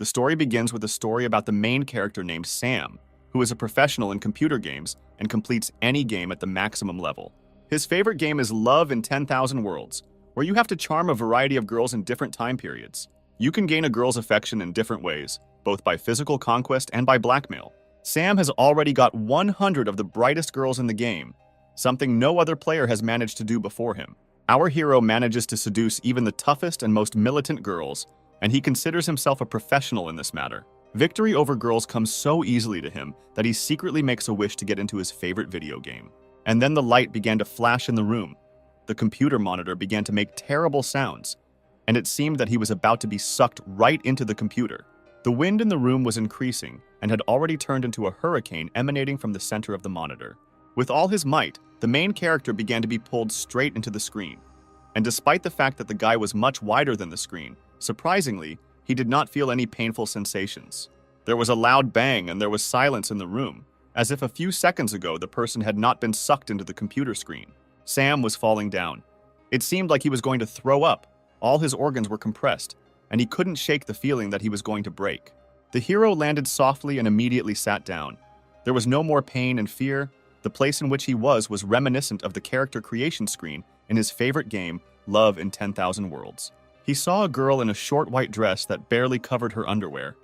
The story begins with a story about the main character named Sam, who is a professional in computer games and completes any game at the maximum level. His favorite game is Love in 10,000 Worlds, where you have to charm a variety of girls in different time periods. You can gain a girl's affection in different ways, both by physical conquest and by blackmail. Sam has already got 100 of the brightest girls in the game, something no other player has managed to do before him. Our hero manages to seduce even the toughest and most militant girls, and he considers himself a professional in this matter. Victory over girls comes so easily to him that he secretly makes a wish to get into his favorite video game. And then the light began to flash in the room. The computer monitor began to make terrible sounds, and it seemed that he was about to be sucked right into the computer. The wind in the room was increasing and had already turned into a hurricane emanating from the center of the monitor. With all his might, the main character began to be pulled straight into the screen. And despite the fact that the guy was much wider than the screen, surprisingly, he did not feel any painful sensations. There was a loud bang and there was silence in the room, as if a few seconds ago the person had not been sucked into the computer screen. Sam was falling down. It seemed like he was going to throw up. All his organs were compressed, and he couldn't shake the feeling that he was going to break. The hero landed softly and immediately sat down. There was no more pain and fear. The place in which he was reminiscent of the character creation screen in his favorite game, Love in 10,000 Worlds. He saw a girl in a short white dress that barely covered her underwear.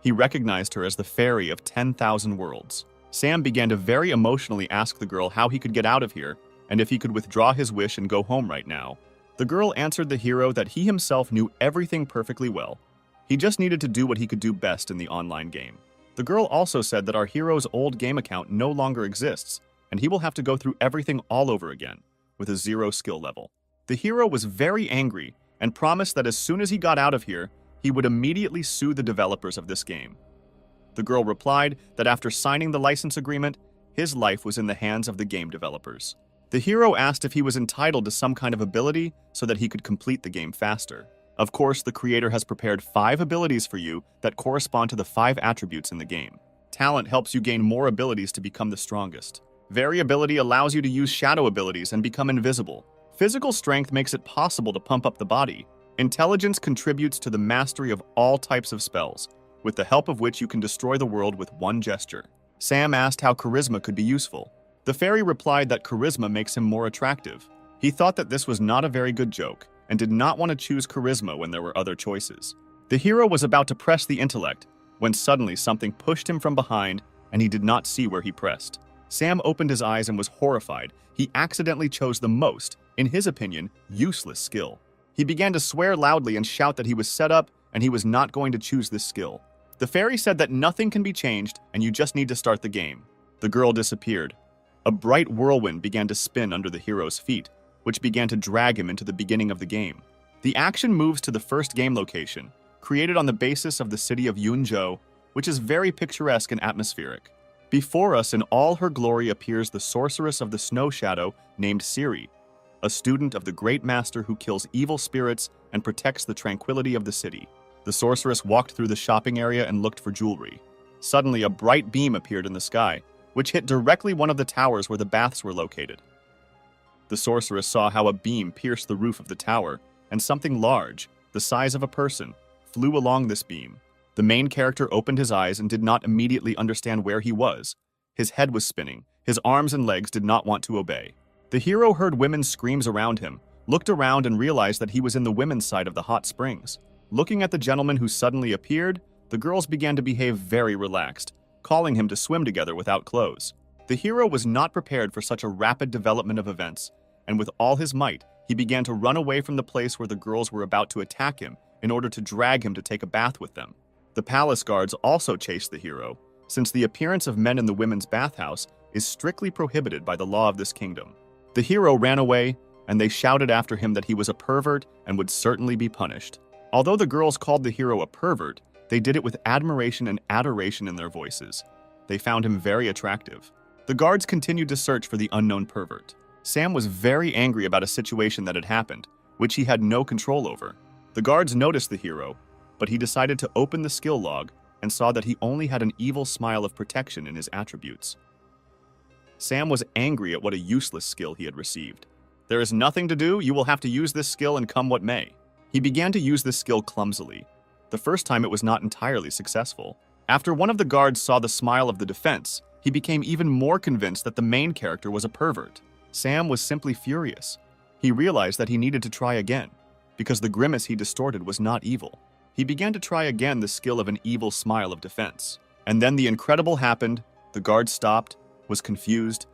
He recognized her as the fairy of 10,000 Worlds. Sam began to very emotionally ask the girl how he could get out of here and if he could withdraw his wish and go home right now. The girl answered the hero that he himself knew everything perfectly well. He just needed to do what he could do best in the online game. The girl also said that our hero's old game account no longer exists, and he will have to go through everything all over again, with a 0 skill level. The hero was very angry and promised that as soon as he got out of here, he would immediately sue the developers of this game. The girl replied that after signing the license agreement, his life was in the hands of the game developers. The hero asked if he was entitled to some kind of ability so that he could complete the game faster. Of course, the creator has prepared 5 abilities for you that correspond to the 5 attributes in the game. Talent helps you gain more abilities to become the strongest. Variability allows you to use shadow abilities and become invisible. Physical strength makes it possible to pump up the body. Intelligence contributes to the mastery of all types of spells, with the help of which you can destroy the world with one gesture. Sam asked how charisma could be useful. The fairy replied that charisma makes him more attractive. He thought that this was not a very good joke, and did not want to choose charisma when there were other choices. The hero was about to press the intellect, when suddenly something pushed him from behind, and he did not see where he pressed. Sam opened his eyes and was horrified. He accidentally chose the most, in his opinion, useless skill. He began to swear loudly and shout that he was set up and he was not going to choose this skill. The fairy said that nothing can be changed and you just need to start the game. The girl disappeared. A bright whirlwind began to spin under the hero's feet, which began to drag him into the beginning of the game. The action moves to the first game location, created on the basis of the city of Yunzhou, which is very picturesque and atmospheric. Before us in all her glory appears the sorceress of the snow shadow named Ciri, a student of the great master who kills evil spirits and protects the tranquility of the city. The sorceress walked through the shopping area and looked for jewelry. Suddenly, a bright beam appeared in the sky, which hit directly one of the towers where the baths were located. The sorceress saw how a beam pierced the roof of the tower, and something large, the size of a person, flew along this beam. The main character opened his eyes and did not immediately understand where he was. His head was spinning. His arms and legs did not want to obey. The hero heard women's screams around him, looked around and realized that he was in the women's side of the hot springs. Looking at the gentleman who suddenly appeared, the girls began to behave very relaxed, calling him to swim together without clothes. The hero was not prepared for such a rapid development of events, and with all his might, he began to run away from the place where the girls were about to attack him in order to drag him to take a bath with them. The palace guards also chased the hero, since the appearance of men in the women's bathhouse is strictly prohibited by the law of this kingdom. The hero ran away, and they shouted after him that he was a pervert and would certainly be punished. Although the girls called the hero a pervert, they did it with admiration and adoration in their voices. They found him very attractive. The guards continued to search for the unknown pervert. Sam was very angry about a situation that had happened, which he had no control over. The guards noticed the hero, but he decided to open the skill log and saw that he only had an evil smile of protection in his attributes. Sam was angry at what a useless skill he had received. There is nothing to do, you will have to use this skill and come what may. He began to use this skill clumsily. The first time it was not entirely successful. After one of the guards saw the smile of the defense, he became even more convinced that the main character was a pervert. Sam was simply furious. He realized that he needed to try again, because the grimace he distorted was not evil. He began to try again the skill of an evil smile of defense. And then the incredible happened. The guard stopped, was confused,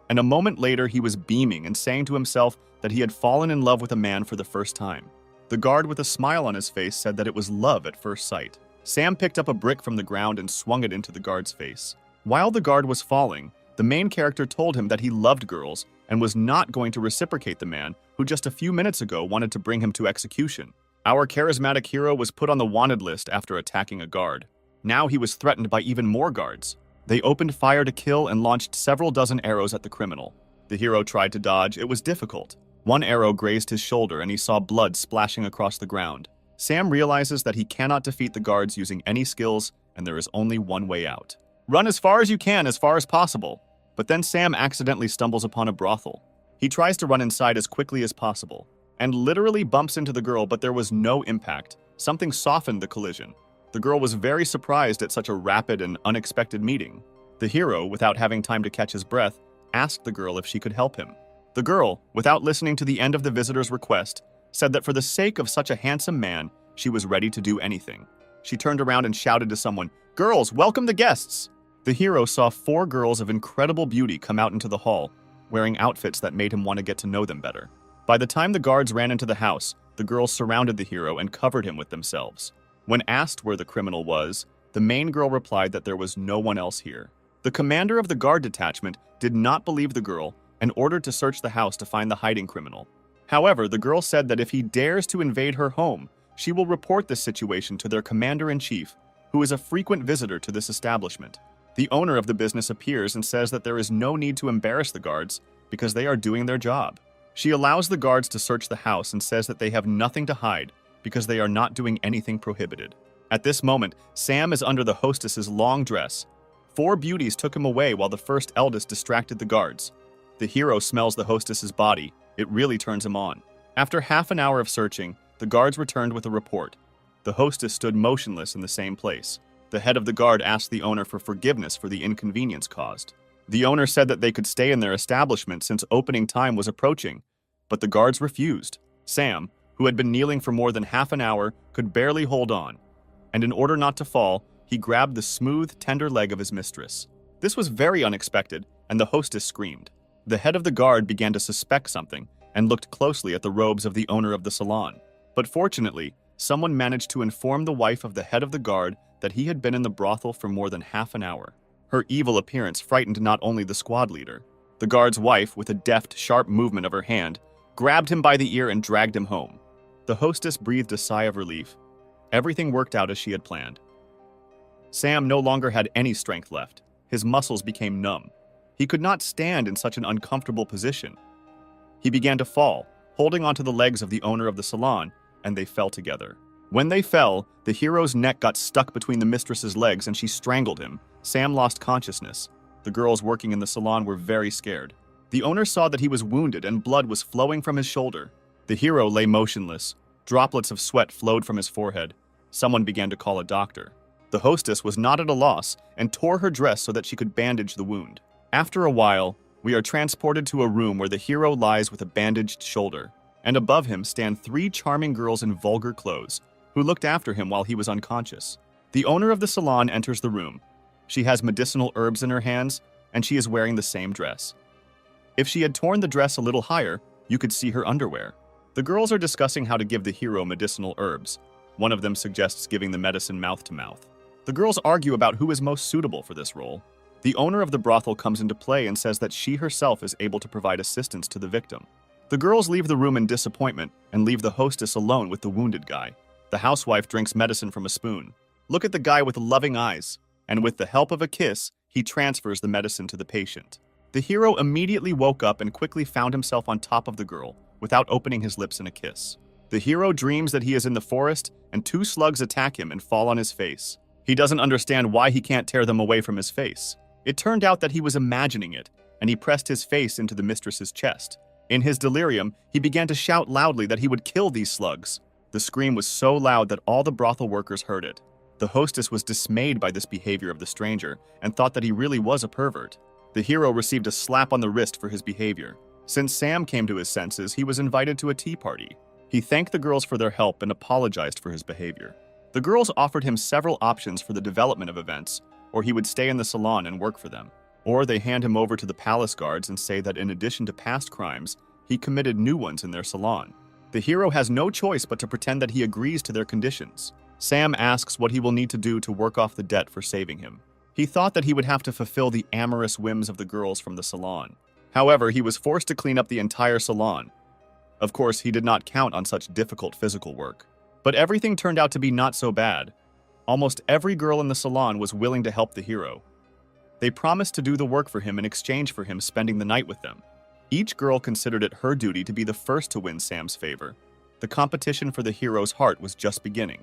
and a moment later he was beaming and saying to himself that he had fallen in love with a man for the first time. The guard with a smile on his face said that it was love at first sight. Sam picked up a brick from the ground and swung it into the guard's face. While the guard was falling, the main character told him that he loved girls and was not going to reciprocate the man who just a few minutes ago wanted to bring him to execution. Our charismatic hero was put on the wanted list after attacking a guard. Now he was threatened by even more guards. They opened fire to kill and launched several dozen arrows at the criminal. The hero tried to dodge. It was difficult. One arrow grazed his shoulder and he saw blood splashing across the ground. Sam realizes that he cannot defeat the guards using any skills, and there is only one way out. Run as far as you can, as far as possible. But then Sam accidentally stumbles upon a brothel. He tries to run inside as quickly as possible, and literally bumps into the girl, but there was no impact. Something softened the collision. The girl was very surprised at such a rapid and unexpected meeting. The hero, without having time to catch his breath, asked the girl if she could help him. The girl, without listening to the end of the visitor's request, said that for the sake of such a handsome man, she was ready to do anything. She turned around and shouted to someone, "Girls, welcome the guests!" The hero saw 4 girls of incredible beauty come out into the hall, wearing outfits that made him want to get to know them better. By the time the guards ran into the house, the girls surrounded the hero and covered him with themselves. When asked where the criminal was, the main girl replied that there was no one else here. The commander of the guard detachment did not believe the girl and ordered to search the house to find the hiding criminal. However, the girl said that if he dares to invade her home, she will report this situation to their commander-in-chief, who is a frequent visitor to this establishment. The owner of the business appears and says that there is no need to embarrass the guards because they are doing their job. She allows the guards to search the house and says that they have nothing to hide because they are not doing anything prohibited. At this moment, Sam is under the hostess's long dress. 4 beauties took him away while the first eldest distracted the guards. The hero smells the hostess's body. It really turns him on. After half an hour of searching, the guards returned with a report. The hostess stood motionless in the same place. The head of the guard asked the owner for forgiveness for the inconvenience caused. The owner said that they could stay in their establishment since opening time was approaching, but the guards refused. Sam, who had been kneeling for more than half an hour, could barely hold on, and in order not to fall, he grabbed the smooth, tender leg of his mistress. This was very unexpected, and the hostess screamed. The head of the guard began to suspect something and looked closely at the robes of the owner of the salon. But fortunately, someone managed to inform the wife of the head of the guard that he had been in the brothel for more than half an hour. Her evil appearance frightened not only the squad leader. The guard's wife, with a deft, sharp movement of her hand, grabbed him by the ear and dragged him home. The hostess breathed a sigh of relief. Everything worked out as she had planned. Sam no longer had any strength left. His muscles became numb. He could not stand in such an uncomfortable position. He began to fall, holding onto the legs of the owner of the salon, and they fell together. When they fell, the hero's neck got stuck between the mistress's legs and she strangled him. Sam lost consciousness. The girls working in the salon were very scared. The owner saw that he was wounded and blood was flowing from his shoulder. The hero lay motionless. Droplets of sweat flowed from his forehead. Someone began to call a doctor. The hostess was not at a loss and tore her dress so that she could bandage the wound. After a while, we are transported to a room where the hero lies with a bandaged shoulder, and above him stand 3 charming girls in vulgar clothes, who looked after him while he was unconscious. The owner of the salon enters the room. She has medicinal herbs in her hands, and she is wearing the same dress. If she had torn the dress a little higher, you could see her underwear. The girls are discussing how to give the hero medicinal herbs. One of them suggests giving the medicine mouth to mouth. The girls argue about who is most suitable for this role. The owner of the brothel comes into play and says that she herself is able to provide assistance to the victim. The girls leave the room in disappointment and leave the hostess alone with the wounded guy. The housewife drinks medicine from a spoon. Look at the guy with loving eyes, and with the help of a kiss, he transfers the medicine to the patient. The hero immediately woke up and quickly found himself on top of the girl, without opening his lips in a kiss. The hero dreams that he is in the forest, and 2 slugs attack him and fall on his face. He doesn't understand why he can't tear them away from his face. It turned out that he was imagining it, and he pressed his face into the mistress's chest. In his delirium, he began to shout loudly that he would kill these slugs. The scream was so loud that all the brothel workers heard it. The hostess was dismayed by this behavior of the stranger and thought that he really was a pervert. The hero received a slap on the wrist for his behavior. Since Sam came to his senses, he was invited to a tea party. He thanked the girls for their help and apologized for his behavior. The girls offered him several options for the development of events, or he would stay in the salon and work for them. Or they hand him over to the palace guards and say that in addition to past crimes, he committed new ones in their salon. The hero has no choice but to pretend that he agrees to their conditions. Sam asks what he will need to do to work off the debt for saving him. He thought that he would have to fulfill the amorous whims of the girls from the salon. However, he was forced to clean up the entire salon. Of course, he did not count on such difficult physical work. But everything turned out to be not so bad. Almost every girl in the salon was willing to help the hero. They promised to do the work for him in exchange for him spending the night with them. Each girl considered it her duty to be the first to win Sam's favor. The competition for the hero's heart was just beginning.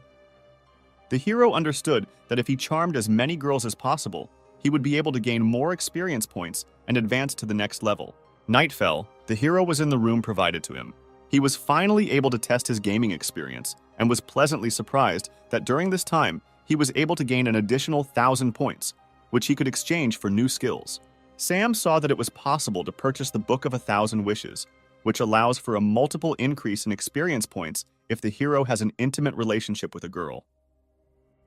The hero understood that if he charmed as many girls as possible, he would be able to gain more experience points and advance to the next level. Night fell. The hero was in the room provided to him. He was finally able to test his gaming experience and was pleasantly surprised that during this time, he was able to gain an additional 1,000 points, which he could exchange for new skills. Sam saw that it was possible to purchase the Book of 1,000 Wishes, which allows for a multiple increase in experience points if the hero has an intimate relationship with a girl.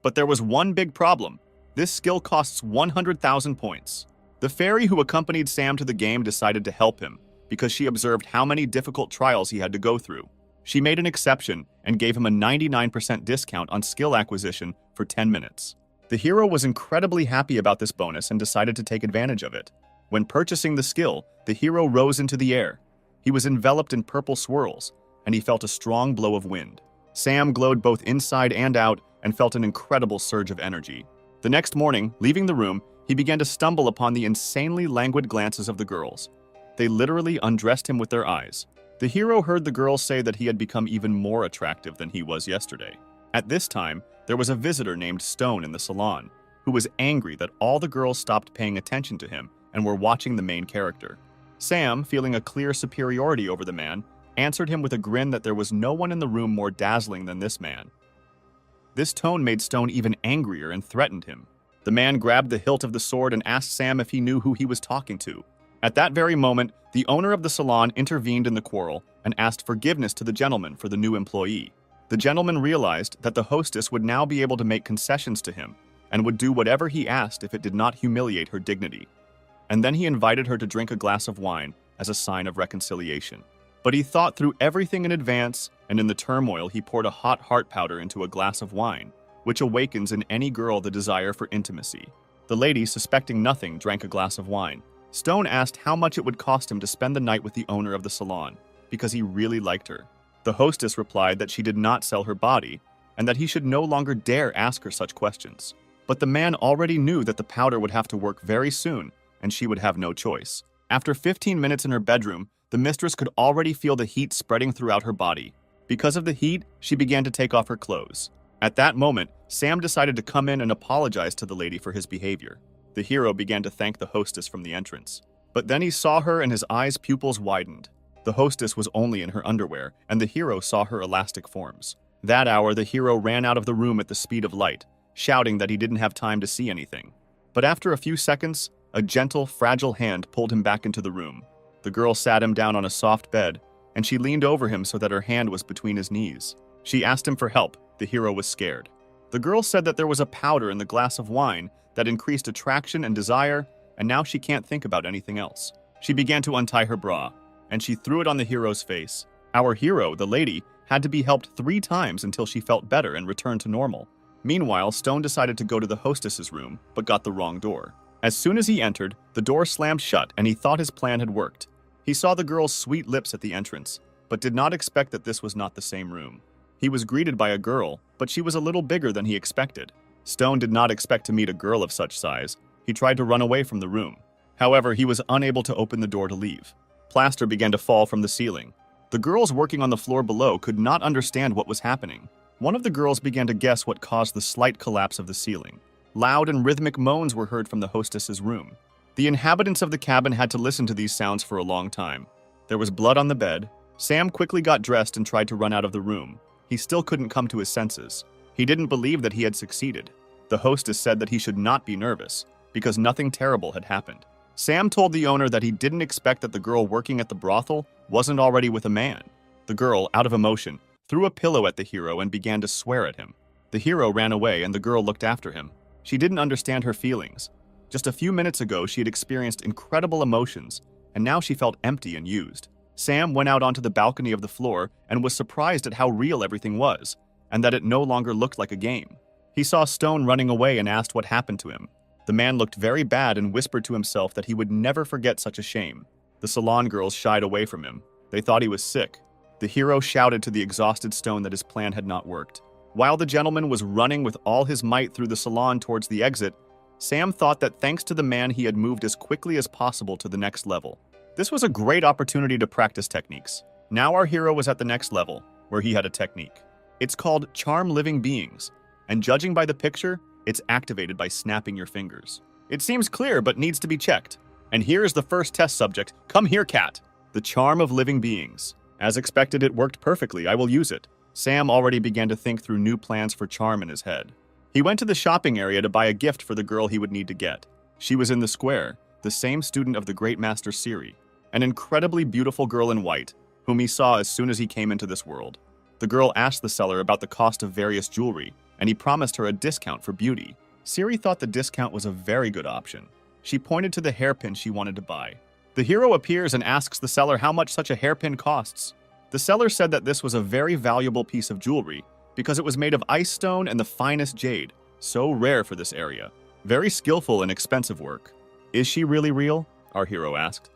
But there was one big problem. This skill costs 100,000 points. The fairy who accompanied Sam to the game decided to help him because she observed how many difficult trials he had to go through. She made an exception and gave him a 99% discount on skill acquisition for 10 minutes. The hero was incredibly happy about this bonus and decided to take advantage of it. When purchasing the skill, the hero rose into the air. He was enveloped in purple swirls, and he felt a strong blow of wind. Sam glowed both inside and out and felt an incredible surge of energy. The next morning, leaving the room, he began to stumble upon the insanely languid glances of the girls. They literally undressed him with their eyes. The hero heard the girls say that he had become even more attractive than he was yesterday. At this time, there was a visitor named Stone in the salon, who was angry that all the girls stopped paying attention to him and were watching the main character. Sam, feeling a clear superiority over the man, answered him with a grin that there was no one in the room more dazzling than this man. This tone made Stone even angrier and threatened him. The man grabbed the hilt of the sword and asked Sam if he knew who he was talking to. At that very moment, the owner of the salon intervened in the quarrel and asked forgiveness to the gentleman for the new employee. The gentleman realized that the hostess would now be able to make concessions to him and would do whatever he asked if it did not humiliate her dignity. And then he invited her to drink a glass of wine as a sign of reconciliation. But he thought through everything in advance, and in the turmoil he poured a hot heart powder into a glass of wine, which awakens in any girl the desire for intimacy. The lady, suspecting nothing, drank a glass of wine. Stone asked how much it would cost him to spend the night with the owner of the salon, because he really liked her. The hostess replied that she did not sell her body, and that he should no longer dare ask her such questions. But the man already knew that the powder would have to work very soon, and she would have no choice. After 15 minutes in her bedroom, the mistress could already feel the heat spreading throughout her body. Because of the heat, she began to take off her clothes. At that moment, Sam decided to come in and apologize to the lady for his behavior. The hero began to thank the hostess from the entrance. But then he saw her and his eyes' pupils widened. The hostess was only in her underwear, and the hero saw her elastic forms. That hour, the hero ran out of the room at the speed of light, shouting that he didn't have time to see anything. But after a few seconds, a gentle, fragile hand pulled him back into the room. The girl sat him down on a soft bed, and she leaned over him so that her hand was between his knees. She asked him for help. The hero was scared. The girl said that there was a powder in the glass of wine that increased attraction and desire, and now she can't think about anything else. She began to untie her bra, and she threw it on the hero's face. Our hero, the lady, had to be helped 3 times until she felt better and returned to normal. Meanwhile, Stone decided to go to the hostess's room, but got the wrong door. As soon as he entered, the door slammed shut and he thought his plan had worked. He saw the girl's sweet lips at the entrance, but did not expect that this was not the same room. He was greeted by a girl, but she was a little bigger than he expected. Stone did not expect to meet a girl of such size. He tried to run away from the room. However, he was unable to open the door to leave. Plaster began to fall from the ceiling. The girls working on the floor below could not understand what was happening. One of the girls began to guess what caused the slight collapse of the ceiling. Loud and rhythmic moans were heard from the hostess's room. The inhabitants of the cabin had to listen to these sounds for a long time. There was blood on the bed. Sam quickly got dressed and tried to run out of the room. he still couldn't come to his senses. He didn't believe that he had succeeded. The hostess said that he should not be nervous, because nothing terrible had happened. Sam told the owner that he didn't expect that the girl working at the brothel wasn't already with a man. The girl, out of emotion, threw a pillow at the hero and began to swear at him. The hero ran away and the girl looked after him. She didn't understand her feelings. Just a few minutes ago, she had experienced incredible emotions, and now she felt empty and used. Sam went out onto the balcony of the floor and was surprised at how real everything was, and that it no longer looked like a game. He saw Stone running away and asked what happened to him. The man looked very bad and whispered to himself that he would never forget such a shame. The salon girls shied away from him. They thought he was sick. The hero shouted to the exhausted Stone that his plan had not worked. While the gentleman was running with all his might through the salon towards the exit, Sam thought that thanks to the man he had moved as quickly as possible to the next level. This was a great opportunity to practice techniques. Now our hero was at the next level, where he had a technique. It's called Charm Living Beings, and judging by the picture, it's activated by snapping your fingers. It seems clear, but needs to be checked. And here is the first test subject. Come here, cat. The Charm of Living Beings. As expected, it worked perfectly. I will use it. Sam already began to think through new plans for charm in his head. He went to the shopping area to buy a gift for the girl he would need to get. She was in the square, the same student of the great master Siri, an incredibly beautiful girl in white, whom he saw as soon as he came into this world. The girl asked the seller about the cost of various jewelry, and he promised her a discount for beauty. Siri thought the discount was a very good option. She pointed to the hairpin she wanted to buy. The hero appears and asks the seller how much such a hairpin costs. The seller said that this was a very valuable piece of jewelry because it was made of ice stone and the finest jade, so rare for this area. Very skillful and expensive work. Is she really real? Our hero asked.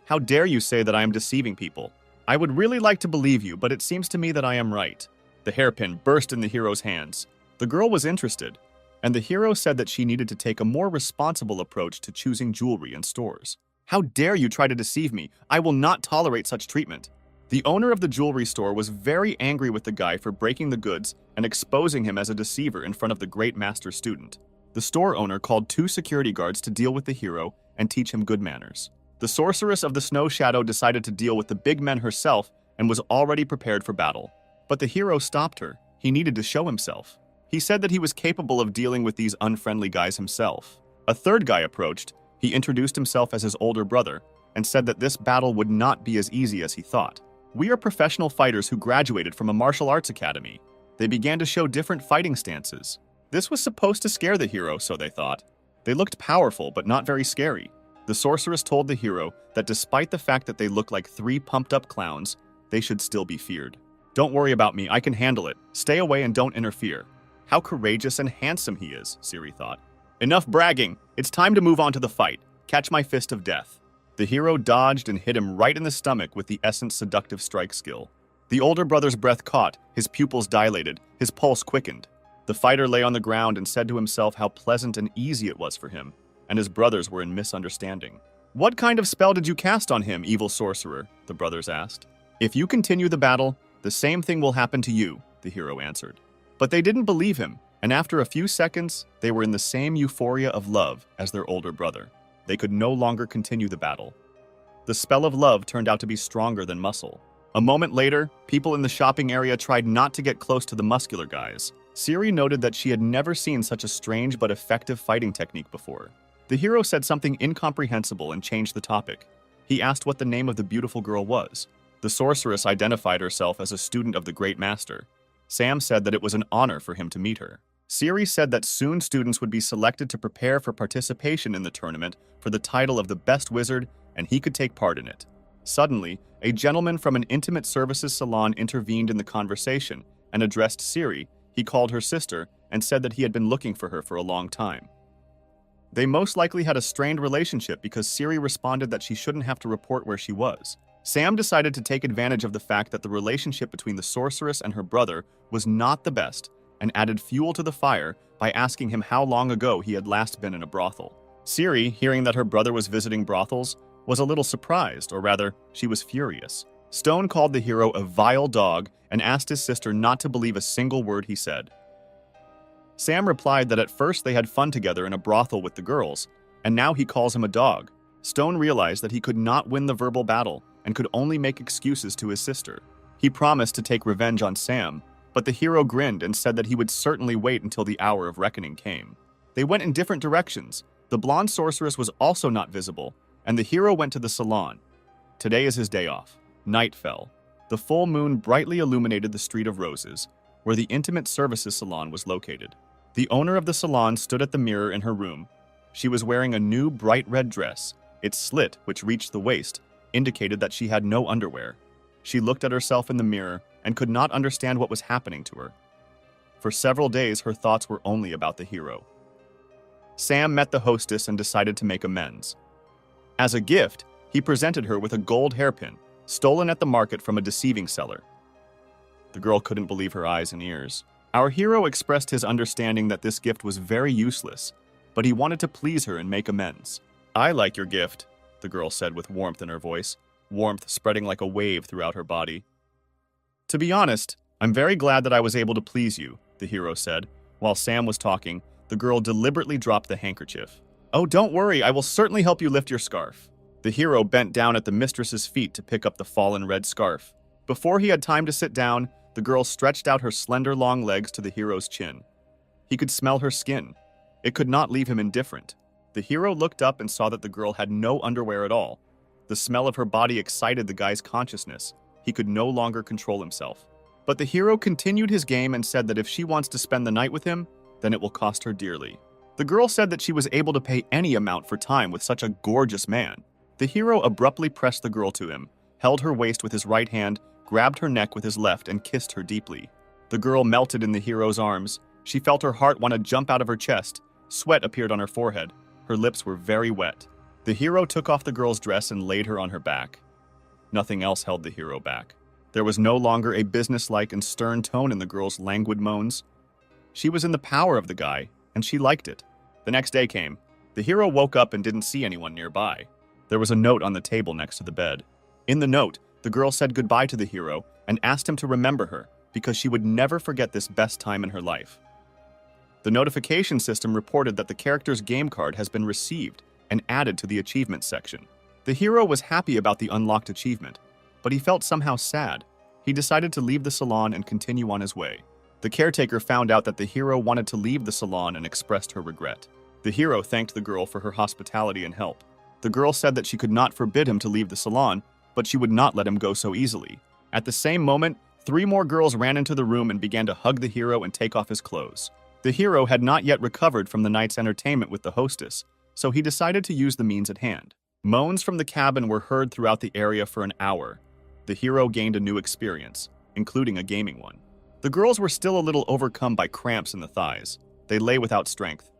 How dare you say that I am deceiving people? I would really like to believe you, but it seems to me that I am right. The hairpin burst in the hero's hands. The girl was interested, and the hero said that she needed to take a more responsible approach to choosing jewelry in stores. How dare you try to deceive me? I will not tolerate such treatment. The owner of the jewelry store was very angry with the guy for breaking the goods and exposing him as a deceiver in front of the great master student. The store owner called 2 security guards to deal with the hero and teach him good manners. The sorceress of the snow shadow decided to deal with the big men herself and was already prepared for battle. But the hero stopped her. He needed to show himself. He said that he was capable of dealing with these unfriendly guys himself. A third guy approached. He introduced himself as his older brother and said that this battle would not be as easy as he thought. We are professional fighters who graduated from a martial arts academy. They began to show different fighting stances. This was supposed to scare the hero, so they thought. They looked powerful, but not very scary. The sorceress told the hero that despite the fact that they looked like 3 pumped-up clowns, they should still be feared. Don't worry about me, I can handle it. Stay away and don't interfere. How courageous and handsome he is, Siri thought. Enough bragging. It's time to move on to the fight. Catch my fist of death. The hero dodged and hit him right in the stomach with the Essence Seductive Strike skill. The older brother's breath caught, his pupils dilated, his pulse quickened. The fighter lay on the ground and said to himself how pleasant and easy it was for him, and his brothers were in misunderstanding. What kind of spell did you cast on him, evil sorcerer? The brothers asked. If you continue the battle, the same thing will happen to you, the hero answered. But they didn't believe him, and after a few seconds, they were in the same euphoria of love as their older brother. They could no longer continue the battle. The spell of love turned out to be stronger than muscle. A moment later, people in the shopping area tried not to get close to the muscular guys. Siri noted that she had never seen such a strange but effective fighting technique before. The hero said something incomprehensible and changed the topic. He asked what the name of the beautiful girl was. The sorceress identified herself as a student of the great master. Sam said that it was an honor for him to meet her. Siri said that soon students would be selected to prepare for participation in the tournament for the title of the best wizard, and he could take part in it. Suddenly, a gentleman from an intimate services salon intervened in the conversation and addressed Siri. He called her sister and said that he had been looking for her for a long time. They most likely had a strained relationship because Siri responded that she shouldn't have to report where she was. Sam decided to take advantage of the fact that the relationship between the sorceress and her brother was not the best and added fuel to the fire by asking him how long ago he had last been in a brothel. Siri, hearing that her brother was visiting brothels, was a little surprised, or rather, she was furious. Stone called the hero a vile dog and asked his sister not to believe a single word he said. Sam replied that at first they had fun together in a brothel with the girls, and now he calls him a dog. Stone realized that he could not win the verbal battle and could only make excuses to his sister. He promised to take revenge on Sam, but the hero grinned and said that he would certainly wait until the hour of reckoning came. They went in different directions. The blonde sorceress was also not visible, and the hero went to the salon. Today is his day off. Night fell. The full moon brightly illuminated the Street of Roses, where the intimate services salon was located. The owner of the salon stood at the mirror in her room. She was wearing a new bright red dress. Its slit, which reached the waist, indicated that she had no underwear. She looked at herself in the mirror and could not understand what was happening to her. For several days, her thoughts were only about the hero. Sam met the hostess and decided to make amends. As a gift, he presented her with a gold hairpin, stolen at the market from a deceiving seller. The girl couldn't believe her eyes and ears. Our hero expressed his understanding that this gift was very useless, but he wanted to please her and make amends. "I like your gift," the girl said with warmth in her voice, warmth spreading like a wave throughout her body. "To be honest, I'm very glad that I was able to please you," the hero said. While Sam was talking, the girl deliberately dropped the handkerchief. "Oh, don't worry, I will certainly help you lift your scarf." The hero bent down at the mistress's feet to pick up the fallen red scarf. Before he had time to sit down, the girl stretched out her slender long legs to the hero's chin. He could smell her skin. It could not leave him indifferent. The hero looked up and saw that the girl had no underwear at all. The smell of her body excited the guy's consciousness. He could no longer control himself. But the hero continued his game and said that if she wants to spend the night with him, then it will cost her dearly. The girl said that she was able to pay any amount for time with such a gorgeous man. The hero abruptly pressed the girl to him, held her waist with his right hand, grabbed her neck with his left, and kissed her deeply. The girl melted in the hero's arms. She felt her heart want to jump out of her chest. Sweat appeared on her forehead. Her lips were very wet. The hero took off the girl's dress and laid her on her back. Nothing else held the hero back. There was no longer a businesslike and stern tone in the girl's languid moans. She was in the power of the guy, and she liked it. The next day came. The hero woke up and didn't see anyone nearby. There was a note on the table next to the bed. In the note, the girl said goodbye to the hero and asked him to remember her because she would never forget this best time in her life. The notification system reported that the character's game card has been received and added to the achievements section. The hero was happy about the unlocked achievement, but he felt somehow sad. He decided to leave the salon and continue on his way. The caretaker found out that the hero wanted to leave the salon and expressed her regret. The hero thanked the girl for her hospitality and help. The girl said that she could not forbid him to leave the salon, but she would not let him go so easily. At the same moment, 3 more girls ran into the room and began to hug the hero and take off his clothes. The hero had not yet recovered from the night's entertainment with the hostess, so he decided to use the means at hand. Moans from the cabin were heard throughout the area for an hour. The hero gained a new experience, including a gaming one. The girls were still a little overcome by cramps in the thighs. They lay without strength.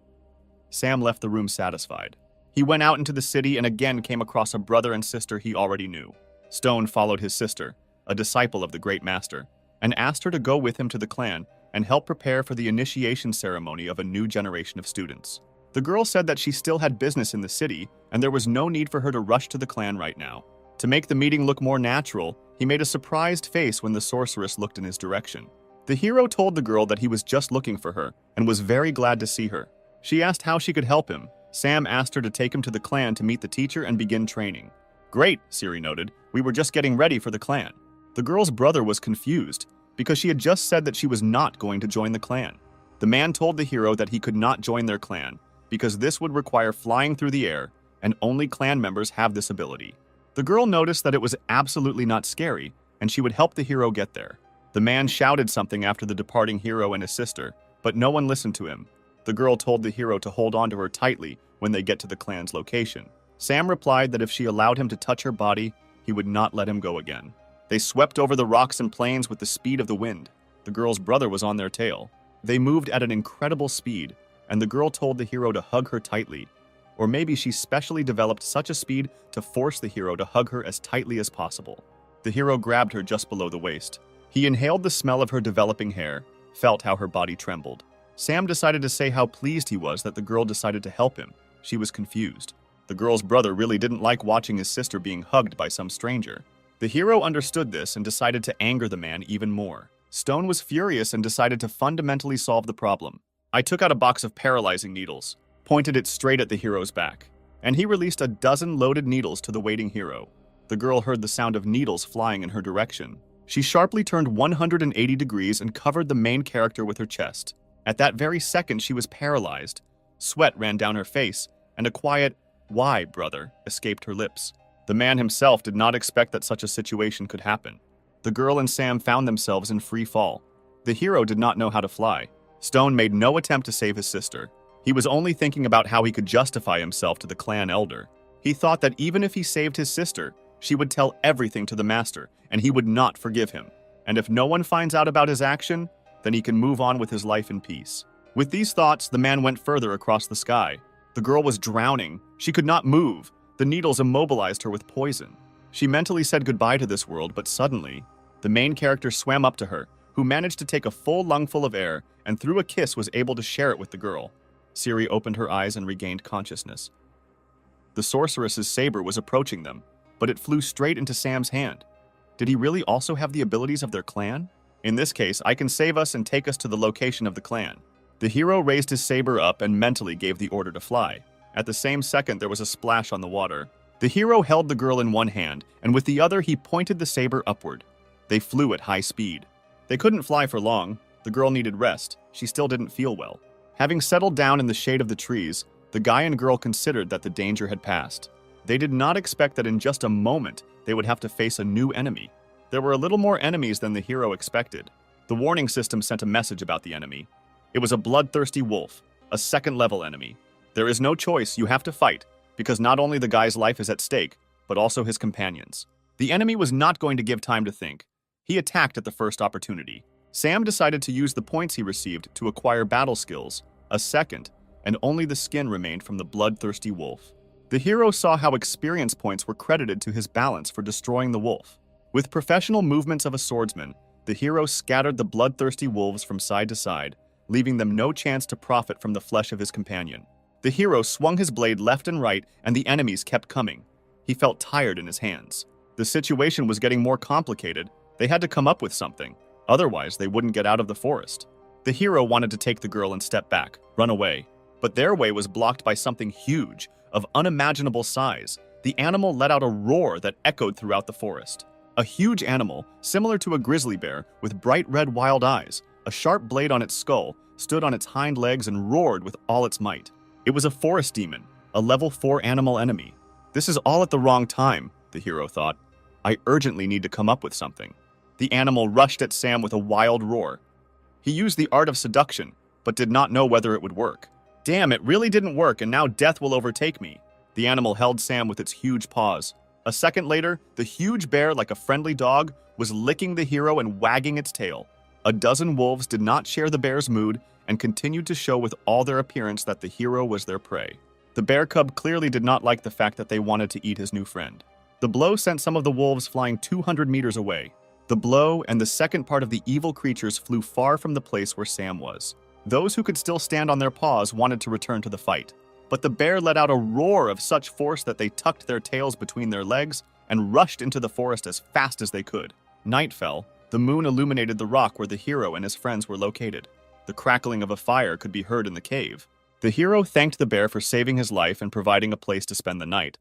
Sam left the room satisfied. He went out into the city and again came across a brother and sister he already knew. Stone followed his sister, a disciple of the Great Master, and asked her to go with him to the clan and help prepare for the initiation ceremony of a new generation of students. The girl said that she still had business in the city and there was no need for her to rush to the clan right now. To make the meeting look more natural, he made a surprised face when the sorceress looked in his direction. The hero told the girl that he was just looking for her and was very glad to see her. She asked how she could help him. Sam asked her to take him to the clan to meet the teacher and begin training. "Great," Siri noted. "We were just getting ready for the clan." The girl's brother was confused because she had just said that she was not going to join the clan. The man told the hero that he could not join their clan because this would require flying through the air and only clan members have this ability. The girl noticed that it was absolutely not scary and she would help the hero get there. The man shouted something after the departing hero and his sister, but no one listened to him. The girl told the hero to hold on to her tightly when they get to the clan's location. Sam replied that if she allowed him to touch her body, he would not let him go again. They swept over the rocks and plains with the speed of the wind. The girl's brother was on their tail. They moved at an incredible speed, and the girl told the hero to hug her tightly. Or maybe she specially developed such a speed to force the hero to hug her as tightly as possible. The hero grabbed her just below the waist. He inhaled the smell of her developing hair, felt how her body trembled. Sam decided to say how pleased he was that the girl decided to help him. She was confused. The girl's brother really didn't like watching his sister being hugged by some stranger. The hero understood this and decided to anger the man even more. Stone was furious and decided to fundamentally solve the problem. I took out a box of paralyzing needles, pointed it straight at the hero's back, and he released a dozen loaded needles to the waiting hero. The girl heard the sound of needles flying in her direction. She sharply turned 180 degrees and covered the main character with her chest. At that very second, she was paralyzed. Sweat ran down her face, and a quiet, "Why, brother?" escaped her lips. The man himself did not expect that such a situation could happen. The girl and Sam found themselves in free fall. The hero did not know how to fly. Stone made no attempt to save his sister. He was only thinking about how he could justify himself to the clan elder. He thought that even if he saved his sister, she would tell everything to the master, and he would not forgive him. And if no one finds out about his action, then he can move on with his life in peace. With these thoughts, the man went further across the sky. The girl was drowning. She could not move. The needles immobilized her with poison. She mentally said goodbye to this world, but suddenly, the main character swam up to her, who managed to take a full lungful of air and through a kiss was able to share it with the girl. Ciri opened her eyes and regained consciousness. The sorceress's saber was approaching them, but it flew straight into Sam's hand. Did he really also have the abilities of their clan? In this case, I can save us and take us to the location of the clan. The hero raised his saber up and mentally gave the order to fly. At the same second, there was a splash on the water. The hero held the girl in one hand, and with the other, he pointed the saber upward. They flew at high speed. They couldn't fly for long. The girl needed rest. She still didn't feel well. Having settled down in the shade of the trees, the guy and girl considered that the danger had passed. They did not expect that in just a moment, they would have to face a new enemy. There were a little more enemies than the hero expected. The warning system sent a message about the enemy. It was a bloodthirsty wolf, a second-level enemy. There is no choice, you have to fight, because not only the guy's life is at stake, but also his companions. The enemy was not going to give time to think. He attacked at the first opportunity. Sam decided to use the points he received to acquire battle skills, a second, and only the skin remained from the bloodthirsty wolf. The hero saw how experience points were credited to his balance for destroying the wolf. With professional movements of a swordsman, the hero scattered the bloodthirsty wolves from side to side, leaving them no chance to profit from the flesh of his companion. The hero swung his blade left and right, and the enemies kept coming. He felt tired in his hands. The situation was getting more complicated. They had to come up with something. Otherwise, they wouldn't get out of the forest. The hero wanted to take the girl and step back, run away. But their way was blocked by something huge, of unimaginable size. The animal let out a roar that echoed throughout the forest. A huge animal, similar to a grizzly bear, with bright red wild eyes, a sharp blade on its skull, stood on its hind legs and roared with all its might. It was a forest demon, a level 4 animal enemy. This is all at the wrong time, the hero thought. I urgently need to come up with something. The animal rushed at Sam with a wild roar. He used the art of seduction, but did not know whether it would work. Damn, it really didn't work, and now death will overtake me. The animal held Sam with its huge paws. A second later, the huge bear, like a friendly dog, was licking the hero and wagging its tail. A dozen wolves did not share the bear's mood and continued to show with all their appearance that the hero was their prey. The bear cub clearly did not like the fact that they wanted to eat his new friend. The blow sent some of the wolves flying 200 meters away. The blow and the second part of the evil creatures flew far from the place where Sam was. Those who could still stand on their paws wanted to return to the fight. But the bear let out a roar of such force that they tucked their tails between their legs and rushed into the forest as fast as they could. Night fell. The moon illuminated the rock where the hero and his friends were located. The crackling of a fire could be heard in the cave. The hero thanked the bear for saving his life and providing a place to spend the night.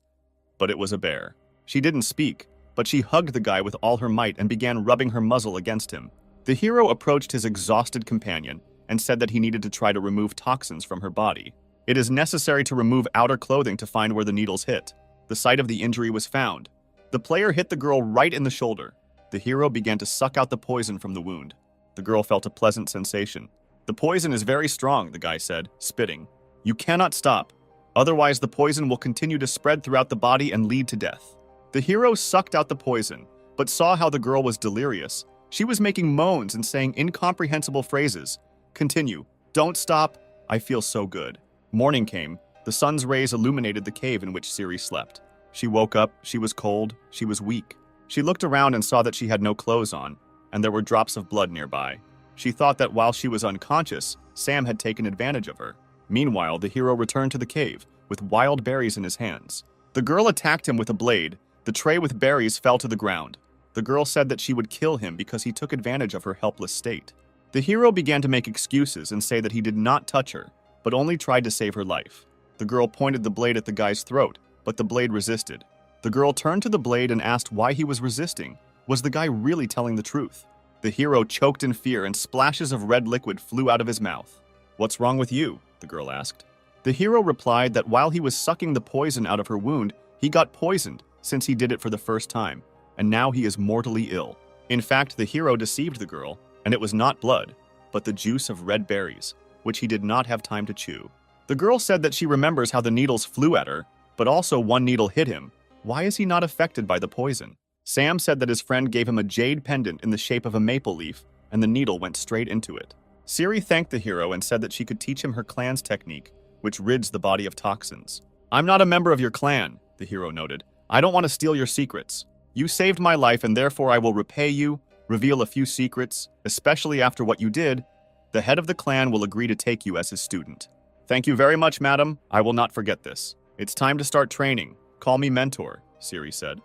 But it was a bear. She didn't speak, but she hugged the guy with all her might and began rubbing her muzzle against him. The hero approached his exhausted companion and said that he needed to try to remove toxins from her body. It is necessary to remove outer clothing to find where the needles hit. The site of the injury was found. The player hit the girl right in the shoulder. The hero began to suck out the poison from the wound. The girl felt a pleasant sensation. The poison is very strong, the guy said, spitting. You cannot stop. Otherwise, the poison will continue to spread throughout the body and lead to death. The hero sucked out the poison, but saw how the girl was delirious. She was making moans and saying incomprehensible phrases. Continue. Don't stop. I feel so good. Morning came. The sun's rays illuminated the cave in which Ciri slept. She woke up. She was cold. She was weak. She looked around and saw that she had no clothes on, and there were drops of blood nearby. She thought that while she was unconscious, Sam had taken advantage of her. Meanwhile, the hero returned to the cave, with wild berries in his hands. The girl attacked him with a blade. The tray with berries fell to the ground. The girl said that she would kill him because he took advantage of her helpless state. The hero began to make excuses and say that he did not touch her, but only tried to save her life. The girl pointed the blade at the guy's throat, but the blade resisted. The girl turned to the blade and asked why he was resisting. Was the guy really telling the truth? The hero choked in fear and splashes of red liquid flew out of his mouth. "What's wrong with you?" the girl asked. The hero replied that while he was sucking the poison out of her wound, he got poisoned since he did it for the first time, and now he is mortally ill. In fact, the hero deceived the girl, and it was not blood, but the juice of red berries, which he did not have time to chew. The girl said that she remembers how the needles flew at her, but also one needle hit him. Why is he not affected by the poison? Sam said that his friend gave him a jade pendant in the shape of a maple leaf, and the needle went straight into it. Siri thanked the hero and said that she could teach him her clan's technique, which rids the body of toxins. "I'm not a member of your clan," the hero noted. "I don't want to steal your secrets. You saved my life and therefore I will repay you, reveal a few secrets, especially after what you did. The head of the clan will agree to take you as his student." "Thank you very much, madam. I will not forget this. It's time to start training. Call me mentor," Siri said.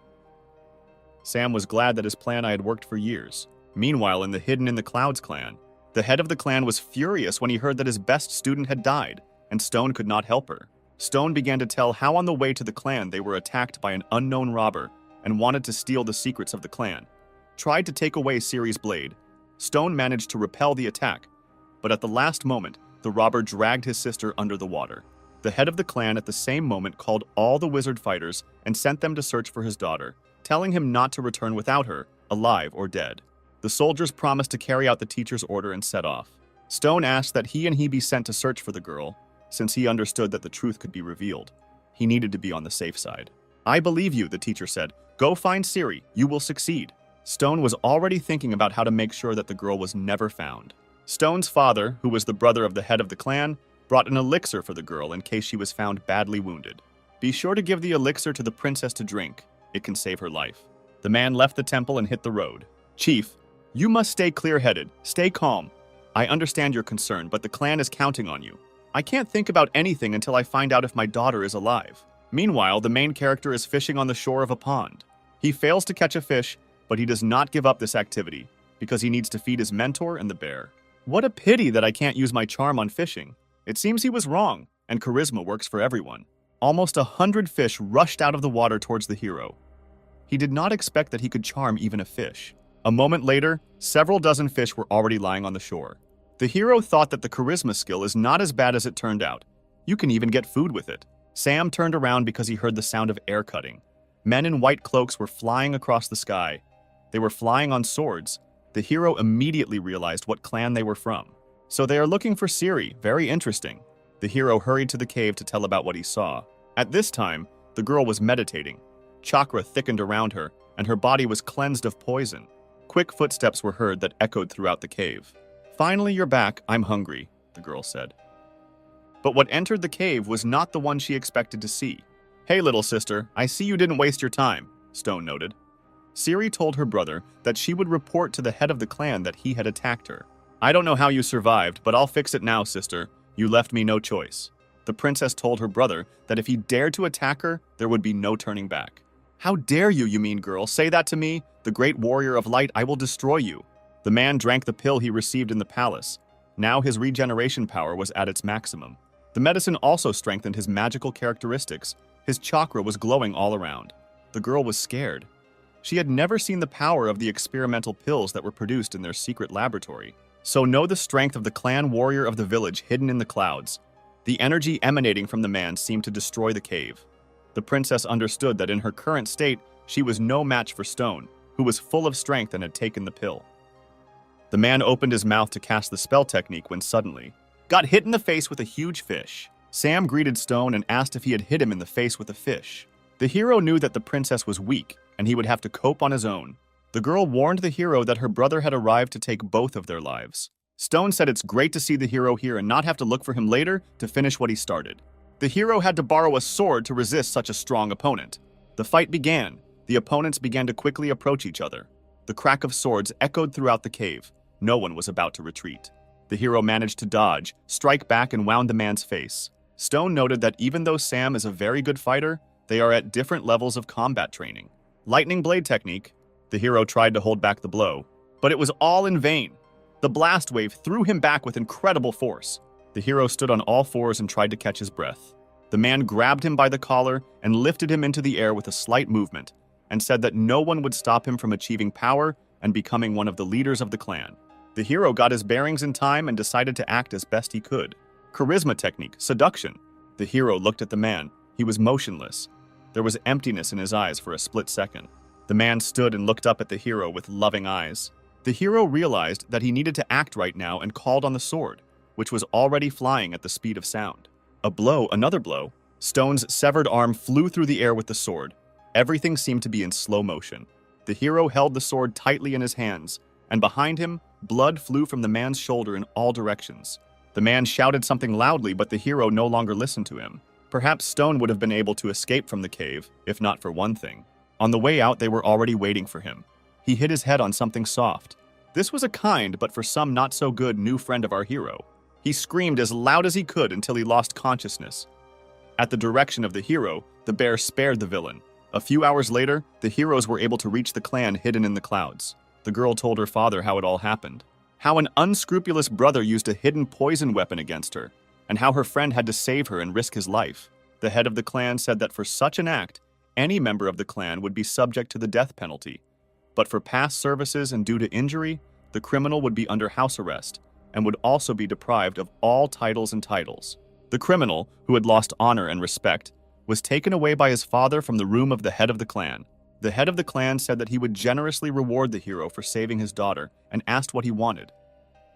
Sam was glad that his plan had worked for years. Meanwhile, in the Hidden in the Clouds clan, the head of the clan was furious when he heard that his best student had died, and Stone could not help her. Stone began to tell how on the way to the clan they were attacked by an unknown robber and wanted to steal the secrets of the clan. Tried to take away Siri's blade. Stone managed to repel the attack, but at the last moment, the robber dragged his sister under the water. The head of the clan at the same moment called all the wizard fighters and sent them to search for his daughter, telling him not to return without her, alive or dead. The soldiers promised to carry out the teacher's order and set off. Stone asked that he be sent to search for the girl, since he understood that the truth could be revealed. He needed to be on the safe side. "I believe you," the teacher said. "Go find Siri. You will succeed." Stone was already thinking about how to make sure that the girl was never found. Stone's father, who was the brother of the head of the clan, brought an elixir for the girl in case she was found badly wounded. "Be sure to give the elixir to the princess to drink. It can save her life." The man left the temple and hit the road. "Chief, you must stay clear-headed. Stay calm. I understand your concern, but the clan is counting on you. I can't think about anything until I find out if my daughter is alive." Meanwhile, the main character is fishing on the shore of a pond. He fails to catch a fish, but he does not give up this activity because he needs to feed his mentor and the bear. What a pity that I can't use my charm on fishing. It seems he was wrong, and charisma works for everyone. Almost 100 fish rushed out of the water towards the hero. He did not expect that he could charm even a fish. A moment later, several dozen fish were already lying on the shore. The hero thought that the charisma skill is not as bad as it turned out. You can even get food with it. Sam turned around because he heard the sound of air cutting. Men in white cloaks were flying across the sky. They were flying on swords. The hero immediately realized what clan they were from. "So they are looking for Siri. Very interesting." The hero hurried to the cave to tell about what he saw. At this time, the girl was meditating. Chakra thickened around her, and her body was cleansed of poison. Quick footsteps were heard that echoed throughout the cave. "Finally, you're back. I'm hungry," the girl said. But what entered the cave was not the one she expected to see. "Hey, little sister, I see you didn't waste your time," Stone noted. Siri told her brother that she would report to the head of the clan that he had attacked her. "I don't know how you survived, but I'll fix it now, sister. You left me no choice." The princess told her brother that if he dared to attack her, there would be no turning back. "How dare you, you mean girl, say that to me? The great warrior of light, I will destroy you." The man drank the pill he received in the palace. Now his regeneration power was at its maximum. The medicine also strengthened his magical characteristics. His chakra was glowing all around. The girl was scared. She had never seen the power of the experimental pills that were produced in their secret laboratory. So know the strength of the clan warrior of the village hidden in the clouds. The energy emanating from the man seemed to destroy the cave. The princess understood that in her current state, she was no match for Stone, who was full of strength and had taken the pill. The man opened his mouth to cast the spell technique when suddenly got hit in the face with a huge fish. Sam greeted Stone and asked if he had hit him in the face with a fish. The hero knew that the princess was weak, and he would have to cope on his own. The girl warned the hero that her brother had arrived to take both of their lives. Stone said it's great to see the hero here and not have to look for him later to finish what he started. The hero had to borrow a sword to resist such a strong opponent. The fight began. The opponents began to quickly approach each other. The crack of swords echoed throughout the cave. No one was about to retreat. The hero managed to dodge, strike back, and wound the man's face. Stone noted that even though Sam is a very good fighter, they are at different levels of combat training. Lightning blade technique. The hero tried to hold back the blow, but it was all in vain. The blast wave threw him back with incredible force. The hero stood on all fours and tried to catch his breath. The man grabbed him by the collar and lifted him into the air with a slight movement, and said that no one would stop him from achieving power and becoming one of the leaders of the clan. The hero got his bearings in time and decided to act as best he could. Charisma technique, seduction. The hero looked at the man. He was motionless. There was emptiness in his eyes for a split second. The man stood and looked up at the hero with loving eyes. The hero realized that he needed to act right now and called on the sword, which was already flying at the speed of sound. A blow, another blow. Stone's severed arm flew through the air with the sword. Everything seemed to be in slow motion. The hero held the sword tightly in his hands, and behind him, blood flew from the man's shoulder in all directions. The man shouted something loudly, but the hero no longer listened to him. Perhaps Stone would have been able to escape from the cave, if not for one thing. On the way out, they were already waiting for him. He hit his head on something soft. This was a kind, but for some not so good, new friend of our hero. He screamed as loud as he could until he lost consciousness. At the direction of the hero, the bear spared the villain. A few hours later, the heroes were able to reach the clan hidden in the clouds. The girl told her father how it all happened. How an unscrupulous brother used a hidden poison weapon against her, and how her friend had to save her and risk his life. The head of the clan said that for such an act, any member of the clan would be subject to the death penalty. But for past services and due to injury, the criminal would be under house arrest and would also be deprived of all titles and titles. The criminal, who had lost honor and respect, was taken away by his father from the room of the head of the clan. The head of the clan said that he would generously reward the hero for saving his daughter and asked what he wanted.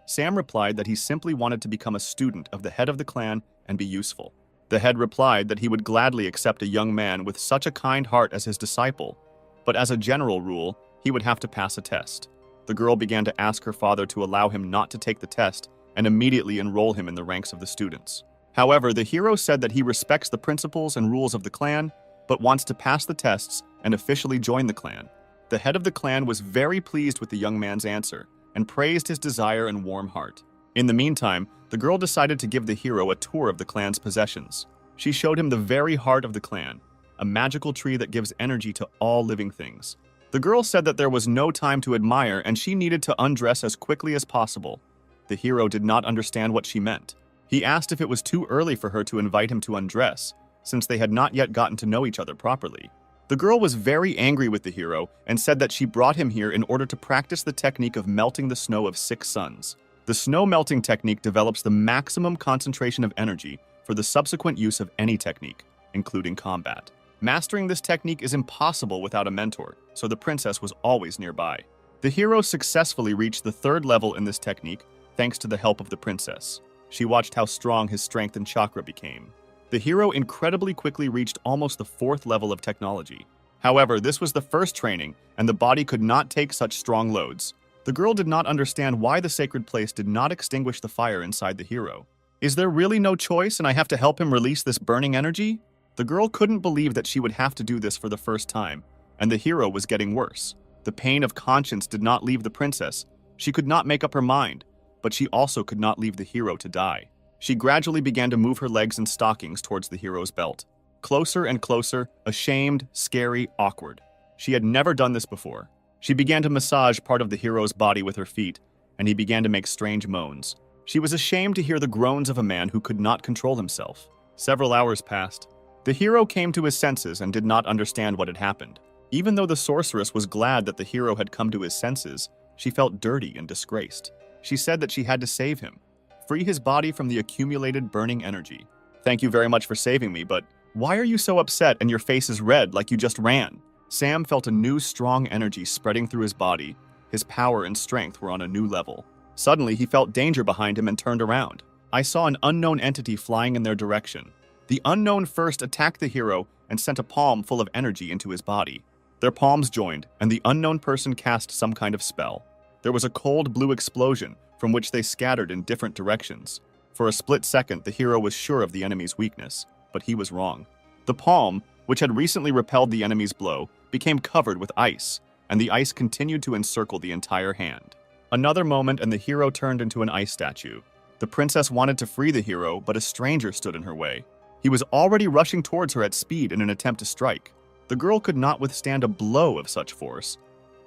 Sam replied that he simply wanted to become a student of the head of the clan and be useful. The head replied that he would gladly accept a young man with such a kind heart as his disciple, but as a general rule, he would have to pass a test. The girl began to ask her father to allow him not to take the test and immediately enroll him in the ranks of the students. However, the hero said that he respects the principles and rules of the clan, but wants to pass the tests and officially join the clan. The head of the clan was very pleased with the young man's answer and praised his desire and warm heart. In the meantime, the girl decided to give the hero a tour of the clan's possessions. She showed him the very heart of the clan, a magical tree that gives energy to all living things. The girl said that there was no time to admire and she needed to undress as quickly as possible. The hero did not understand what she meant. He asked if it was too early for her to invite him to undress, since they had not yet gotten to know each other properly. The girl was very angry with the hero and said that she brought him here in order to practice the technique of melting the snow of 6 suns. The snow melting technique develops the maximum concentration of energy for the subsequent use of any technique, including combat. Mastering this technique is impossible without a mentor, so the princess was always nearby. The hero successfully reached the 3rd level in this technique thanks to the help of the princess. She watched how strong his strength and chakra became. The hero incredibly quickly reached almost the 4th level of technology. However, this was the first training, and the body could not take such strong loads. The girl did not understand why the sacred place did not extinguish the fire inside the hero. Is there really no choice and I have to help him release this burning energy? The girl couldn't believe that she would have to do this for the first time, and the hero was getting worse. The pain of conscience did not leave the princess. She could not make up her mind, but she also could not leave the hero to die. She gradually began to move her legs in stockings towards the hero's belt. Closer and closer, ashamed, scary, awkward. She had never done this before. She began to massage part of the hero's body with her feet, and he began to make strange moans. She was ashamed to hear the groans of a man who could not control himself. Several hours passed. The hero came to his senses and did not understand what had happened. Even though the sorceress was glad that the hero had come to his senses, she felt dirty and disgraced. She said that she had to save him, free his body from the accumulated burning energy. Thank you very much for saving me, but why are you so upset and your face is red like you just ran? Sam felt a new strong energy spreading through his body. His power and strength were on a new level. Suddenly, he felt danger behind him and turned around. I saw an unknown entity flying in their direction. The unknown first attacked the hero and sent a palm full of energy into his body. Their palms joined, and the unknown person cast some kind of spell. There was a cold blue explosion from which they scattered in different directions. For a split second, the hero was sure of the enemy's weakness, but he was wrong. The palm, which had recently repelled the enemy's blow, became covered with ice, and the ice continued to encircle the entire hand. Another moment and the hero turned into an ice statue. The princess wanted to free the hero, but a stranger stood in her way. He was already rushing towards her at speed in an attempt to strike. The girl could not withstand a blow of such force.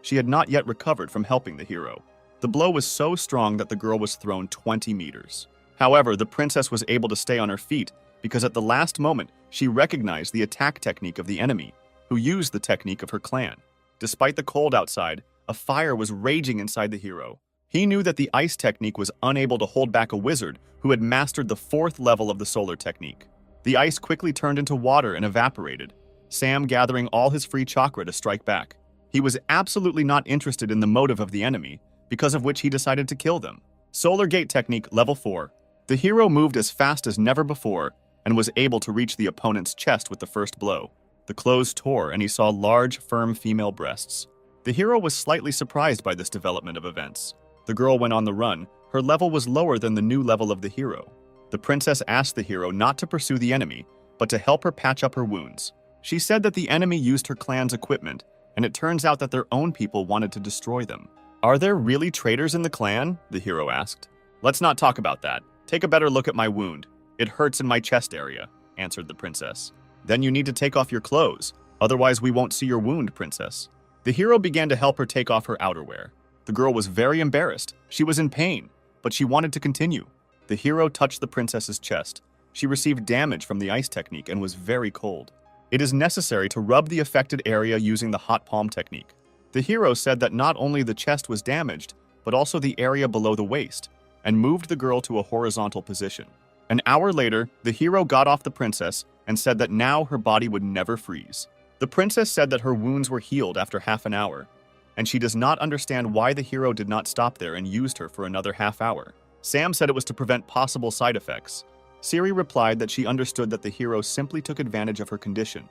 She had not yet recovered from helping the hero. The blow was so strong that the girl was thrown 20 meters. However, the princess was able to stay on her feet because at the last moment, she recognized the attack technique of the enemy, who used the technique of her clan. Despite the cold outside, a fire was raging inside the hero. He knew that the ice technique was unable to hold back a wizard who had mastered the 4th level of the solar technique. The ice quickly turned into water and evaporated, Sam gathering all his free chakra to strike back. He was absolutely not interested in the motive of the enemy, because of which he decided to kill them. Solar Gate Technique Level 4. The hero moved as fast as never before and was able to reach the opponent's chest with the first blow. The clothes tore and he saw large, firm female breasts. The hero was slightly surprised by this development of events. The girl went on the run. Her level was lower than the new level of the hero. The princess asked the hero not to pursue the enemy, but to help her patch up her wounds. She said that the enemy used her clan's equipment, and it turns out that their own people wanted to destroy them. "Are there really traitors in the clan?" the hero asked. "Let's not talk about that. Take a better look at my wound. It hurts in my chest area," answered the princess. "Then you need to take off your clothes. Otherwise we won't see your wound, princess." The hero began to help her take off her outerwear. The girl was very embarrassed. She was in pain, but she wanted to continue. The hero touched the princess's chest. She received damage from the ice technique and was very cold. It is necessary to rub the affected area using the hot palm technique. The hero said that not only the chest was damaged, but also the area below the waist, and moved the girl to a horizontal position. An hour later, the hero got off the princess and said that now her body would never freeze. The princess said that her wounds were healed after half an hour, and she does not understand why the hero did not stop there and used her for another half hour. Sam said it was to prevent possible side effects. Siri replied that she understood that the hero simply took advantage of her condition,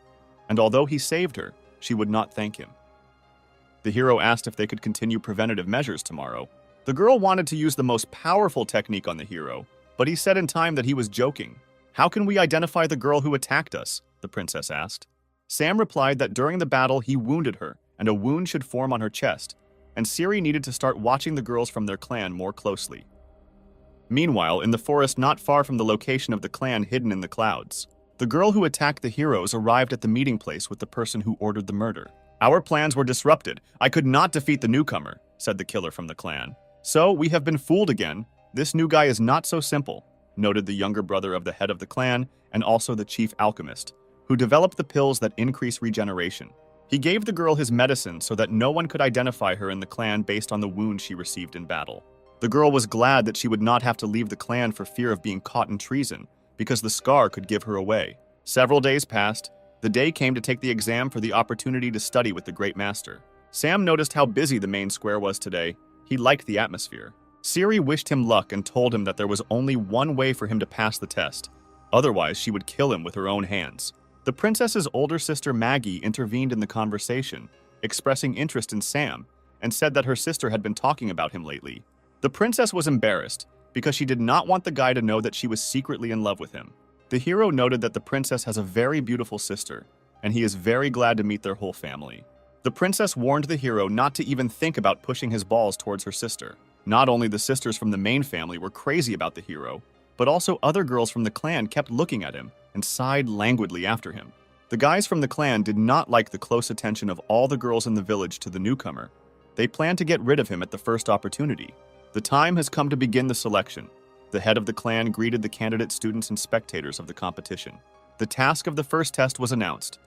and although he saved her, she would not thank him. The hero asked if they could continue preventative measures tomorrow. The girl wanted to use the most powerful technique on the hero, but he said in time that he was joking. "How can we identify the girl who attacked us?" the princess asked. Sam replied that during the battle he wounded her, and a wound should form on her chest, and Siri needed to start watching the girls from their clan more closely. Meanwhile, in the forest not far from the location of the clan hidden in the clouds, the girl who attacked the heroes arrived at the meeting place with the person who ordered the murder. "Our plans were disrupted. I could not defeat the newcomer," said the killer from the clan. "So, we have been fooled again. This new guy is not so simple," noted the younger brother of the head of the clan and also the chief alchemist, who developed the pills that increase regeneration. He gave the girl his medicine so that no one could identify her in the clan based on the wound she received in battle. The girl was glad that she would not have to leave the clan for fear of being caught in treason, because the scar could give her away. Several days passed. The day came to take the exam for the opportunity to study with the Great Master. Sam noticed how busy the main square was today. He liked the atmosphere. Siri wished him luck and told him that there was only one way for him to pass the test. Otherwise, she would kill him with her own hands. The princess's older sister Maggie intervened in the conversation, expressing interest in Sam, and said that her sister had been talking about him lately. The princess was embarrassed because she did not want the guy to know that she was secretly in love with him. The hero noted that the princess has a very beautiful sister, and he is very glad to meet their whole family. The princess warned the hero not to even think about pushing his balls towards her sister. Not only the sisters from the main family were crazy about the hero, but also other girls from the clan kept looking at him and sighed languidly after him. The guys from the clan did not like the close attention of all the girls in the village to the newcomer. They planned to get rid of him at the first opportunity. The time has come to begin the selection. The head of the clan greeted the candidate students and spectators of the competition. The task of the first test was announced.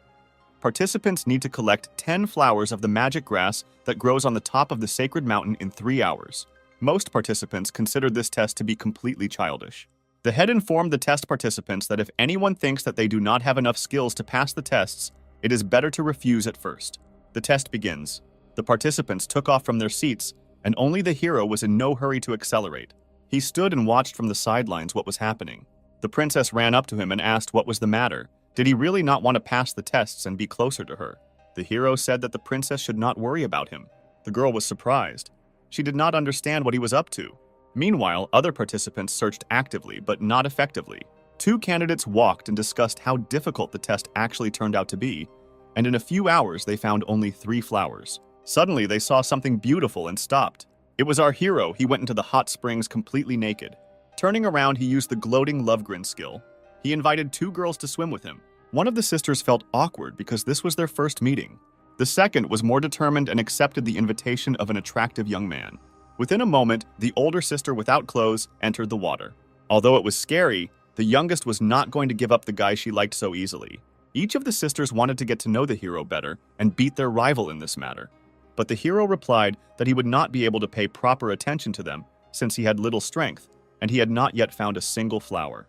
Participants need to collect 10 flowers of the magic grass that grows on the top of the sacred mountain in 3 hours. Most participants considered this test to be completely childish. The head informed the test participants that if anyone thinks that they do not have enough skills to pass the tests, it is better to refuse at first. The test begins. The participants took off from their seats, and only the hero was in no hurry to accelerate. He stood and watched from the sidelines what was happening. The princess ran up to him and asked what was the matter. Did he really not want to pass the tests and be closer to her? The hero said that the princess should not worry about him. The girl was surprised. She did not understand what he was up to. Meanwhile, other participants searched actively, but not effectively. 2 candidates walked and discussed how difficult the test actually turned out to be, and in a few hours they found only 3 flowers. Suddenly, they saw something beautiful and stopped. It was our hero. He went into the hot springs completely naked. Turning around, he used the gloating Lovegrin skill. He invited 2 girls to swim with him. One of the sisters felt awkward because this was their first meeting. The second was more determined and accepted the invitation of an attractive young man. Within a moment, the older sister without clothes entered the water. Although it was scary, the youngest was not going to give up the guy she liked so easily. Each of the sisters wanted to get to know the hero better and beat their rival in this matter. But the hero replied that he would not be able to pay proper attention to them since he had little strength and he had not yet found a single flower.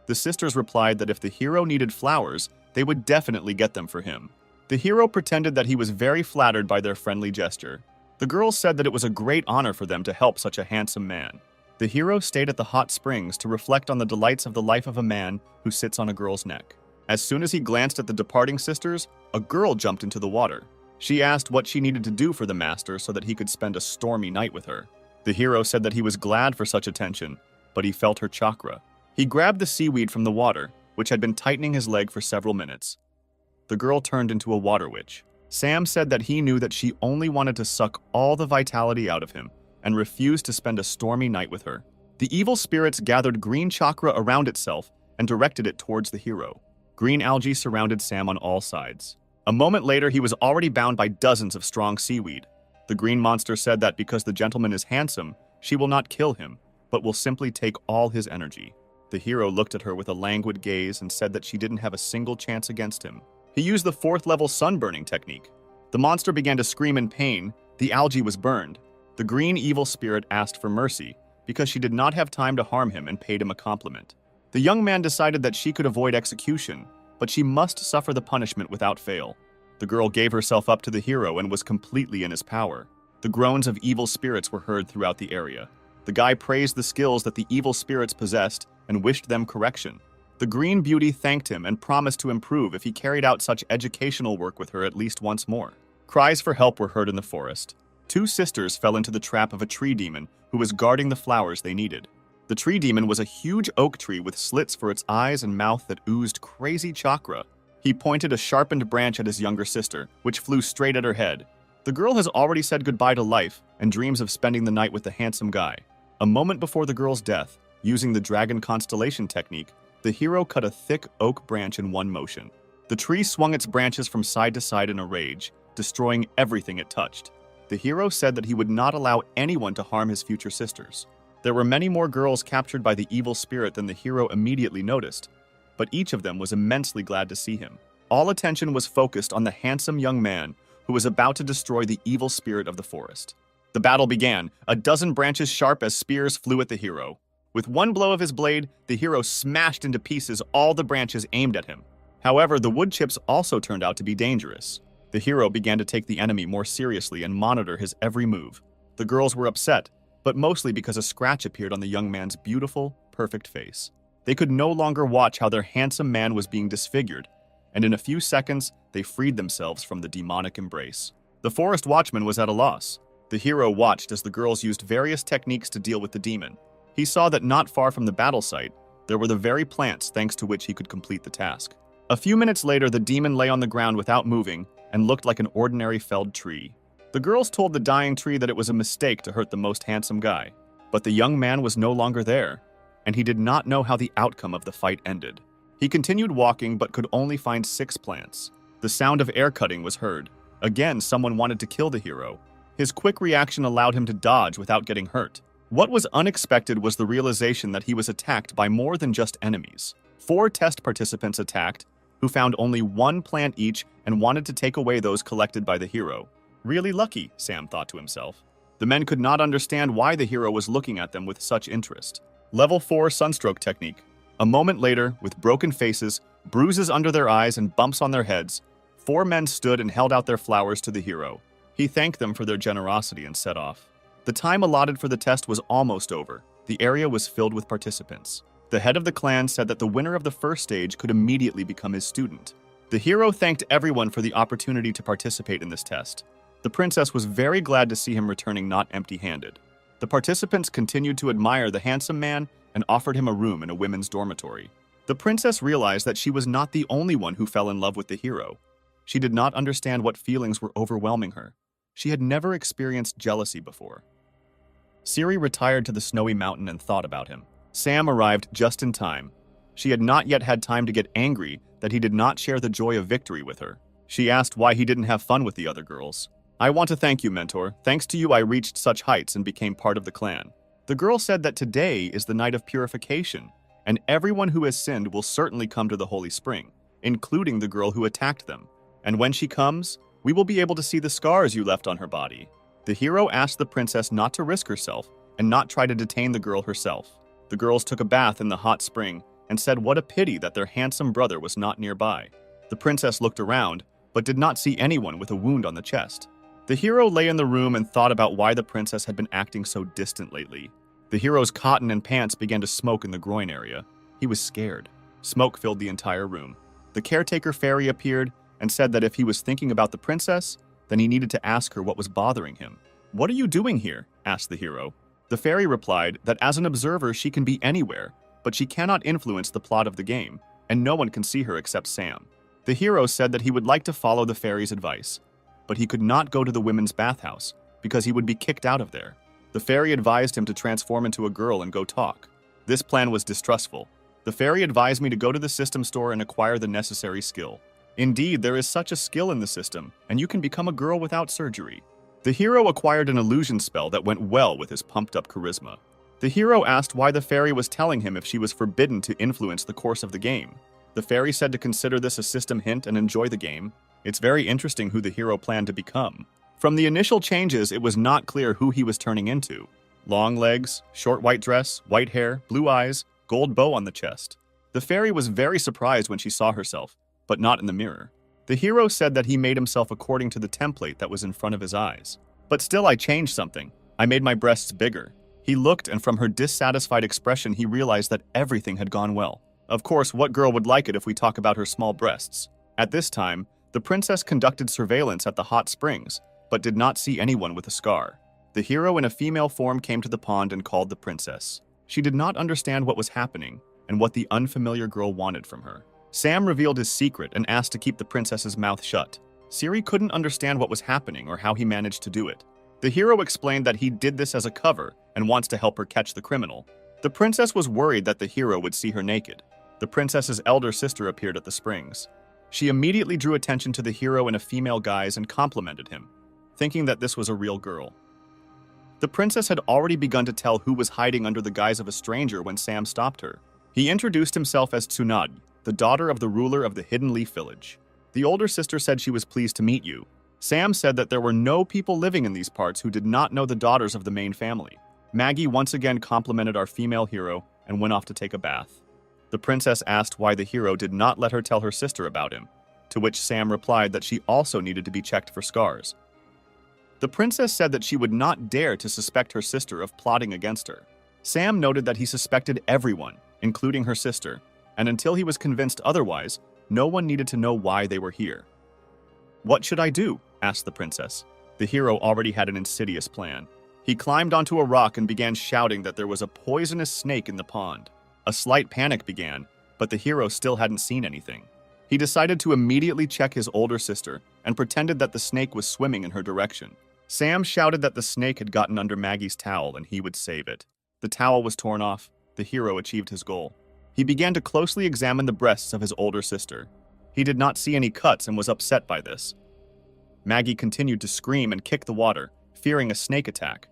The sisters replied that if the hero needed flowers, they would definitely get them for him. The hero pretended that he was very flattered by their friendly gesture. The girls said that it was a great honor for them to help such a handsome man. The hero stayed at the hot springs to reflect on the delights of the life of a man who sits on a girl's neck. As soon as he glanced at the departing sisters, a girl jumped into the water. She asked what she needed to do for the master so that he could spend a stormy night with her. The hero said that he was glad for such attention, but he felt her chakra. He grabbed the seaweed from the water, which had been tightening his leg for several minutes. The girl turned into a water witch. Sam said that he knew that she only wanted to suck all the vitality out of him and refused to spend a stormy night with her. The evil spirits gathered green chakra around itself and directed it towards the hero. Green algae surrounded Sam on all sides. A moment later, he was already bound by dozens of strong seaweed. The green monster said that because the gentleman is handsome, she will not kill him, but will simply take all his energy. The hero looked at her with a languid gaze and said that she didn't have a single chance against him. He used the 4th-level sunburning technique. The monster began to scream in pain. The algae was burned. The green evil spirit asked for mercy because she did not have time to harm him and paid him a compliment. The young man decided that she could avoid execution, but she must suffer the punishment without fail. The girl gave herself up to the hero and was completely in his power. The groans of evil spirits were heard throughout the area. The guy praised the skills that the evil spirits possessed and wished them correction. The green beauty thanked him and promised to improve if he carried out such educational work with her at least once more. Cries for help were heard in the forest. 2 sisters fell into the trap of a tree demon who was guarding the flowers they needed. The tree demon was a huge oak tree with slits for its eyes and mouth that oozed crazy chakra. He pointed a sharpened branch at his younger sister, which flew straight at her head. The girl has already said goodbye to life and dreams of spending the night with the handsome guy. A moment before the girl's death, using the dragon constellation technique, the hero cut a thick oak branch in one motion. The tree swung its branches from side to side in a rage, destroying everything it touched. The hero said that he would not allow anyone to harm his future sisters. There were many more girls captured by the evil spirit than the hero immediately noticed, but each of them was immensely glad to see him. All attention was focused on the handsome young man who was about to destroy the evil spirit of the forest. The battle began. A dozen branches sharp as spears flew at the hero. With one blow of his blade, the hero smashed into pieces all the branches aimed at him. However, the wood chips also turned out to be dangerous. The hero began to take the enemy more seriously and monitor his every move. The girls were upset, but mostly because a scratch appeared on the young man's beautiful, perfect face. They could no longer watch how their handsome man was being disfigured, and in a few seconds, they freed themselves from the demonic embrace. The forest watchman was at a loss. The hero watched as the girls used various techniques to deal with the demon. He saw that not far from the battle site, there were the very plants thanks to which he could complete the task. A few minutes later, the demon lay on the ground without moving and looked like an ordinary felled tree. The girls told the dying tree that it was a mistake to hurt the most handsome guy. But the young man was no longer there, and he did not know how the outcome of the fight ended. He continued walking but could only find 6 plants. The sound of air cutting was heard. Again, someone wanted to kill the hero. His quick reaction allowed him to dodge without getting hurt. What was unexpected was the realization that he was attacked by more than just enemies. 4 test participants attacked, who found only 1 plant each and wanted to take away those collected by the hero. Really lucky, Sam thought to himself. The men could not understand why the hero was looking at them with such interest. Level 4 Sunstroke Technique. A moment later, with broken faces, bruises under their eyes, and bumps on their heads, 4 men stood and held out their flowers to the hero. He thanked them for their generosity and set off. The time allotted for the test was almost over. The area was filled with participants. The head of the clan said that the winner of the first stage could immediately become his student. The hero thanked everyone for the opportunity to participate in this test. The princess was very glad to see him returning not empty-handed. The participants continued to admire the handsome man and offered him a room in a women's dormitory. The princess realized that she was not the only one who fell in love with the hero. She did not understand what feelings were overwhelming her. She had never experienced jealousy before. Siri retired to the snowy mountain and thought about him. Sam arrived just in time. She had not yet had time to get angry that he did not share the joy of victory with her. She asked why he didn't have fun with the other girls. "I want to thank you, mentor. Thanks to you, I reached such heights and became part of the clan." The girl said that today is the night of purification, and everyone who has sinned will certainly come to the holy spring. including the girl who attacked them. And when she comes, we will be able to see the scars you left on her body. The hero asked the princess not to risk herself and not try to detain the girl herself. The girls took a bath in the hot spring and said what a pity that their handsome brother was not nearby. The princess looked around, but did not see anyone with a wound on the chest. The hero lay in the room and thought about why the princess had been acting so distant lately. The hero's cotton and pants began to smoke in the groin area. He was scared. Smoke filled the entire room. The caretaker fairy appeared and said that if he was thinking about the princess, then he needed to ask her what was bothering him. "What are you doing here?" asked the hero. The fairy replied that as an observer she can be anywhere, but she cannot influence the plot of the game, and no one can see her except Sam. The hero said that he would like to follow the fairy's advice, but he could not go to the women's bathhouse because he would be kicked out of there. The fairy advised him to transform into a girl and go talk. This plan was distrustful. The fairy advised me to go to the system store and acquire the necessary skill. Indeed, there is such a skill in the system, and you can become a girl without surgery. The hero acquired an illusion spell that went well with his pumped-up charisma. The hero asked why the fairy was telling him if she was forbidden to influence the course of the game. The fairy said to consider this a system hint and enjoy the game. It's very interesting who the hero planned to become. From the initial changes, it was not clear who he was turning into. Long legs, short white dress, white hair, blue eyes, gold bow on the chest. The fairy was very surprised when she saw herself, but not in the mirror. The hero said that he made himself according to the template that was in front of his eyes. But still, I changed something. I made my breasts bigger. He looked, and from her dissatisfied expression, he realized that everything had gone well. Of course, what girl would like it if we talk about her small breasts? At this time, the princess conducted surveillance at the hot springs, but did not see anyone with a scar. The hero in a female form came to the pond and called the princess. She did not understand what was happening and what the unfamiliar girl wanted from her. Sam revealed his secret and asked to keep the princess's mouth shut. Siri couldn't understand what was happening or how he managed to do it. The hero explained that he did this as a cover and wants to help her catch the criminal. The princess was worried that the hero would see her naked. The princess's elder sister appeared at the springs. She immediately drew attention to the hero in a female guise and complimented him, thinking that this was a real girl. The princess had already begun to tell who was hiding under the guise of a stranger when Sam stopped her. He introduced himself as Tsunade, the daughter of the ruler of the Hidden Leaf Village. The older sister said she was pleased to meet you. Sam said that there were no people living in these parts who did not know the daughters of the main family. Maggie once again complimented our female hero and went off to take a bath. The princess asked why the hero did not let her tell her sister about him, to which Sam replied that she also needed to be checked for scars. The princess said that she would not dare to suspect her sister of plotting against her. Sam noted that he suspected everyone, including her sister, and until he was convinced otherwise, no one needed to know why they were here. "What should I do?" asked the princess. The hero already had an insidious plan. He climbed onto a rock and began shouting that there was a poisonous snake in the pond. A slight panic began, but the hero still hadn't seen anything. He decided to immediately check his older sister and pretended that the snake was swimming in her direction. Sam shouted that the snake had gotten under Maggie's towel and he would save it. The towel was torn off. The hero achieved his goal. He began to closely examine the breasts of his older sister. He did not see any cuts and was upset by this. Maggie continued to scream and kick the water, fearing a snake attack.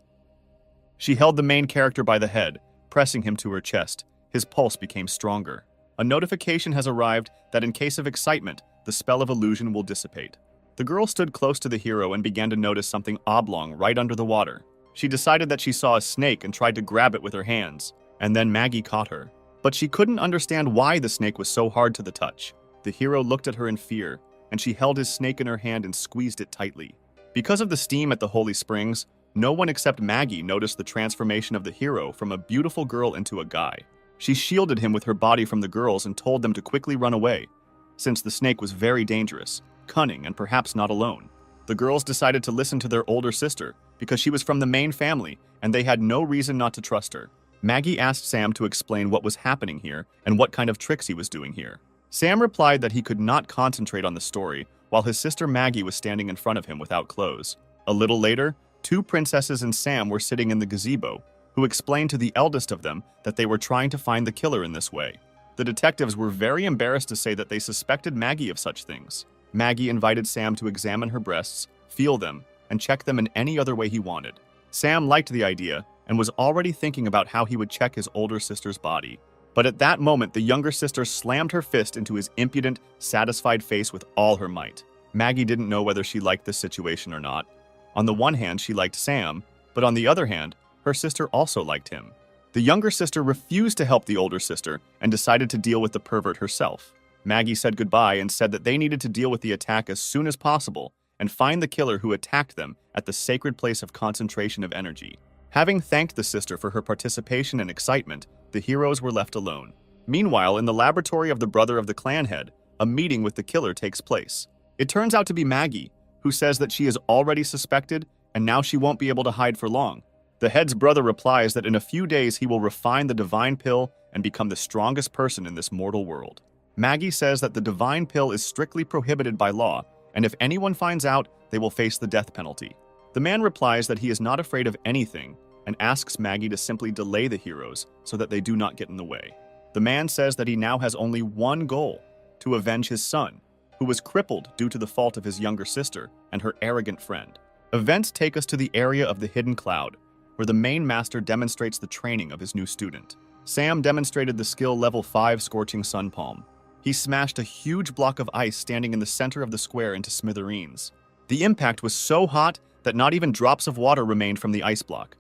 She held the main character by the head, pressing him to her chest. His pulse became stronger. A notification has arrived that in case of excitement, the spell of illusion will dissipate. The girl stood close to the hero and began to notice something oblong right under the water. She decided that she saw a snake and tried to grab it with her hands, and then Maggie caught her. But she couldn't understand why the snake was so hard to the touch. The hero looked at her in fear, and she held his snake in her hand and squeezed it tightly. Because of the steam at the Holy Springs, no one except Maggie noticed the transformation of the hero from a beautiful girl into a guy. She shielded him with her body from the girls and told them to quickly run away, since the snake was very dangerous, cunning, and perhaps not alone. The girls decided to listen to their older sister because she was from the main family and they had no reason not to trust her. Maggie asked Sam to explain what was happening here and what kind of tricks he was doing here. Sam replied that he could not concentrate on the story while his sister Maggie was standing in front of him without clothes. A little later, two princesses and Sam were sitting in the gazebo, who explained to the eldest of them that they were trying to find the killer in this way. The detectives were very embarrassed to say that they suspected Maggie of such things. Maggie invited Sam to examine her breasts, feel them, and check them in any other way he wanted. Sam liked the idea and was already thinking about how he would check his older sister's body. But at that moment, the younger sister slammed her fist into his impudent, satisfied face with all her might. Maggie didn't know whether she liked this situation or not. On the one hand, she liked Sam, but on the other hand, her sister also liked him. The younger sister refused to help the older sister and decided to deal with the pervert herself. Maggie said goodbye and said that they needed to deal with the attack as soon as possible and find the killer who attacked them at the sacred place of concentration of energy. Having thanked the sister for her participation and excitement, the heroes were left alone. Meanwhile, in the laboratory of the brother of the clan head, a meeting with the killer takes place. It turns out to be Maggie, who says that she is already suspected and now she won't be able to hide for long. The head's brother replies that in a few days he will refine the divine pill and become the strongest person in this mortal world. Maggie says that the divine pill is strictly prohibited by law, and if anyone finds out, they will face the death penalty. The man replies that he is not afraid of anything and asks Maggie to simply delay the heroes so that they do not get in the way. The man says that he now has only one goal: to avenge his son, who was crippled due to the fault of his younger sister and her arrogant friend. Events take us to the area of the hidden cloud, where the main master demonstrates the training of his new student. Sam demonstrated the skill level 5 Scorching Sun Palm. He smashed a huge block of ice standing in the center of the square into smithereens. The impact was so hot that not even drops of water remained from the ice block.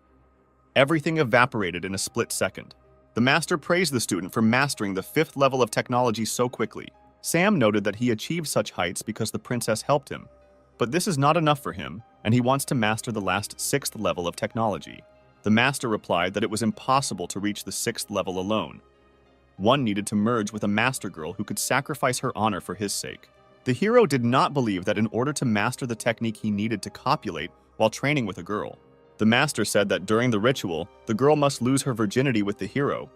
Everything evaporated in a split second. The master praised the student for mastering the 5th level of technology so quickly. Sam noted that he achieved such heights because the princess helped him. But this is not enough for him, and he wants to master the last 6th level of technology. The master replied that it was impossible to reach the 6th level alone. One needed to merge with a master girl who could sacrifice her honor for his sake. The hero did not believe that in order to master the technique he needed to copulate while training with a girl. The master said that during the ritual, the girl must lose her virginity with the hero.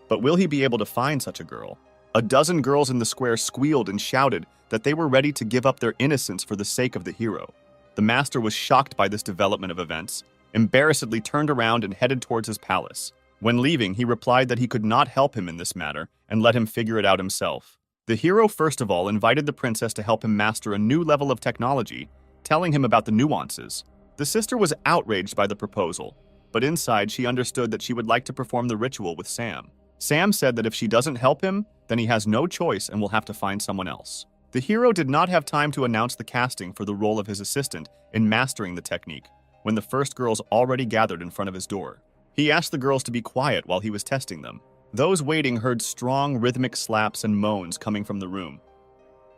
But will he be able to find such a girl? A dozen girls in the square squealed and shouted that they were ready to give up their innocence for the sake of the hero. The master was shocked by this development of events, embarrassedly turned around and headed towards his palace. When leaving, he replied that he could not help him in this matter and let him figure it out himself. The hero first of all invited the princess to help him master a new level of technology, telling him about the nuances. The sister was outraged by the proposal, but inside she understood that she would like to perform the ritual with Sam. Sam said that if she doesn't help him, then he has no choice and will have to find someone else. The hero did not have time to announce the casting for the role of his assistant in mastering the technique when the first girls already gathered in front of his door. He asked the girls to be quiet while he was testing them. Those waiting heard strong rhythmic slaps and moans coming from the room.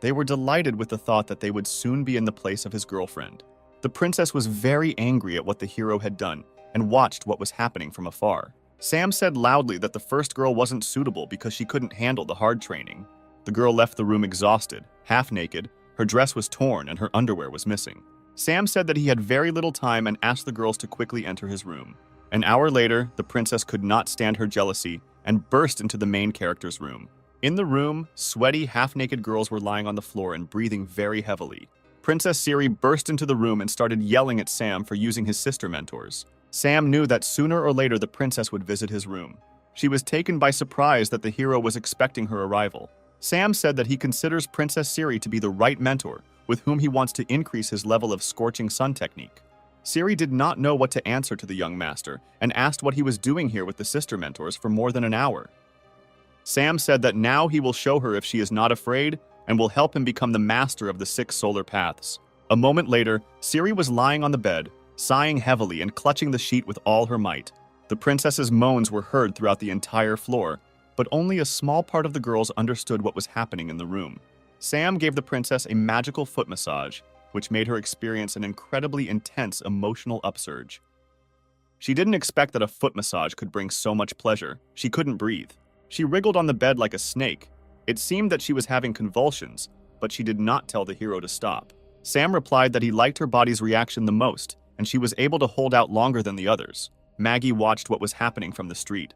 They were delighted with the thought that they would soon be in the place of his girlfriend. The princess was very angry at what the hero had done and watched what was happening from afar. Sam said loudly that the first girl wasn't suitable because she couldn't handle the hard training. The girl left the room exhausted, half naked, her dress was torn and her underwear was missing. Sam said that he had very little time and asked the girls to quickly enter his room. An hour later, the princess could not stand her jealousy and burst into the main character's room. In the room, sweaty, half-naked girls were lying on the floor and breathing very heavily. Princess Siri burst into the room and started yelling at Sam for using his sister mentors. Sam knew that sooner or later the princess would visit his room. She was taken by surprise that the hero was expecting her arrival. Sam said that he considers Princess Siri to be the right mentor with whom he wants to increase his level of Scorching Sun technique. Siri did not know what to answer to the young master and asked what he was doing here with the sister mentors for more than an hour. Sam said that now he will show her if she is not afraid and will help him become the master of the 6 solar paths. A moment later, Siri was lying on the bed, sighing heavily and clutching the sheet with all her might. The princess's moans were heard throughout the entire floor, but only a small part of the girls understood what was happening in the room. Sam gave the princess a magical foot massage, which made her experience an incredibly intense emotional upsurge. She didn't expect that a foot massage could bring so much pleasure. She couldn't breathe. She wriggled on the bed like a snake. It seemed that she was having convulsions, but she did not tell the hero to stop. Sam replied that he liked her body's reaction the most, and she was able to hold out longer than the others. Maggie watched what was happening from the street.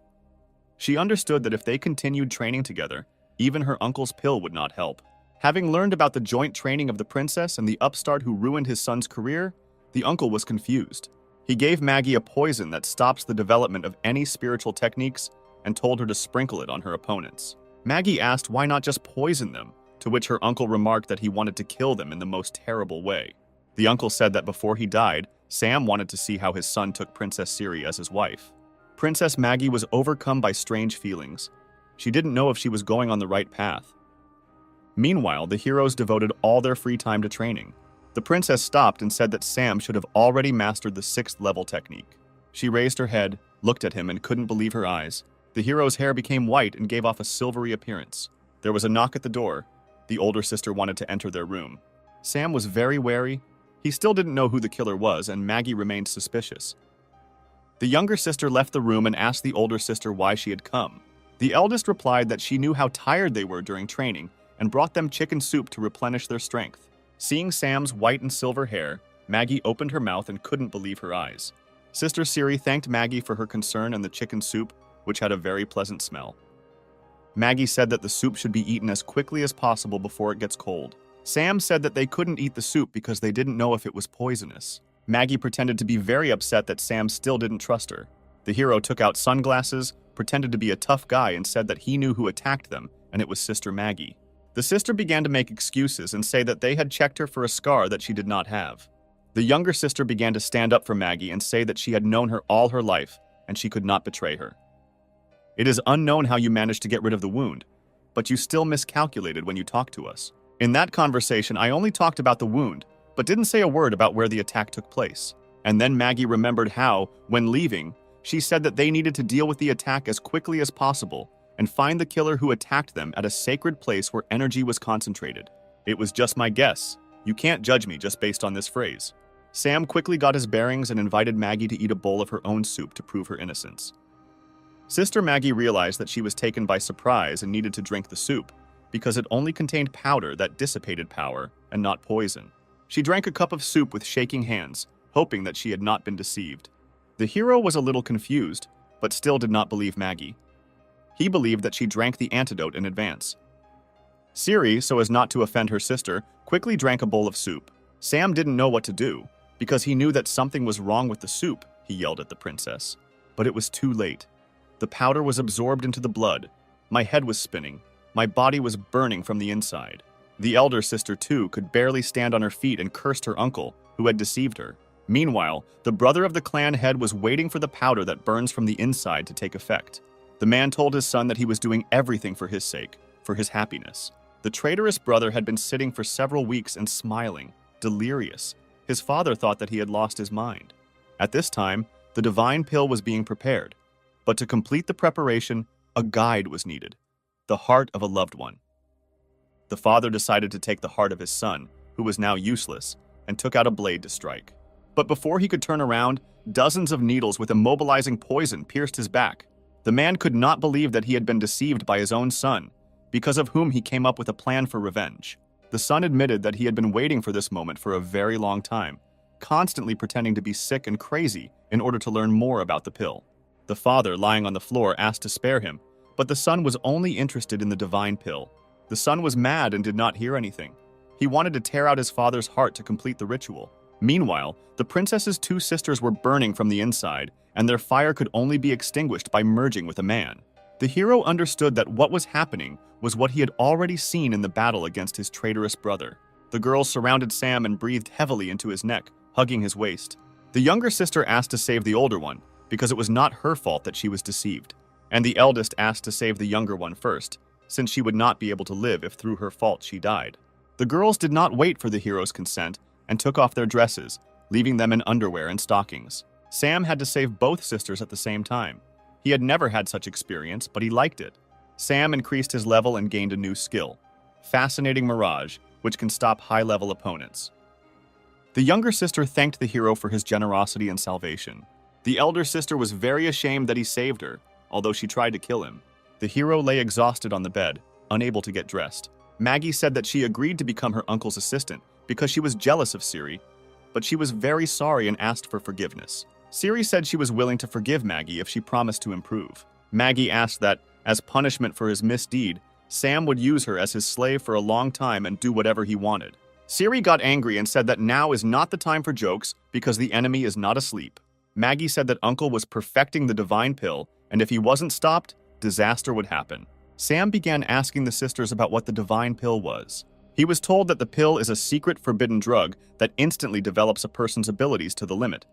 She understood that if they continued training together, even her uncle's pill would not help. Having learned about the joint training of the princess and the upstart who ruined his son's career, the uncle was confused. He gave Maggie a poison that stops the development of any spiritual techniques and told her to sprinkle it on her opponents. Maggie asked why not just poison them, to which her uncle remarked that he wanted to kill them in the most terrible way. The uncle said that before he died, Sam wanted to see how his son took Princess Siri as his wife. Princess Maggie was overcome by strange feelings. She didn't know if she was going on the right path. Meanwhile, the heroes devoted all their free time to training. The princess stopped and said that Sam should have already mastered the 6th level technique. She raised her head, looked at him, and couldn't believe her eyes. The hero's hair became white and gave off a silvery appearance. There was a knock at the door. The older sister wanted to enter their room. Sam was very wary. He still didn't know who the killer was, and Maggie remained suspicious. The younger sister left the room and asked the older sister why she had come. The eldest replied that she knew how tired they were during training and brought them chicken soup to replenish their strength. Seeing Sam's white and silver hair, Maggie opened her mouth and couldn't believe her eyes. Sister Siri thanked Maggie for her concern and the chicken soup, which had a very pleasant smell. Maggie said that the soup should be eaten as quickly as possible before it gets cold. Sam said that they couldn't eat the soup because they didn't know if it was poisonous. Maggie pretended to be very upset that Sam still didn't trust her. The hero took out sunglasses, pretended to be a tough guy, and said that he knew who attacked them, and it was Sister Maggie. The sister began to make excuses and say that they had checked her for a scar that she did not have. The younger sister began to stand up for Maggie and say that she had known her all her life, and she could not betray her. It is unknown how you managed to get rid of the wound, but you still miscalculated when you talked to us. In that conversation, I only talked about the wound, but didn't say a word about where the attack took place. And then Maggie remembered how, when leaving, she said that they needed to deal with the attack as quickly as possible and find the killer who attacked them at a sacred place where energy was concentrated. It was just my guess. You can't judge me just based on this phrase. Sam quickly got his bearings and invited Maggie to eat a bowl of her own soup to prove her innocence. Sister Maggie realized that she was taken by surprise and needed to drink the soup because it only contained powder that dissipated power and not poison. She drank a cup of soup with shaking hands, hoping that she had not been deceived. The hero was a little confused, but still did not believe Maggie. He believed that she drank the antidote in advance. Siri, so as not to offend her sister, quickly drank a bowl of soup. Sam didn't know what to do, because he knew that something was wrong with the soup, he yelled at the princess. But it was too late. The powder was absorbed into the blood. My head was spinning. My body was burning from the inside. The elder sister, too, could barely stand on her feet and cursed her uncle, who had deceived her. Meanwhile, the brother of the clan head was waiting for the powder that burns from the inside to take effect. The man told his son that he was doing everything for his sake, for his happiness. The traitorous brother had been sitting for several weeks and smiling, delirious. His father thought that he had lost his mind. At this time, the divine pill was being prepared. But to complete the preparation, a guide was needed, the heart of a loved one. The father decided to take the heart of his son, who was now useless, and took out a blade to strike. But before he could turn around, dozens of needles with immobilizing poison pierced his back. The man could not believe that he had been deceived by his own son, because of whom he came up with a plan for revenge. The son admitted that he had been waiting for this moment for a very long time, constantly pretending to be sick and crazy in order to learn more about the pill. The father, lying on the floor, asked to spare him, but the son was only interested in the divine pill. The son was mad and did not hear anything. He wanted to tear out his father's heart to complete the ritual. Meanwhile, the princess's 2 sisters were burning from the inside, and their fire could only be extinguished by merging with a man. The hero understood that what was happening was what he had already seen in the battle against his traitorous brother. The girls surrounded Sam and breathed heavily into his neck, hugging his waist. The younger sister asked to save the older one, because it was not her fault that she was deceived. And the eldest asked to save the younger one first, since she would not be able to live if through her fault she died. The girls did not wait for the hero's consent and took off their dresses, leaving them in underwear and stockings. Sam had to save both sisters at the same time. He had never had such experience, but he liked it. Sam increased his level and gained a new skill, Fascinating Mirage, which can stop high-level opponents. The younger sister thanked the hero for his generosity and salvation. The elder sister was very ashamed that he saved her, although she tried to kill him. The hero lay exhausted on the bed, unable to get dressed. Maggie said that she agreed to become her uncle's assistant because she was jealous of Siri, but she was very sorry and asked for forgiveness. Siri said she was willing to forgive Maggie if she promised to improve. Maggie asked that, as punishment for his misdeed, Sam would use her as his slave for a long time and do whatever he wanted. Siri got angry and said that now is not the time for jokes because the enemy is not asleep. Maggie said that Uncle was perfecting the divine pill, and if he wasn't stopped, disaster would happen. Sam began asking the sisters about what the divine pill was. He was told that the pill is a secret forbidden drug that instantly develops a person's abilities to the limit,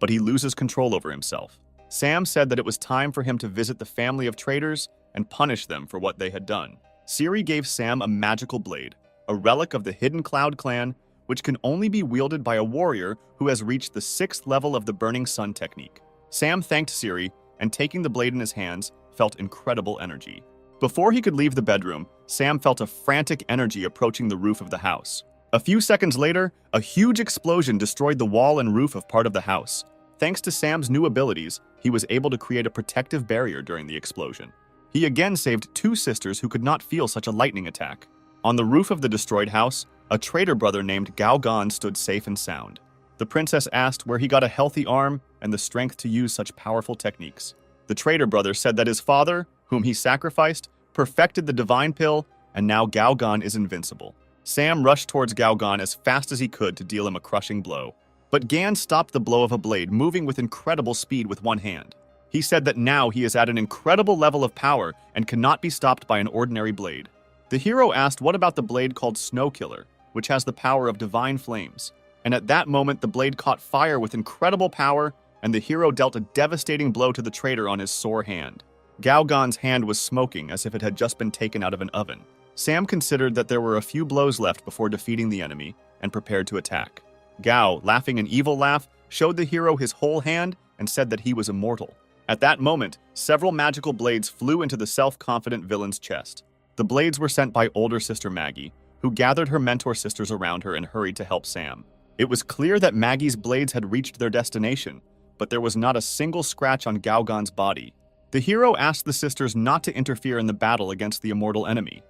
but he loses control over himself. Sam said that it was time for him to visit the family of traitors and punish them for what they had done. Ciri gave Sam a magical blade, a relic of the Hidden Cloud clan, which can only be wielded by a warrior who has reached the 6th level of the Burning Sun technique. Sam thanked Ciri, and taking the blade in his hands, felt incredible energy. Before he could leave the bedroom, Sam felt a frantic energy approaching the roof of the house. A few seconds later, a huge explosion destroyed the wall and roof of part of the house. Thanks to Sam's new abilities, he was able to create a protective barrier during the explosion. He again saved 2 sisters who could not feel such a lightning attack. On the roof of the destroyed house, a traitor brother named Gao Gan stood safe and sound. The princess asked where he got a healthy arm and the strength to use such powerful techniques. The traitor brother said that his father, whom he sacrificed, perfected the divine pill, and now Gao Gan is invincible. Sam rushed towards Gao Gan as fast as he could to deal him a crushing blow. But Gan stopped the blow of a blade, moving with incredible speed with one hand. He said that now he is at an incredible level of power and cannot be stopped by an ordinary blade. The hero asked what about the blade called Snow Killer, which has the power of divine flames. And at that moment, the blade caught fire with incredible power, and the hero dealt a devastating blow to the traitor on his sore hand. Gao Gan's hand was smoking as if it had just been taken out of an oven. Sam considered that there were a few blows left before defeating the enemy and prepared to attack. Gao, laughing an evil laugh, showed the hero his whole hand and said that he was immortal. At that moment, several magical blades flew into the self-confident villain's chest. The blades were sent by older sister Maggie, who gathered her mentor sisters around her and hurried to help Sam. It was clear that Maggie's blades had reached their destination, but there was not a single scratch on Gao Gan's body. The hero asked the sisters not to interfere in the battle against the immortal enemy.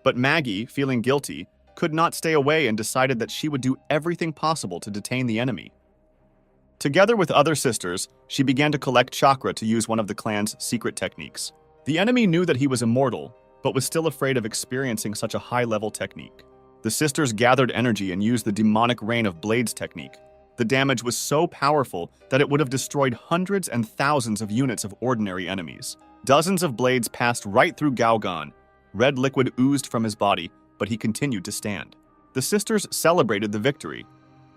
But Maggie, feeling guilty, could not stay away and decided that she would do everything possible to detain the enemy. Together with other sisters, she began to collect chakra to use one of the clan's secret techniques. The enemy knew that he was immortal, but was still afraid of experiencing such a high-level technique. The sisters gathered energy and used the demonic rain of blades technique. The damage was so powerful that it would have destroyed hundreds and thousands of units of ordinary enemies. Dozens of blades passed right through Gao Gan. Red liquid oozed from his body, but he continued to stand. The sisters celebrated the victory.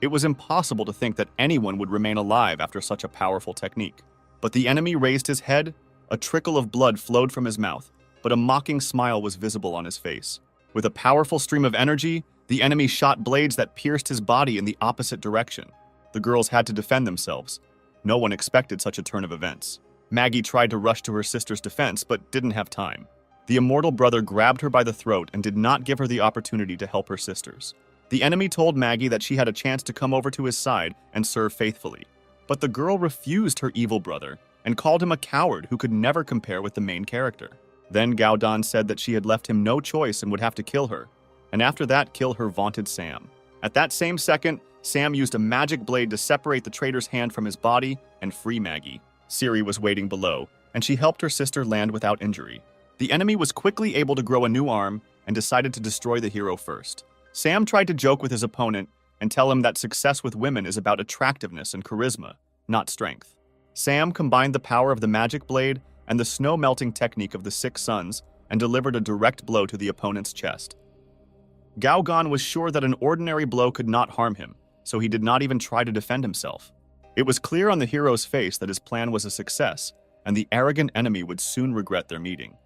It was impossible to think that anyone would remain alive after such a powerful technique. But the enemy raised his head, a trickle of blood flowed from his mouth, but a mocking smile was visible on his face. With a powerful stream of energy, the enemy shot blades that pierced his body in the opposite direction. The girls had to defend themselves. No one expected such a turn of events. Maggie tried to rush to her sister's defense, but didn't have time. The immortal brother grabbed her by the throat and did not give her the opportunity to help her sisters. The enemy told Maggie that she had a chance to come over to his side and serve faithfully. But the girl refused her evil brother and called him a coward who could never compare with the main character. Then Gao Dan said that she had left him no choice and would have to kill her, and after that kill her vaunted Sam. At that same second, Sam used a magic blade to separate the traitor's hand from his body and free Maggie. Ciri was waiting below, and she helped her sister land without injury. The enemy was quickly able to grow a new arm and decided to destroy the hero first. Sam tried to joke with his opponent and tell him that success with women is about attractiveness and charisma, not strength. Sam combined the power of the magic blade and the snow-melting technique of the 6 suns and delivered a direct blow to the opponent's chest. Gao Gan was sure that an ordinary blow could not harm him, so he did not even try to defend himself. It was clear on the hero's face that his plan was a success, and the arrogant enemy would soon regret their meeting.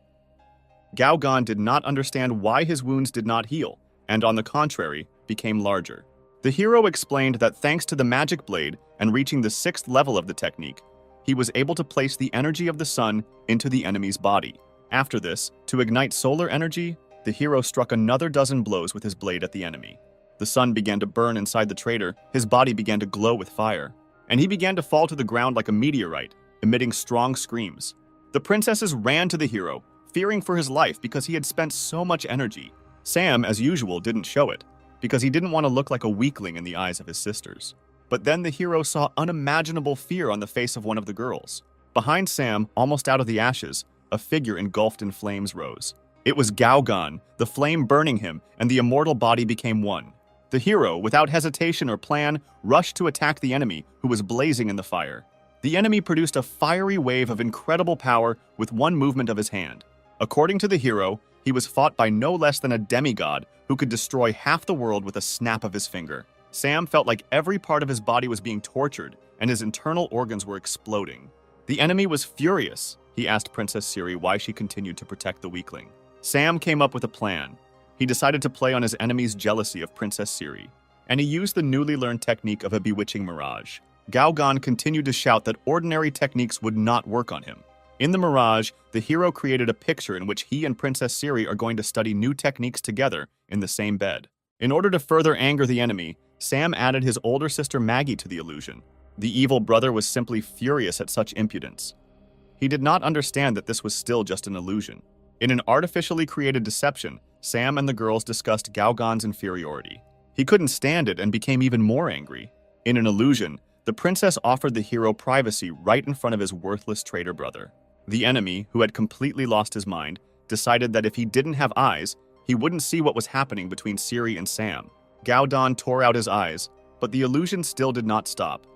Gao Gan did not understand why his wounds did not heal, and on the contrary, became larger. The hero explained that thanks to the magic blade and reaching the 6th level of the technique, he was able to place the energy of the sun into the enemy's body. After this, to ignite solar energy, the hero struck another dozen blows with his blade at the enemy. The sun began to burn inside the traitor, his body began to glow with fire, and he began to fall to the ground like a meteorite, emitting strong screams. The princesses ran to the hero, fearing for his life because he had spent so much energy. Sam, as usual, didn't show it, because he didn't want to look like a weakling in the eyes of his sisters. But then the hero saw unimaginable fear on the face of one of the girls. Behind Sam, almost out of the ashes, a figure engulfed in flames rose. It was Gao Gan, the flame burning him, and the immortal body became one. The hero, without hesitation or plan, rushed to attack the enemy, who was blazing in the fire. The enemy produced a fiery wave of incredible power with one movement of his hand. According to the hero, he was fought by no less than a demigod who could destroy half the world with a snap of his finger. Sam felt like every part of his body was being tortured and his internal organs were exploding. The enemy was furious. He asked Princess Siri why she continued to protect the weakling. Sam came up with a plan. He decided to play on his enemy's jealousy of Princess Siri, and he used the newly learned technique of a bewitching mirage. Gaogan continued to shout that ordinary techniques would not work on him. In the mirage, the hero created a picture in which he and Princess Siri are going to study new techniques together in the same bed. In order to further anger the enemy, Sam added his older sister Maggie to the illusion. The evil brother was simply furious at such impudence. He did not understand that this was still just an illusion. In an artificially created deception, Sam and the girls discussed Gaogan's inferiority. He couldn't stand it and became even more angry. In an illusion, the princess offered the hero privacy right in front of his worthless traitor brother. The enemy, who had completely lost his mind, decided that if he didn't have eyes, he wouldn't see what was happening between Siri and Sam. Gaodan tore out his eyes, but the illusion still did not stop,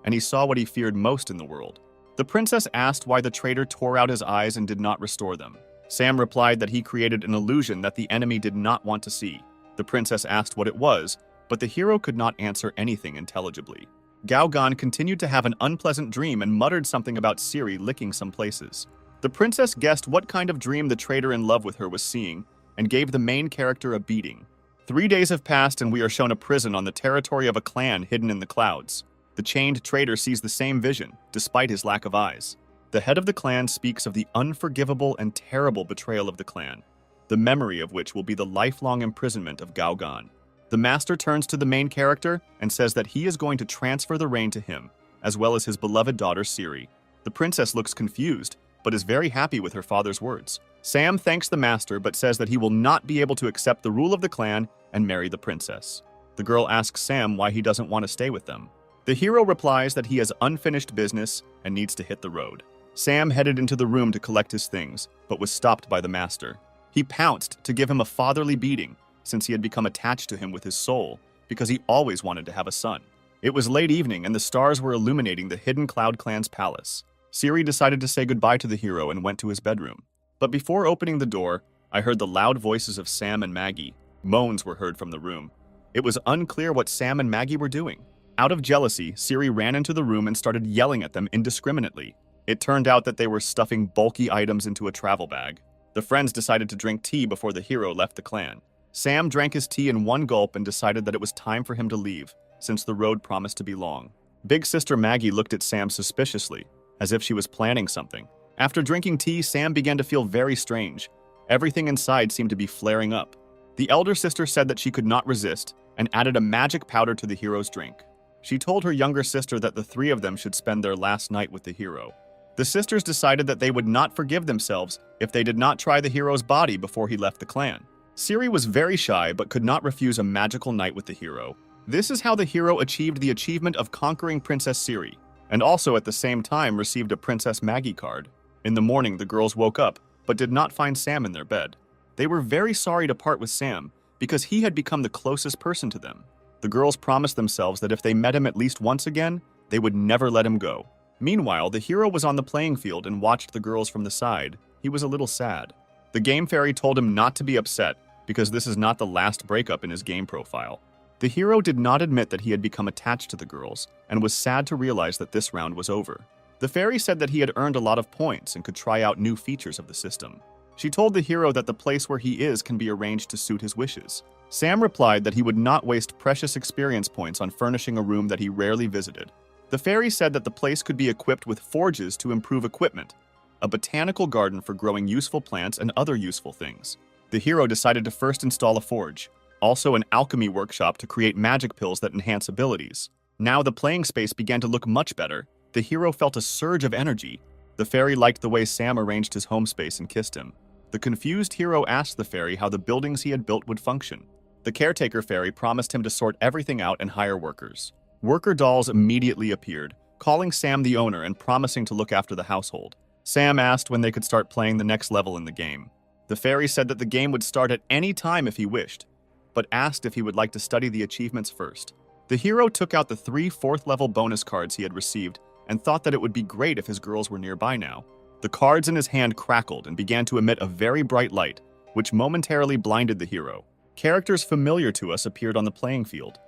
and he saw what he feared most in the world. The princess asked why the traitor tore out his eyes and did not restore them. Sam replied that he created an illusion that the enemy did not want to see. The princess asked what it was, but the hero could not answer anything intelligibly. Gaogan continued to have an unpleasant dream and muttered something about Siri licking some places. The princess guessed what kind of dream the traitor in love with her was seeing and gave the main character a beating. 3 days have passed and we are shown a prison on the territory of a clan hidden in the clouds. The chained traitor sees the same vision, despite his lack of eyes. The head of the clan speaks of the unforgivable and terrible betrayal of the clan, the memory of which will be the lifelong imprisonment of Gaogan. The master turns to the main character and says that he is going to transfer the reign to him, as well as his beloved daughter Siri. The princess looks confused, but is very happy with her father's words. Sam thanks the master but says that he will not be able to accept the rule of the clan and marry the princess. The girl asks Sam why he doesn't want to stay with them. The hero replies that he has unfinished business and needs to hit the road. Sam headed into the room to collect his things, but was stopped by the master. He pounced to give him a fatherly beating, since he had become attached to him with his soul, because he always wanted to have a son. It was late evening and the stars were illuminating the hidden Cloud Clan's palace. Siri decided to say goodbye to the hero and went to his bedroom. But before opening the door, I heard the loud voices of Sam and Maggie. Moans were heard from the room. It was unclear what Sam and Maggie were doing. Out of jealousy, Siri ran into the room and started yelling at them indiscriminately. It turned out that they were stuffing bulky items into a travel bag. The friends decided to drink tea before the hero left the clan. Sam drank his tea in one gulp and decided that it was time for him to leave, since the road promised to be long. Big sister Maggie looked at Sam suspiciously, as if she was planning something. After drinking tea, Sam began to feel very strange. Everything inside seemed to be flaring up. The elder sister said that she could not resist and added a magic powder to the hero's drink. She told her younger sister that the three of them should spend their last night with the hero. The sisters decided that they would not forgive themselves if they did not try the hero's body before he left the clan. Siri was very shy but could not refuse a magical night with the hero. This is how the hero achieved the achievement of conquering Princess Siri, and also at the same time received a Princess Maggie card. In the morning, the girls woke up, but did not find Sam in their bed. They were very sorry to part with Sam, because he had become the closest person to them. The girls promised themselves that if they met him at least once again, they would never let him go. Meanwhile, the hero was on the playing field and watched the girls from the side. He was a little sad. The game fairy told him not to be upset, because this is not the last breakup in his game profile. The hero did not admit that he had become attached to the girls, and was sad to realize that this round was over. The fairy said that he had earned a lot of points and could try out new features of the system. She told the hero that the place where he is can be arranged to suit his wishes. Sam replied that he would not waste precious experience points on furnishing a room that he rarely visited. The fairy said that the place could be equipped with forges to improve equipment, a botanical garden for growing useful plants and other useful things. The hero decided to first install a forge, also an alchemy workshop to create magic pills that enhance abilities. Now the playing space began to look much better. The hero felt a surge of energy. The fairy liked the way Sam arranged his home space and kissed him. The confused hero asked the fairy how the buildings he had built would function. The caretaker fairy promised him to sort everything out and hire workers. Worker dolls immediately appeared, calling Sam the owner and promising to look after the household. Sam asked when they could start playing the next level in the game. The fairy said that the game would start at any time if he wished, but asked if he would like to study the achievements first. The hero took out the 3 4th-level bonus cards he had received and thought that it would be great if his girls were nearby now. The cards in his hand crackled and began to emit a very bright light, which momentarily blinded the hero. Characters familiar to us appeared on the playing field.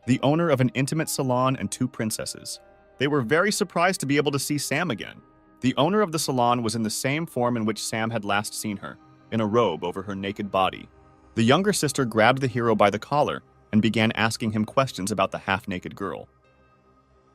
The owner of an intimate salon and 2 princesses. They were very surprised to be able to see Sam again. The owner of the salon was in the same form in which Sam had last seen her, in a robe over her naked body. The younger sister grabbed the hero by the collar and began asking him questions about the half-naked girl.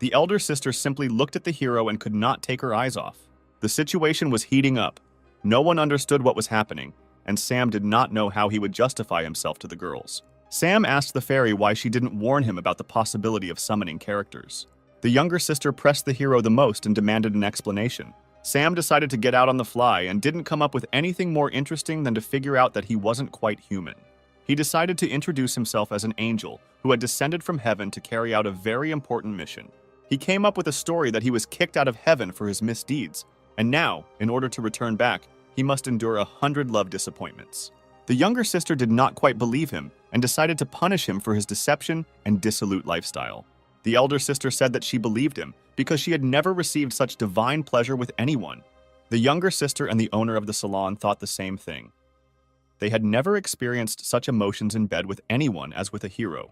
The elder sister simply looked at the hero and could not take her eyes off. The situation was heating up. No one understood what was happening, and Sam did not know how he would justify himself to the girls. Sam asked the fairy why she didn't warn him about the possibility of summoning characters. The younger sister pressed the hero the most and demanded an explanation. Sam decided to get out on the fly and didn't come up with anything more interesting than to figure out that he wasn't quite human. He decided to introduce himself as an angel who had descended from heaven to carry out a very important mission. He came up with a story that he was kicked out of heaven for his misdeeds, and now, in order to return back, he must endure 100 love disappointments. The younger sister did not quite believe him and decided to punish him for his deception and dissolute lifestyle. The elder sister said that she believed him because she had never received such divine pleasure with anyone. The younger sister and the owner of the salon thought the same thing. They had never experienced such emotions in bed with anyone as with a hero.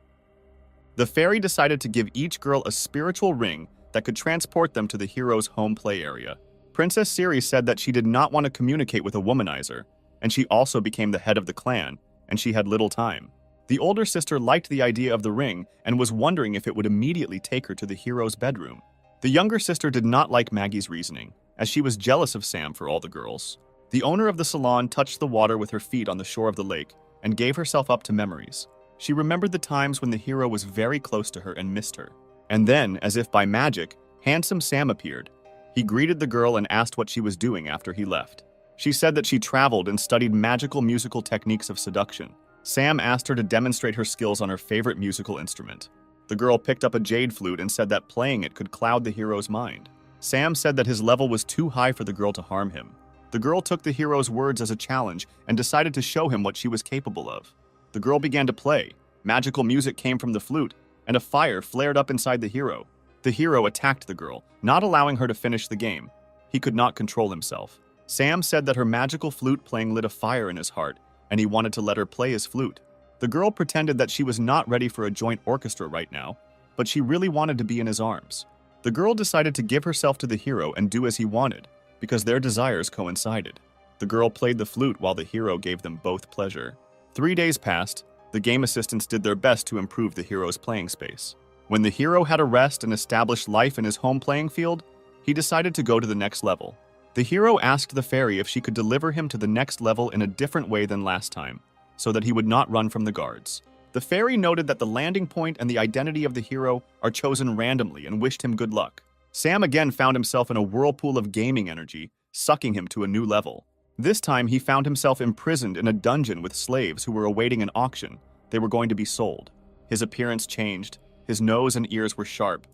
The fairy decided to give each girl a spiritual ring that could transport them to the hero's home play area. Princess Ceres said that she did not want to communicate with a womanizer, and she also became the head of the clan, and she had little time. The older sister liked the idea of the ring and was wondering if it would immediately take her to the hero's bedroom. The younger sister did not like Maggie's reasoning, as she was jealous of Sam for all the girls. The owner of the salon touched the water with her feet on the shore of the lake and gave herself up to memories. She remembered the times when the hero was very close to her and missed her. And then, as if by magic, handsome Sam appeared. He greeted the girl and asked what she was doing after he left. She said that she traveled and studied magical musical techniques of seduction. Sam asked her to demonstrate her skills on her favorite musical instrument. The girl picked up a jade flute and said that playing it could cloud the hero's mind. Sam said that his level was too high for the girl to harm him. The girl took the hero's words as a challenge and decided to show him what she was capable of. The girl began to play. Magical music came from the flute, and a fire flared up inside the hero. The hero attacked the girl, not allowing her to finish the game. He could not control himself. Sam said that her magical flute playing lit a fire in his heart, and he wanted to let her play his flute. The girl pretended that she was not ready for a joint orchestra right now, but she really wanted to be in his arms. The girl decided to give herself to the hero and do as he wanted, because their desires coincided. The girl played the flute while the hero gave them both pleasure. 3 days passed. The game assistants did their best to improve the hero's playing space. When the hero had a rest and established life in his home playing field, he decided to go to the next level. The hero asked the fairy if she could deliver him to the next level in a different way than last time, so that he would not run from the guards. The fairy noted that the landing point and the identity of the hero are chosen randomly and wished him good luck. Sam again found himself in a whirlpool of gaming energy, sucking him to a new level. This time he found himself imprisoned in a dungeon with slaves who were awaiting an auction. They were going to be sold. His appearance changed. His nose and ears were sharp.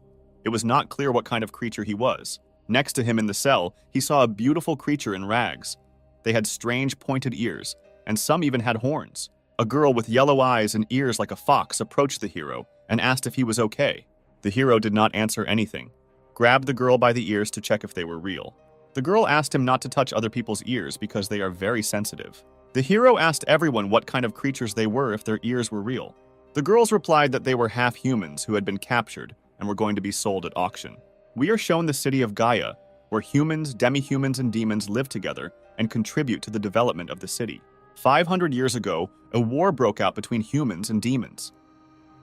It was not clear what kind of creature he was. Next to him in the cell, he saw a beautiful creature in rags. They had strange pointed ears, and some even had horns. A girl with yellow eyes and ears like a fox approached the hero and asked if he was okay. The hero did not answer anything, grabbed the girl by the ears to check if they were real. The girl asked him not to touch other people's ears because they are very sensitive. The hero asked everyone what kind of creatures they were if their ears were real. The girls replied that they were half-humans who had been captured and were going to be sold at auction. We are shown the city of Gaia, where humans, demi-humans, and demons live together and contribute to the development of the city. 500 years ago, a war broke out between humans and demons,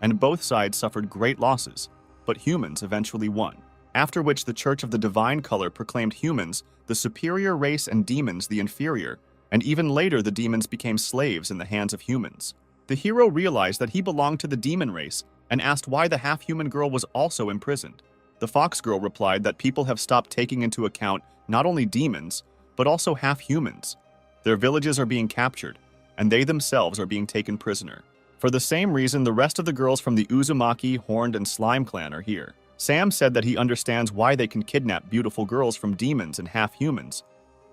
and both sides suffered great losses, but humans eventually won, after which the Church of the Divine Color proclaimed humans the superior race and demons the inferior, and even later the demons became slaves in the hands of humans. The hero realized that he belonged to the demon race and asked why the half-human girl was also imprisoned. The fox girl replied that people have stopped taking into account not only demons, but also half-humans. Their villages are being captured, and they themselves are being taken prisoner. For the same reason, the rest of the girls from the Uzumaki, Horned, and Slime clan are here. Sam said that he understands why they can kidnap beautiful girls from demons and half-humans,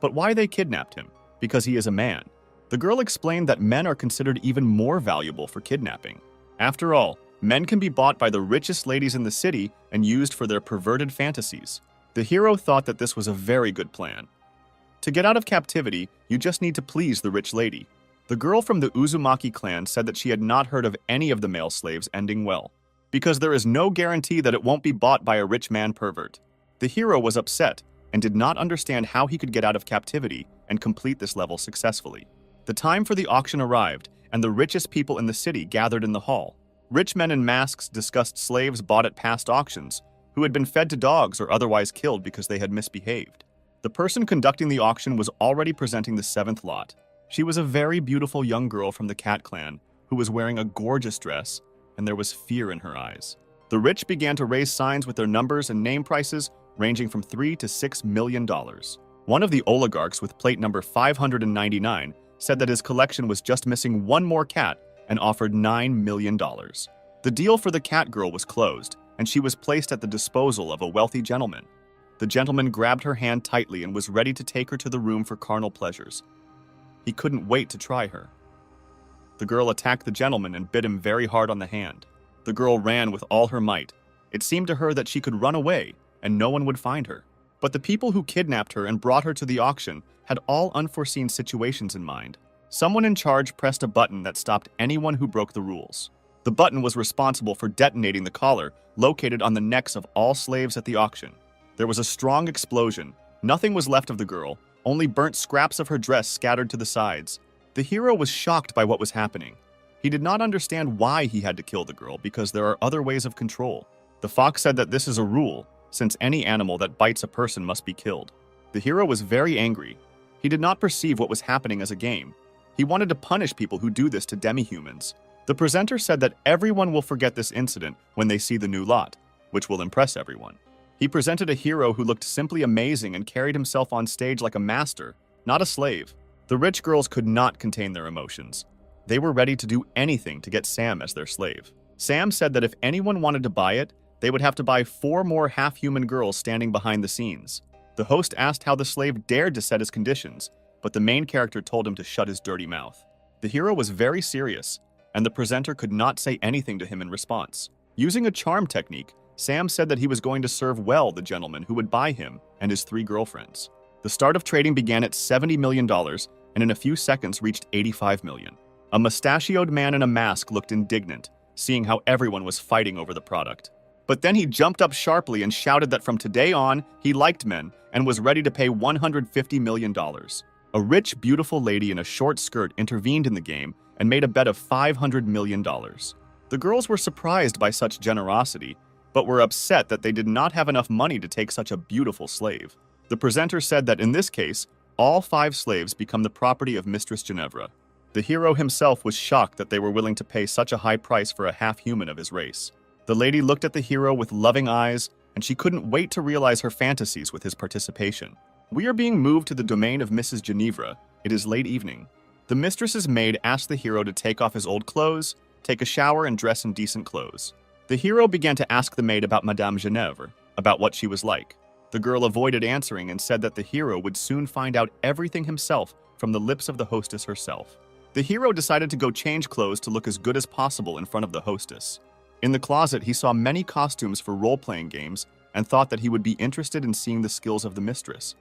but why they kidnapped him? Because he is a man. The girl explained that men are considered even more valuable for kidnapping. After all, men can be bought by the richest ladies in the city and used for their perverted fantasies. The hero thought that this was a very good plan. To get out of captivity, you just need to please the rich lady. The girl from the Uzumaki clan said that she had not heard of any of the male slaves ending well, because there is no guarantee that it won't be bought by a rich man pervert. The hero was upset, and did not understand how he could get out of captivity and complete this level successfully. The time for the auction arrived, and the richest people in the city gathered in the hall. Rich men in masks discussed slaves bought at past auctions, who had been fed to dogs or otherwise killed because they had misbehaved. The person conducting the auction was already presenting the seventh lot. She was a very beautiful young girl from the Cat clan, who was wearing a gorgeous dress, and there was fear in her eyes. The rich began to raise signs with their numbers and name prices ranging from $3 to $6 million. One of the oligarchs with plate number 599 said that his collection was just missing one more cat and offered $9 million. The deal for the cat girl was closed, and she was placed at the disposal of a wealthy gentleman. The gentleman grabbed her hand tightly and was ready to take her to the room for carnal pleasures. He couldn't wait to try her. The girl attacked the gentleman and bit him very hard on the hand. The girl ran with all her might. It seemed to her that she could run away and no one would find her. But the people who kidnapped her and brought her to the auction had all unforeseen situations in mind. Someone in charge pressed a button that stopped anyone who broke the rules. The button was responsible for detonating the collar located on the necks of all slaves at the auction. There was a strong explosion. Nothing was left of the girl, only burnt scraps of her dress scattered to the sides. The hero was shocked by what was happening. He did not understand why he had to kill the girl because there are other ways of control. The fox said that this is a rule, since any animal that bites a person must be killed. The hero was very angry. He did not perceive what was happening as a game. He wanted to punish people who do this to demi-humans. The presenter said that everyone will forget this incident when they see the new lot, which will impress everyone. He presented a hero who looked simply amazing and carried himself on stage like a master, not a slave. The rich girls could not contain their emotions. They were ready to do anything to get Sam as their slave. Sam said that if anyone wanted to buy it, they would have to buy 4 more half-human girls standing behind the scenes. The host asked how the slave dared to set his conditions, but the main character told him to shut his dirty mouth. The hero was very serious, and the presenter could not say anything to him in response. Using a charm technique, Sam said that he was going to serve well the gentleman who would buy him and his 3 girlfriends. The start of trading began at $70 million and in a few seconds reached $85 million. A mustachioed man in a mask looked indignant, seeing how everyone was fighting over the product. But then he jumped up sharply and shouted that from today on, he liked men and was ready to pay $150 million. A rich, beautiful lady in a short skirt intervened in the game and made a bet of $500 million. The girls were surprised by such generosity, but were upset that they did not have enough money to take such a beautiful slave. The presenter said that in this case, all 5 slaves become the property of Mistress Ginevra. The hero himself was shocked that they were willing to pay such a high price for a half-human of his race. The lady looked at the hero with loving eyes, and she couldn't wait to realize her fantasies with his participation. We are being moved to the domain of Mrs. Ginevra. It is late evening. The mistress's maid asked the hero to take off his old clothes, take a shower, and dress in decent clothes. The hero began to ask the maid about Madame Ginevra, about what she was like. The girl avoided answering and said that the hero would soon find out everything himself from the lips of the hostess herself. The hero decided to go change clothes to look as good as possible in front of the hostess. In the closet, he saw many costumes for role-playing games and thought that he would be interested in seeing the skills of the mistress.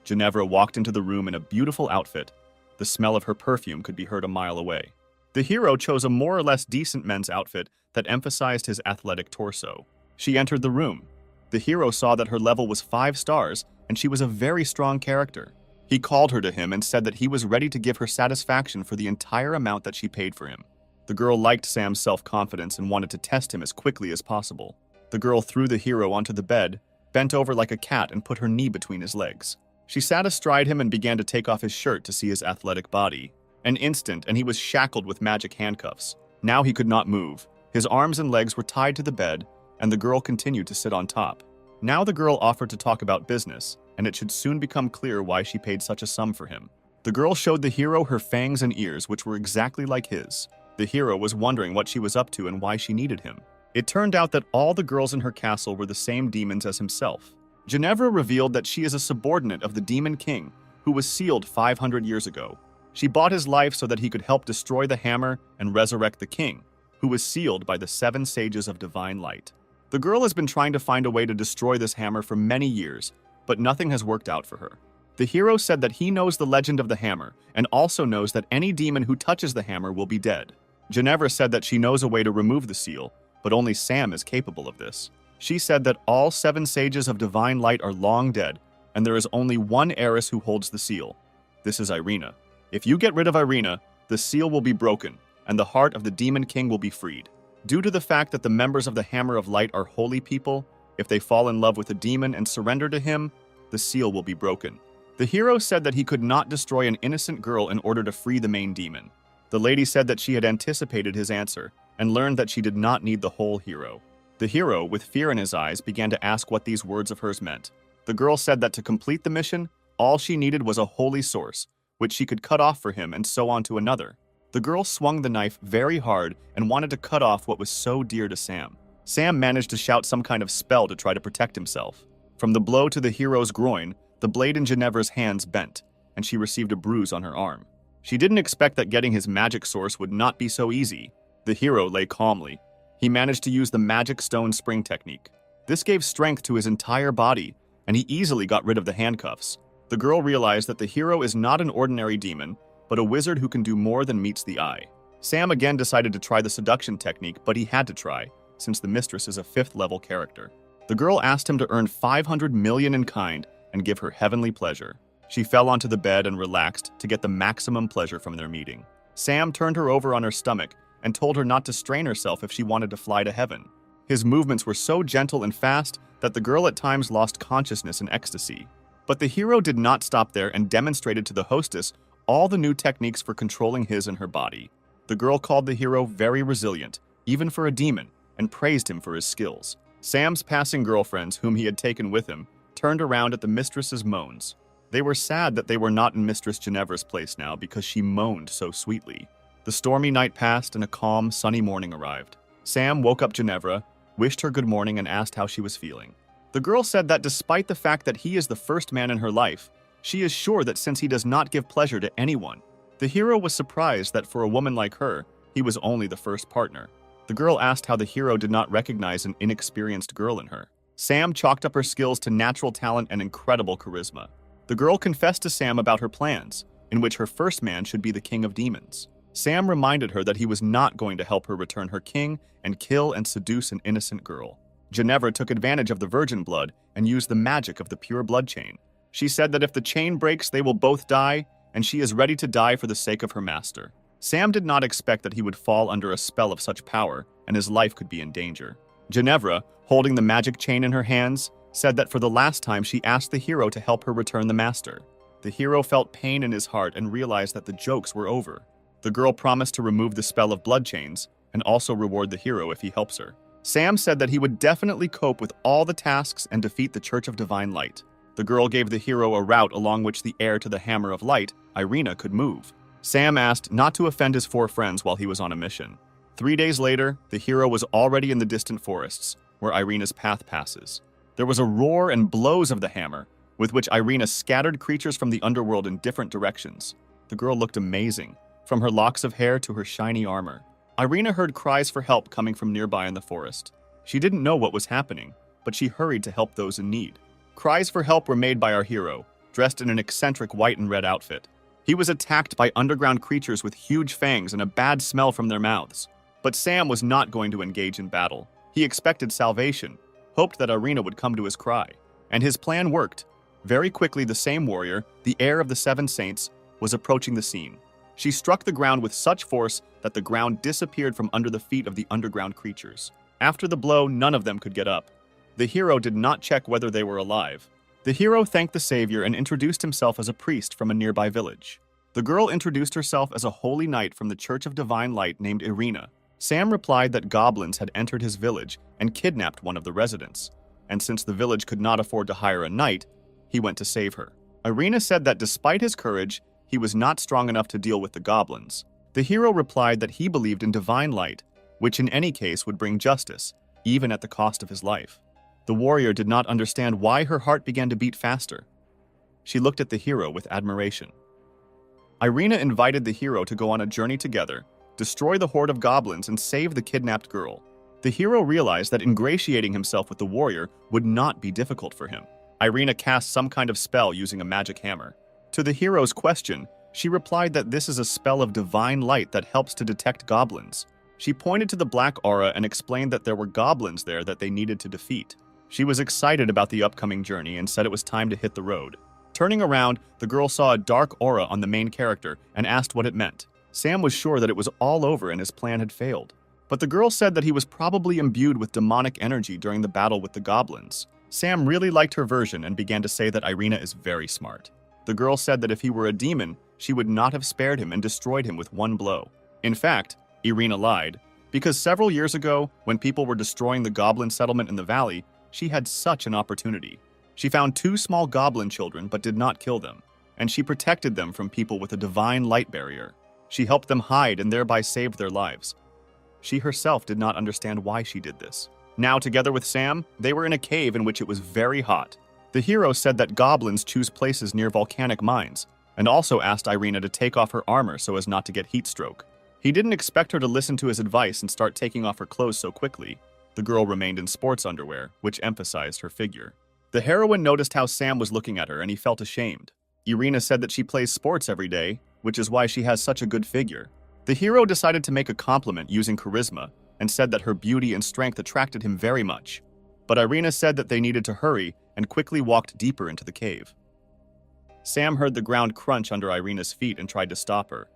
Ginevra walked into the room in a beautiful outfit. The smell of her perfume could be heard a mile away. The hero chose a more or less decent men's outfit that emphasized his athletic torso. She entered the room. The hero saw that her level was 5 stars and she was a very strong character. He called her to him and said that he was ready to give her satisfaction for the entire amount that she paid for him. The girl liked Sam's self-confidence and wanted to test him as quickly as possible. The girl threw the hero onto the bed, bent over like a cat, and put her knee between his legs. She sat astride him and began to take off his shirt to see his athletic body. An instant, and he was shackled with magic handcuffs. Now he could not move. His arms and legs were tied to the bed, and the girl continued to sit on top. Now the girl offered to talk about business, and it should soon become clear why she paid such a sum for him. The girl showed the hero her fangs and ears, which were exactly like his. The hero was wondering what she was up to and why she needed him. It turned out that all the girls in her castle were the same demons as himself. Ginevra revealed that she is a subordinate of the Demon King, who was sealed 500 years ago. She bought his life so that he could help destroy the hammer and resurrect the king, who was sealed by the 7 sages of divine light. The girl has been trying to find a way to destroy this hammer for many years, but nothing has worked out for her. The hero said that he knows the legend of the hammer and also knows that any demon who touches the hammer will be dead. Ginevra said that she knows a way to remove the seal, but only Sam is capable of this. She said that all 7 sages of divine light are long dead, and there is only one heiress who holds the seal. This is Irina. If you get rid of Irina, the seal will be broken, and the heart of the Demon King will be freed. Due to the fact that the members of the Hammer of Light are holy people, if they fall in love with a demon and surrender to him, the seal will be broken. The hero said that he could not destroy an innocent girl in order to free the main demon. The lady said that she had anticipated his answer and learned that she did not need the whole hero. The hero, with fear in his eyes, began to ask what these words of hers meant. The girl said that to complete the mission, all she needed was a holy source, which she could cut off for him and so on to another. The girl swung the knife very hard and wanted to cut off what was so dear to Sam. Sam managed to shout some kind of spell to try to protect himself. From the blow to the hero's groin, the blade in Ginevra's hands bent, and she received a bruise on her arm. She didn't expect that getting his magic source would not be so easy. The hero lay calmly. He managed to use the magic stone spring technique. This gave strength to his entire body, and he easily got rid of the handcuffs. The girl realized that the hero is not an ordinary demon, but a wizard who can do more than meets the eye. Sam again decided to try the seduction technique, but he had to try, since the mistress is a 5th-level character. The girl asked him to earn 500 million in kind and give her heavenly pleasure. She fell onto the bed and relaxed to get the maximum pleasure from their meeting. Sam turned her over on her stomach and told her not to strain herself if she wanted to fly to heaven. His movements were so gentle and fast that the girl at times lost consciousness in ecstasy. But the hero did not stop there and demonstrated to the hostess all the new techniques for controlling his and her body. The girl called the hero very resilient, even for a demon, and praised him for his skills. Sam's passing girlfriends, whom he had taken with him, turned around at the mistress's moans. They were sad that they were not in Mistress Ginevra's place now because she moaned so sweetly. The stormy night passed and a calm, sunny morning arrived. Sam woke up Ginevra, wished her good morning, and asked how she was feeling. The girl said that despite the fact that he is the first man in her life, she is sure that since he does not give pleasure to anyone, the hero was surprised that for a woman like her, he was only the first partner. The girl asked how the hero did not recognize an inexperienced girl in her. Sam chalked up her skills to natural talent and incredible charisma. The girl confessed to Sam about her plans, in which her first man should be the king of demons. Sam reminded her that he was not going to help her return her king and kill and seduce an innocent girl. Ginevra took advantage of the virgin blood and used the magic of the pure blood chain. She said that if the chain breaks, they will both die, and she is ready to die for the sake of her master. Sam did not expect that he would fall under a spell of such power, and his life could be in danger. Ginevra, holding the magic chain in her hands, said that for the last time she asked the hero to help her return the master. The hero felt pain in his heart and realized that the jokes were over. The girl promised to remove the spell of blood chains and also reward the hero if he helps her. Sam said that he would definitely cope with all the tasks and defeat the Church of Divine Light. The girl gave the hero a route along which the heir to the Hammer of Light, Irina, could move. Sam asked not to offend his 4 friends while he was on a mission. 3 days later, the hero was already in the distant forests, where Irina's path passes. There was a roar and blows of the hammer, with which Irina scattered creatures from the underworld in different directions. The girl looked amazing, from her locks of hair to her shiny armor. Irina heard cries for help coming from nearby in the forest. She didn't know what was happening, but she hurried to help those in need. Cries for help were made by our hero, dressed in an eccentric white and red outfit. He was attacked by underground creatures with huge fangs and a bad smell from their mouths. But Sam was not going to engage in battle. He expected salvation, hoped that Irina would come to his cry. And his plan worked. Very quickly, the same warrior, the heir of the 7 saints, was approaching the scene. She struck the ground with such force that the ground disappeared from under the feet of the underground creatures. After the blow, none of them could get up. The hero did not check whether they were alive. The hero thanked the savior and introduced himself as a priest from a nearby village. The girl introduced herself as a holy knight from the Church of Divine Light named Irina. Sam replied that goblins had entered his village and kidnapped one of the residents, and since the village could not afford to hire a knight, he went to save her. Irina said that despite his courage, he was not strong enough to deal with the goblins. The hero replied that he believed in divine light, which in any case would bring justice, even at the cost of his life. The warrior did not understand why her heart began to beat faster. She looked at the hero with admiration. Irina invited the hero to go on a journey together, destroy the horde of goblins, and save the kidnapped girl. The hero realized that ingratiating himself with the warrior would not be difficult for him. Irina cast some kind of spell using a magic hammer. To the hero's question, she replied that this is a spell of divine light that helps to detect goblins. She pointed to the black aura and explained that there were goblins there that they needed to defeat. She was excited about the upcoming journey and said it was time to hit the road. Turning around, the girl saw a dark aura on the main character and asked what it meant. Sam was sure that it was all over and his plan had failed. But the girl said that he was probably imbued with demonic energy during the battle with the goblins. Sam really liked her version and began to say that Irina is very smart. The girl said that if he were a demon, she would not have spared him and destroyed him with one blow. In fact, Irina lied, because several years ago, when people were destroying the goblin settlement in the valley, she had such an opportunity. She found 2 small goblin children but did not kill them, and she protected them from people with a divine light barrier. She helped them hide and thereby saved their lives. She herself did not understand why she did this. Now, together with Sam, they were in a cave in which it was very hot. The hero said that goblins choose places near volcanic mines, and also asked Irina to take off her armor so as not to get heat stroke. He didn't expect her to listen to his advice and start taking off her clothes so quickly. The girl remained in sports underwear, which emphasized her figure. The heroine noticed how Sam was looking at her and he felt ashamed. Irina said that she plays sports every day, which is why she has such a good figure. The hero decided to make a compliment using charisma and said that her beauty and strength attracted him very much. But Irina said that they needed to hurry and quickly walked deeper into the cave. Sam heard the ground crunch under Irina's feet and tried to stop her.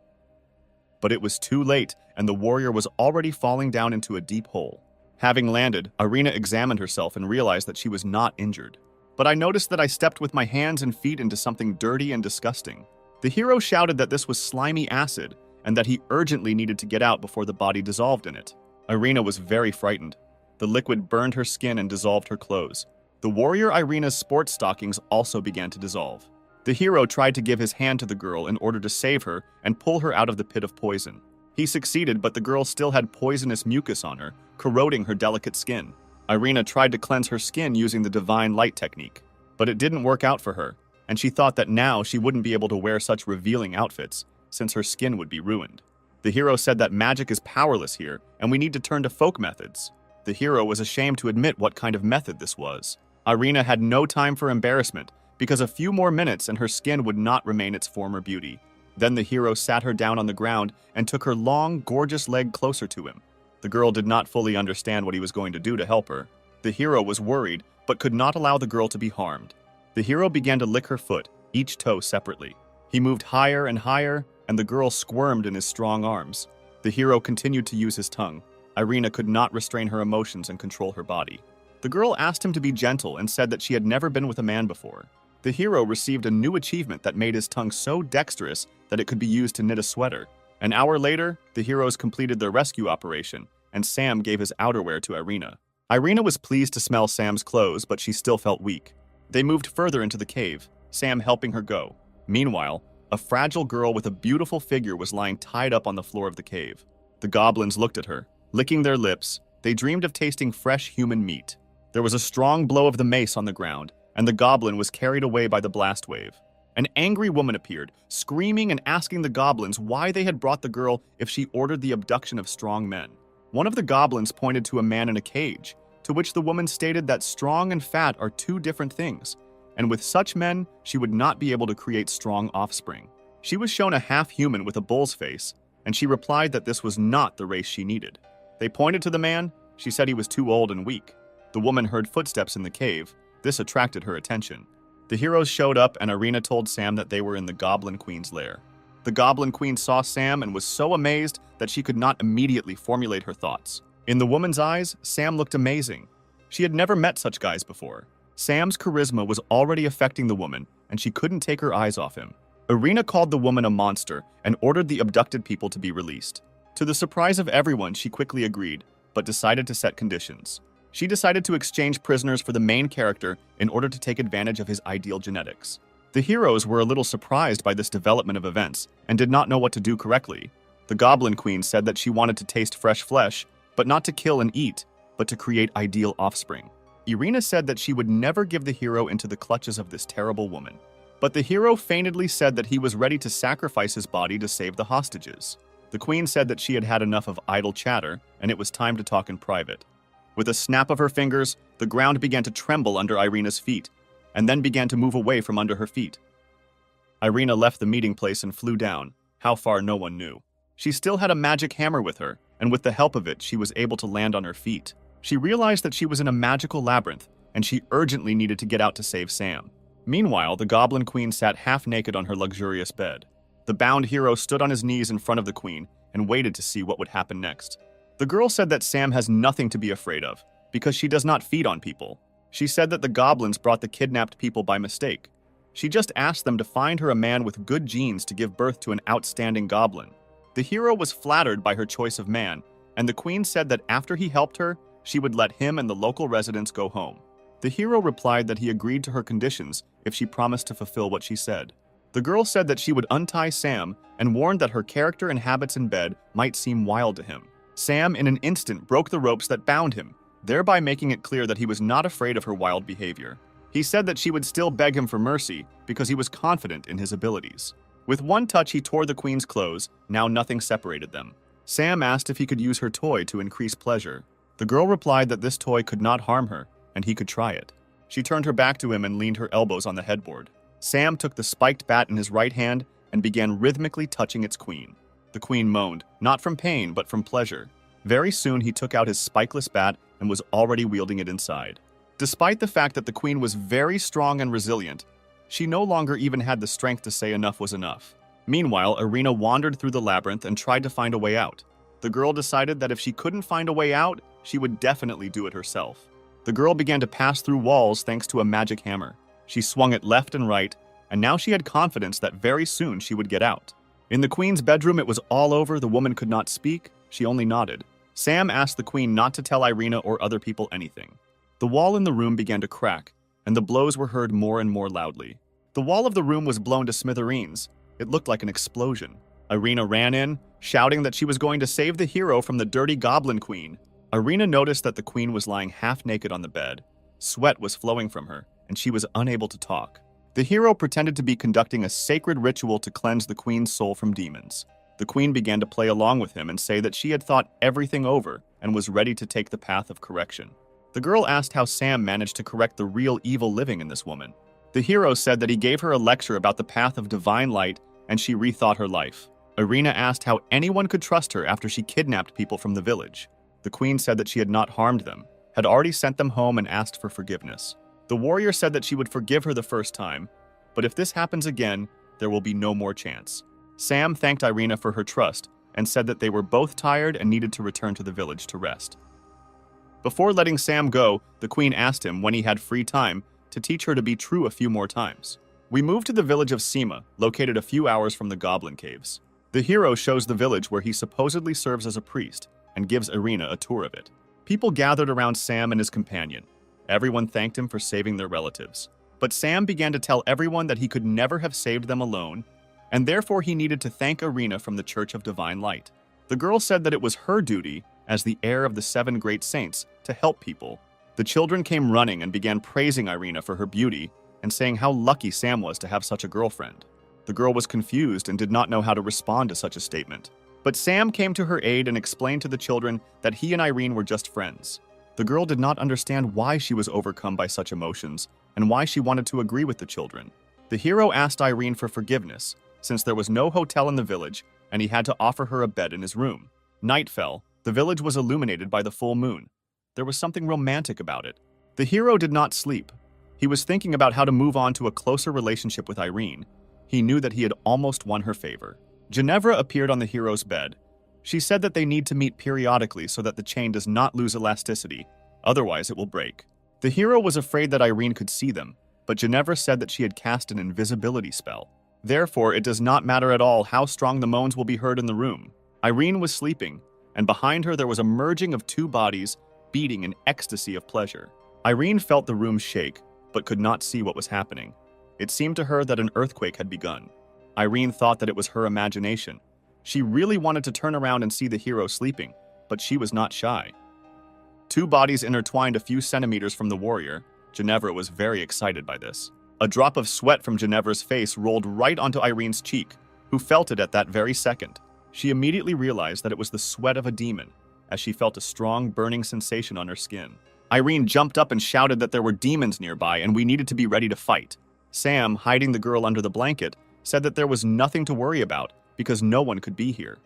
But it was too late, and the warrior was already falling down into a deep hole. Having landed, Irina examined herself and realized that she was not injured. But I noticed that I stepped with my hands and feet into something dirty and disgusting. The hero shouted that this was slimy acid and that he urgently needed to get out before the body dissolved in it. Irina was very frightened. The liquid burned her skin and dissolved her clothes. The warrior Irina's sports stockings also began to dissolve. The hero tried to give his hand to the girl in order to save her and pull her out of the pit of poison. He succeeded, but the girl still had poisonous mucus on her, corroding her delicate skin. Irina tried to cleanse her skin using the divine light technique, but it didn't work out for her, and she thought that now she wouldn't be able to wear such revealing outfits, since her skin would be ruined. The hero said that magic is powerless here, and we need to turn to folk methods. The hero was ashamed to admit what kind of method this was. Irina had no time for embarrassment, because a few more minutes and her skin would not remain its former beauty. Then the hero sat her down on the ground and took her long, gorgeous leg closer to him. The girl did not fully understand what he was going to do to help her. The hero was worried, but could not allow the girl to be harmed. The hero began to lick her foot, each toe separately. He moved higher and higher, and the girl squirmed in his strong arms. The hero continued to use his tongue. Irina could not restrain her emotions and control her body. The girl asked him to be gentle and said that she had never been with a man before. The hero received a new achievement that made his tongue so dexterous that it could be used to knit a sweater. An hour later, the heroes completed their rescue operation, and Sam gave his outerwear to Irina. Irina was pleased to smell Sam's clothes, but she still felt weak. They moved further into the cave, Sam helping her go. Meanwhile, a fragile girl with a beautiful figure was lying tied up on the floor of the cave. The goblins looked at her. Licking their lips, they dreamed of tasting fresh human meat. There was a strong blow of the mace on the ground, and the goblin was carried away by the blast wave. An angry woman appeared, screaming and asking the goblins why they had brought the girl if she ordered the abduction of strong men. One of the goblins pointed to a man in a cage, to which the woman stated that strong and fat are 2 different things, and with such men, she would not be able to create strong offspring. She was shown a half-human with a bull's face, and she replied that this was not the race she needed. They pointed to the man. She said he was too old and weak. The woman heard footsteps in the cave. This attracted her attention. The heroes showed up, and Irina told Sam that they were in the Goblin Queen's lair. The Goblin Queen saw Sam and was so amazed that she could not immediately formulate her thoughts. In the woman's eyes, Sam looked amazing. She had never met such guys before. Sam's charisma was already affecting the woman, and she couldn't take her eyes off him. Irina called the woman a monster and ordered the abducted people to be released. To the surprise of everyone, she quickly agreed, but decided to set conditions. She decided to exchange prisoners for the main character in order to take advantage of his ideal genetics. The heroes were a little surprised by this development of events and did not know what to do correctly. The Goblin Queen said that she wanted to taste fresh flesh, but not to kill and eat, but to create ideal offspring. Irina said that she would never give the hero into the clutches of this terrible woman. But the hero feignedly said that he was ready to sacrifice his body to save the hostages. The queen said that she had had enough of idle chatter, and it was time to talk in private. With a snap of her fingers, the ground began to tremble under Irina's feet, and then began to move away from under her feet. Irina left the meeting place and flew down. How far, no one knew. She still had a magic hammer with her, and with the help of it, she was able to land on her feet. She realized that she was in a magical labyrinth, and she urgently needed to get out to save Sam. Meanwhile, the Goblin Queen sat half naked on her luxurious bed. The bound hero stood on his knees in front of the queen and waited to see what would happen next. The girl said that Sam has nothing to be afraid of, because she does not feed on people. She said that the goblins brought the kidnapped people by mistake. She just asked them to find her a man with good genes to give birth to an outstanding goblin. The hero was flattered by her choice of man, and the queen said that after he helped her, she would let him and the local residents go home. The hero replied that he agreed to her conditions if she promised to fulfill what she said. The girl said that she would untie Sam and warned that her character and habits in bed might seem wild to him. Sam, in an instant, broke the ropes that bound him, thereby making it clear that he was not afraid of her wild behavior. He said that she would still beg him for mercy because he was confident in his abilities. With one touch, he tore the queen's clothes. Now nothing separated them. Sam asked if he could use her toy to increase pleasure. The girl replied that this toy could not harm her, and he could try it. She turned her back to him and leaned her elbows on the headboard. Sam took the spiked bat in his right hand and began rhythmically touching its queen. The queen moaned, not from pain, but from pleasure. Very soon, he took out his spikeless bat and was already wielding it inside. Despite the fact that the queen was very strong and resilient, she no longer even had the strength to say enough was enough. Meanwhile, Irina wandered through the labyrinth and tried to find a way out. The girl decided that if she couldn't find a way out, she would definitely do it herself. The girl began to pass through walls thanks to a magic hammer. She swung it left and right, and now she had confidence that very soon she would get out. In the queen's bedroom, it was all over. The woman could not speak. She only nodded. Sam asked the queen not to tell Irina or other people anything. The wall in the room began to crack, and the blows were heard more and more loudly. The wall of the room was blown to smithereens. It looked like an explosion. Irina ran in, shouting that she was going to save the hero from the dirty goblin queen. Irina noticed that the queen was lying half naked on the bed. Sweat was flowing from her, and she was unable to talk. The hero pretended to be conducting a sacred ritual to cleanse the queen's soul from demons. The queen began to play along with him and say that she had thought everything over and was ready to take the path of correction. The girl asked how Sam managed to correct the real evil living in this woman. The hero said that he gave her a lecture about the path of divine light, and she rethought her life. Irina asked how anyone could trust her after she kidnapped people from the village. The queen said that she had not harmed them, had already sent them home and asked for forgiveness. The warrior said that she would forgive her the first time, but if this happens again, there will be no more chance. Sam thanked Irina for her trust and said that they were both tired and needed to return to the village to rest. Before letting Sam go, the queen asked him when he had free time to teach her to be true a few more times. We moved to the village of Sima, located a few hours from the Goblin Caves. The hero shows the village where he supposedly serves as a priest and gives Irina a tour of it. People gathered around Sam and his companion. Everyone thanked him for saving their relatives. But Sam began to tell everyone that he could never have saved them alone, and therefore he needed to thank Irina from the Church of Divine Light. The girl said that it was her duty, as the heir of the 7 great saints, to help people. The children came running and began praising Irina for her beauty and saying how lucky Sam was to have such a girlfriend. The girl was confused and did not know how to respond to such a statement. But Sam came to her aid and explained to the children that he and Irene were just friends. The girl did not understand why she was overcome by such emotions and why she wanted to agree with the children. The hero asked Irene for forgiveness, since there was no hotel in the village and he had to offer her a bed in his room. Night fell. The village was illuminated by the full moon. There was something romantic about it. The hero did not sleep. He was thinking about how to move on to a closer relationship with Irene. He knew that he had almost won her favor. Ginevra appeared on the hero's bed. She said that they need to meet periodically so that the chain does not lose elasticity, otherwise it will break. The hero was afraid that Irene could see them, but Ginevra said that she had cast an invisibility spell. Therefore, it does not matter at all how strong the moans will be heard in the room. Irene was sleeping, and behind her there was a merging of 2 bodies, beating in ecstasy of pleasure. Irene felt the room shake, but could not see what was happening. It seemed to her that an earthquake had begun. Irene thought that it was her imagination. She really wanted to turn around and see the hero sleeping, but she was not shy. 2 bodies intertwined a few centimeters from the warrior. Ginevra was very excited by this. A drop of sweat from Ginevra's face rolled right onto Irene's cheek, who felt it at that very second. She immediately realized that it was the sweat of a demon, as she felt a strong, burning sensation on her skin. Irene jumped up and shouted that there were demons nearby and we needed to be ready to fight. Sam, hiding the girl under the blanket, said that there was nothing to worry about because no one could be here.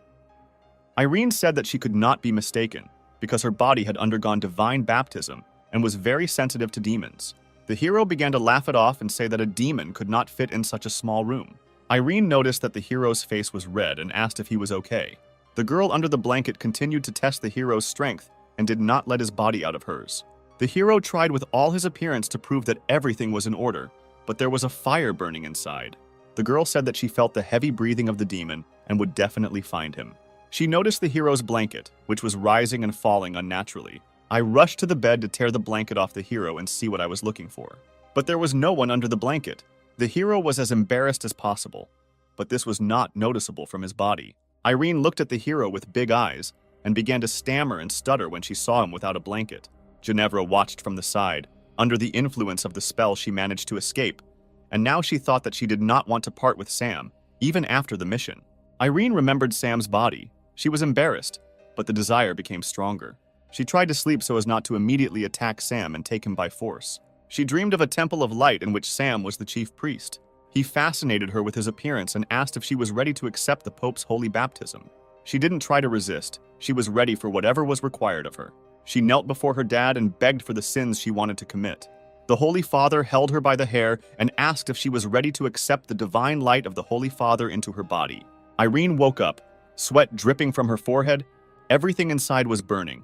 Irene said that she could not be mistaken because her body had undergone divine baptism and was very sensitive to demons. The hero began to laugh it off and say that a demon could not fit in such a small room. Irene noticed that the hero's face was red and asked if he was okay. The girl under the blanket continued to test the hero's strength and did not let his body out of hers. The hero tried with all his appearance to prove that everything was in order, but there was a fire burning inside. The girl said that she felt the heavy breathing of the demon and would definitely find him. She noticed the hero's blanket, which was rising and falling unnaturally. I rushed to the bed to tear the blanket off the hero and see what I was looking for. But there was no one under the blanket. The hero was as embarrassed as possible, but this was not noticeable from his body. Irene looked at the hero with big eyes and began to stammer and stutter when she saw him without a blanket. Ginevra watched from the side. Under the influence of the spell, she managed to escape, and now she thought that she did not want to part with Sam, even after the mission. Irene remembered Sam's body. She was embarrassed, but the desire became stronger. She tried to sleep so as not to immediately attack Sam and take him by force. She dreamed of a temple of light in which Sam was the chief priest. He fascinated her with his appearance and asked if she was ready to accept the Pope's holy baptism. She didn't try to resist. She was ready for whatever was required of her. She knelt before her dad and begged for the sins she wanted to commit. The Holy Father held her by the hair and asked if she was ready to accept the divine light of the Holy Father into her body. Irene woke up, sweat dripping from her forehead. Everything inside was burning.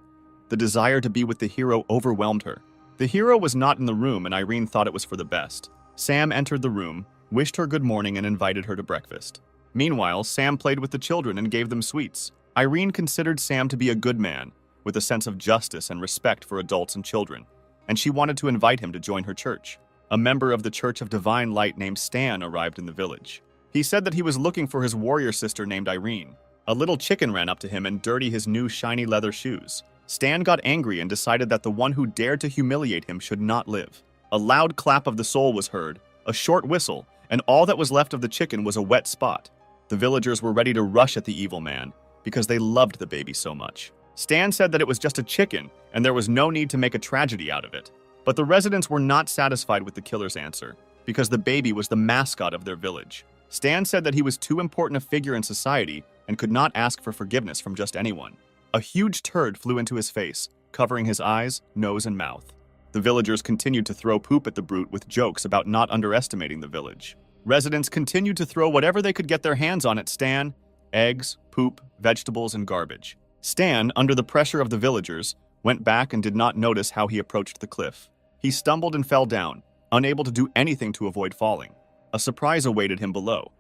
The desire to be with the hero overwhelmed her. The hero was not in the room, and Irene thought it was for the best. Sam entered the room, wished her good morning, and invited her to breakfast. Meanwhile, Sam played with the children and gave them sweets. Irene considered Sam to be a good man, with a sense of justice and respect for adults and children, and she wanted to invite him to join her church. A member of the Church of Divine Light named Stan arrived in the village. He said that he was looking for his warrior sister named Irene. A little chicken ran up to him and dirtied his new shiny leather shoes. Stan got angry and decided that the one who dared to humiliate him should not live. A loud clap of the soul was heard, a short whistle, and all that was left of the chicken was a wet spot. The villagers were ready to rush at the evil man because they loved the baby so much. Stan said that it was just a chicken and there was no need to make a tragedy out of it. But the residents were not satisfied with the killer's answer because the baby was the mascot of their village. Stan said that he was too important a figure in society and could not ask for forgiveness from just anyone. A huge turd flew into his face, covering his eyes, nose, and mouth. The villagers continued to throw poop at the brute with jokes about not underestimating the village. Residents continued to throw whatever they could get their hands on at Stan: eggs, poop, vegetables, and garbage. Stan, under the pressure of the villagers, went back and did not notice how he approached the cliff. He stumbled and fell down, unable to do anything to avoid falling. A surprise awaited him below.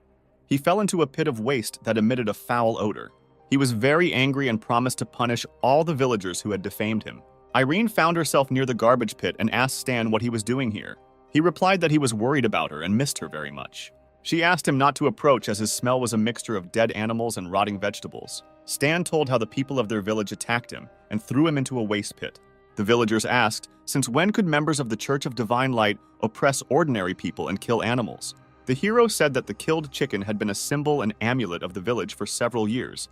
He fell into a pit of waste that emitted a foul odor. He was very angry and promised to punish all the villagers who had defamed him. Irene found herself near the garbage pit and asked Stan what he was doing here. He replied that he was worried about her and missed her very much. She asked him not to approach as his smell was a mixture of dead animals and rotting vegetables. Stan told how the people of their village attacked him and threw him into a waste pit. The villagers asked, since when could members of the Church of Divine Light oppress ordinary people and kill animals? The hero said that the killed chicken had been a symbol and amulet of the village for several years,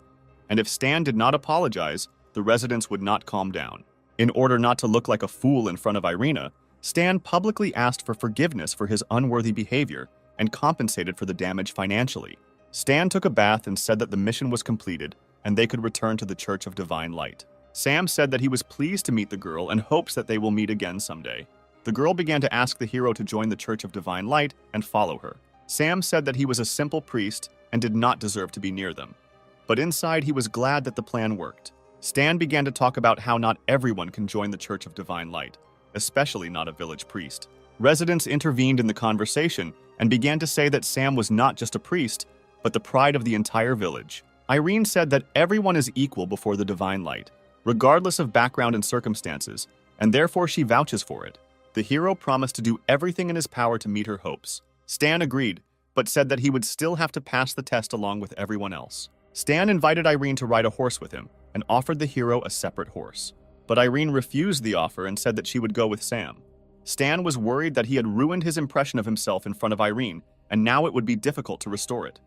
and if Stan did not apologize, the residents would not calm down. In order not to look like a fool in front of Irina, Stan publicly asked for forgiveness for his unworthy behavior and compensated for the damage financially. Stan took a bath and said that the mission was completed and they could return to the Church of Divine Light. Sam said that he was pleased to meet the girl and hopes that they will meet again someday. The girl began to ask the hero to join the Church of Divine Light and follow her. Sam said that he was a simple priest and did not deserve to be near them. But inside, he was glad that the plan worked. Stan began to talk about how not everyone can join the Church of Divine Light, especially not a village priest. Residents intervened in the conversation and began to say that Sam was not just a priest, but the pride of the entire village. Irene said that everyone is equal before the Divine Light, regardless of background and circumstances, and therefore she vouches for it. The hero promised to do everything in his power to meet her hopes. Stan agreed, but said that he would still have to pass the test along with everyone else. Stan invited Irene to ride a horse with him and offered the hero a separate horse. But Irene refused the offer and said that she would go with Sam. Stan was worried that he had ruined his impression of himself in front of Irene, and now it would be difficult to restore it.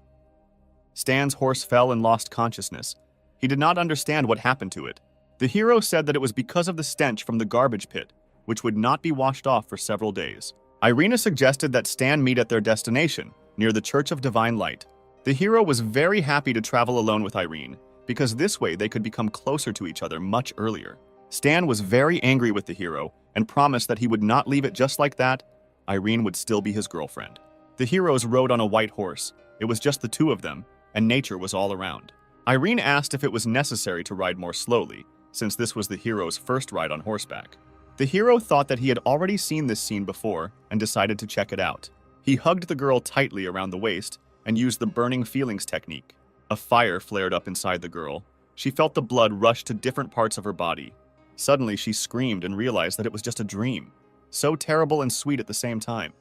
Stan's horse fell and lost consciousness. He did not understand what happened to it. The hero said that it was because of the stench from the garbage pit, which would not be washed off for several days. Irina suggested that Stan meet at their destination, near the Church of Divine Light. The hero was very happy to travel alone with Irene, because this way they could become closer to each other much earlier. Stan was very angry with the hero and promised that he would not leave it just like that. Irene would still be his girlfriend. The heroes rode on a white horse. It was just the two of them, and nature was all around. Irene asked if it was necessary to ride more slowly, since this was the hero's first ride on horseback. The hero thought that he had already seen this scene before and decided to check it out. He hugged the girl tightly around the waist and used the burning feelings technique. A fire flared up inside the girl. She felt the blood rush to different parts of her body. Suddenly, she screamed and realized that it was just a dream, so terrible and sweet at the same time.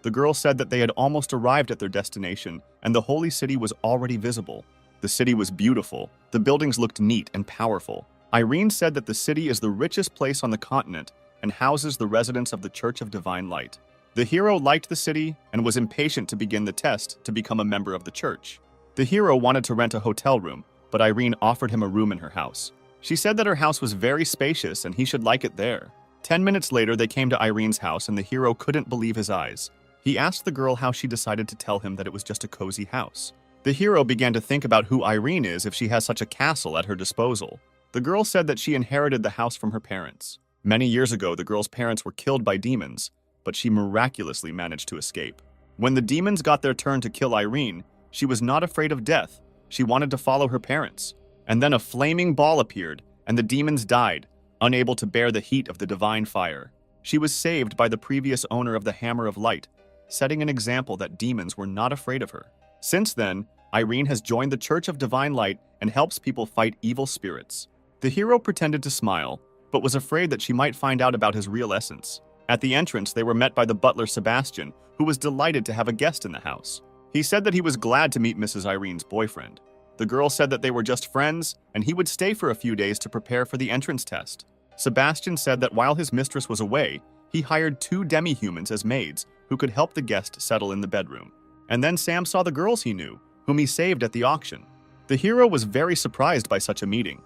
The girl said that they had almost arrived at their destination and the holy city was already visible. The city was beautiful. The buildings looked neat and powerful. Irene said that the city is the richest place on the continent and houses the residents of the Church of Divine Light. The hero liked the city and was impatient to begin the test to become a member of the church. The hero wanted to rent a hotel room, but Irene offered him a room in her house. She said that her house was very spacious and he should like it there. 10 minutes later, they came to Irene's house and the hero couldn't believe his eyes. He asked the girl how she decided to tell him that it was just a cozy house. The hero began to think about who Irene is if she has such a castle at her disposal. The girl said that she inherited the house from her parents. Many years ago, the girl's parents were killed by demons, but she miraculously managed to escape. When the demons got their turn to kill Irene, she was not afraid of death. She wanted to follow her parents. And then a flaming ball appeared, and the demons died, unable to bear the heat of the divine fire. She was saved by the previous owner of the Hammer of Light, setting an example that demons were not afraid of her. Since then, Irene has joined the Church of Divine Light and helps people fight evil spirits. The hero pretended to smile, but was afraid that she might find out about his real essence. At the entrance, they were met by the butler Sebastian, who was delighted to have a guest in the house. He said that he was glad to meet Mrs. Irene's boyfriend. The girl said that they were just friends, and he would stay for a few days to prepare for the entrance test. Sebastian said that while his mistress was away, he hired 2 demi-humans as maids who could help the guest settle in the bedroom. And then Sam saw the girls he knew, whom he saved at the auction. The hero was very surprised by such a meeting.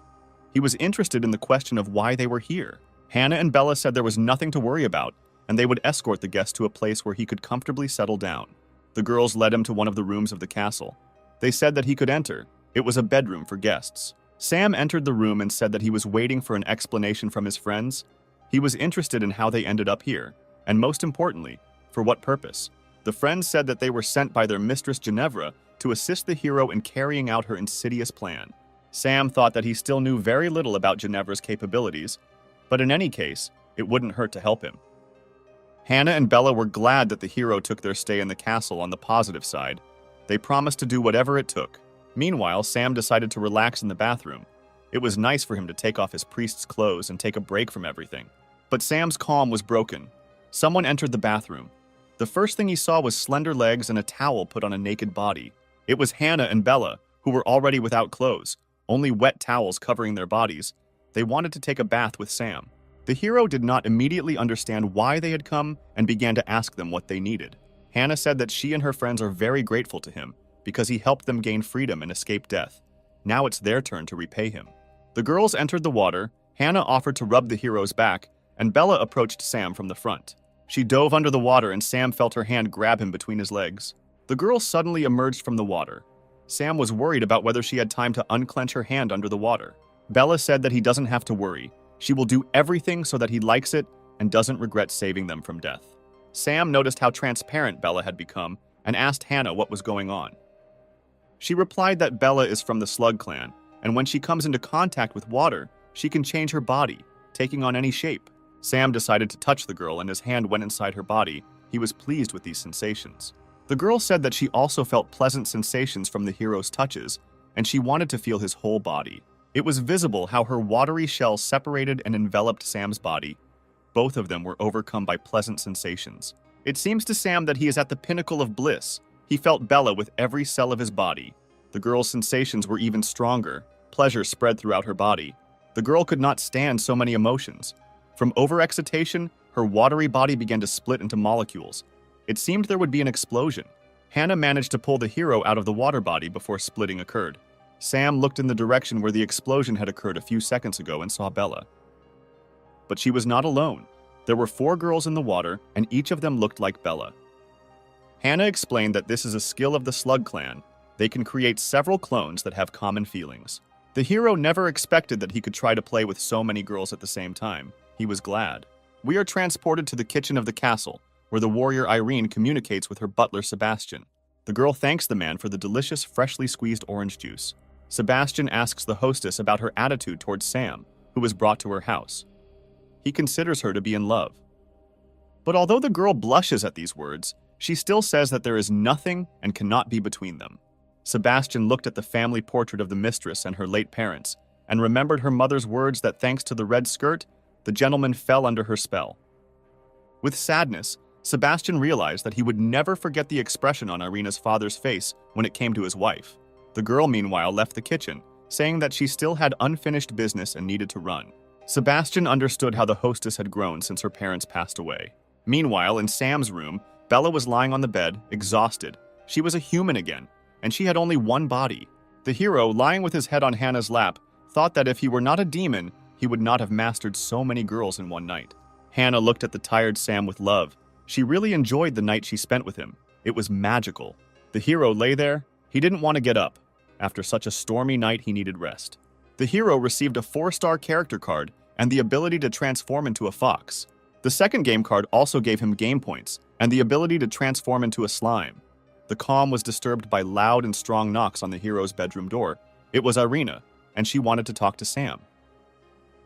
He was interested in the question of why they were here. Hannah and Bella said there was nothing to worry about, and they would escort the guest to a place where he could comfortably settle down. The girls led him to one of the rooms of the castle. They said that he could enter. It was a bedroom for guests. Sam entered the room and said that he was waiting for an explanation from his friends. He was interested in how they ended up here, and most importantly, for what purpose. The friends said that they were sent by their mistress Ginevra to assist the hero in carrying out her insidious plan. Sam thought that he still knew very little about Ginevra's capabilities, but in any case, it wouldn't hurt to help him. Hannah and Bella were glad that the hero took their stay in the castle on the positive side. They promised to do whatever it took. Meanwhile, Sam decided to relax in the bathroom. It was nice for him to take off his priest's clothes and take a break from everything. But Sam's calm was broken. Someone entered the bathroom. The first thing he saw was slender legs and a towel put on a naked body. It was Hannah and Bella, who were already without clothes, only wet towels covering their bodies. They wanted to take a bath with Sam. The hero did not immediately understand why they had come and began to ask them what they needed. Hannah said that she and her friends are very grateful to him because he helped them gain freedom and escape death. Now it's their turn to repay him. The girls entered the water. Hannah offered to rub the hero's back, and Bella approached Sam from the front. She dove under the water and Sam felt her hand grab him between his legs. The girl suddenly emerged from the water. Sam was worried about whether she had time to unclench her hand under the water. Bella said that he doesn't have to worry. She will do everything so that he likes it and doesn't regret saving them from death. Sam noticed how transparent Bella had become and asked Hannah what was going on. She replied that Bella is from the Slug clan, and when she comes into contact with water, she can change her body, taking on any shape. Sam decided to touch the girl and his hand went inside her body. He was pleased with these sensations. The girl said that she also felt pleasant sensations from the hero's touches, and she wanted to feel his whole body. It was visible how her watery shell separated and enveloped Sam's body. Both of them were overcome by pleasant sensations. It seems to Sam that he is at the pinnacle of bliss. He felt Bella with every cell of his body. The girl's sensations were even stronger. Pleasure spread throughout her body. The girl could not stand so many emotions. From overexcitation, her watery body began to split into molecules. It seemed there would be an explosion. Hannah managed to pull the hero out of the water body before splitting occurred. Sam looked in the direction where the explosion had occurred a few seconds ago and saw Bella. But she was not alone. There were 4 girls in the water, and each of them looked like Bella. Hannah explained that this is a skill of the Slug clan. They can create several clones that have common feelings. The hero never expected that he could try to play with so many girls at the same time. He was glad. We are transported to the kitchen of the castle, where the warrior Irene communicates with her butler Sebastian. The girl thanks the man for the delicious, freshly squeezed orange juice. Sebastian asks the hostess about her attitude towards Sam, who was brought to her house. He considers her to be in love. But although the girl blushes at these words, she still says that there is nothing and cannot be between them. Sebastian looked at the family portrait of the mistress and her late parents, and remembered her mother's words that thanks to the red skirt, the gentleman fell under her spell. With sadness, Sebastian realized that he would never forget the expression on Irina's father's face when it came to his wife. The girl, meanwhile, left the kitchen, saying that she still had unfinished business and needed to run. Sebastian understood how the hostess had grown since her parents passed away. Meanwhile, in Sam's room, Bella was lying on the bed, exhausted. She was a human again, and she had only one body. The hero, lying with his head on Hannah's lap, thought that if he were not a demon, he would not have mastered so many girls in one night. Hannah looked at the tired Sam with love. She really enjoyed the night she spent with him. It was magical. The hero lay there. He didn't want to get up. After such a stormy night, he needed rest. The hero received a 4-star character card and the ability to transform into a fox. The second game card also gave him game points and the ability to transform into a slime. The calm was disturbed by loud and strong knocks on the hero's bedroom door. It was Irina, and she wanted to talk to Sam.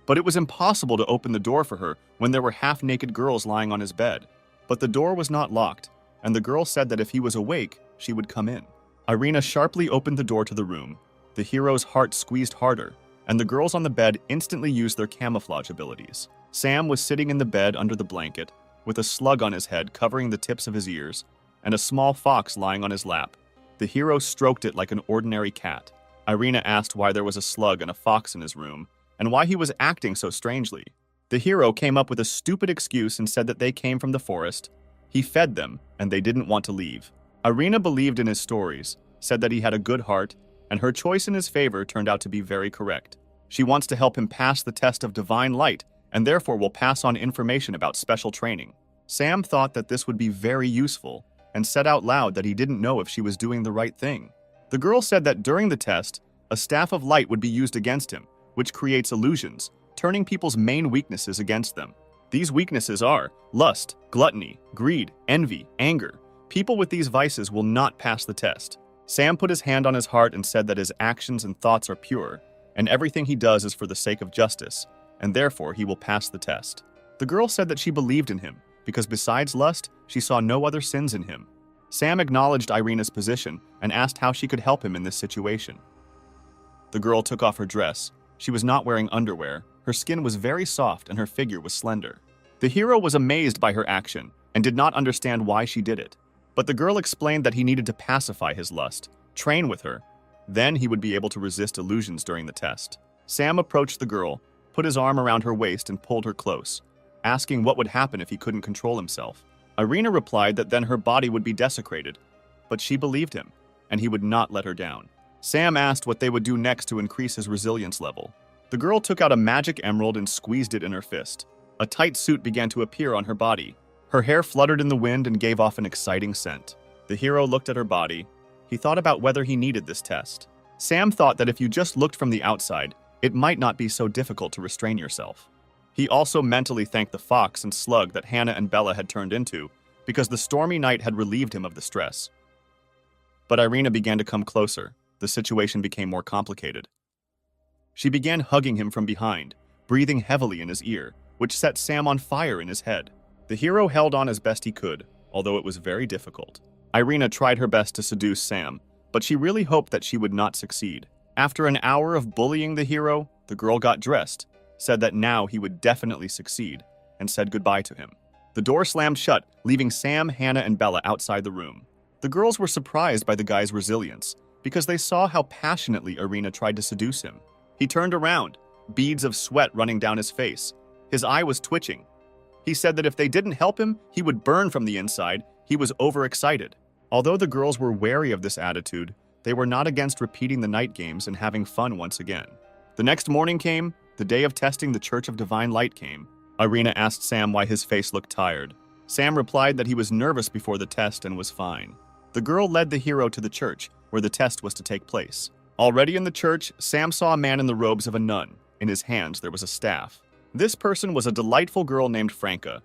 But it was impossible to open the door for her when there were half-naked girls lying on his bed. But the door was not locked, and the girl said that if he was awake, she would come in. Irina sharply opened the door to the room. The hero's heart squeezed harder, and the girls on the bed instantly used their camouflage abilities. Sam was sitting in the bed under the blanket, with a slug on his head covering the tips of his ears, and a small fox lying on his lap. The hero stroked it like an ordinary cat. Irina asked why there was a slug and a fox in his room, and why he was acting so strangely. The hero came up with a stupid excuse and said that they came from the forest. He fed them, and they didn't want to leave. Irina believed in his stories, said that he had a good heart, and her choice in his favor turned out to be very correct. She wants to help him pass the test of divine light, and therefore will pass on information about special training. Sam thought that this would be very useful, and said out loud that he didn't know if she was doing the right thing. The girl said that during the test, a staff of light would be used against him, which creates illusions, turning people's main weaknesses against them. These weaknesses are lust, gluttony, greed, envy, anger. People with these vices will not pass the test. Sam put his hand on his heart and said that his actions and thoughts are pure, and everything he does is for the sake of justice, and therefore he will pass the test. The girl said that she believed in him, because besides lust, she saw no other sins in him. Sam acknowledged Irina's position and asked how she could help him in this situation. The girl took off her dress. She was not wearing underwear. Her skin was very soft and her figure was slender. The hero was amazed by her action and did not understand why she did it. But the girl explained that he needed to pacify his lust, train with her. Then he would be able to resist illusions during the test. Sam approached the girl, put his arm around her waist and pulled her close, asking what would happen if he couldn't control himself. Irina replied that then her body would be desecrated, but she believed him, and he would not let her down. Sam asked what they would do next to increase his resilience level. The girl took out a magic emerald and squeezed it in her fist. A tight suit began to appear on her body. Her hair fluttered in the wind and gave off an exciting scent. The hero looked at her body. He thought about whether he needed this test. Sam thought that if you just looked from the outside, it might not be so difficult to restrain yourself. He also mentally thanked the fox and slug that Hannah and Bella had turned into, because the stormy night had relieved him of the stress. But Irina began to come closer. The situation became more complicated. She began hugging him from behind, breathing heavily in his ear, which set Sam on fire in his head. The hero held on as best he could, although it was very difficult. Irina tried her best to seduce Sam, but she really hoped that she would not succeed. After an hour of bullying the hero, the girl got dressed, said that now he would definitely succeed, and said goodbye to him. The door slammed shut, leaving Sam, Hannah, and Bella outside the room. The girls were surprised by the guy's resilience, because they saw how passionately Irina tried to seduce him. He turned around, beads of sweat running down his face. His eye was twitching. He said that if they didn't help him, he would burn from the inside. He was overexcited. Although the girls were wary of this attitude, they were not against repeating the night games and having fun once again. The next morning came. The day of testing the Church of Divine Light came. Irina asked Sam why his face looked tired. Sam replied that he was nervous before the test and was fine. The girl led the hero to the church, where the test was to take place. Already in the church, Sam saw a man in the robes of a nun. In his hands, there was a staff. This person was a delightful girl named Franca.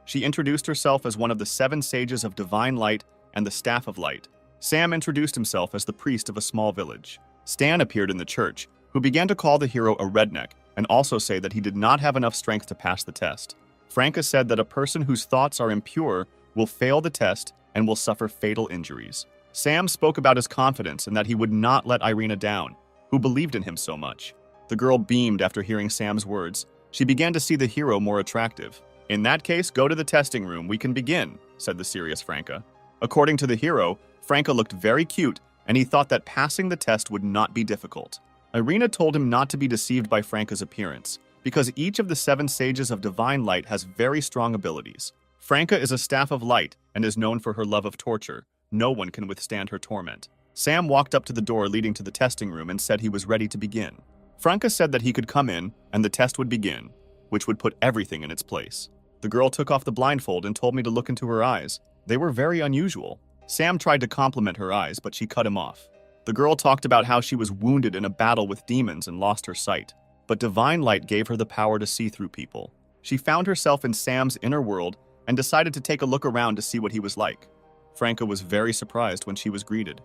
She introduced herself as one of the 7 sages of divine light and the staff of light. Sam introduced himself as the priest of a small village. Stan appeared in the church, who began to call the hero a redneck and also say that he did not have enough strength to pass the test. Franca said that a person whose thoughts are impure will fail the test and will suffer fatal injuries. Sam spoke about his confidence and that he would not let Irina down, who believed in him so much. The girl beamed after hearing Sam's words. She began to see the hero more attractive. "In that case, go to the testing room. We can begin," said the serious Franca. According to the hero, Franca looked very cute, and he thought that passing the test would not be difficult. Irina told him not to be deceived by Franca's appearance, because each of the 7 sages of divine light has very strong abilities. Franca is a staff of light and is known for her love of torture. No one can withstand her torment. Sam walked up to the door leading to the testing room and said he was ready to begin. Franca said that he could come in and the test would begin, which would put everything in its place. The girl took off the blindfold and told me to look into her eyes. They were very unusual. Sam tried to compliment her eyes, but she cut him off. The girl talked about how she was wounded in a battle with demons and lost her sight, but divine light gave her the power to see through people. She found herself in Sam's inner world and decided to take a look around to see what he was like. Franca was very surprised when she was greeted.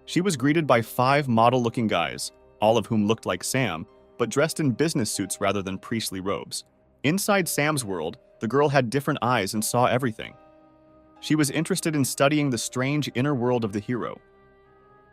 She was greeted by 5 model-looking guys, all of whom looked like Sam, but dressed in business suits rather than priestly robes. Inside Sam's world, the girl had different eyes and saw everything. She was interested in studying the strange inner world of the hero.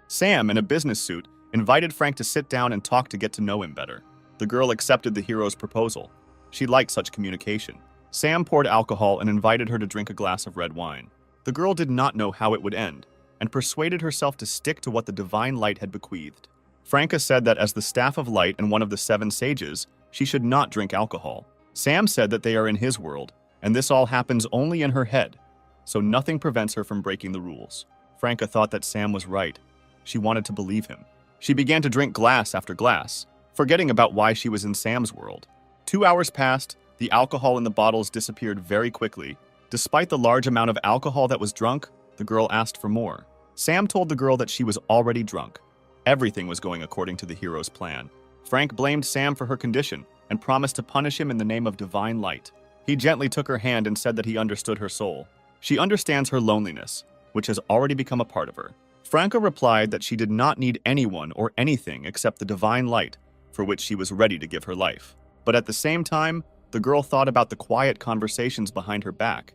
Sam, in a business suit, invited Frank to sit down and talk to get to know him better. The girl accepted the hero's proposal. She liked such communication. Sam poured alcohol and invited her to drink a glass of red wine. The girl did not know how it would end, and persuaded herself to stick to what the divine light had bequeathed. Franca said that as the staff of light and one of the 7 sages, she should not drink alcohol. Sam said that they are in his world, and this all happens only in her head, so nothing prevents her from breaking the rules. Franca thought that Sam was right. She wanted to believe him. She began to drink glass after glass, forgetting about why she was in Sam's world. 2 hours passed, the alcohol in the bottles disappeared very quickly. Despite the large amount of alcohol that was drunk, the girl asked for more. Sam told the girl that she was already drunk. Everything was going according to the hero's plan. Frank blamed Sam for her condition and promised to punish him in the name of divine light. He gently took her hand and said that he understood her soul. She understands her loneliness, which has already become a part of her. Franca replied that she did not need anyone or anything except the divine light, for which she was ready to give her life. But at the same time, the girl thought about the quiet conversations behind her back.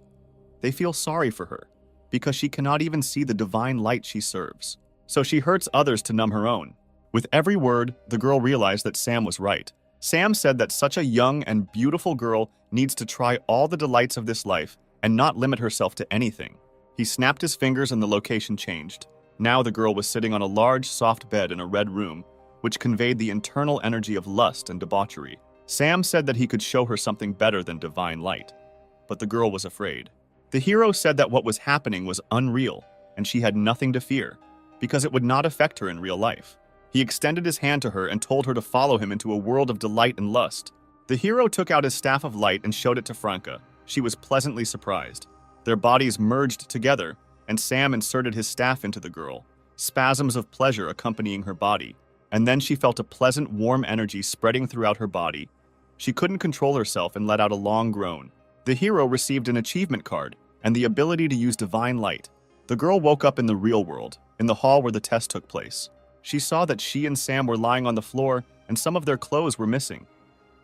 They feel sorry for her, because she cannot even see the divine light she serves. So she hurts others to numb her own. With every word, the girl realized that Sam was right. Sam said that such a young and beautiful girl needs to try all the delights of this life and not limit herself to anything. He snapped his fingers and the location changed. Now the girl was sitting on a large, soft bed in a red room, which conveyed the internal energy of lust and debauchery. Sam said that he could show her something better than divine light, but the girl was afraid. The hero said that what was happening was unreal, and she had nothing to fear, because it would not affect her in real life. He extended his hand to her and told her to follow him into a world of delight and lust. The hero took out his staff of light and showed it to Franca. She was pleasantly surprised. Their bodies merged together, and Sam inserted his staff into the girl, spasms of pleasure accompanying her body. And then she felt a pleasant, warm energy spreading throughout her body. She couldn't control herself and let out a long groan. The hero received an achievement card and the ability to use divine light. The girl woke up in the real world, in the hall where the test took place. She saw that she and Sam were lying on the floor and some of their clothes were missing.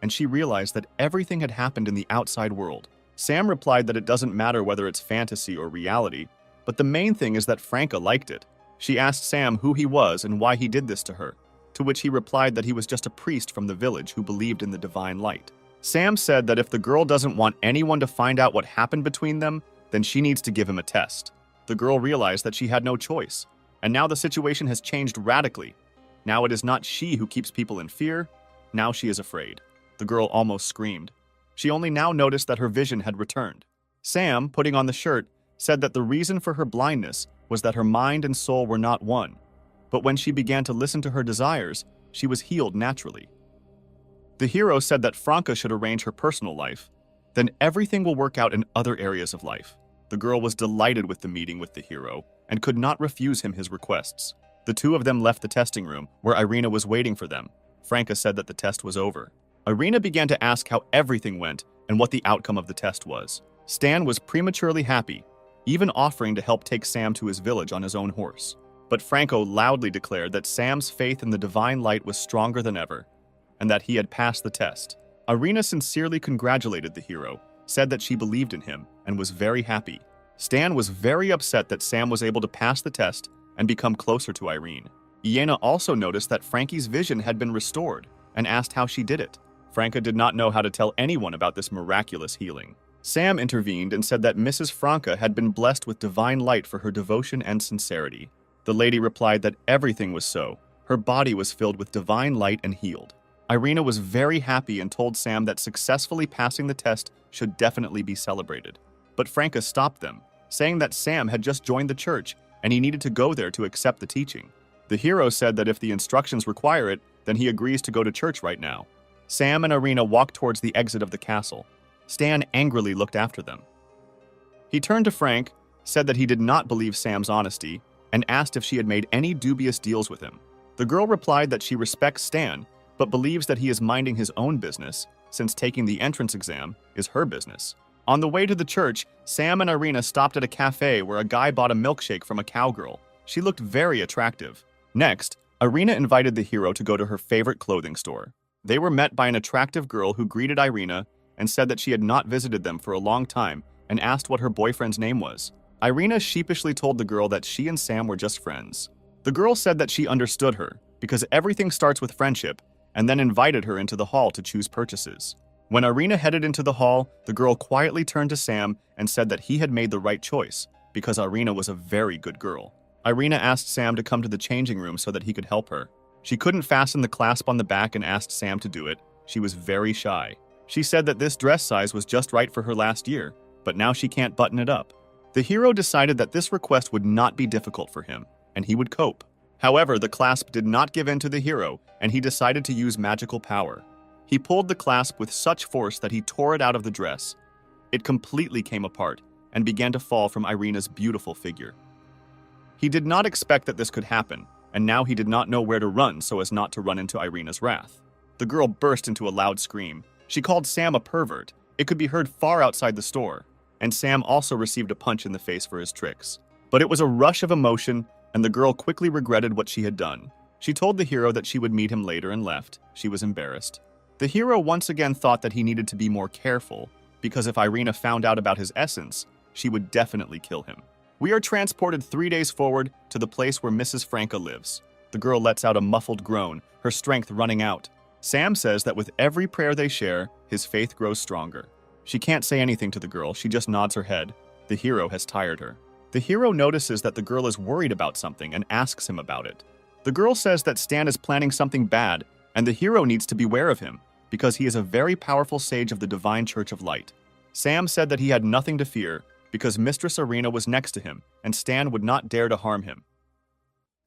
And she realized that everything had happened in the outside world. Sam replied that it doesn't matter whether it's fantasy or reality, but the main thing is that Franca liked it. She asked Sam who he was and why he did this to her, to which he replied that he was just a priest from the village who believed in the divine light. Sam said that if the girl doesn't want anyone to find out what happened between them, then she needs to give him a test. The girl realized that she had no choice, and now the situation has changed radically. Now it is not she who keeps people in fear, now she is afraid. The girl almost screamed. She only now noticed that her vision had returned. Sam, putting on the shirt, said that the reason for her blindness was that her mind and soul were not one. But when she began to listen to her desires, she was healed naturally. The hero said that Franca should arrange her personal life. Then everything will work out in other areas of life. The girl was delighted with the meeting with the hero and could not refuse him his requests. The two of them left the testing room, where Irina was waiting for them. Franca said that the test was over. Irina began to ask how everything went and what the outcome of the test was. Stan was prematurely happy, even offering to help take Sam to his village on his own horse. But Franco loudly declared that Sam's faith in the divine light was stronger than ever, and that he had passed the test. Irina sincerely congratulated the hero, said that she believed in him, and was very happy. Stan was very upset that Sam was able to pass the test and become closer to Irene. Iena also noticed that Frankie's vision had been restored and asked how she did it. Franca did not know how to tell anyone about this miraculous healing. Sam intervened and said that Mrs. Franca had been blessed with divine light for her devotion and sincerity. The lady replied that everything was so. Her body was filled with divine light and healed. Irina was very happy and told Sam that successfully passing the test should definitely be celebrated. But Franca stopped them, saying that Sam had just joined the church and he needed to go there to accept the teaching. The hero said that if the instructions require it, then he agrees to go to church right now. Sam and Irina walked towards the exit of the castle. Stan angrily looked after them. He turned to Frank, said that he did not believe Sam's honesty, and asked if she had made any dubious deals with him. The girl replied that she respects Stan, but believes that he is minding his own business, since taking the entrance exam is her business. On the way to the church, Sam and Irina stopped at a cafe where a guy bought a milkshake from a cowgirl. She looked very attractive. Next, Irina invited the hero to go to her favorite clothing store. They were met by an attractive girl who greeted Irina and said that she had not visited them for a long time and asked what her boyfriend's name was. Irina sheepishly told the girl that she and Sam were just friends. The girl said that she understood her because everything starts with friendship, and then invited her into the hall to choose purchases. When Irina headed into the hall, the girl quietly turned to Sam and said that he had made the right choice because Irina was a very good girl. Irina asked Sam to come to the changing room so that he could help her. She couldn't fasten the clasp on the back and asked Sam to do it. She was very shy. She said that this dress size was just right for her last year, but now she can't button it up. The hero decided that this request would not be difficult for him, and he would cope. However, the clasp did not give in to the hero, and he decided to use magical power. He pulled the clasp with such force that he tore it out of the dress. It completely came apart and began to fall from Irina's beautiful figure. He did not expect that this could happen, and now he did not know where to run so as not to run into Irina's wrath. The girl burst into a loud scream. She called Sam a pervert. It could be heard far outside the store, and Sam also received a punch in the face for his tricks. But it was a rush of emotion, and the girl quickly regretted what she had done. She told the hero that she would meet him later and left. She was embarrassed. The hero once again thought that he needed to be more careful, because if Irina found out about his essence, she would definitely kill him. We are transported 3 days forward to the place where Mrs. Franca lives. The girl lets out a muffled groan, her strength running out. Sam says that with every prayer they share, his faith grows stronger. She can't say anything to the girl, she just nods her head. The hero has tired her. The hero notices that the girl is worried about something and asks him about it. The girl says that Stan is planning something bad, and the hero needs to beware of him, because he is a very powerful sage of the Divine Church of Light. Sam said that he had nothing to fear, because Mistress Irina was next to him, and Stan would not dare to harm him.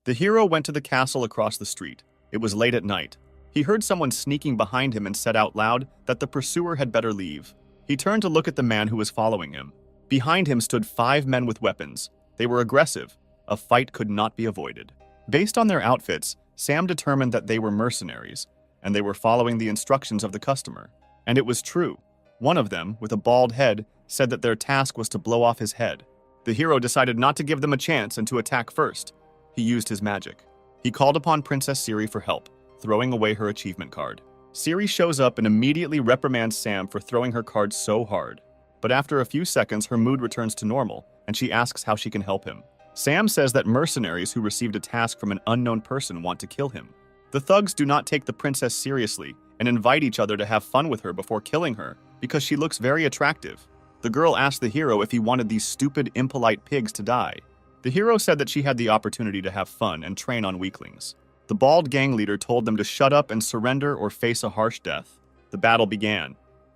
The hero went to the castle across the street. It was late at night. He heard someone sneaking behind him and said out loud that the pursuer had better leave. He turned to look at the man who was following him. Behind him stood 5 men with weapons. They were aggressive. A fight could not be avoided. Based on their outfits, Sam determined that they were mercenaries, and they were following the instructions of the customer. And it was true. One of them, with a bald head, said that their task was to blow off his head. The hero decided not to give them a chance and to attack first. He used his magic. He called upon Princess Siri for help, throwing away her achievement card. Siri shows up and immediately reprimands Sam for throwing her card so hard. But after a few seconds, her mood returns to normal, and she asks how she can help him. Sam says that mercenaries who received a task from an unknown person want to kill him. The thugs do not take the princess seriously and invite each other to have fun with her before killing her because she looks very attractive. The girl asked the hero if he wanted these stupid, impolite pigs to die. The hero said that she had the opportunity to have fun and train on weaklings. The bald gang leader told them to shut up and surrender or face a harsh death. The battle began.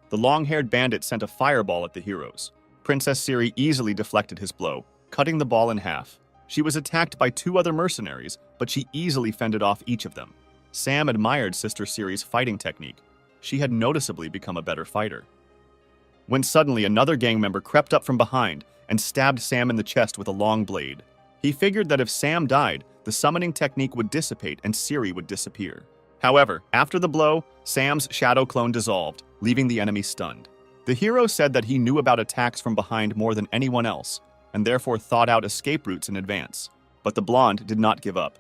The long-haired bandit sent a fireball at the heroes. Princess Siri easily deflected his blow, cutting the ball in half. She was attacked by 2 other mercenaries, but she easily fended off each of them. Sam admired Sister Siri's fighting technique. She had noticeably become a better fighter. When suddenly another gang member crept up from behind and stabbed Sam in the chest with a long blade. He figured that if Sam died, the summoning technique would dissipate and Siri would disappear. However, after the blow, Sam's shadow clone dissolved, leaving the enemy stunned. The hero said that he knew about attacks from behind more than anyone else, and therefore thought out escape routes in advance. But the blonde did not give up.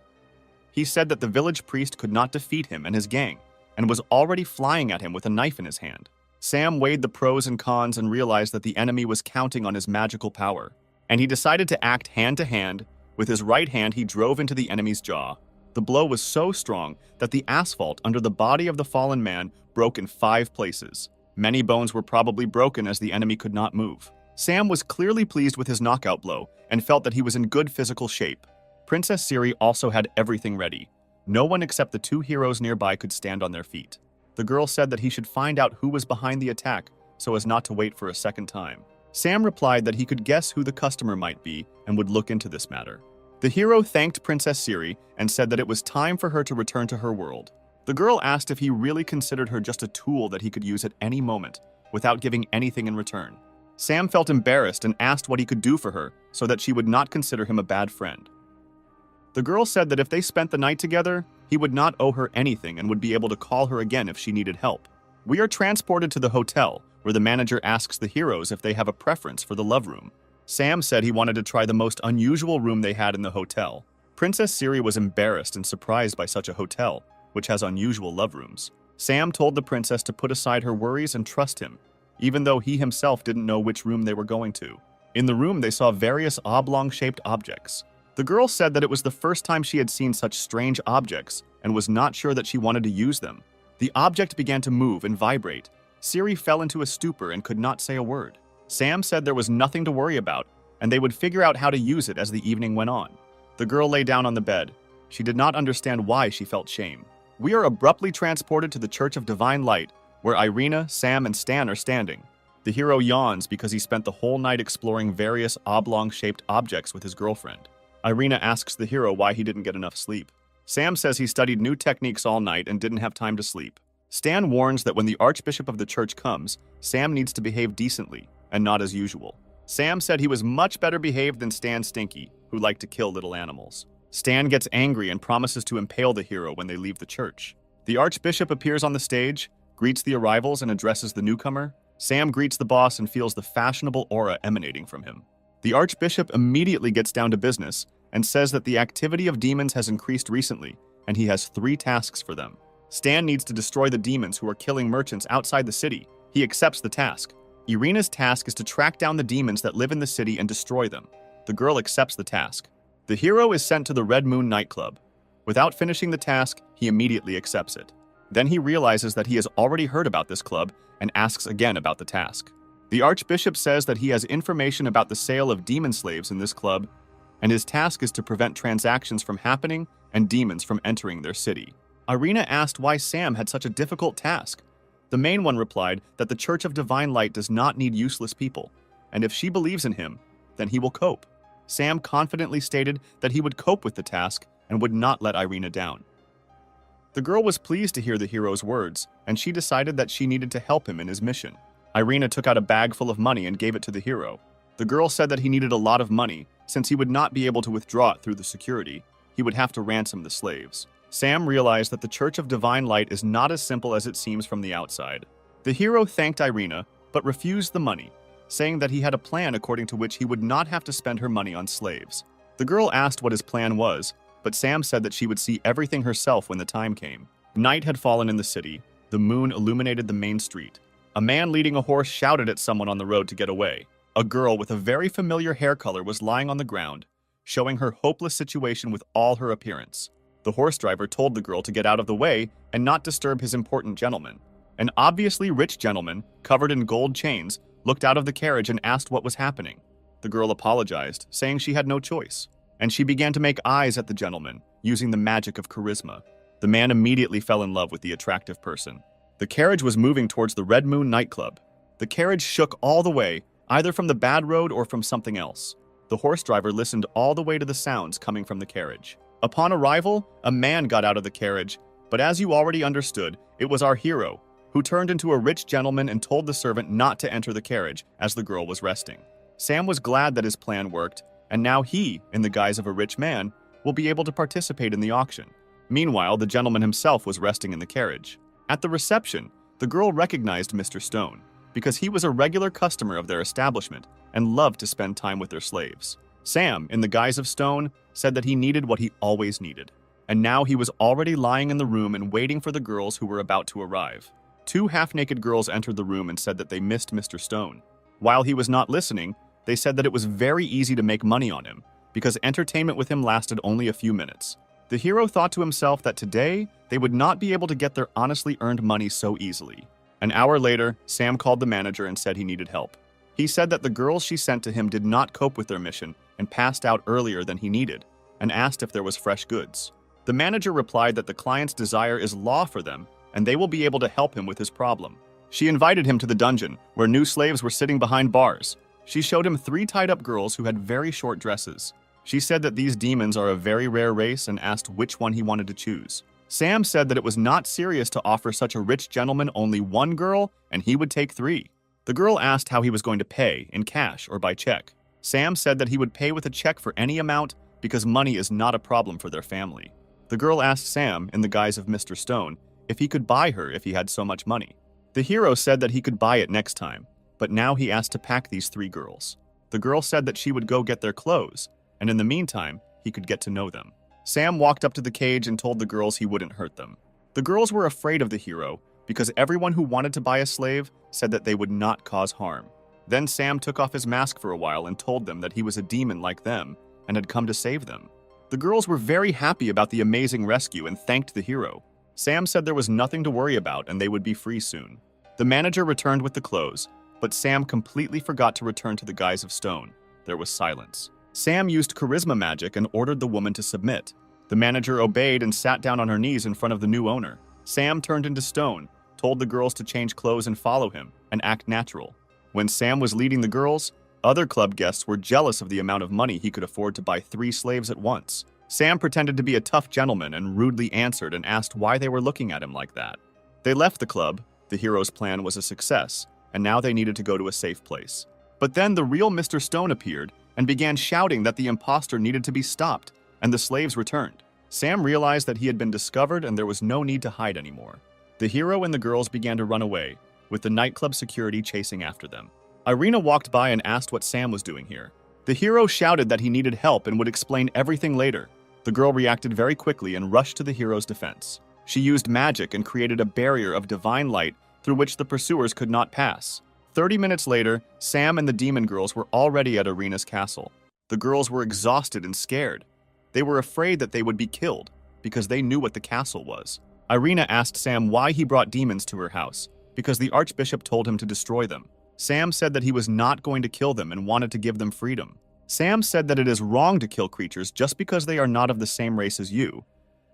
He said that the village priest could not defeat him and his gang, and was already flying at him with a knife in his hand. Sam weighed the pros and cons and realized that the enemy was counting on his magical power, and he decided to act hand-to-hand. With his right hand, he drove into the enemy's jaw. The blow was so strong that the asphalt under the body of the fallen man broke in 5 places. Many bones were probably broken as the enemy could not move. Sam was clearly pleased with his knockout blow and felt that he was in good physical shape. Princess Siri also had everything ready. No one except the 2 heroes nearby could stand on their feet. The girl said that he should find out who was behind the attack so as not to wait for a second time. Sam replied that he could guess who the customer might be and would look into this matter. The hero thanked Princess Siri and said that it was time for her to return to her world. The girl asked if he really considered her just a tool that he could use at any moment, without giving anything in return. Sam felt embarrassed and asked what he could do for her so that she would not consider him a bad friend. The girl said that if they spent the night together, he would not owe her anything and would be able to call her again if she needed help. We are transported to the hotel, where the manager asks the heroes if they have a preference for the love room. Sam said he wanted to try the most unusual room they had in the hotel. Princess Siri was embarrassed and surprised by such a hotel, which has unusual love rooms. Sam told the princess to put aside her worries and trust him, even though he himself didn't know which room they were going to. In the room, they saw various oblong-shaped objects. The girl said that it was the first time she had seen such strange objects and was not sure that she wanted to use them. The object began to move and vibrate. Siri fell into a stupor and could not say a word. Sam said there was nothing to worry about, and they would figure out how to use it as the evening went on. The girl lay down on the bed. She did not understand why she felt shame. We are abruptly transported to the Church of Divine Light, where Irina, Sam, and Stan are standing. The hero yawns because he spent the whole night exploring various oblong-shaped objects with his girlfriend. Irina asks the hero why he didn't get enough sleep. Sam says he studied new techniques all night and didn't have time to sleep. Stan warns that when the Archbishop of the church comes, Sam needs to behave decently and not as usual. Sam said he was much better behaved than Stan Stinky, who liked to kill little animals. Stan gets angry and promises to impale the hero when they leave the church. The Archbishop appears on the stage, greets the arrivals, and addresses the newcomer. Sam greets the boss and feels the fashionable aura emanating from him. The Archbishop immediately gets down to business and says that the activity of demons has increased recently, and he has 3 tasks for them. Stan needs to destroy the demons who are killing merchants outside the city. He accepts the task. Irina's task is to track down the demons that live in the city and destroy them. The girl accepts the task. The hero is sent to the Red Moon nightclub. Without finishing the task, he immediately accepts it. Then he realizes that he has already heard about this club and asks again about the task. The Archbishop says that he has information about the sale of demon slaves in this club, and his task is to prevent transactions from happening and demons from entering their city. Irina asked why Sam had such a difficult task. The main one replied that the Church of Divine Light does not need useless people, and if she believes in him, then he will cope. Sam confidently stated that he would cope with the task and would not let Irina down. The girl was pleased to hear the hero's words, and she decided that she needed to help him in his mission. Irina took out a bag full of money and gave it to the hero. The girl said that he needed a lot of money, since he would not be able to withdraw it through the security. He would have to ransom the slaves. Sam realized that the Church of Divine Light is not as simple as it seems from the outside. The hero thanked Irina, but refused the money, saying that he had a plan according to which he would not have to spend her money on slaves. The girl asked what his plan was, but Sam said that she would see everything herself when the time came. Night had fallen in the city. The moon illuminated the main street. A man leading a horse shouted at someone on the road to get away. A girl with a very familiar hair color was lying on the ground, showing her hopeless situation with all her appearance. The horse driver told the girl to get out of the way and not disturb his important gentleman. An obviously rich gentleman, covered in gold chains, looked out of the carriage and asked what was happening. The girl apologized, saying she had no choice, and she began to make eyes at the gentleman, using the magic of charisma. The man immediately fell in love with the attractive person. The carriage was moving towards the Red Moon nightclub. The carriage shook all the way, either from the bad road or from something else. The horse driver listened all the way to the sounds coming from the carriage. Upon arrival, a man got out of the carriage, but as you already understood, it was our hero, who turned into a rich gentleman and told the servant not to enter the carriage as the girl was resting. Sam was glad that his plan worked, and now he, in the guise of a rich man, will be able to participate in the auction. Meanwhile, the gentleman himself was resting in the carriage. At the reception, the girl recognized Mr. Stone because he was a regular customer of their establishment and loved to spend time with their slaves. Sam, in the guise of Stone, said that he needed what he always needed, and now he was already lying in the room and waiting for the girls who were about to arrive. Two half-naked girls entered the room and said that they missed Mr. Stone. While he was not listening, they said that it was very easy to make money on him because entertainment with him lasted only a few minutes. The hero thought to himself that today they would not be able to get their honestly earned money so easily. An hour later, Sam called the manager and said he needed help. He said that the girls she sent to him did not cope with their mission and passed out earlier than he needed, and asked if there was fresh goods. The manager replied that the client's desire is law for them, and they will be able to help him with his problem. She invited him to the dungeon, where new slaves were sitting behind bars. She showed him 3 tied-up girls who had very short dresses. She said that these demons are a very rare race and asked which one he wanted to choose. Sam said that it was not serious to offer such a rich gentleman only 1 girl, and he would take 3. The girl asked how he was going to pay, in cash or by check. Sam said that he would pay with a check for any amount because money is not a problem for their family. The girl asked Sam, in the guise of Mr. Stone, if he could buy her if he had so much money. The hero said that he could buy it next time, but now he asked to pack these 3 girls. The girl said that she would go get their clothes, and in the meantime, he could get to know them. Sam walked up to the cage and told the girls he wouldn't hurt them. The girls were afraid of the hero because everyone who wanted to buy a slave said that they would not cause harm. Then Sam took off his mask for a while and told them that he was a demon like them and had come to save them. The girls were very happy about the amazing rescue and thanked the hero. Sam said there was nothing to worry about and they would be free soon. The manager returned with the clothes, but Sam completely forgot to return to the guise of Stone. There was silence. Sam used charisma magic and ordered the woman to submit. The manager obeyed and sat down on her knees in front of the new owner. Sam turned into Stone, told the girls to change clothes and follow him, and act natural. When Sam was leading the girls, other club guests were jealous of the amount of money he could afford to buy 3 slaves at once. Sam pretended to be a tough gentleman and rudely answered and asked why they were looking at him like that. They left the club. The hero's plan was a success, and now they needed to go to a safe place. But then the real Mr. Stone appeared and began shouting that the imposter needed to be stopped, and the slaves returned. Sam realized that he had been discovered and there was no need to hide anymore. The hero and the girls began to run away, with the nightclub security chasing after them. Irina walked by and asked what Sam was doing here. The hero shouted that he needed help and would explain everything later. The girl reacted very quickly and rushed to the hero's defense. She used magic and created a barrier of divine light through which the pursuers could not pass. 30 minutes later, Sam and the demon girls were already at Irina's castle. The girls were exhausted and scared. They were afraid that they would be killed because they knew what the castle was. Irina asked Sam why he brought demons to her house, because the archbishop told him to destroy them. Sam said that he was not going to kill them and wanted to give them freedom. Sam said that it is wrong to kill creatures just because they are not of the same race as you,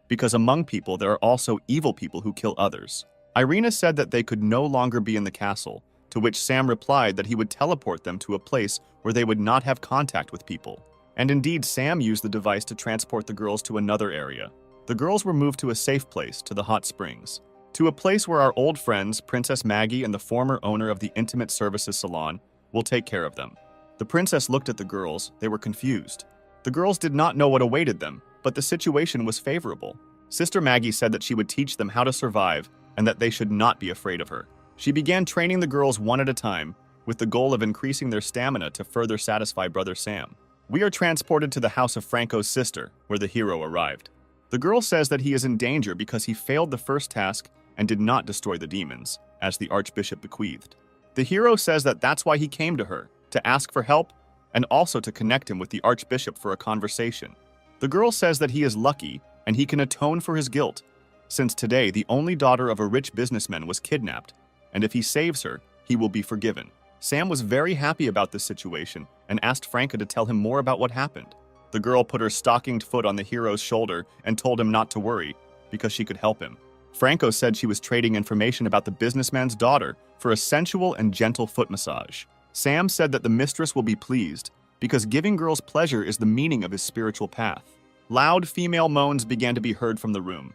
because among people there are also evil people who kill others. Irina said that they could no longer be in the castle, to which Sam replied that he would teleport them to a place where they would not have contact with people. And indeed, Sam used the device to transport the girls to another area. The girls were moved to a safe place, to the hot springs, to a place where our old friends, Princess Maggie and the former owner of the Intimate Services Salon, will take care of them. The princess looked at the girls. They were confused. The girls did not know what awaited them, but the situation was favorable. Sister Maggie said that she would teach them how to survive and that they should not be afraid of her. She began training the girls one at a time, with the goal of increasing their stamina to further satisfy Brother Sam. We are transported to the house of Franco's sister, where the hero arrived. The girl says that he is in danger because he failed the first task and did not destroy the demons, as the archbishop bequeathed. The hero says that that's why he came to her, to ask for help, and also to connect him with the archbishop for a conversation. The girl says that he is lucky and he can atone for his guilt, since today the only daughter of a rich businessman was kidnapped, and if he saves her, he will be forgiven. Sam was very happy about this situation and asked Franca to tell him more about what happened. The girl put her stockinged foot on the hero's shoulder and told him not to worry, because she could help him. Franco said she was trading information about the businessman's daughter for a sensual and gentle foot massage. Sam said that the mistress will be pleased, because giving girls pleasure is the meaning of his spiritual path. Loud female moans began to be heard from the room.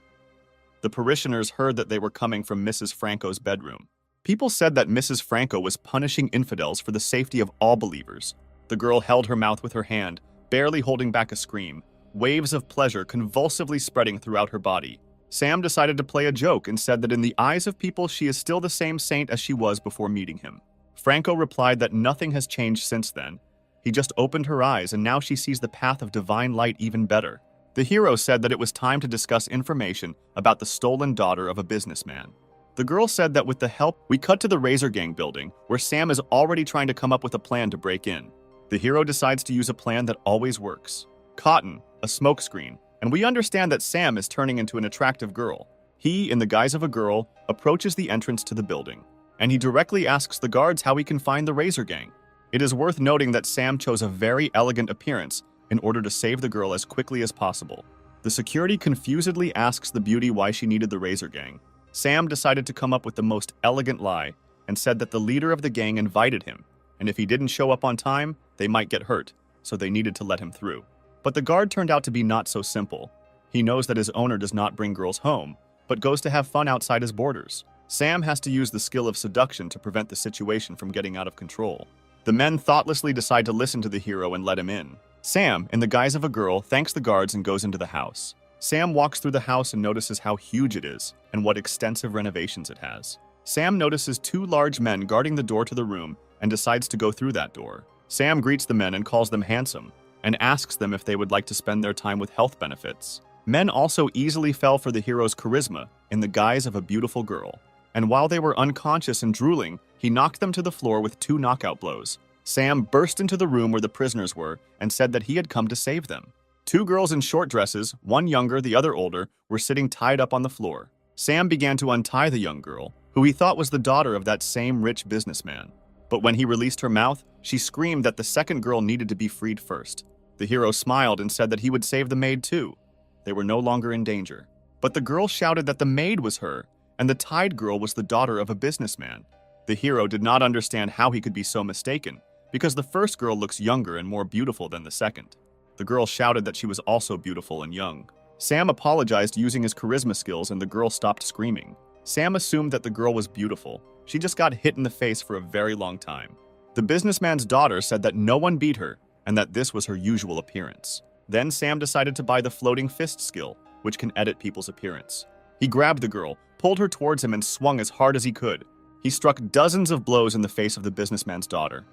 The parishioners heard that they were coming from Mrs. Franco's bedroom. People said that Mrs. Franco was punishing infidels for the safety of all believers. The girl held her mouth with her hand, barely holding back a scream, waves of pleasure convulsively spreading throughout her body. Sam decided to play a joke and said that in the eyes of people she is still the same saint as she was before meeting him. Franco replied that nothing has changed since then. He just opened her eyes and now she sees the path of divine light even better. The hero said that it was time to discuss information about the stolen daughter of a businessman. The girl said that with the help, we cut to the Razor Gang building, where Sam is already trying to come up with a plan to break in. The hero decides to use a plan that always works. Cotton, a smokescreen, and we understand that Sam is turning into an attractive girl. He, in the guise of a girl, approaches the entrance to the building, and he directly asks the guards how he can find the Razor Gang. It is worth noting that Sam chose a very elegant appearance in order to save the girl as quickly as possible. The security confusedly asks the beauty why she needed the Razor Gang. Sam decided to come up with the most elegant lie and said that the leader of the gang invited him, and if he didn't show up on time, they might get hurt, so they needed to let him through. But the guard turned out to be not so simple. He knows that his owner does not bring girls home, but goes to have fun outside his borders. Sam has to use the skill of seduction to prevent the situation from getting out of control. The men thoughtlessly decide to listen to the hero and let him in. Sam, in the guise of a girl, thanks the guards and goes into the house. Sam walks through the house and notices how huge it is and what extensive renovations it has. Sam notices two large men guarding the door to the room and decides to go through that door. Sam greets the men and calls them handsome and asks them if they would like to spend their time with health benefits. Men also easily fell for the hero's charisma in the guise of a beautiful girl. And while they were unconscious and drooling, he knocked them to the floor with 2 knockout blows. Sam burst into the room where the prisoners were and said that he had come to save them. 2 girls in short dresses, one younger, the other older, were sitting tied up on the floor. Sam began to untie the young girl, who he thought was the daughter of that same rich businessman. But when he released her mouth, she screamed that the second girl needed to be freed first. The hero smiled and said that he would save the maid too. They were no longer in danger. But the girl shouted that the maid was her, and the tied girl was the daughter of a businessman. The hero did not understand how he could be so mistaken, because the first girl looks younger and more beautiful than the second. The girl shouted that she was also beautiful and young. Sam apologized using his charisma skills and the girl stopped screaming. Sam assumed that the girl was beautiful. She just got hit in the face for a very long time. The businessman's daughter said that no one beat her and that this was her usual appearance. Then Sam decided to buy the floating fist skill, which can edit people's appearance. He grabbed the girl, pulled her towards him and swung as hard as he could. He struck dozens of blows in the face of the businessman's daughter.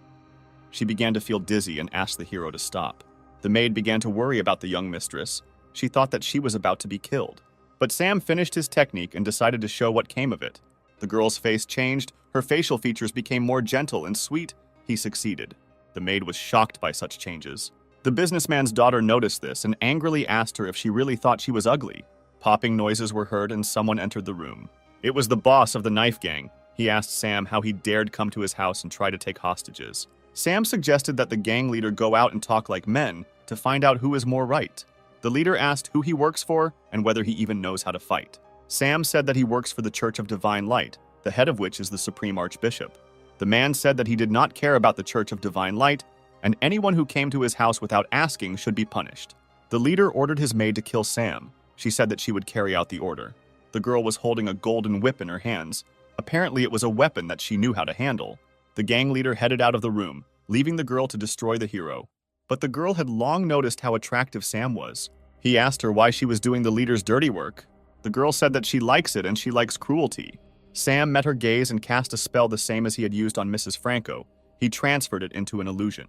She began to feel dizzy and asked the hero to stop. The maid began to worry about the young mistress. She thought that she was about to be killed. But Sam finished his technique and decided to show what came of it. The girl's face changed, her facial features became more gentle and sweet. He succeeded. The maid was shocked by such changes. The businessman's daughter noticed this and angrily asked her if she really thought she was ugly. Popping noises were heard and someone entered the room. It was the boss of the knife gang. He asked Sam how he dared come to his house and try to take hostages. Sam suggested that the gang leader go out and talk like men to find out who is more right. The leader asked who he works for and whether he even knows how to fight. Sam said that he works for the Church of Divine Light, the head of which is the Supreme Archbishop. The man said that he did not care about the Church of Divine Light, and anyone who came to his house without asking should be punished. The leader ordered his maid to kill Sam. She said that she would carry out the order. The girl was holding a golden whip in her hands. Apparently it was a weapon that she knew how to handle. The gang leader headed out of the room, leaving the girl to destroy the hero. But the girl had long noticed how attractive Sam was. He asked her why she was doing the leader's dirty work. The girl said that she likes it and she likes cruelty. Sam met her gaze and cast a spell the same as he had used on Mrs. Franco. He transferred it into an illusion.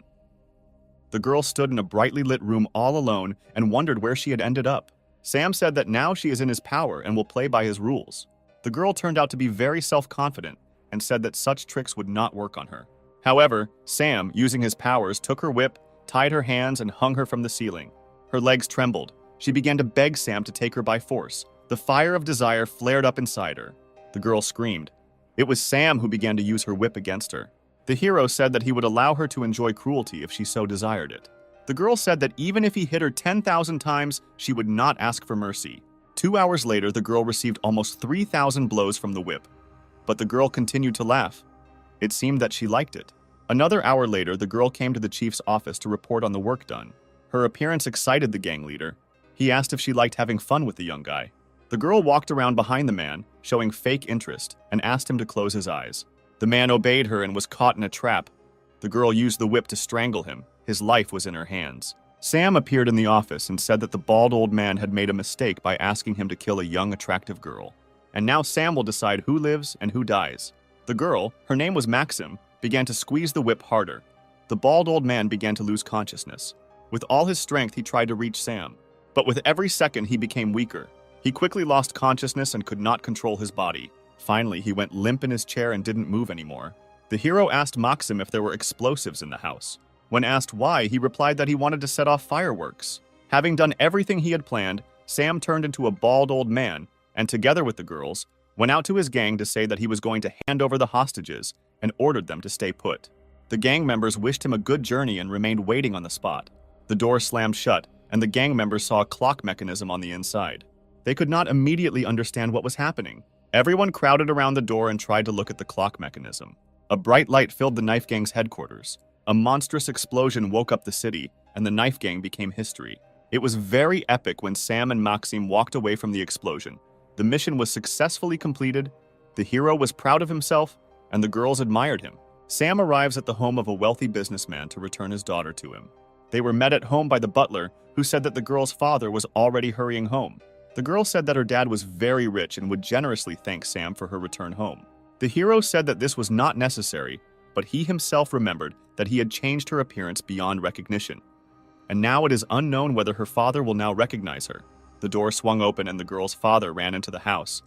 The girl stood in a brightly lit room all alone and wondered where she had ended up. Sam said that now she is in his power and will play by his rules. The girl turned out to be very self-confident and said that such tricks would not work on her. However, Sam, using his powers, took her whip, tied her hands, and hung her from the ceiling. Her legs trembled. She began to beg Sam to take her by force. The fire of desire flared up inside her. The girl screamed. It was Sam who began to use her whip against her. The hero said that he would allow her to enjoy cruelty if she so desired it. The girl said that even if he hit her 10,000 times, she would not ask for mercy. 2 hours later, the girl received almost 3,000 blows from the whip. But the girl continued to laugh. It seemed that she liked it. Another hour later, the girl came to the chief's office to report on the work done. Her appearance excited the gang leader. He asked if she liked having fun with the young guy. The girl walked around behind the man, showing fake interest, and asked him to close his eyes. The man obeyed her and was caught in a trap. The girl used the whip to strangle him. His life was in her hands. Sam appeared in the office and said that the bald old man had made a mistake by asking him to kill a young, attractive girl. And now Sam will decide who lives and who dies. The girl, her name was Maxim, began to squeeze the whip harder. The bald old man began to lose consciousness. With all his strength, he tried to reach Sam. But with every second, he became weaker. He quickly lost consciousness and could not control his body. Finally, he went limp in his chair and didn't move anymore. The hero asked Maxim if there were explosives in the house. When asked why, he replied that he wanted to set off fireworks. Having done everything he had planned, Sam turned into a bald old man and, together with the girls, went out to his gang to say that he was going to hand over the hostages and ordered them to stay put. The gang members wished him a good journey and remained waiting on the spot. The door slammed shut, and the gang members saw a clock mechanism on the inside. They could not immediately understand what was happening. Everyone crowded around the door and tried to look at the clock mechanism. A bright light filled the knife gang's headquarters. A monstrous explosion woke up the city, and the knife gang became history. It was very epic when Sam and Maxim walked away from the explosion. The mission was successfully completed, the hero was proud of himself, and the girls admired him. Sam arrives at the home of a wealthy businessman to return his daughter to him. They were met at home by the butler, who said that the girl's father was already hurrying home. The girl said that her dad was very rich and would generously thank Sam for her return home. The hero said that this was not necessary, but he himself remembered that he had changed her appearance beyond recognition. And now it is unknown whether her father will now recognize her. The door swung open and the girl's father ran into the house.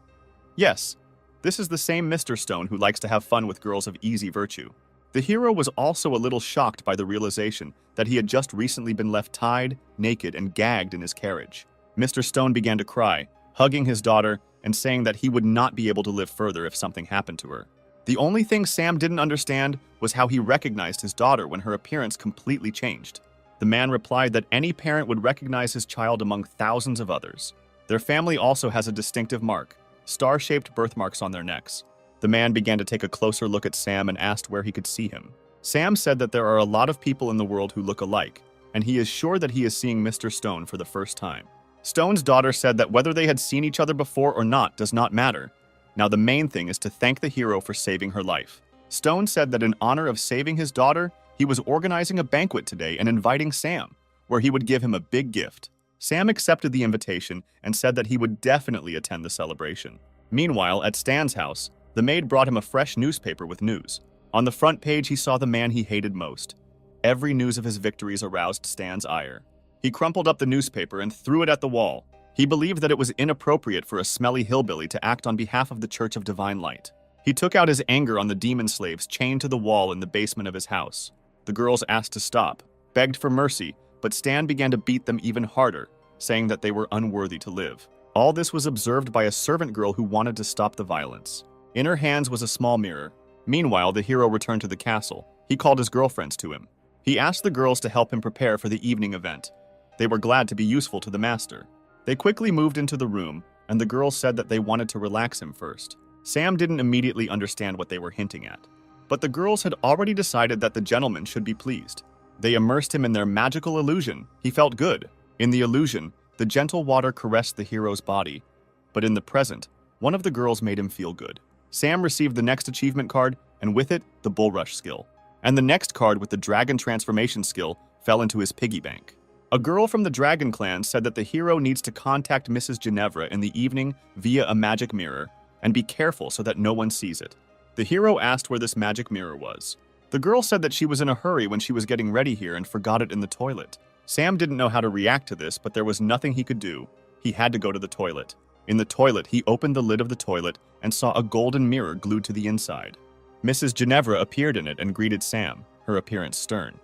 Yes, this is the same Mr. Stone who likes to have fun with girls of easy virtue. The hero was also a little shocked by the realization that he had just recently been left tied, naked, and gagged in his carriage. Mr. Stone began to cry, hugging his daughter and saying that he would not be able to live further if something happened to her. The only thing Sam didn't understand was how he recognized his daughter when her appearance completely changed. The man replied that any parent would recognize his child among thousands of others. Their family also has a distinctive mark, star-shaped birthmarks on their necks. The man began to take a closer look at Sam and asked where he could see him. Sam said that there are a lot of people in the world who look alike, and he is sure that he is seeing Mr. Stone for the first time. Stone's daughter said that whether they had seen each other before or not does not matter. Now the main thing is to thank the hero for saving her life. Stone said that in honor of saving his daughter, he was organizing a banquet today and inviting Sam, where he would give him a big gift. Sam accepted the invitation and said that he would definitely attend the celebration. Meanwhile, at Stan's house, the maid brought him a fresh newspaper with news. On the front page, he saw the man he hated most. Every news of his victories aroused Stan's ire. He crumpled up the newspaper and threw it at the wall. He believed that it was inappropriate for a smelly hillbilly to act on behalf of the Church of Divine Light. He took out his anger on the demon slaves chained to the wall in the basement of his house. The girls asked to stop, begged for mercy, but Stan began to beat them even harder, saying that they were unworthy to live. All this was observed by a servant girl who wanted to stop the violence. In her hands was a small mirror. Meanwhile, the hero returned to the castle. He called his girlfriends to him. He asked the girls to help him prepare for the evening event. They were glad to be useful to the master. They quickly moved into the room, and the girls said that they wanted to relax him first. Sam didn't immediately understand what they were hinting at, but the girls had already decided that the gentleman should be pleased. They immersed him in their magical illusion. He felt good. In the illusion, the gentle water caressed the hero's body, but in the present, one of the girls made him feel good. Sam received the next achievement card, and with it, the bull rush skill. And the next card with the dragon transformation skill fell into his piggy bank. A girl from the Dragon Clan said that the hero needs to contact Mrs. Ginevra in the evening via a magic mirror, and be careful so that no one sees it. The hero asked where this magic mirror was. The girl said that she was in a hurry when she was getting ready here and forgot it in the toilet. Sam didn't know how to react to this, but there was nothing he could do. He had to go to the toilet. In the toilet, he opened the lid of the toilet and saw a golden mirror glued to the inside. Mrs. Ginevra appeared in it and greeted Sam, her appearance stern.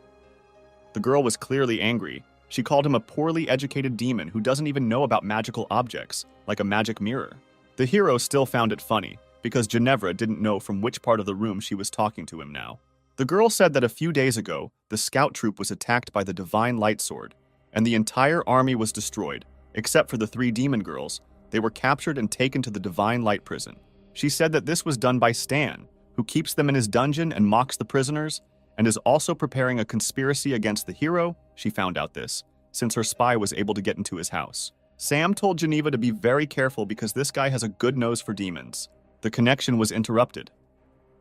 The girl was clearly angry. She called him a poorly educated demon who doesn't even know about magical objects, like a magic mirror. The hero still found it funny, because Ginevra didn't know from which part of the room she was talking to him now. The girl said that a few days ago, the scout troop was attacked by the Divine Light Sword, and the entire army was destroyed, except for the 3 demon girls. They were captured and taken to the Divine Light prison. She said that this was done by Stan, who keeps them in his dungeon and mocks the prisoners, and is also preparing a conspiracy against the hero. She found out this, since her spy was able to get into his house. Sam told Geneva to be very careful because this guy has a good nose for demons. The connection was interrupted.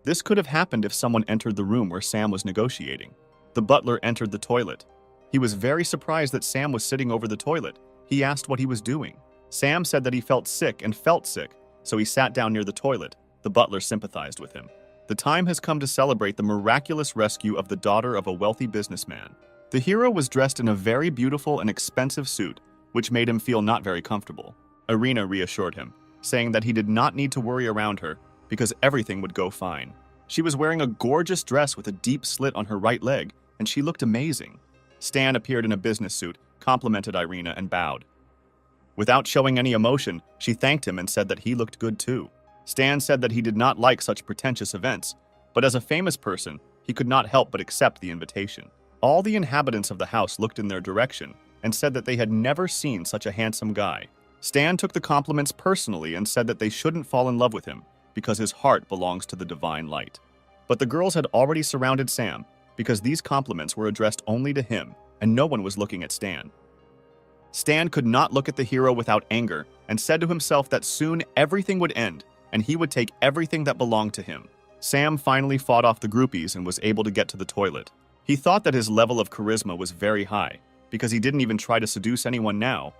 This could have happened if someone entered the room where Sam was negotiating. The butler entered the toilet. He was very surprised that Sam was sitting over the toilet. He asked what he was doing. Sam said that he felt sick and felt sick, so he sat down near the toilet. The butler sympathized with him. The time has come to celebrate the miraculous rescue of the daughter of a wealthy businessman. The hero was dressed in a very beautiful and expensive suit, which made him feel not very comfortable. Irina reassured him, saying that he did not need to worry around her because everything would go fine. She was wearing a gorgeous dress with a deep slit on her right leg, and she looked amazing. Stan appeared in a business suit, complimented Irina, and bowed. Without showing any emotion, she thanked him and said that he looked good too. Stan said that he did not like such pretentious events, but as a famous person, he could not help but accept the invitation. All the inhabitants of the house looked in their direction and said that they had never seen such a handsome guy. Stan took the compliments personally and said that they shouldn't fall in love with him because his heart belongs to the divine light. But the girls had already surrounded Sam because these compliments were addressed only to him and no one was looking at Stan. Stan could not look at the hero without anger and said to himself that soon everything would end and he would take everything that belonged to him. Sam finally fought off the groupies and was able to get to the toilet. He thought that his level of charisma was very high because he didn't even try to seduce anyone now,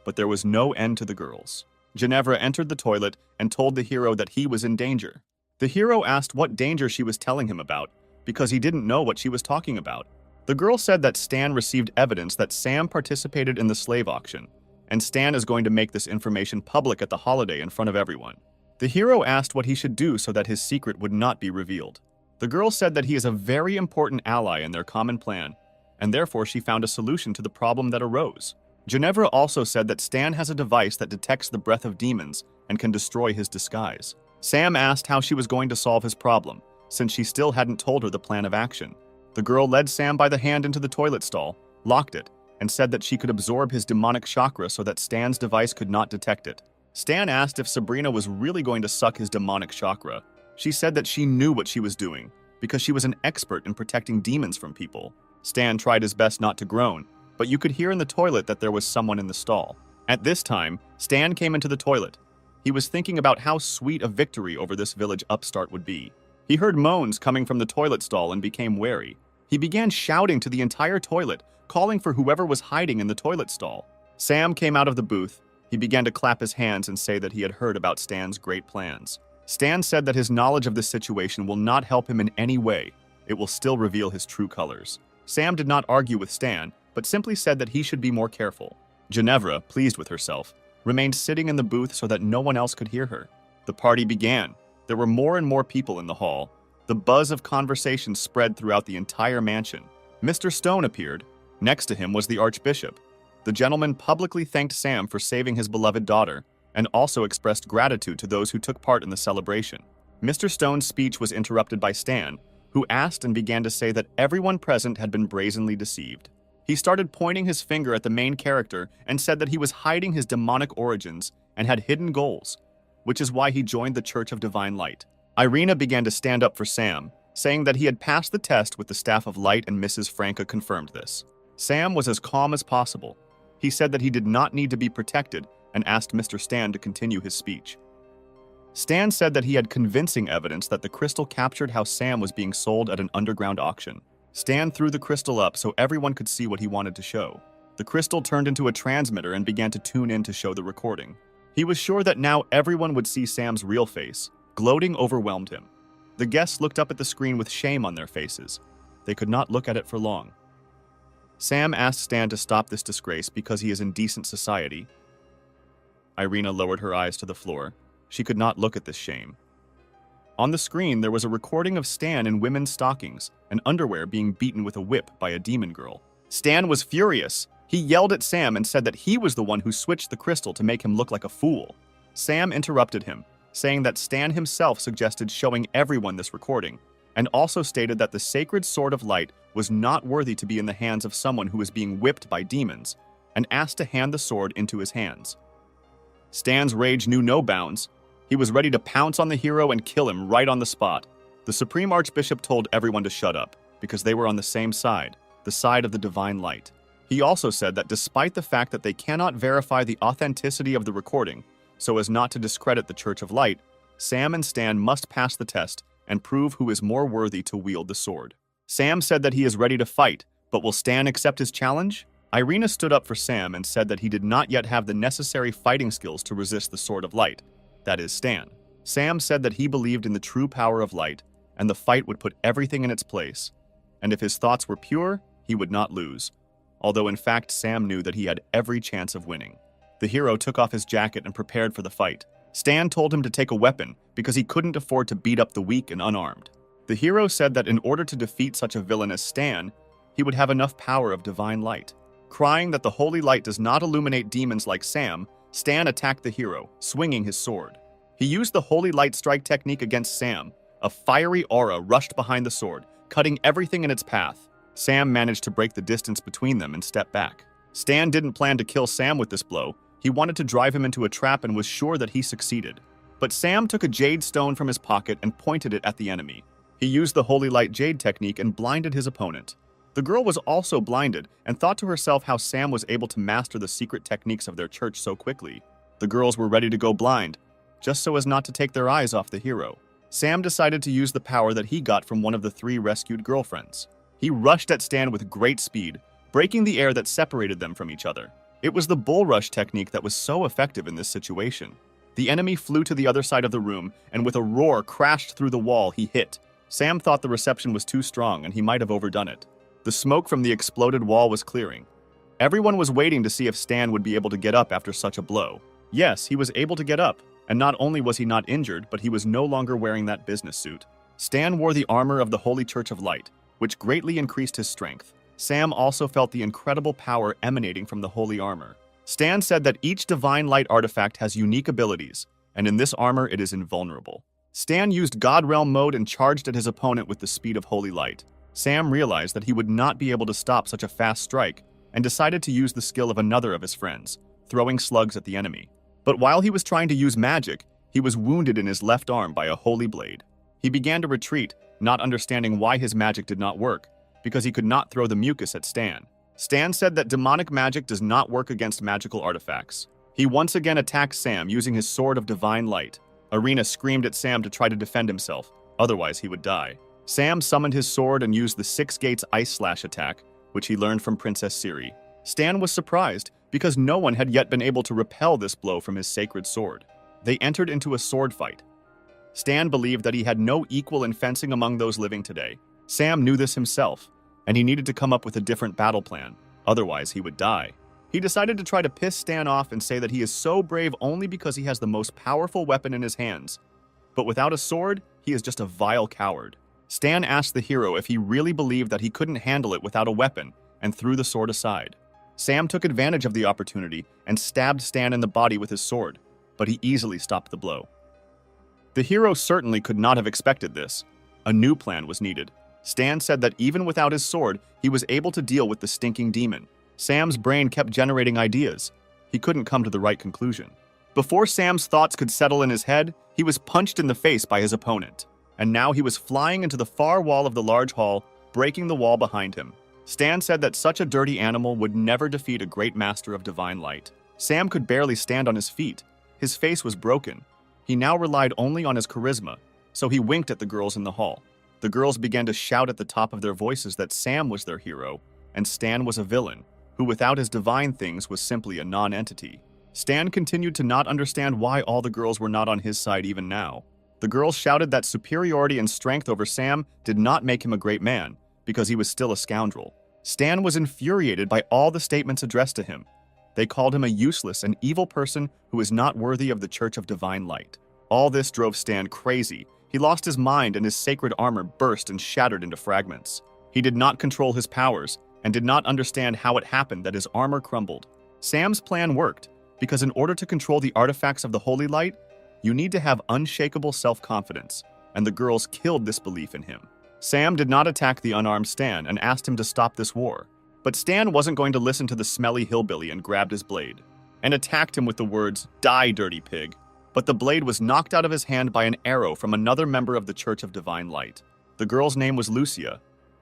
but there was no end to the girls. Ginevra entered the toilet and told the hero that he was in danger. The hero asked what danger she was telling him about because he didn't know what she was talking about. The girl said that Stan received evidence that Sam participated in the slave auction, and Stan is going to make this information public at the holiday in front of everyone. The hero asked what he should do so that his secret would not be revealed. The girl said that he is a very important ally in their common plan, and therefore she found a solution to the problem that arose. Ginevra also said that Stan has a device that detects the breath of demons and can destroy his disguise. Sam asked how she was going to solve his problem, since she still hadn't told her the plan of action. The girl led Sam by the hand into the toilet stall, locked it, and said that she could absorb his demonic chakra so that Stan's device could not detect it. Stan asked if Sabrina was really going to suck his demonic chakra. She said that she knew what she was doing, because she was an expert in protecting demons from people. Stan tried his best not to groan, but you could hear in the toilet that there was someone in the stall. At this time, Stan came into the toilet. He was thinking about how sweet a victory over this village upstart would be. He heard moans coming from the toilet stall and became wary. He began shouting to the entire toilet, calling for whoever was hiding in the toilet stall. Sam came out of the booth. He began to clap his hands and say that he had heard about Stan's great plans. Stan said that his knowledge of this situation will not help him in any way. It will still reveal his true colors. Sam did not argue with Stan, but simply said that he should be more careful. Ginevra, pleased with herself, remained sitting in the booth so that no one else could hear her. The party began. There were more and more people in the hall. The buzz of conversation spread throughout the entire mansion. Mr. Stone appeared. Next to him was the Archbishop. The gentleman publicly thanked Sam for saving his beloved daughter, and also expressed gratitude to those who took part in the celebration. Mr. Stone's speech was interrupted by Stan, who asked and began to say that everyone present had been brazenly deceived. He started pointing his finger at the main character and said that he was hiding his demonic origins and had hidden goals, which is why he joined the Church of Divine Light. Irina began to stand up for Sam, saying that he had passed the test with the Staff of Light, and Mrs. Franca confirmed this. Sam was as calm as possible. He said that he did not need to be protected and asked Mr. Stan to continue his speech. Stan said that he had convincing evidence that the crystal captured how Sam was being sold at an underground auction. Stan threw the crystal up so everyone could see what he wanted to show. The crystal turned into a transmitter and began to tune in to show the recording. He was sure that now everyone would see Sam's real face. Gloating overwhelmed him. The guests looked up at the screen with shame on their faces. They could not look at it for long. Sam asked Stan to stop this disgrace because he is in decent society. Irina lowered her eyes to the floor. She could not look at this shame. On the screen, there was a recording of Stan in women's stockings and underwear being beaten with a whip by a demon girl. Stan was furious. He yelled at Sam and said that he was the one who switched the crystal to make him look like a fool. Sam interrupted him, saying that Stan himself suggested showing everyone this recording, and also stated that the sacred sword of light was not worthy to be in the hands of someone who was being whipped by demons, and asked to hand the sword into his hands. Stan's rage knew no bounds. He was ready to pounce on the hero and kill him right on the spot. The Supreme Archbishop told everyone to shut up, because they were on the same side, the side of the divine light. He also said that despite the fact that they cannot verify the authenticity of the recording, so as not to discredit the Church of Light, Sam and Stan must pass the test and prove who is more worthy to wield the sword. Sam said that he is ready to fight, But will Stan accept his challenge? Irina stood up for Sam and said that he did not yet have the necessary fighting skills to resist the Sword of Light, that is, Stan. Sam said that he believed in the true power of light, and the fight would put everything in its place. And if his thoughts were pure, he would not lose. Although in fact Sam knew that he had every chance of winning. The hero took off his jacket and prepared for the fight. Stan told him to take a weapon because he couldn't afford to beat up the weak and unarmed. The hero said that in order to defeat such a villain as Stan, he would have enough power of divine light. Crying that the holy light does not illuminate demons like Sam, Stan attacked the hero, swinging his sword. He used the holy light strike technique against Sam. A fiery aura rushed behind the sword, cutting everything in its path. Sam managed to break the distance between them and step back. Stan didn't plan to kill Sam with this blow. He wanted to drive him into a trap and was sure that he succeeded. But Sam took a jade stone from his pocket and pointed it at the enemy. He used the holy light jade technique and blinded his opponent. The girl was also blinded and thought to herself how Sam was able to master the secret techniques of their church so quickly. The girls were ready to go blind, just so as not to take their eyes off the hero. Sam decided to use the power that he got from one of the 3 rescued girlfriends. He rushed at Stan with great speed, breaking the air that separated them from each other. It was the bull rush technique that was so effective in this situation. The enemy flew to the other side of the room and with a roar crashed through the wall he hit. Sam thought the reception was too strong and he might have overdone it. The smoke from the exploded wall was clearing. Everyone was waiting to see if Stan would be able to get up after such a blow. Yes, he was able to get up, and not only was he not injured, but he was no longer wearing that business suit. Stan wore the armor of the Holy Church of Light, which greatly increased his strength. Sam also felt the incredible power emanating from the holy armor. Stan said that each divine light artifact has unique abilities, and in this armor it is invulnerable. Stan used God Realm mode and charged at his opponent with the speed of holy light. Sam realized that he would not be able to stop such a fast strike and decided to use the skill of another of his friends, throwing slugs at the enemy. But while he was trying to use magic, he was wounded in his left arm by a holy blade. He began to retreat, not understanding why his magic did not work, because he could not throw the mucus at Stan. Stan said that demonic magic does not work against magical artifacts. He once again attacked Sam using his sword of divine light. Irina screamed at Sam to try to defend himself, otherwise he would die. Sam summoned his sword and used the 6 Gates Ice Slash attack, which he learned from Princess Ciri. Stan was surprised, because no one had yet been able to repel this blow from his sacred sword. They entered into a sword fight. Stan believed that he had no equal in fencing among those living today. Sam knew this himself, and he needed to come up with a different battle plan, otherwise he would die. He decided to try to piss Stan off and say that he is so brave only because he has the most powerful weapon in his hands. But without a sword, he is just a vile coward. Stan asked the hero if he really believed that he couldn't handle it without a weapon, and threw the sword aside. Sam took advantage of the opportunity and stabbed Stan in the body with his sword, but he easily stopped the blow. The hero certainly could not have expected this. A new plan was needed. Stan said that even without his sword, he was able to deal with the stinking demon. Sam's brain kept generating ideas. He couldn't come to the right conclusion. Before Sam's thoughts could settle in his head, he was punched in the face by his opponent. And now he was flying into the far wall of the large hall, breaking the wall behind him. Stan said that such a dirty animal would never defeat a great master of divine light. Sam could barely stand on his feet. His face was broken. He now relied only on his charisma, so he winked at the girls in the hall. The girls began to shout at the top of their voices that Sam was their hero, and Stan was a villain, who without his divine things was simply a non-entity. Stan continued to not understand why all the girls were not on his side even now. The girls shouted that superiority and strength over Sam did not make him a great man, because he was still a scoundrel. Stan was infuriated by all the statements addressed to him. They called him a useless and evil person who is not worthy of the Church of Divine Light. All this drove Stan crazy. He lost his mind and his sacred armor burst and shattered into fragments. He did not control his powers and did not understand how it happened that his armor crumbled. Sam's plan worked, because in order to control the artifacts of the Holy Light, you need to have unshakable self-confidence, and the girls killed this belief in him. Sam did not attack the unarmed Stan and asked him to stop this war. But Stan wasn't going to listen to the smelly hillbilly and grabbed his blade, and attacked him with the words, "Die, dirty pig." But the blade was knocked out of his hand by an arrow from another member of the Church of Divine Light. The girl's name was Lucia.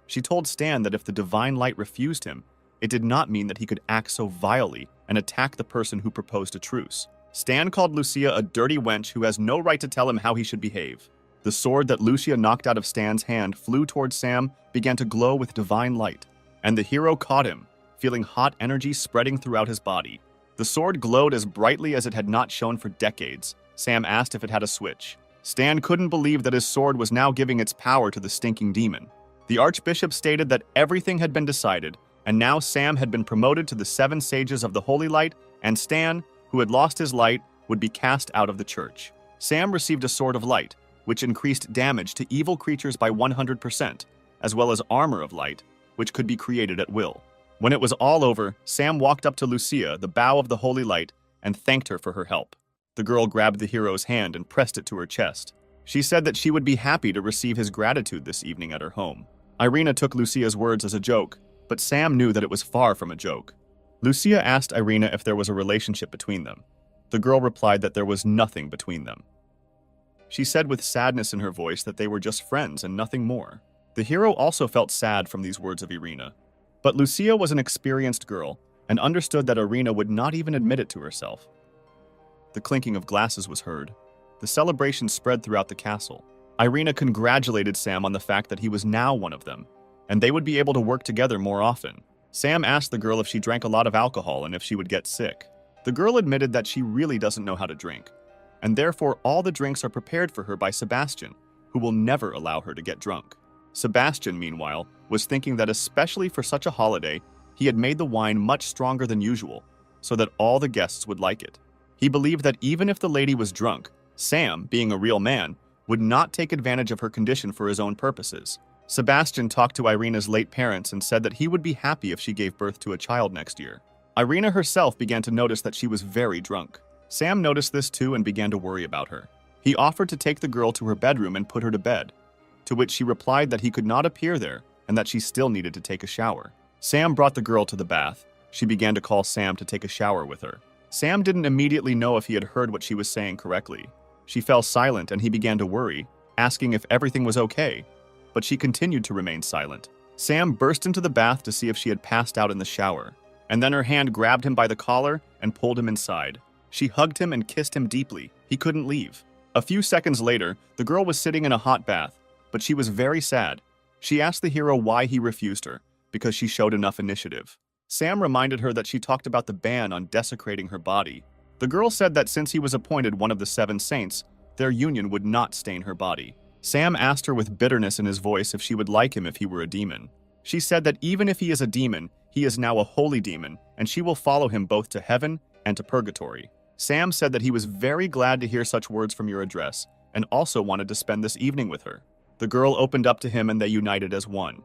She told Stan that if the Divine Light refused him, it did not mean that he could act so vilely and attack the person who proposed a truce. Stan called Lucia a dirty wench who has no right to tell him how he should behave. The sword that Lucia knocked out of Stan's hand flew towards Sam, began to glow with divine light, and the hero caught him, feeling hot energy spreading throughout his body. The sword glowed as brightly as it had not shone for decades. Sam asked if it had a switch. Stan couldn't believe that his sword was now giving its power to the stinking demon. The archbishop stated that everything had been decided, and now Sam had been promoted to the 7 sages of the Holy Light, and Stan, who had lost his light, would be cast out of the church. Sam received a sword of light, which increased damage to evil creatures by 100%, as well as armor of light, which could be created at will. When it was all over, Sam walked up to Lucia, the bow of the Holy Light, and thanked her for her help. The girl grabbed the hero's hand and pressed it to her chest. She said that she would be happy to receive his gratitude this evening at her home. Irina took Lucia's words as a joke, but Sam knew that it was far from a joke. Lucia asked Irina if there was a relationship between them. The girl replied that there was nothing between them. She said with sadness in her voice that they were just friends and nothing more. The hero also felt sad from these words of Irina. But Lucia was an experienced girl and understood that Irina would not even admit it to herself. The clinking of glasses was heard. The celebration spread throughout the castle. Irina congratulated Sam on the fact that he was now one of them, and they would be able to work together more often. Sam asked the girl if she drank a lot of alcohol and if she would get sick. The girl admitted that she really doesn't know how to drink, and therefore all the drinks are prepared for her by Sebastian, who will never allow her to get drunk. Sebastian, meanwhile, was thinking that especially for such a holiday, he had made the wine much stronger than usual, so that all the guests would like it. He believed that even if the lady was drunk, Sam, being a real man, would not take advantage of her condition for his own purposes. Sebastian talked to Irina's late parents and said that he would be happy if she gave birth to a child next year. Irina herself began to notice that she was very drunk. Sam noticed this too and began to worry about her. He offered to take the girl to her bedroom and put her to bed, to which she replied that he could not appear there and that she still needed to take a shower. Sam brought the girl to the bath. She began to call Sam to take a shower with her. Sam didn't immediately know if he had heard what she was saying correctly. She fell silent and he began to worry, asking if everything was okay, but she continued to remain silent. Sam burst into the bath to see if she had passed out in the shower, and then her hand grabbed him by the collar and pulled him inside. She hugged him and kissed him deeply. He couldn't leave. A few seconds later, the girl was sitting in a hot bath, but she was very sad. She asked the hero why he refused her, because she showed enough initiative. Sam reminded her that she talked about the ban on desecrating her body. The girl said that since he was appointed one of the 7 saints, their union would not stain her body. Sam asked her with bitterness in his voice if she would like him if he were a demon. She said that even if he is a demon, he is now a holy demon, and she will follow him both to heaven and to purgatory. Sam said that he was very glad to hear such words from your address, and also wanted to spend this evening with her. The girl opened up to him and they united as one.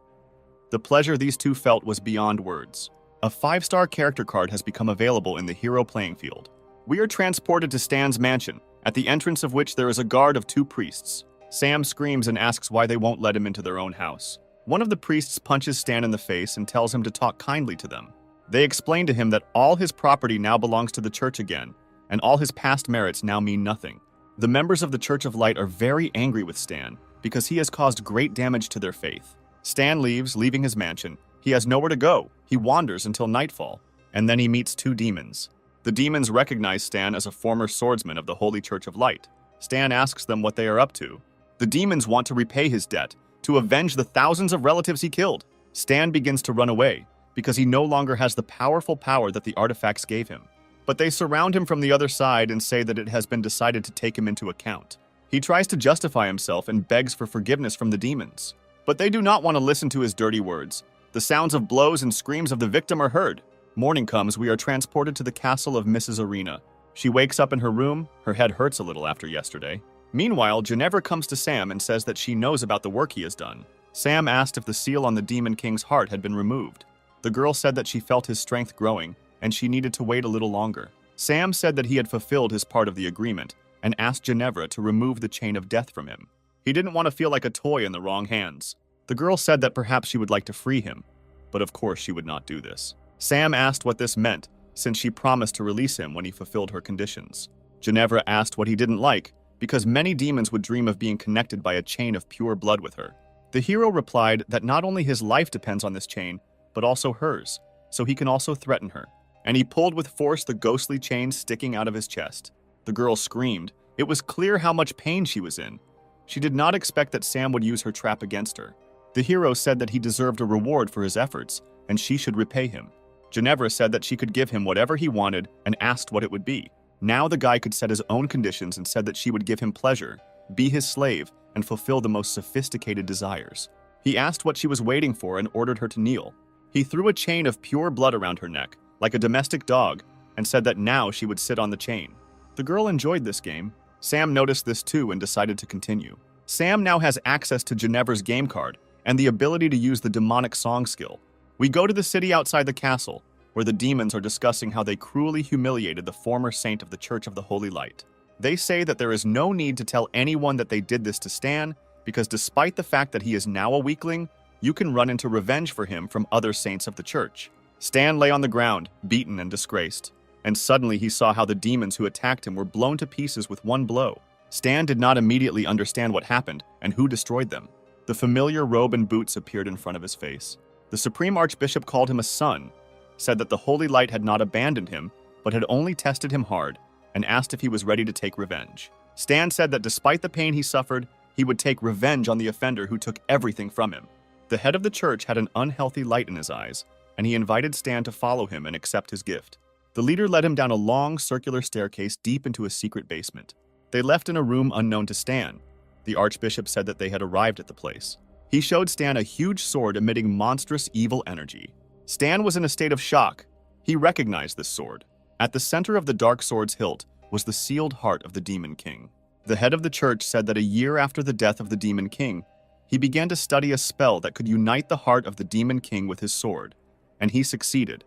The pleasure these two felt was beyond words. A 5-star character card has become available in the hero playing field. We are transported to Stan's mansion, at the entrance of which there is a guard of 2 priests. Sam screams and asks why they won't let him into their own house. One of the priests punches Stan in the face and tells him to talk kindly to them. They explain to him that all his property now belongs to the church again, and all his past merits now mean nothing. The members of the Church of Light are very angry with Stan because he has caused great damage to their faith. Stan leaves, leaving his mansion. He has nowhere to go. He wanders until nightfall, and then he meets 2 demons. The demons recognize Stan as a former swordsman of the Holy Church of Light. Stan asks them what they are up to. The demons want to repay his debt, to avenge the thousands of relatives he killed. Stan begins to run away, because he no longer has the powerful power that the artifacts gave him. But they surround him from the other side and say that it has been decided to take him into account. He tries to justify himself and begs for forgiveness from the demons. But they do not want to listen to his dirty words. The sounds of blows and screams of the victim are heard. Morning comes, we are transported to the castle of Mrs. Irina. She wakes up in her room. Her head hurts a little after yesterday. Meanwhile, Ginevra comes to Sam and says that she knows about the work he has done. Sam asked if the seal on the Demon King's heart had been removed. The girl said that she felt his strength growing, and she needed to wait a little longer. Sam said that he had fulfilled his part of the agreement, and asked Ginevra to remove the chain of death from him. He didn't want to feel like a toy in the wrong hands. The girl said that perhaps she would like to free him, but of course she would not do this. Sam asked what this meant, since she promised to release him when he fulfilled her conditions. Ginevra asked what he didn't like, because many demons would dream of being connected by a chain of pure blood with her. The hero replied that not only his life depends on this chain, but also hers, so he can also threaten her. And he pulled with force the ghostly chain sticking out of his chest. The girl screamed. It was clear how much pain she was in. She did not expect that Sam would use her trap against her. The hero said that he deserved a reward for his efforts, and she should repay him. Ginevra said that she could give him whatever he wanted and asked what it would be. Now the guy could set his own conditions and said that she would give him pleasure, be his slave, and fulfill the most sophisticated desires. He asked what she was waiting for and ordered her to kneel. He threw a chain of pure blood around her neck, like a domestic dog, and said that now she would sit on the chain. The girl enjoyed this game. Sam noticed this too and decided to continue. Sam now has access to Ginevra's game card and the ability to use the demonic song skill. We go to the city outside the castle, where the demons are discussing how they cruelly humiliated the former saint of the Church of the Holy Light. They say that there is no need to tell anyone that they did this to Stan, because despite the fact that he is now a weakling, you can run into revenge for him from other saints of the church. Stan lay on the ground, beaten and disgraced, and suddenly he saw how the demons who attacked him were blown to pieces with one blow. Stan did not immediately understand what happened and who destroyed them. The familiar robe and boots appeared in front of his face. The Supreme Archbishop called him a son, said that the Holy Light had not abandoned him, but had only tested him hard, and asked if he was ready to take revenge. Stan said that despite the pain he suffered, he would take revenge on the offender who took everything from him. The head of the church had an unhealthy light in his eyes, and he invited Stan to follow him and accept his gift. The leader led him down a long, circular staircase deep into a secret basement. They left in a room unknown to Stan. The Archbishop said that they had arrived at the place. He showed Stan a huge sword emitting monstrous evil energy. Stan was in a state of shock. He recognized this sword. At the center of the dark sword's hilt was the sealed heart of the Demon King. The head of the church said that a year after the death of the Demon King, he began to study a spell that could unite the heart of the Demon King with his sword, and he succeeded.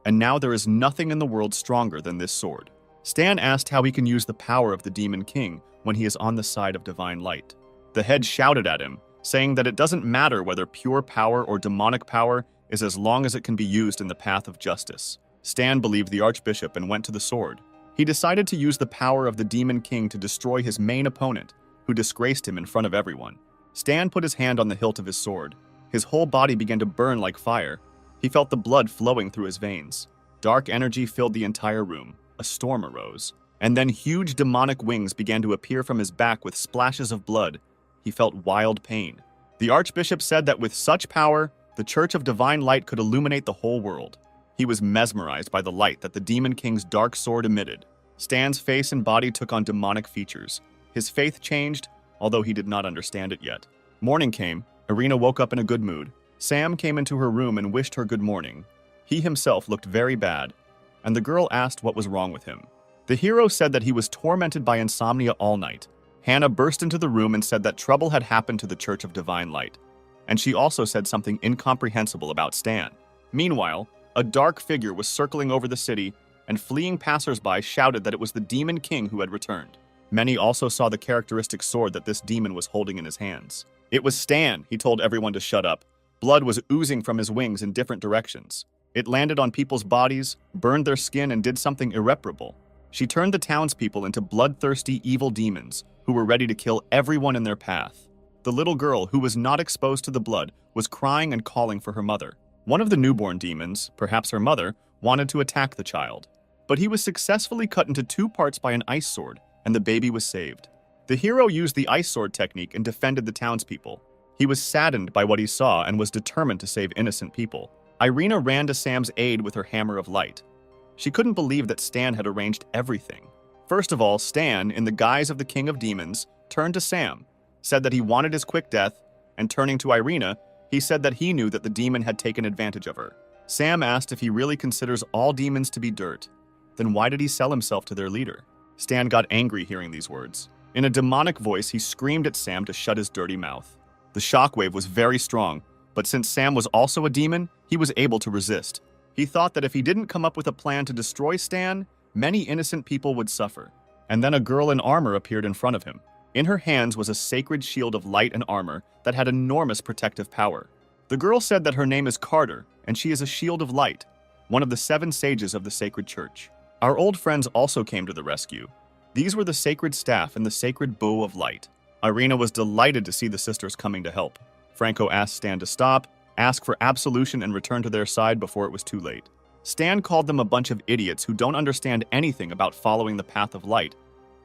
And now there is nothing in the world stronger than this sword. Stan asked how he can use the power of the Demon King when he is on the side of divine light. The head shouted at him, saying that it doesn't matter whether pure power or demonic power is as long as it can be used in the path of justice. Stan believed the Archbishop and went to the sword. He decided to use the power of the Demon King to destroy his main opponent, who disgraced him in front of everyone. Stan put his hand on the hilt of his sword. His whole body began to burn like fire. He felt the blood flowing through his veins. Dark energy filled the entire room. A storm arose. And then huge demonic wings began to appear from his back with splashes of blood. He felt wild pain. The Archbishop said that with such power, the Church of Divine Light could illuminate the whole world. He was mesmerized by the light that the Demon King's dark sword emitted. Stan's face and body took on demonic features. His faith changed, although he did not understand it yet. Morning came. Irina woke up in a good mood. Sam came into her room and wished her good morning. He himself looked very bad, and the girl asked what was wrong with him. The hero said that he was tormented by insomnia all night. Hannah burst into the room and said that trouble had happened to the Church of Divine Light, and she also said something incomprehensible about Stan. Meanwhile, a dark figure was circling over the city, and fleeing passersby shouted that it was the Demon King who had returned. Many also saw the characteristic sword that this demon was holding in his hands. It was Stan, he told everyone to shut up. Blood was oozing from his wings in different directions. It landed on people's bodies, burned their skin, and did something irreparable. She turned the townspeople into bloodthirsty evil demons who were ready to kill everyone in their path. The little girl, who was not exposed to the blood, was crying and calling for her mother. One of the newborn demons, perhaps her mother, wanted to attack the child, but he was successfully cut into two parts by an ice sword, and the baby was saved. The hero used the ice sword technique and defended the townspeople. He was saddened by what he saw and was determined to save innocent people. Irina ran to Sam's aid with her hammer of light. She couldn't believe that Stan had arranged everything. First of all, Stan, in the guise of the King of Demons, turned to Sam, said that he wanted his quick death, and turning to Irina, he said that he knew that the demon had taken advantage of her. Sam asked if he really considers all demons to be dirt. Then why did he sell himself to their leader? Stan got angry hearing these words. In a demonic voice, he screamed at Sam to shut his dirty mouth. The shockwave was very strong, but since Sam was also a demon, he was able to resist. He thought that if he didn't come up with a plan to destroy Stan, many innocent people would suffer. And then a girl in armor appeared in front of him. In her hands was a sacred shield of light and armor that had enormous protective power. The girl said that her name is Carter, and she is a shield of light, one of the 7 sages of the sacred church. Our old friends also came to the rescue. These were the sacred staff and the sacred bow of light. Irina was delighted to see the sisters coming to help. Franco asked Stan to stop, ask for absolution, and return to their side before it was too late. Stan called them a bunch of idiots who don't understand anything about following the path of light,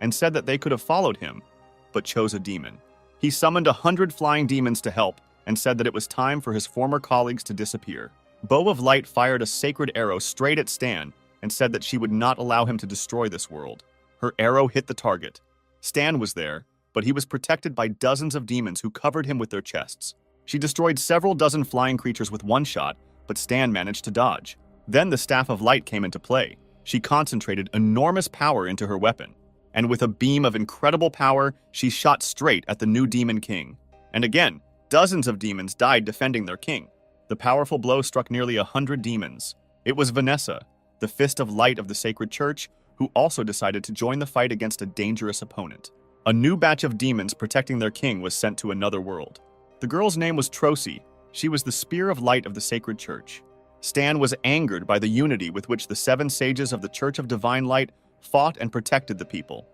and said that they could have followed him, but chose a demon. He summoned 100 flying demons to help, and said that it was time for his former colleagues to disappear. Bow of Light fired a sacred arrow straight at Stan and said that she would not allow him to destroy this world. Her arrow hit the target. Stan was there, but he was protected by dozens of demons who covered him with their chests. She destroyed several dozen flying creatures with one shot, but Stan managed to dodge. Then the Staff of Light came into play. She concentrated enormous power into her weapon, and with a beam of incredible power, she shot straight at the new Demon King. And again, dozens of demons died defending their king. The powerful blow struck nearly 100 demons. It was Vanessa, the Fist of Light of the Sacred Church, who also decided to join the fight against a dangerous opponent. A new batch of demons protecting their king was sent to another world. The girl's name was Trosi. She was the Spear of Light of the Sacred Church. Stan was angered by the unity with which the 7 sages of the Church of Divine Light fought and protected the people.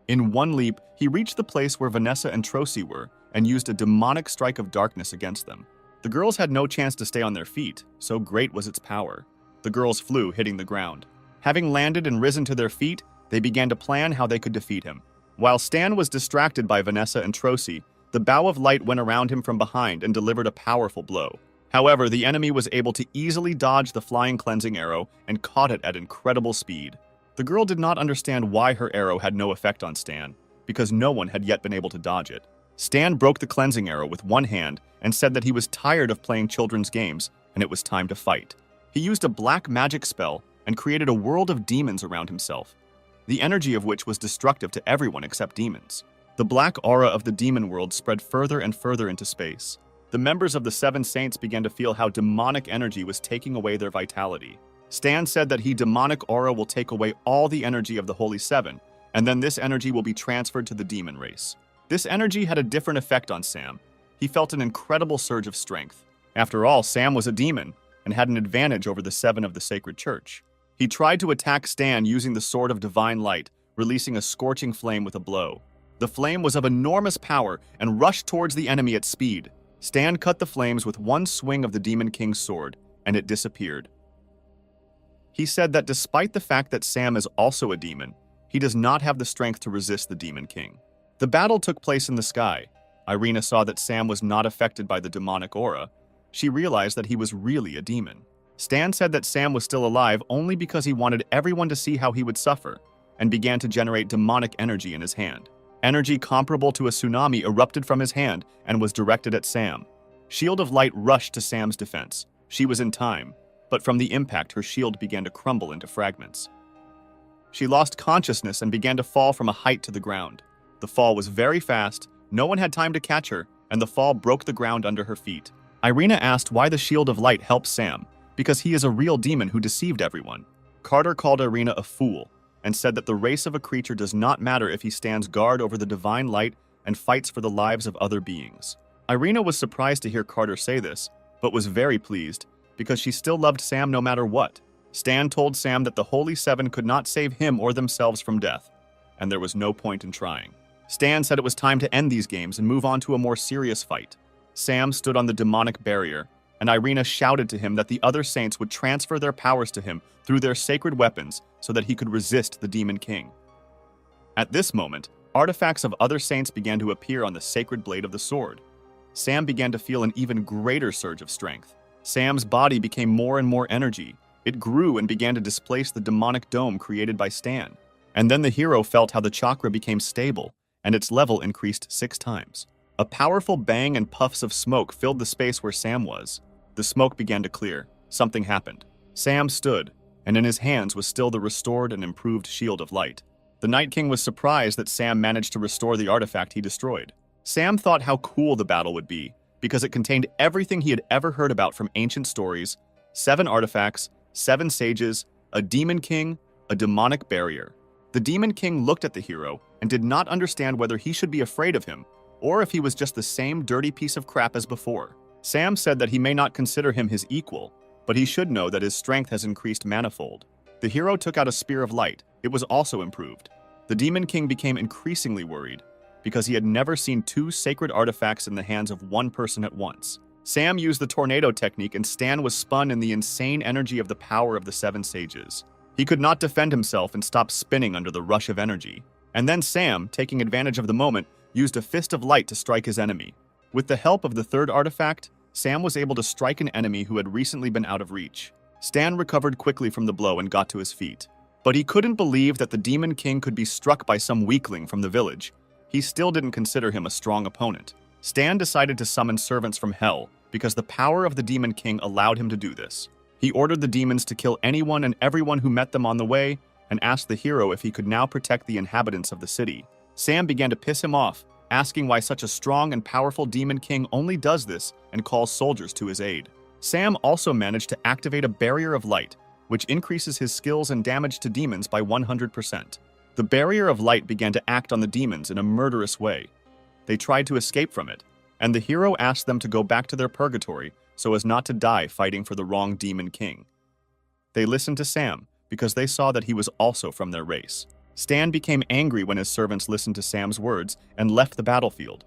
In one leap, he reached the place where Vanessa and Trosi were and used a demonic strike of darkness against them. The girls had no chance to stay on their feet, so great was its power. The girls flew, hitting the ground. Having landed and risen to their feet, they began to plan how they could defeat him. While Stan was distracted by Vanessa and Trosi, the Bow of Light went around him from behind and delivered a powerful blow. However, the enemy was able to easily dodge the flying cleansing arrow and caught it at incredible speed. The girl did not understand why her arrow had no effect on Stan, because no one had yet been able to dodge it. Stan broke the cleansing arrow with one hand and said that he was tired of playing children's games and it was time to fight. He used a black magic spell and created a world of demons around himself, the energy of which was destructive to everyone except demons. The black aura of the demon world spread further and further into space. The members of the 7 saints began to feel how demonic energy was taking away their vitality. Stan said that demonic aura will take away all the energy of the Holy Seven, and then this energy will be transferred to the demon race. This energy had a different effect on Sam. He felt an incredible surge of strength. After all, Sam was a demon and had an advantage over the 7 of the Sacred Church. He tried to attack Stan using the Sword of Divine Light, releasing a scorching flame with a blow. The flame was of enormous power and rushed towards the enemy at speed. Stan cut the flames with one swing of the Demon King's sword, and it disappeared. He said that despite the fact that Sam is also a demon, he does not have the strength to resist the Demon King. The battle took place in the sky. Irina saw that Sam was not affected by the demonic aura. She realized that he was really a demon. Stan said that Sam was still alive only because he wanted everyone to see how he would suffer, and began to generate demonic energy in his hand. Energy comparable to a tsunami erupted from his hand and was directed at Sam. Shield of Light rushed to Sam's defense. She was in time, but from the impact her shield began to crumble into fragments. She lost consciousness and began to fall from a height to the ground. The fall was very fast, no one had time to catch her, and the fall broke the ground under her feet. Irina asked why the Shield of Light helped Sam, because he is a real demon who deceived everyone. Carter called Irina a fool, and said that the race of a creature does not matter if he stands guard over the divine light and fights for the lives of other beings. Irina was surprised to hear Carter say this, but was very pleased, because she still loved Sam no matter what. Stan told Sam that the Holy Seven could not save him or themselves from death, and there was no point in trying. Stan said it was time to end these games and move on to a more serious fight. Sam stood on the demonic barrier, and Irina shouted to him that the other saints would transfer their powers to him through their sacred weapons so that he could resist the Demon King. At this moment, artifacts of other saints began to appear on the sacred blade of the sword. Sam began to feel an even greater surge of strength. Sam's body became more and more energy. It grew and began to displace the demonic dome created by Stan. And then the hero felt how the chakra became stable, and its level increased 6 times. A powerful bang and puffs of smoke filled the space where Sam was. The smoke began to clear. Something happened. Sam stood, and in his hands was still the restored and improved Shield of Light. The Night King was surprised that Sam managed to restore the artifact he destroyed. Sam thought how cool the battle would be, because it contained everything he had ever heard about from ancient stories: 7 artifacts, 7 sages, a Demon King, a demonic barrier. The Demon King looked at the hero and did not understand whether he should be afraid of him, or if he was just the same dirty piece of crap as before. Sam said that he may not consider him his equal, but he should know that his strength has increased manifold. The hero took out a Spear of Light. It was also improved. The Demon King became increasingly worried, because he had never seen 2 sacred artifacts in the hands of one person at once. Sam used the tornado technique and Stan was spun in the insane energy of the power of the 7 sages. He could not defend himself and stopped spinning under the rush of energy. And then Sam, taking advantage of the moment, used a Fist of Light to strike his enemy. With the help of the third artifact, Sam was able to strike an enemy who had recently been out of reach. Stan recovered quickly from the blow and got to his feet. But he couldn't believe that the Demon King could be struck by some weakling from the village. He still didn't consider him a strong opponent. Stan decided to summon servants from hell because the power of the Demon King allowed him to do this. He ordered the demons to kill anyone and everyone who met them on the way and asked the hero if he could now protect the inhabitants of the city. Sam began to piss him off, asking why such a strong and powerful Demon King only does this and calls soldiers to his aid. Sam also managed to activate a barrier of light, which increases his skills and damage to demons by 100%. The barrier of light began to act on the demons in a murderous way. They tried to escape from it, and the hero asked them to go back to their purgatory so as not to die fighting for the wrong Demon King. They listened to Sam because they saw that he was also from their race. Stan became angry when his servants listened to Sam's words and left the battlefield.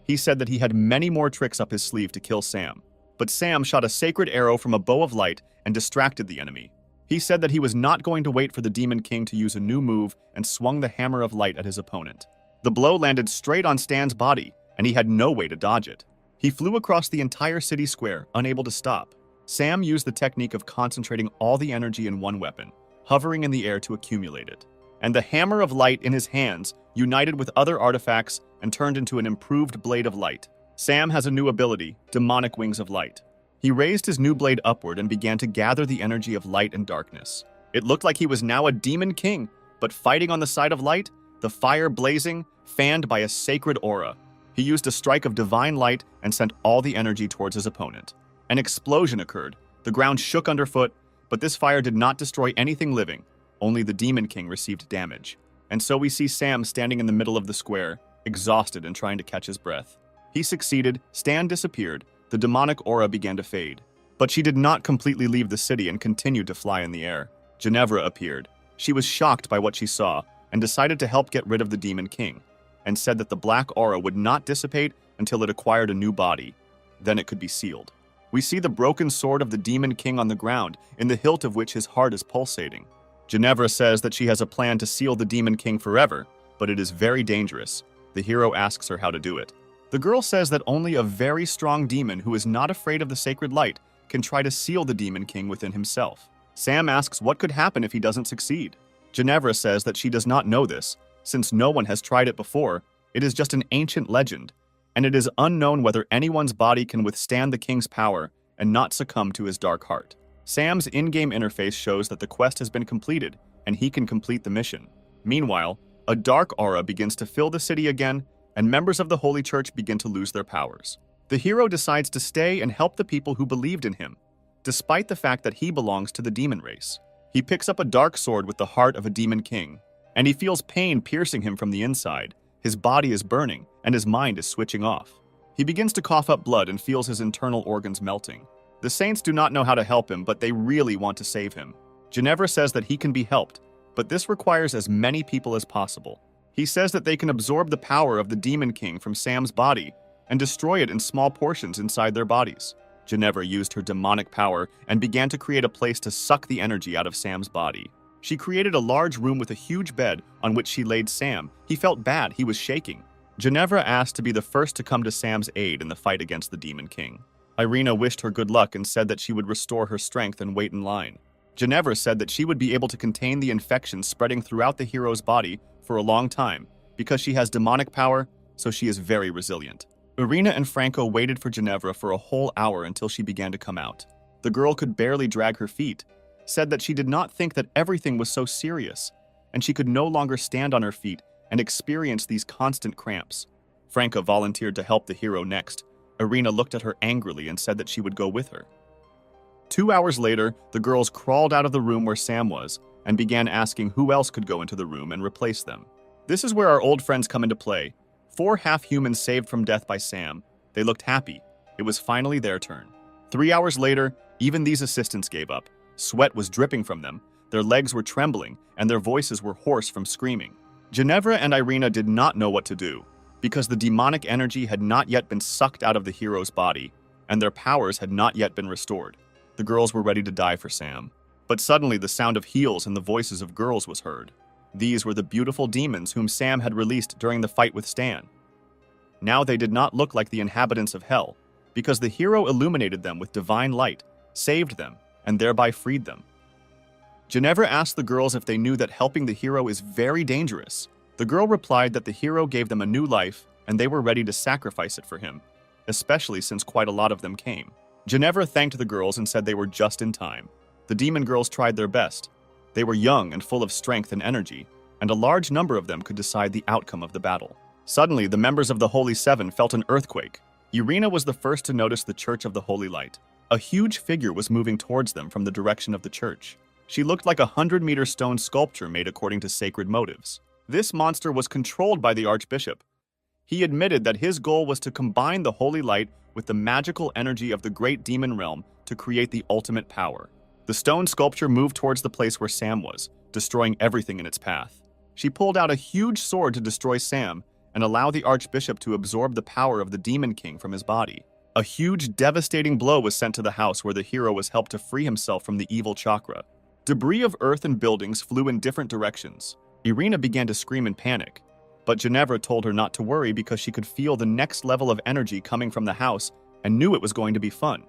He said that he had many more tricks up his sleeve to kill Sam, but Sam shot a sacred arrow from a bow of light and distracted the enemy. He said that he was not going to wait for the Demon King to use a new move and swung the hammer of light at his opponent. The blow landed straight on Stan's body, and he had no way to dodge it. He flew across the entire city square, unable to stop. Sam used the technique of concentrating all the energy in one weapon, hovering in the air to accumulate it. And the hammer of light in his hands united with other artifacts and turned into an improved blade of light. Sam has a new ability, Demonic Wings of Light. He raised his new blade upward and began to gather the energy of light and darkness. It looked like he was now a Demon King, but fighting on the side of light, the fire blazing, fanned by a sacred aura. He used a strike of divine light and sent all the energy towards his opponent. An explosion occurred. The ground shook underfoot, but this fire did not destroy anything living. Only the Demon King received damage. And so we see Sam standing in the middle of the square, exhausted and trying to catch his breath. He succeeded, Stan disappeared, the demonic aura began to fade. But she did not completely leave the city and continued to fly in the air. Ginevra appeared. She was shocked by what she saw and decided to help get rid of the Demon King, and said that the black aura would not dissipate until it acquired a new body. Then it could be sealed. We see the broken sword of the Demon King on the ground, in the hilt of which his heart is pulsating. Ginevra says that she has a plan to seal the Demon King forever, but it is very dangerous. The hero asks her how to do it. The girl says that only a very strong demon who is not afraid of the sacred light can try to seal the Demon King within himself. Sam asks what could happen if he doesn't succeed. Ginevra says that she does not know this, since no one has tried it before. It is just an ancient legend, and it is unknown whether anyone's body can withstand the king's power and not succumb to his dark heart. Sam's in-game interface shows that the quest has been completed, and he can complete the mission. Meanwhile, a dark aura begins to fill the city again, and members of the Holy Church begin to lose their powers. The hero decides to stay and help the people who believed in him, despite the fact that he belongs to the demon race. He picks up a dark sword with the heart of a Demon King, and he feels pain piercing him from the inside. His body is burning, and his mind is switching off. He begins to cough up blood and feels his internal organs melting. The saints do not know how to help him, but they really want to save him. Ginevra says that he can be helped, but this requires as many people as possible. He says that they can absorb the power of the Demon King from Sam's body and destroy it in small portions inside their bodies. Ginevra used her demonic power and began to create a place to suck the energy out of Sam's body. She created a large room with a huge bed on which she laid Sam. He felt bad, he was shaking. Ginevra asked to be the first to come to Sam's aid in the fight against the Demon King. Irina wished her good luck and said that she would restore her strength and wait in line. Ginevra said that she would be able to contain the infection spreading throughout the hero's body for a long time because she has demonic power, so she is very resilient. Irina and Franco waited for Ginevra for a whole hour until she began to come out. The girl could barely drag her feet, said that she did not think that everything was so serious, and she could no longer stand on her feet and experience these constant cramps. Franco volunteered to help the hero next. Irina looked at her angrily and said that she would go with her. 2 hours later, the girls crawled out of the room where Sam was and began asking who else could go into the room and replace them. This is where our old friends come into play. 4 half-humans saved from death by Sam. They looked happy. It was finally their turn. 3 hours later, even these assistants gave up. Sweat was dripping from them, their legs were trembling, and their voices were hoarse from screaming. Ginevra and Irina did not know what to do, because the demonic energy had not yet been sucked out of the hero's body, and their powers had not yet been restored. The girls were ready to die for Sam. But suddenly the sound of heels and the voices of girls was heard. These were the beautiful demons whom Sam had released during the fight with Stan. Now they did not look like the inhabitants of hell, because the hero illuminated them with divine light, saved them, and thereby freed them. Ginevra asked the girls if they knew that helping the hero is very dangerous. The girl replied that the hero gave them a new life, and they were ready to sacrifice it for him, especially since quite a lot of them came. Ginevra thanked the girls and said they were just in time. The demon girls tried their best. They were young and full of strength and energy, and a large number of them could decide the outcome of the battle. Suddenly, the members of the Holy Seven felt an earthquake. Irina was the first to notice the Church of the Holy Light. A huge figure was moving towards them from the direction of the church. She looked like a 100-meter stone sculpture made according to sacred motives. This monster was controlled by the Archbishop. He admitted that his goal was to combine the holy light with the magical energy of the great demon realm to create the ultimate power. The stone sculpture moved towards the place where Sam was, destroying everything in its path. She pulled out a huge sword to destroy Sam and allow the Archbishop to absorb the power of the Demon King from his body. A huge, devastating blow was sent to the house where the hero was helped to free himself from the evil chakra. Debris of earth and buildings flew in different directions. Irina began to scream in panic, but Ginevra told her not to worry because she could feel the next level of energy coming from the house and knew it was going to be fun.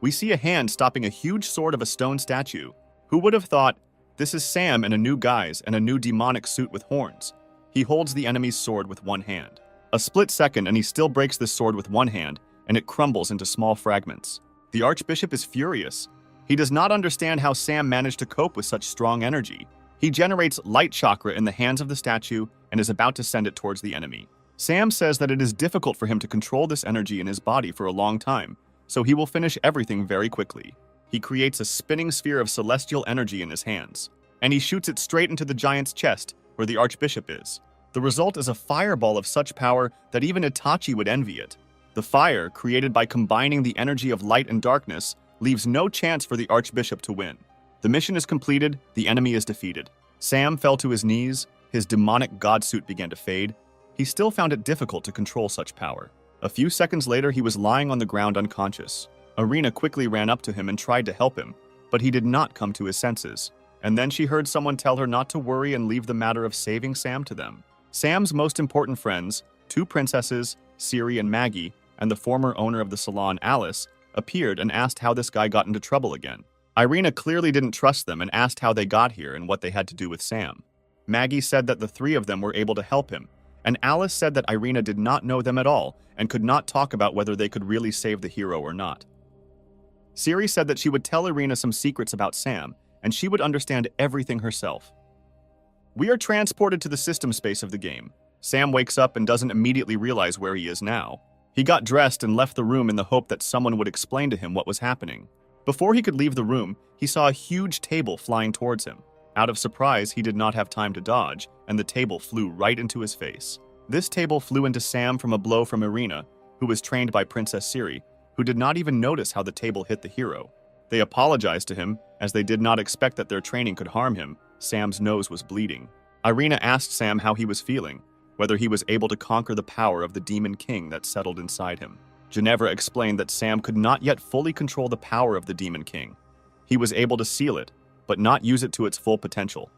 We see a hand stopping a huge sword of a stone statue. Who would have thought? This is Sam in a new guise and a new demonic suit with horns. He holds the enemy's sword with one hand. A split second and he still breaks this sword with one hand, and it crumbles into small fragments. The Archbishop is furious. He does not understand how Sam managed to cope with such strong energy. He generates light chakra in the hands of the statue and is about to send it towards the enemy. Sam says that it is difficult for him to control this energy in his body for a long time, so he will finish everything very quickly. He creates a spinning sphere of celestial energy in his hands, and he shoots it straight into the giant's chest, where the Archbishop is. The result is a fireball of such power that even Itachi would envy it. The fire, created by combining the energy of light and darkness, leaves no chance for the Archbishop to win. The mission is completed, the enemy is defeated. Sam fell to his knees, his demonic god suit began to fade. He still found it difficult to control such power. A few seconds later, he was lying on the ground unconscious. Irina quickly ran up to him and tried to help him, but he did not come to his senses. And then she heard someone tell her not to worry and leave the matter of saving Sam to them. Sam's most important friends, two princesses, Siri and Maggie, and the former owner of the salon, Alice, appeared and asked how this guy got into trouble again. Irina clearly didn't trust them and asked how they got here and what they had to do with Sam. Maggie said that the three of them were able to help him, and Alice said that Irina did not know them at all and could not talk about whether they could really save the hero or not. Siri said that she would tell Irina some secrets about Sam, and she would understand everything herself. We are transported to the system space of the game. Sam wakes up and doesn't immediately realize where he is now. He got dressed and left the room in the hope that someone would explain to him what was happening. Before he could leave the room, he saw a huge table flying towards him. Out of surprise, he did not have time to dodge, and the table flew right into his face. This table flew into Sam from a blow from Irina, who was trained by Princess Siri, who did not even notice how the table hit the hero. They apologized to him, as they did not expect that their training could harm him. Sam's nose was bleeding. Irina asked Sam how he was feeling, whether he was able to conquer the power of the Demon King that settled inside him. Ginevra explained that Sam could not yet fully control the power of the Demon King. He was able to seal it, but not use it to its full potential.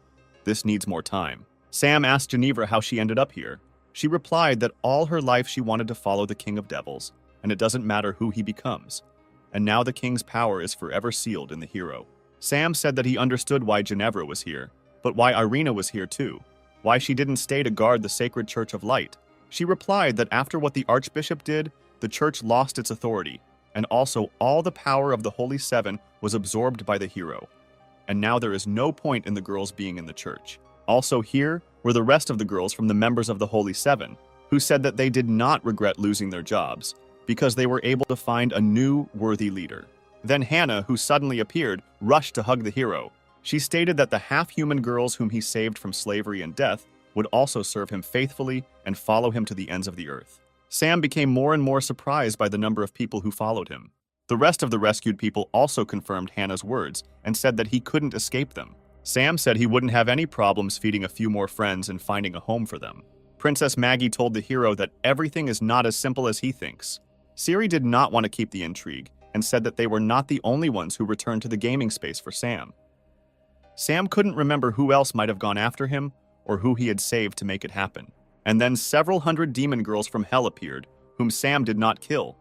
This needs more time. Sam asked Ginevra how she ended up here. She replied that all her life she wanted to follow the King of Devils, and it doesn't matter who he becomes. And now the King's power is forever sealed in the hero. Sam said that he understood why Ginevra was here, but why Irina was here too. Why she didn't stay to guard the sacred Church of Light. She replied that after what the Archbishop did, the church lost its authority, and also all the power of the Holy Seven was absorbed by the hero. And now there is no point in the girls being in the church. Also here were the rest of the girls from the members of the Holy Seven, who said that they did not regret losing their jobs, because they were able to find a new, worthy leader. Then Hannah, who suddenly appeared, rushed to hug the hero. She stated that the half-human girls whom he saved from slavery and death would also serve him faithfully and follow him to the ends of the earth. Sam became more and more surprised by the number of people who followed him. The rest of the rescued people also confirmed Hannah's words and said that he couldn't escape them. Sam said he wouldn't have any problems feeding a few more friends and finding a home for them. Princess Maggie told the hero that everything is not as simple as he thinks. Siri did not want to keep the intrigue and said that they were not the only ones who returned to the gaming space for Sam. Sam couldn't remember who else might have gone after him or who he had saved to make it happen. And then several hundred demon girls from hell appeared, whom Sam did not kill,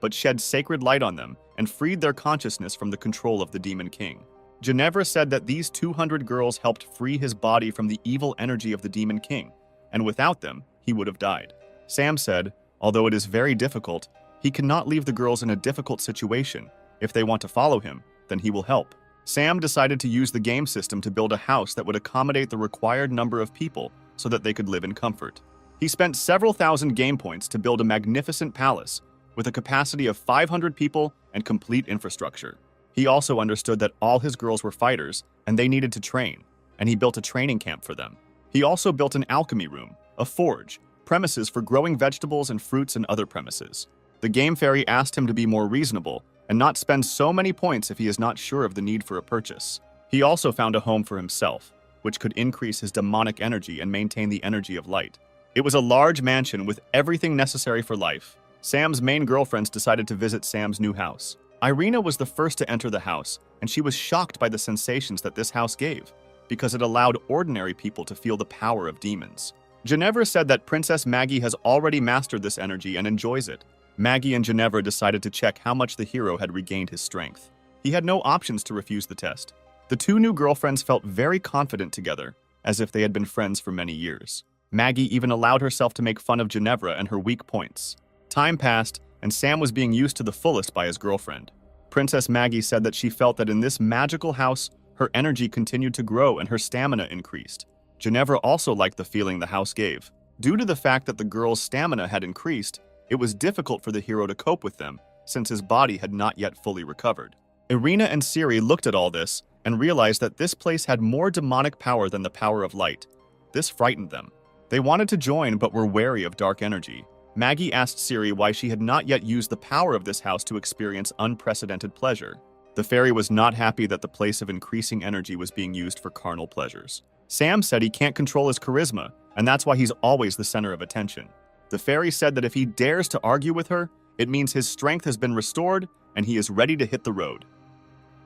but shed sacred light on them and freed their consciousness from the control of the Demon King. Ginevra said that these 200 girls helped free his body from the evil energy of the Demon King, and without them, he would have died. Sam said, although it is very difficult, he cannot leave the girls in a difficult situation. If they want to follow him, then he will help. Sam decided to use the game system to build a house that would accommodate the required number of people so that they could live in comfort. He spent several thousand game points to build a magnificent palace with a capacity of 500 people and complete infrastructure. He also understood that all his girls were fighters and they needed to train, and he built a training camp for them. He also built an alchemy room, a forge, premises for growing vegetables and fruits and other premises. The game fairy asked him to be more reasonable and not spend so many points if he is not sure of the need for a purchase. He also found a home for himself, which could increase his demonic energy and maintain the energy of light. It was a large mansion with everything necessary for life. Sam's main girlfriends decided to visit Sam's new house. Irina was the first to enter the house, and she was shocked by the sensations that this house gave, because it allowed ordinary people to feel the power of demons. Ginevra said that Princess Maggie has already mastered this energy and enjoys it. Maggie and Ginevra decided to check how much the hero had regained his strength. He had no options to refuse the test. The two new girlfriends felt very confident together, as if they had been friends for many years. Maggie even allowed herself to make fun of Ginevra and her weak points. Time passed, and Sam was being used to the fullest by his girlfriend. Princess Maggie said that she felt that in this magical house, her energy continued to grow and her stamina increased. Ginevra also liked the feeling the house gave. Due to the fact that the girl's stamina had increased, it was difficult for the hero to cope with them, since his body had not yet fully recovered. Irina and Ciri looked at all this and realized that this place had more demonic power than the power of light. This frightened them. They wanted to join but were wary of dark energy. Maggie asked Ciri why she had not yet used the power of this house to experience unprecedented pleasure. The fairy was not happy that the place of increasing energy was being used for carnal pleasures. Sam said he can't control his charisma, and that's why he's always the center of attention. The fairy said that if he dares to argue with her, it means his strength has been restored and he is ready to hit the road.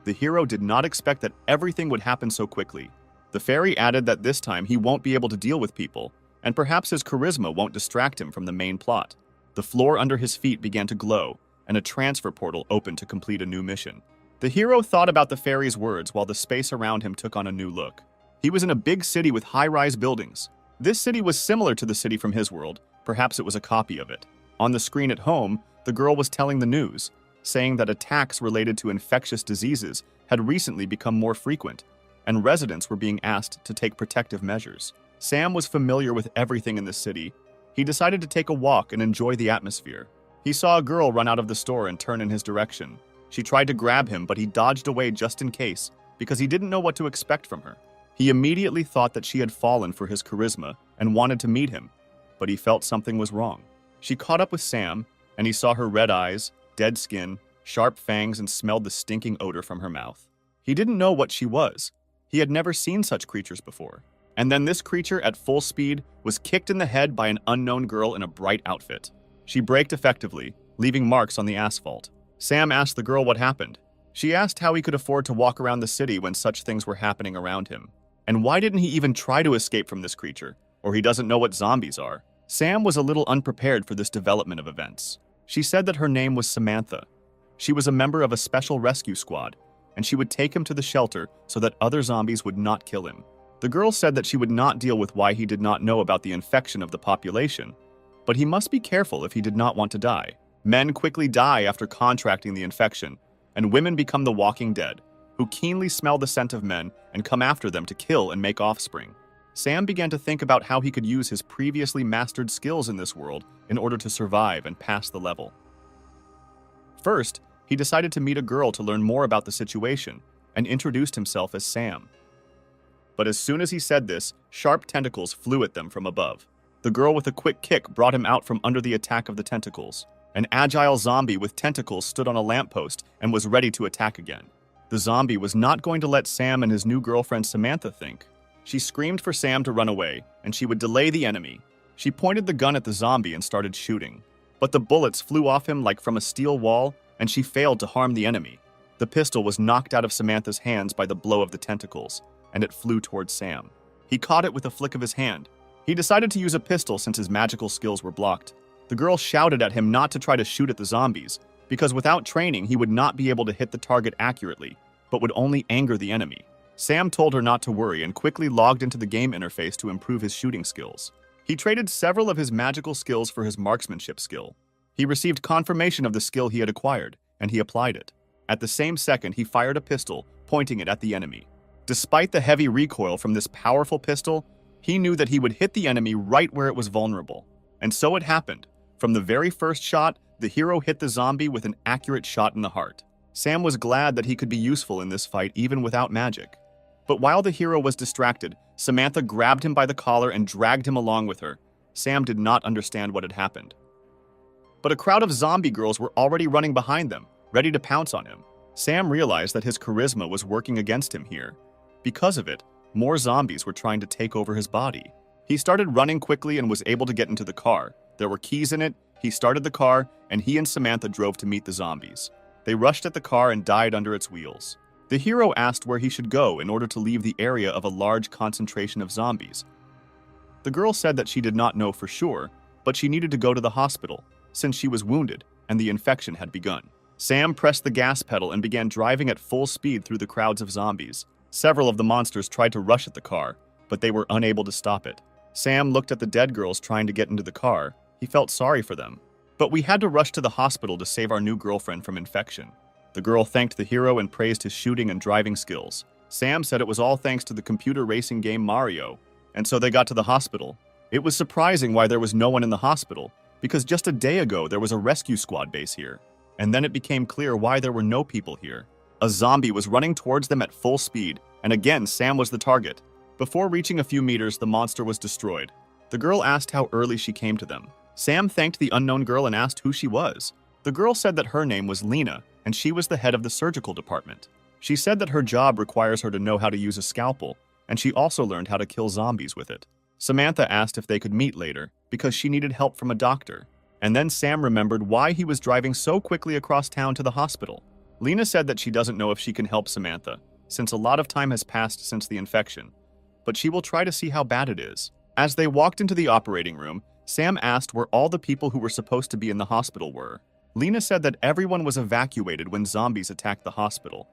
The hero did not expect that everything would happen so quickly. The fairy added that this time he won't be able to deal with people, and perhaps his charisma won't distract him from the main plot. The floor under his feet began to glow, and a transfer portal opened to complete a new mission. The hero thought about the fairy's words while the space around him took on a new look. He was in a big city with high-rise buildings. This city was similar to the city from his world. Perhaps it was a copy of it. On the screen at home, the girl was telling the news, saying that attacks related to infectious diseases had recently become more frequent, and residents were being asked to take protective measures. Sam was familiar with everything in the city. He decided to take a walk and enjoy the atmosphere. He saw a girl run out of the store and turn in his direction. She tried to grab him, but he dodged away just in case, because he didn't know what to expect from her. He immediately thought that she had fallen for his charisma and wanted to meet him, but he felt something was wrong. She caught up with Sam, and he saw her red eyes, dead skin, sharp fangs, and smelled the stinking odor from her mouth. He didn't know what she was. He had never seen such creatures before. And then this creature, at full speed, was kicked in the head by an unknown girl in a bright outfit. She braked effectively, leaving marks on the asphalt. Sam asked the girl what happened. She asked how he could afford to walk around the city when such things were happening around him. And why didn't he even try to escape from this creature? Or he doesn't know what zombies are. Sam was a little unprepared for this development of events. She said that her name was Samantha. She was a member of a special rescue squad, and she would take him to the shelter so that other zombies would not kill him. The girl said that she would not deal with why he did not know about the infection of the population, but he must be careful if he did not want to die. Men quickly die after contracting the infection, and women become the walking dead, who keenly smell the scent of men and come after them to kill and make offspring. Sam began to think about how he could use his previously mastered skills in this world in order to survive and pass the level. First, he decided to meet a girl to learn more about the situation and introduced himself as Sam. But as soon as he said this, sharp tentacles flew at them from above. The girl with a quick kick brought him out from under the attack of the tentacles. An agile zombie with tentacles stood on a lamppost and was ready to attack again. The zombie was not going to let Sam and his new girlfriend Samantha think. She screamed for Sam to run away, and she would delay the enemy. She pointed the gun at the zombie and started shooting. But the bullets flew off him like from a steel wall, and she failed to harm the enemy. The pistol was knocked out of Samantha's hands by the blow of the tentacles, and it flew towards Sam. He caught it with a flick of his hand, He decided to use a pistol since his magical skills were blocked. The girl shouted at him not to try to shoot at the zombies, because without training he would not be able to hit the target accurately, but would only anger the enemy. Sam told her not to worry and quickly logged into the game interface to improve his shooting skills. He traded several of his magical skills for his marksmanship skill. He received confirmation of the skill he had acquired, and he applied it. At the same second, he fired a pistol, pointing it at the enemy. Despite the heavy recoil from this powerful pistol, he knew that he would hit the enemy right where it was vulnerable. And so it happened. From the very first shot, the hero hit the zombie with an accurate shot in the heart. Sam was glad that he could be useful in this fight even without magic. But while the hero was distracted, Samantha grabbed him by the collar and dragged him along with her. Sam did not understand what had happened. But a crowd of zombie girls were already running behind them, ready to pounce on him. Sam realized that his charisma was working against him here. Because of it, more zombies were trying to take over his body. He started running quickly and was able to get into the car. There were keys in it, he started the car, and he and Samantha drove to meet the zombies. They rushed at the car and died under its wheels. The hero asked where he should go in order to leave the area of a large concentration of zombies. The girl said that she did not know for sure, but she needed to go to the hospital, since she was wounded and the infection had begun. Sam pressed the gas pedal and began driving at full speed through the crowds of zombies. Several of the monsters tried to rush at the car, but they were unable to stop it. Sam looked at the dead girls trying to get into the car. He felt sorry for them. But we had to rush to the hospital to save our new girlfriend from infection. The girl thanked the hero and praised his shooting and driving skills. Sam said it was all thanks to the computer racing game Mario, and so they got to the hospital. It was surprising why there was no one in the hospital, because just a day ago there was a rescue squad base here. And then it became clear why there were no people here. A zombie was running towards them at full speed, and again Sam was the target. Before reaching a few meters, the monster was destroyed. The girl asked how early she came to them. Sam thanked the unknown girl and asked who she was. The girl said that her name was Lena, and she was the head of the surgical department. She said that her job requires her to know how to use a scalpel, and she also learned how to kill zombies with it. Samantha asked if they could meet later, because she needed help from a doctor. And then Sam remembered why he was driving so quickly across town to the hospital. Lena said that she doesn't know if she can help Samantha, since a lot of time has passed since the infection, but she will try to see how bad it is. As they walked into the operating room, Sam asked where all the people who were supposed to be in the hospital were. Lena said that everyone was evacuated when zombies attacked the hospital,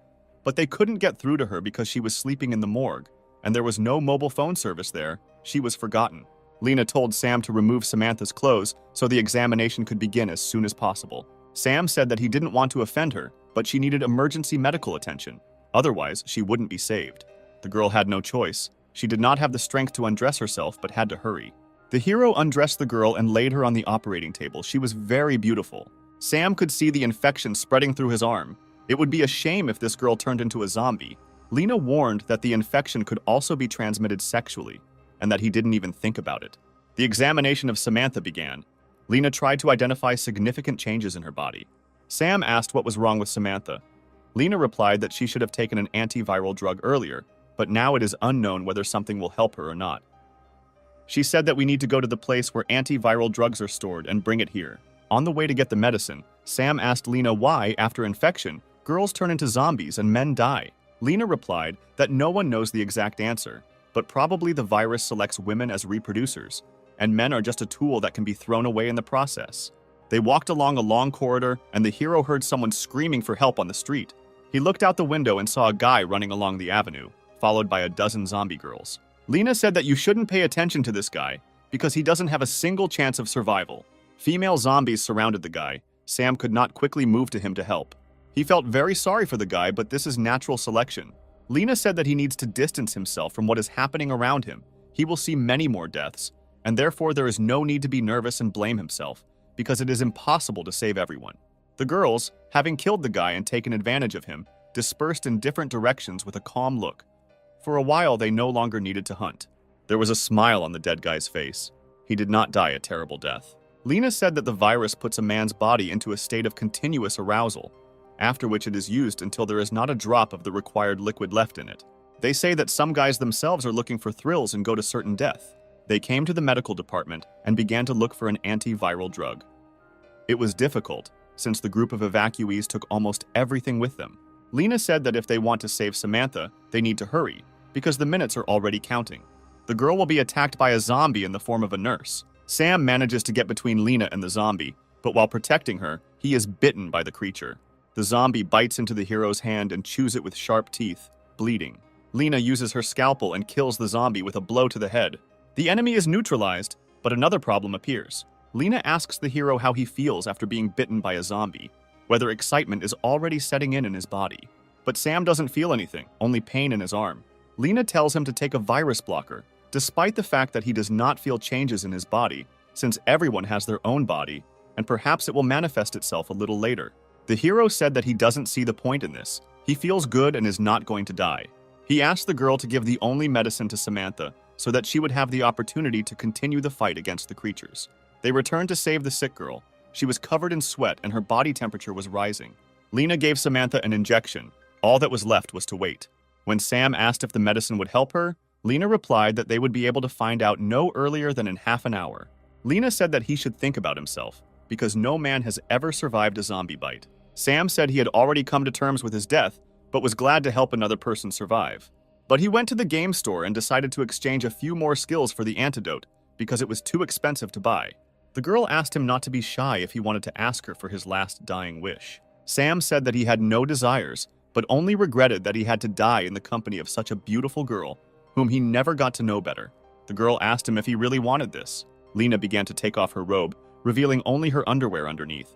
but they couldn't get through to her because she was sleeping in the morgue, and there was no mobile phone service there. She was forgotten. Lena told Sam to remove Samantha's clothes so the examination could begin as soon as possible. Sam said that he didn't want to offend her, but she needed emergency medical attention. Otherwise, she wouldn't be saved. The girl had no choice. She did not have the strength to undress herself, but had to hurry. The hero undressed the girl and laid her on the operating table. She was very beautiful. Sam could see the infection spreading through his arm. It would be a shame if this girl turned into a zombie. Lena warned that the infection could also be transmitted sexually, and that he didn't even think about it. The examination of Samantha began. Lena tried to identify significant changes in her body. Sam asked what was wrong with Samantha. Lena replied that she should have taken an antiviral drug earlier, but now it is unknown whether something will help her or not. She said that we need to go to the place where antiviral drugs are stored and bring it here. On the way to get the medicine, Sam asked Lena why, after infection, girls turn into zombies and men die. Lena replied that no one knows the exact answer, but probably the virus selects women as reproducers, and men are just a tool that can be thrown away in the process. They walked along a long corridor, and the hero heard someone screaming for help on the street. He looked out the window and saw a guy running along the avenue, followed by a dozen zombie girls. Lena said that you shouldn't pay attention to this guy, because he doesn't have a single chance of survival. Female zombies surrounded the guy. Sam could not quickly move to him to help. He felt very sorry for the guy, but this is natural selection. Lena said that he needs to distance himself from what is happening around him. He will see many more deaths, and therefore there is no need to be nervous and blame himself, because it is impossible to save everyone. The girls, having killed the guy and taken advantage of him, dispersed in different directions with a calm look. For a while, they no longer needed to hunt. There was a smile on the dead guy's face. He did not die a terrible death. Lena said that the virus puts a man's body into a state of continuous arousal, after which it is used until there is not a drop of the required liquid left in it. They say that some guys themselves are looking for thrills and go to certain death. They came to the medical department and began to look for an antiviral drug. It was difficult, since the group of evacuees took almost everything with them. Lena said that if they want to save Samantha, they need to hurry, because the minutes are already counting. The girl will be attacked by a zombie in the form of a nurse. Sam manages to get between Lena and the zombie, but while protecting her, he is bitten by the creature. The zombie bites into the hero's hand and chews it with sharp teeth, bleeding. Lena uses her scalpel and kills the zombie with a blow to the head. The enemy is neutralized, but another problem appears. Lena asks the hero how he feels after being bitten by a zombie, whether excitement is already setting in his body. But Sam doesn't feel anything, only pain in his arm. Lena tells him to take a virus blocker, despite the fact that he does not feel changes in his body, since everyone has their own body, and perhaps it will manifest itself a little later. The hero said that he doesn't see the point in this. He feels good and is not going to die. He asked the girl to give the only medicine to Samantha so that she would have the opportunity to continue the fight against the creatures. They returned to save the sick girl. She was covered in sweat and her body temperature was rising. Lena gave Samantha an injection. All that was left was to wait. When Sam asked if the medicine would help her, Lena replied that they would be able to find out no earlier than in half an hour. Lena said that he should think about himself, because no man has ever survived a zombie bite. Sam said he had already come to terms with his death, but was glad to help another person survive. But he went to the game store and decided to exchange a few more skills for the antidote, because it was too expensive to buy. The girl asked him not to be shy if he wanted to ask her for his last dying wish. Sam said that he had no desires, but only regretted that he had to die in the company of such a beautiful girl, whom he never got to know better. The girl asked him if he really wanted this. Lena began to take off her robe, revealing only her underwear underneath.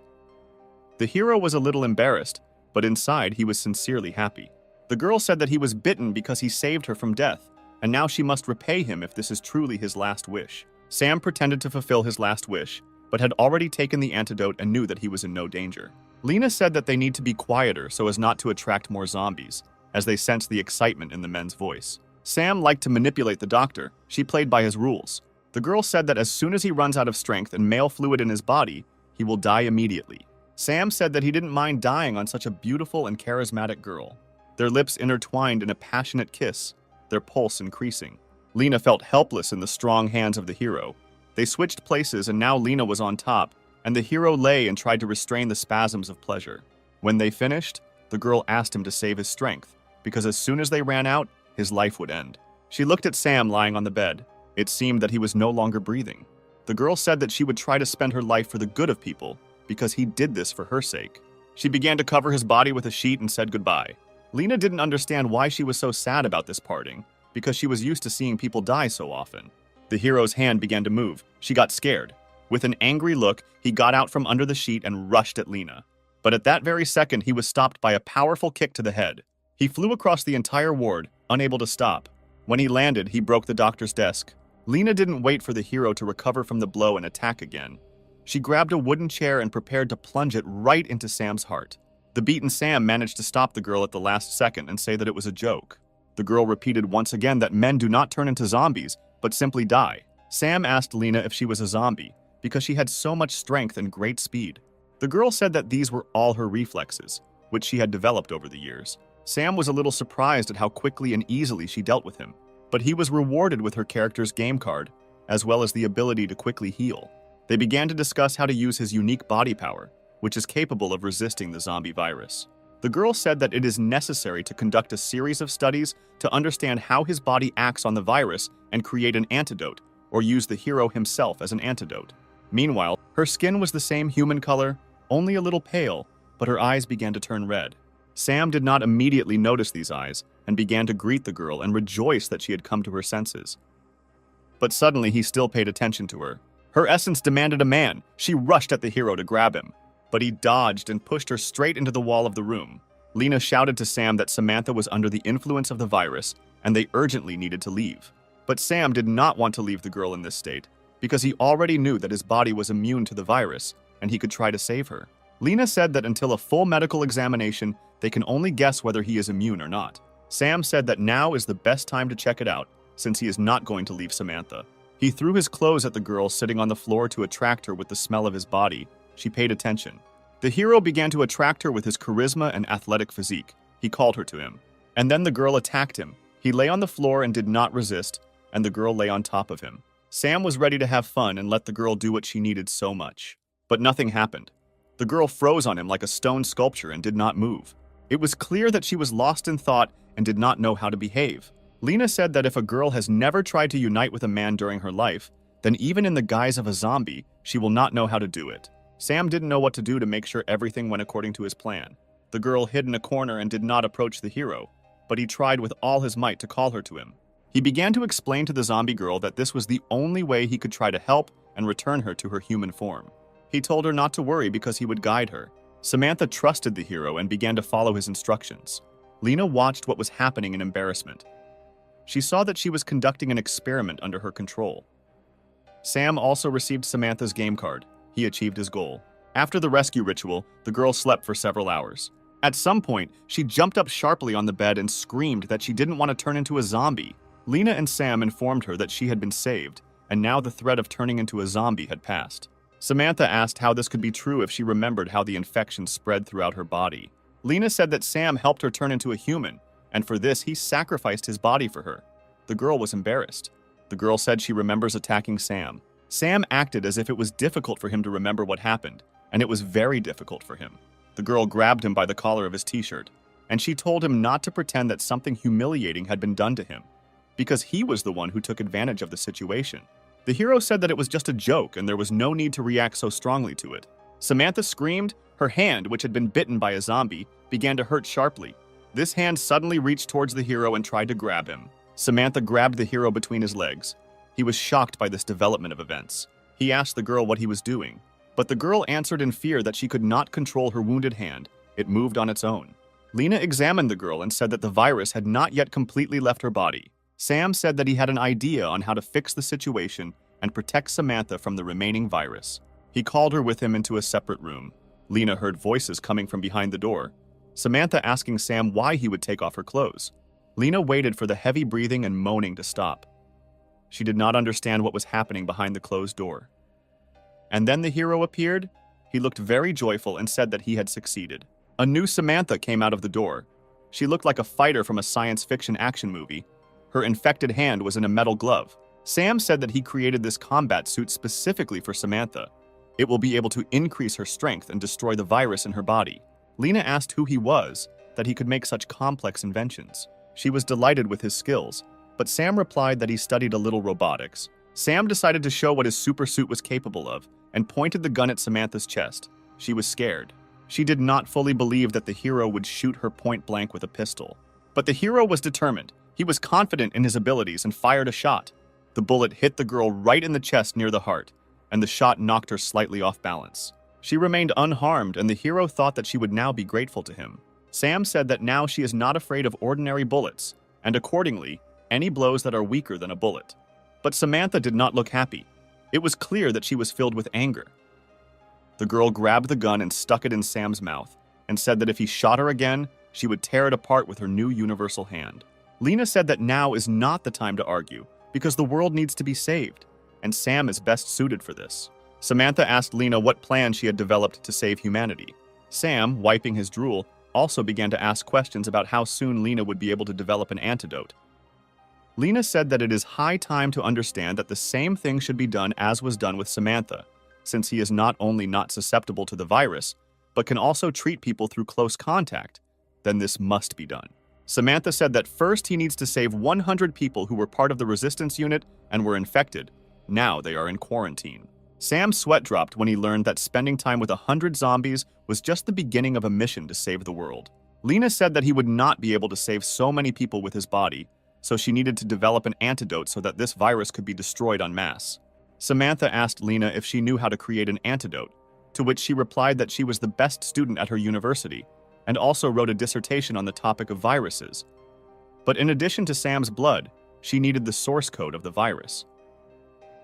The hero was a little embarrassed, but inside he was sincerely happy. The girl said that he was bitten because he saved her from death, and now she must repay him if this is truly his last wish. Sam pretended to fulfill his last wish, but had already taken the antidote and knew that he was in no danger. Lena said that they need to be quieter so as not to attract more zombies, as they sensed the excitement in the men's voice. Sam liked to manipulate the doctor. She played by his rules. The girl said that as soon as he runs out of strength and male fluid in his body, he will die immediately. Sam said that he didn't mind dying on such a beautiful and charismatic girl. Their lips intertwined in a passionate kiss, their pulse increasing. Lena felt helpless in the strong hands of the hero. They switched places and now Lena was on top, and the hero lay and tried to restrain the spasms of pleasure. When they finished, the girl asked him to save his strength, because as soon as they ran out, his life would end. She looked at Sam lying on the bed. It seemed that he was no longer breathing. The girl said that she would try to spend her life for the good of people, because he did this for her sake. She began to cover his body with a sheet and said goodbye. Lena didn't understand why she was so sad about this parting, because she was used to seeing people die so often. The hero's hand began to move. She got scared. With an angry look, he got out from under the sheet and rushed at Lena. But at that very second, he was stopped by a powerful kick to the head. He flew across the entire ward, unable to stop. When he landed, he broke the doctor's desk. Lena didn't wait for the hero to recover from the blow and attack again. She grabbed a wooden chair and prepared to plunge it right into Sam's heart. The beaten Sam managed to stop the girl at the last second and say that it was a joke. The girl repeated once again that men do not turn into zombies, but simply die. Sam asked Lena if she was a zombie, because she had so much strength and great speed. The girl said that these were all her reflexes, which she had developed over the years. Sam was a little surprised at how quickly and easily she dealt with him, but he was rewarded with her character's game card, as well as the ability to quickly heal. They began to discuss how to use his unique body power, which is capable of resisting the zombie virus. The girl said that it is necessary to conduct a series of studies to understand how his body acts on the virus and create an antidote, or use the hero himself as an antidote. Meanwhile, her skin was the same human color, only a little pale, but her eyes began to turn red. Sam did not immediately notice these eyes and began to greet the girl and rejoice that she had come to her senses. But suddenly he still paid attention to her. Her essence demanded a man. She rushed at the hero to grab him, but he dodged and pushed her straight into the wall of the room. Lena shouted to Sam that Samantha was under the influence of the virus and they urgently needed to leave. But Sam did not want to leave the girl in this state because he already knew that his body was immune to the virus and he could try to save her. Lena said that until a full medical examination, they can only guess whether he is immune or not. Sam said that now is the best time to check it out, since he is not going to leave Samantha. He threw his clothes at the girl sitting on the floor to attract her with the smell of his body. She paid attention. The hero began to attract her with his charisma and athletic physique. He called her to him. And then the girl attacked him. He lay on the floor and did not resist, and the girl lay on top of him. Sam was ready to have fun and let the girl do what she needed so much. But nothing happened. The girl froze on him like a stone sculpture and did not move. It was clear that she was lost in thought and did not know how to behave. Lena said that if a girl has never tried to unite with a man during her life, then even in the guise of a zombie, she will not know how to do it. Sam didn't know what to do to make sure everything went according to his plan. The girl hid in a corner and did not approach the hero, but he tried with all his might to call her to him. He began to explain to the zombie girl that this was the only way he could try to help and return her to her human form. He told her not to worry because he would guide her. Samantha trusted the hero and began to follow his instructions. Lena watched what was happening in embarrassment. She saw that she was conducting an experiment under her control. Sam also received Samantha's game card. He achieved his goal. After the rescue ritual, the girl slept for several hours. At some point, she jumped up sharply on the bed and screamed that she didn't want to turn into a zombie. Lena and Sam informed her that she had been saved, and now the threat of turning into a zombie had passed. Samantha asked how this could be true if she remembered how the infection spread throughout her body. Lena said that Sam helped her turn into a human, and for this, he sacrificed his body for her. The girl was embarrassed. The girl said she remembers attacking Sam. Sam acted as if it was difficult for him to remember what happened, and it was very difficult for him. The girl grabbed him by the collar of his t-shirt, and she told him not to pretend that something humiliating had been done to him, because he was the one who took advantage of the situation. The hero said that it was just a joke and there was no need to react so strongly to it. Samantha screamed. Her hand, which had been bitten by a zombie, began to hurt sharply. This hand suddenly reached towards the hero and tried to grab him. Samantha grabbed the hero between his legs. He was shocked by this development of events. He asked the girl what he was doing, but the girl answered in fear that she could not control her wounded hand. It moved on its own. Lena examined the girl and said that the virus had not yet completely left her body. Sam said that he had an idea on how to fix the situation and protect Samantha from the remaining virus. He called her with him into a separate room. Lena heard voices coming from behind the door, Samantha asking Sam why he would take off her clothes. Lena waited for the heavy breathing and moaning to stop. She did not understand what was happening behind the closed door. And then the hero appeared. He looked very joyful and said that he had succeeded. A new Samantha came out of the door. She looked like a fighter from a science fiction action movie. Her infected hand was in a metal glove. Sam said that he created this combat suit specifically for Samantha. It will be able to increase her strength and destroy the virus in her body. Lena asked who he was, that he could make such complex inventions. She was delighted with his skills, but Sam replied that he studied a little robotics. Sam decided to show what his super suit was capable of and pointed the gun at Samantha's chest. She was scared. She did not fully believe that the hero would shoot her point blank with a pistol. But the hero was determined. He was confident in his abilities and fired a shot. The bullet hit the girl right in the chest near the heart, and the shot knocked her slightly off balance. She remained unharmed, and the hero thought that she would now be grateful to him. Sam said that now she is not afraid of ordinary bullets, and accordingly, any blows that are weaker than a bullet. But Samantha did not look happy. It was clear that she was filled with anger. The girl grabbed the gun and stuck it in Sam's mouth, and said that if he shot her again, she would tear it apart with her new universal hand. Lena said that now is not the time to argue, because the world needs to be saved, and Sam is best suited for this. Samantha asked Lena what plan she had developed to save humanity. Sam, wiping his drool, also began to ask questions about how soon Lena would be able to develop an antidote. Lena said that it is high time to understand that the same thing should be done as was done with Samantha, since he is not only not susceptible to the virus, but can also treat people through close contact. Then this must be done. Samantha said that first he needs to save 100 people who were part of the resistance unit and were infected. Now they are in quarantine. Sam's sweat dropped when he learned that spending time with 100 zombies was just the beginning of a mission to save the world. Lena said that he would not be able to save so many people with his body, so she needed to develop an antidote so that this virus could be destroyed en masse. Samantha asked Lena if she knew how to create an antidote, to which she replied that she was the best student at her university and also wrote a dissertation on the topic of viruses. But in addition to Sam's blood, she needed the source code of the virus.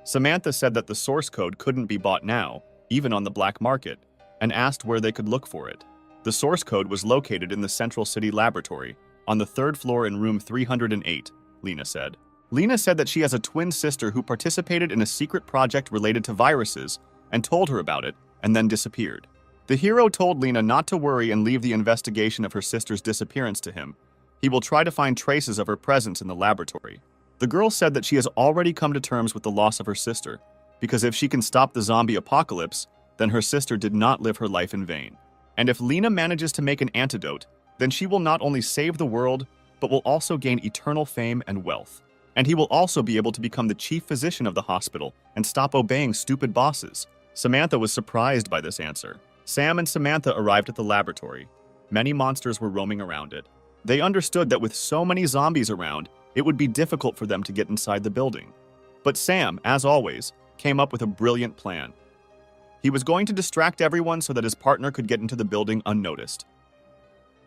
Samantha said that the source code couldn't be bought now, even on the black market, and asked where they could look for it. The source code was located in the Central City Laboratory, on the 3rd floor in room 308, Lena said. Lena said that she has a twin sister who participated in a secret project related to viruses and told her about it, and then disappeared. The hero told Lena not to worry and leave the investigation of her sister's disappearance to him. He will try to find traces of her presence in the laboratory. The girl said that she has already come to terms with the loss of her sister, because if she can stop the zombie apocalypse, then her sister did not live her life in vain. And if Lena manages to make an antidote, then she will not only save the world, but will also gain eternal fame and wealth. And he will also be able to become the chief physician of the hospital and stop obeying stupid bosses. Samantha was surprised by this answer. Sam and Samantha arrived at the laboratory. Many monsters were roaming around it. They understood that with so many zombies around, it would be difficult for them to get inside the building. But Sam, as always, came up with a brilliant plan. He was going to distract everyone so that his partner could get into the building unnoticed.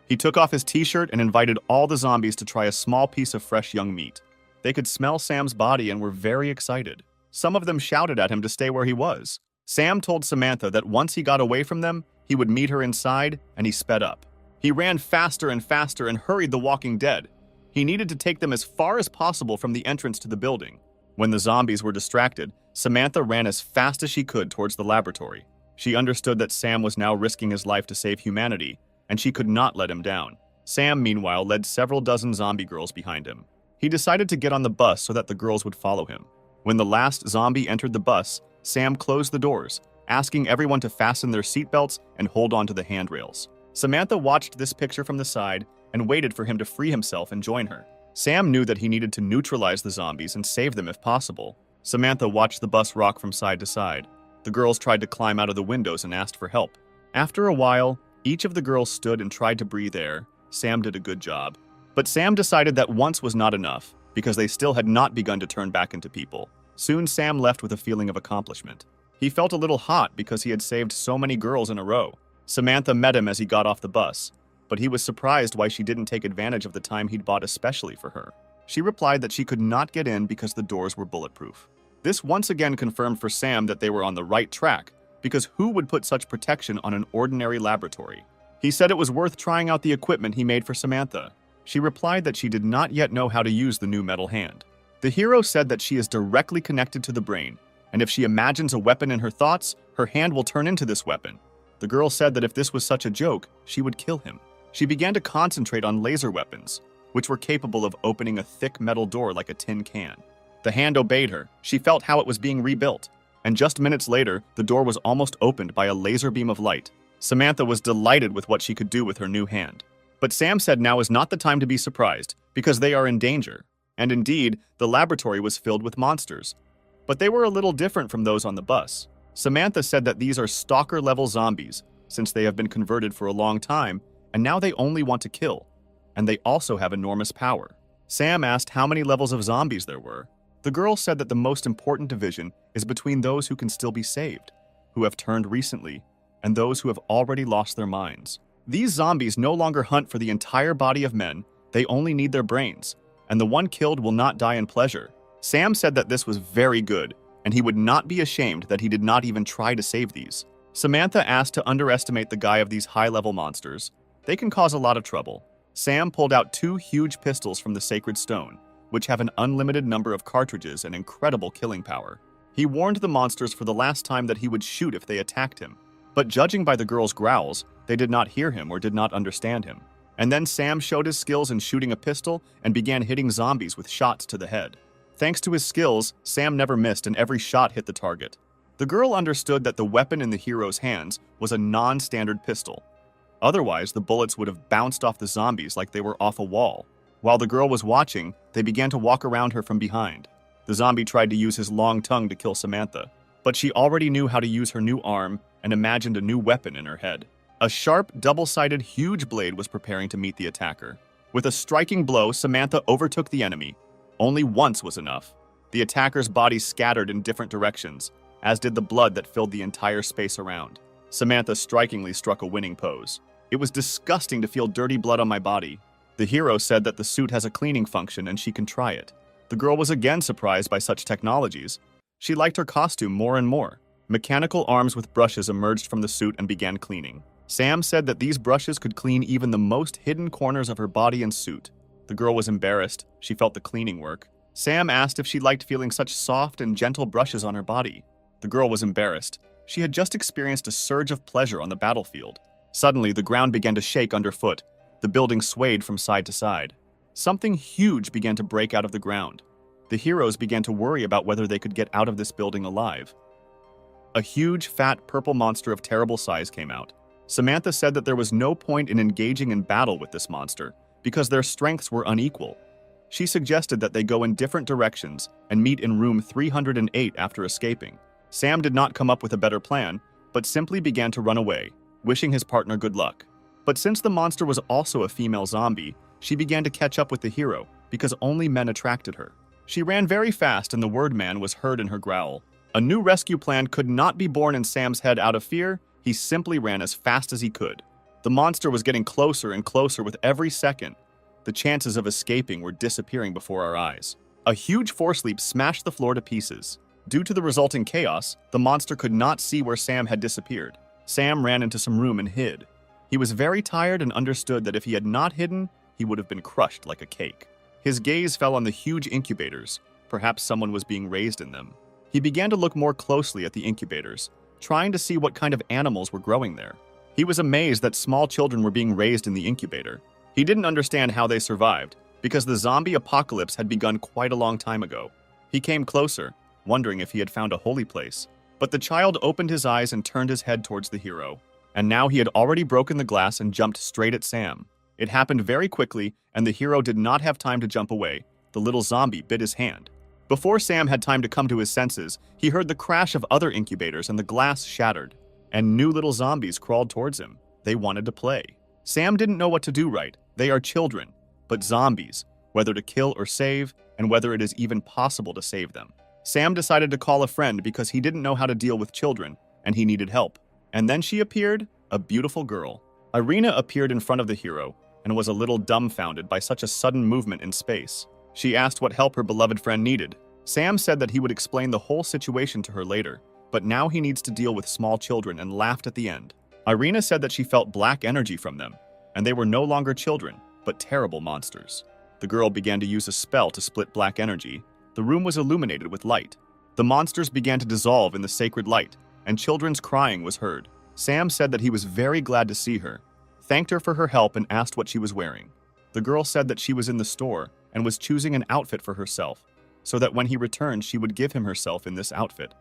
He took off his t-shirt and invited all the zombies to try a small piece of fresh young meat. They could smell Sam's body and were very excited. Some of them shouted at him to stay where he was. Sam told Samantha that once he got away from them, he would meet her inside, and he sped up. He ran faster and faster and hurried the walking dead. He needed to take them as far as possible from the entrance to the building. When the zombies were distracted, Samantha ran as fast as she could towards the laboratory. She understood that Sam was now risking his life to save humanity, and she could not let him down. Sam, meanwhile, led several dozen zombie girls behind him. He decided to get on the bus so that the girls would follow him. When the last zombie entered the bus, Sam closed the doors, asking everyone to fasten their seatbelts and hold on to the handrails. Samantha watched this picture from the side and waited for him to free himself and join her. Sam knew that he needed to neutralize the zombies and save them if possible. Samantha watched the bus rock from side to side. The girls tried to climb out of the windows and asked for help. After a while, each of the girls stood and tried to breathe air. Sam did a good job. But Sam decided that once was not enough, because they still had not begun to turn back into people. Soon Sam left with a feeling of accomplishment. He felt a little hot because he had saved so many girls in a row. Samantha met him as he got off the bus, but he was surprised why she didn't take advantage of the time he'd bought especially for her. She replied that she could not get in because the doors were bulletproof. This once again confirmed for Sam that they were on the right track, because who would put such protection on an ordinary laboratory? He said it was worth trying out the equipment he made for Samantha. She replied that she did not yet know how to use the new metal hand. The hero said that she is directly connected to the brain, and if she imagines a weapon in her thoughts, her hand will turn into this weapon. The girl said that if this was such a joke, she would kill him. She began to concentrate on laser weapons, which were capable of opening a thick metal door like a tin can. The hand obeyed her. She felt how it was being rebuilt, and just minutes later, the door was almost opened by a laser beam of light. Samantha was delighted with what she could do with her new hand. But Sam said now is not the time to be surprised, because they are in danger. And indeed, the laboratory was filled with monsters. But they were a little different from those on the bus. Samantha said that these are stalker-level zombies, since they have been converted for a long time, and now they only want to kill. And they also have enormous power. Sam asked how many levels of zombies there were. The girl said that the most important division is between those who can still be saved, who have turned recently, and those who have already lost their minds. These zombies no longer hunt for the entire body of men, they only need their brains, and the one killed will not die in pleasure. Sam said that this was very good, and he would not be ashamed that he did not even try to save these. Samantha asked to underestimate the guy of these high-level monsters. They can cause a lot of trouble. Sam pulled out 2 huge pistols from the sacred stone, which have an unlimited number of cartridges and incredible killing power. He warned the monsters for the last time that he would shoot if they attacked him. But judging by the girls' growls, they did not hear him or did not understand him. And then Sam showed his skills in shooting a pistol and began hitting zombies with shots to the head. Thanks to his skills, Sam never missed and every shot hit the target. The girl understood that the weapon in the hero's hands was a non-standard pistol. Otherwise, the bullets would have bounced off the zombies like they were off a wall. While the girl was watching, they began to walk around her from behind. The zombie tried to use his long tongue to kill Samantha, but she already knew how to use her new arm and imagined a new weapon in her head. A sharp, double-sided, huge blade was preparing to meet the attacker. With a striking blow, Samantha overtook the enemy. Only once was enough. The attacker's body scattered in different directions, as did the blood that filled the entire space around. Samantha strikingly struck a winning pose. It was disgusting to feel dirty blood on my body. The hero said that the suit has a cleaning function and she can try it. The girl was again surprised by such technologies. She liked her costume more and more. Mechanical arms with brushes emerged from the suit and began cleaning. Sam said that these brushes could clean even the most hidden corners of her body and suit. The girl was embarrassed. She felt the cleaning work. Sam asked if she liked feeling such soft and gentle brushes on her body. The girl was embarrassed. She had just experienced a surge of pleasure on the battlefield. Suddenly, the ground began to shake underfoot. The building swayed from side to side. Something huge began to break out of the ground. The heroes began to worry about whether they could get out of this building alive. A huge, fat, purple monster of terrible size came out. Samantha said that there was no point in engaging in battle with this monster, because their strengths were unequal. She suggested that they go in different directions and meet in room 308 after escaping. Sam did not come up with a better plan, but simply began to run away, wishing his partner good luck. But since the monster was also a female zombie, she began to catch up with the hero because only men attracted her. She ran very fast and the word man was heard in her growl. A new rescue plan could not be born in Sam's head out of fear. He simply ran as fast as he could. The monster was getting closer and closer with every second. The chances of escaping were disappearing before our eyes. A huge force leap smashed the floor to pieces. Due to the resulting chaos, the monster could not see where Sam had disappeared. Sam ran into some room and hid. He was very tired and understood that if he had not hidden, he would have been crushed like a cake. His gaze fell on the huge incubators. Perhaps someone was being raised in them. He began to look more closely at the incubators, trying to see what kind of animals were growing there. He was amazed that small children were being raised in the incubator. He didn't understand how they survived, because the zombie apocalypse had begun quite a long time ago. He came closer, wondering if he had found a holy place. But the child opened his eyes and turned his head towards the hero. And now he had already broken the glass and jumped straight at Sam. It happened very quickly, and the hero did not have time to jump away. The little zombie bit his hand. Before Sam had time to come to his senses, he heard the crash of other incubators and the glass shattered. And new little zombies crawled towards him. They wanted to play. Sam didn't know what to do right. They are children, but zombies, whether to kill or save, and whether it is even possible to save them. Sam decided to call a friend because he didn't know how to deal with children, and he needed help. And then she appeared, a beautiful girl. Irina appeared in front of the hero, and was a little dumbfounded by such a sudden movement in space. She asked what help her beloved friend needed. Sam said that he would explain the whole situation to her later, but now he needs to deal with small children and laughed at the end. Irina said that she felt black energy from them, and they were no longer children, but terrible monsters. The girl began to use a spell to split black energy. The room was illuminated with light. The monsters began to dissolve in the sacred light, and children's crying was heard. Sam said that he was very glad to see her, thanked her for her help, and asked what she was wearing. The girl said that she was in the store and was choosing an outfit for herself, so that when he returned she would give him herself in this outfit.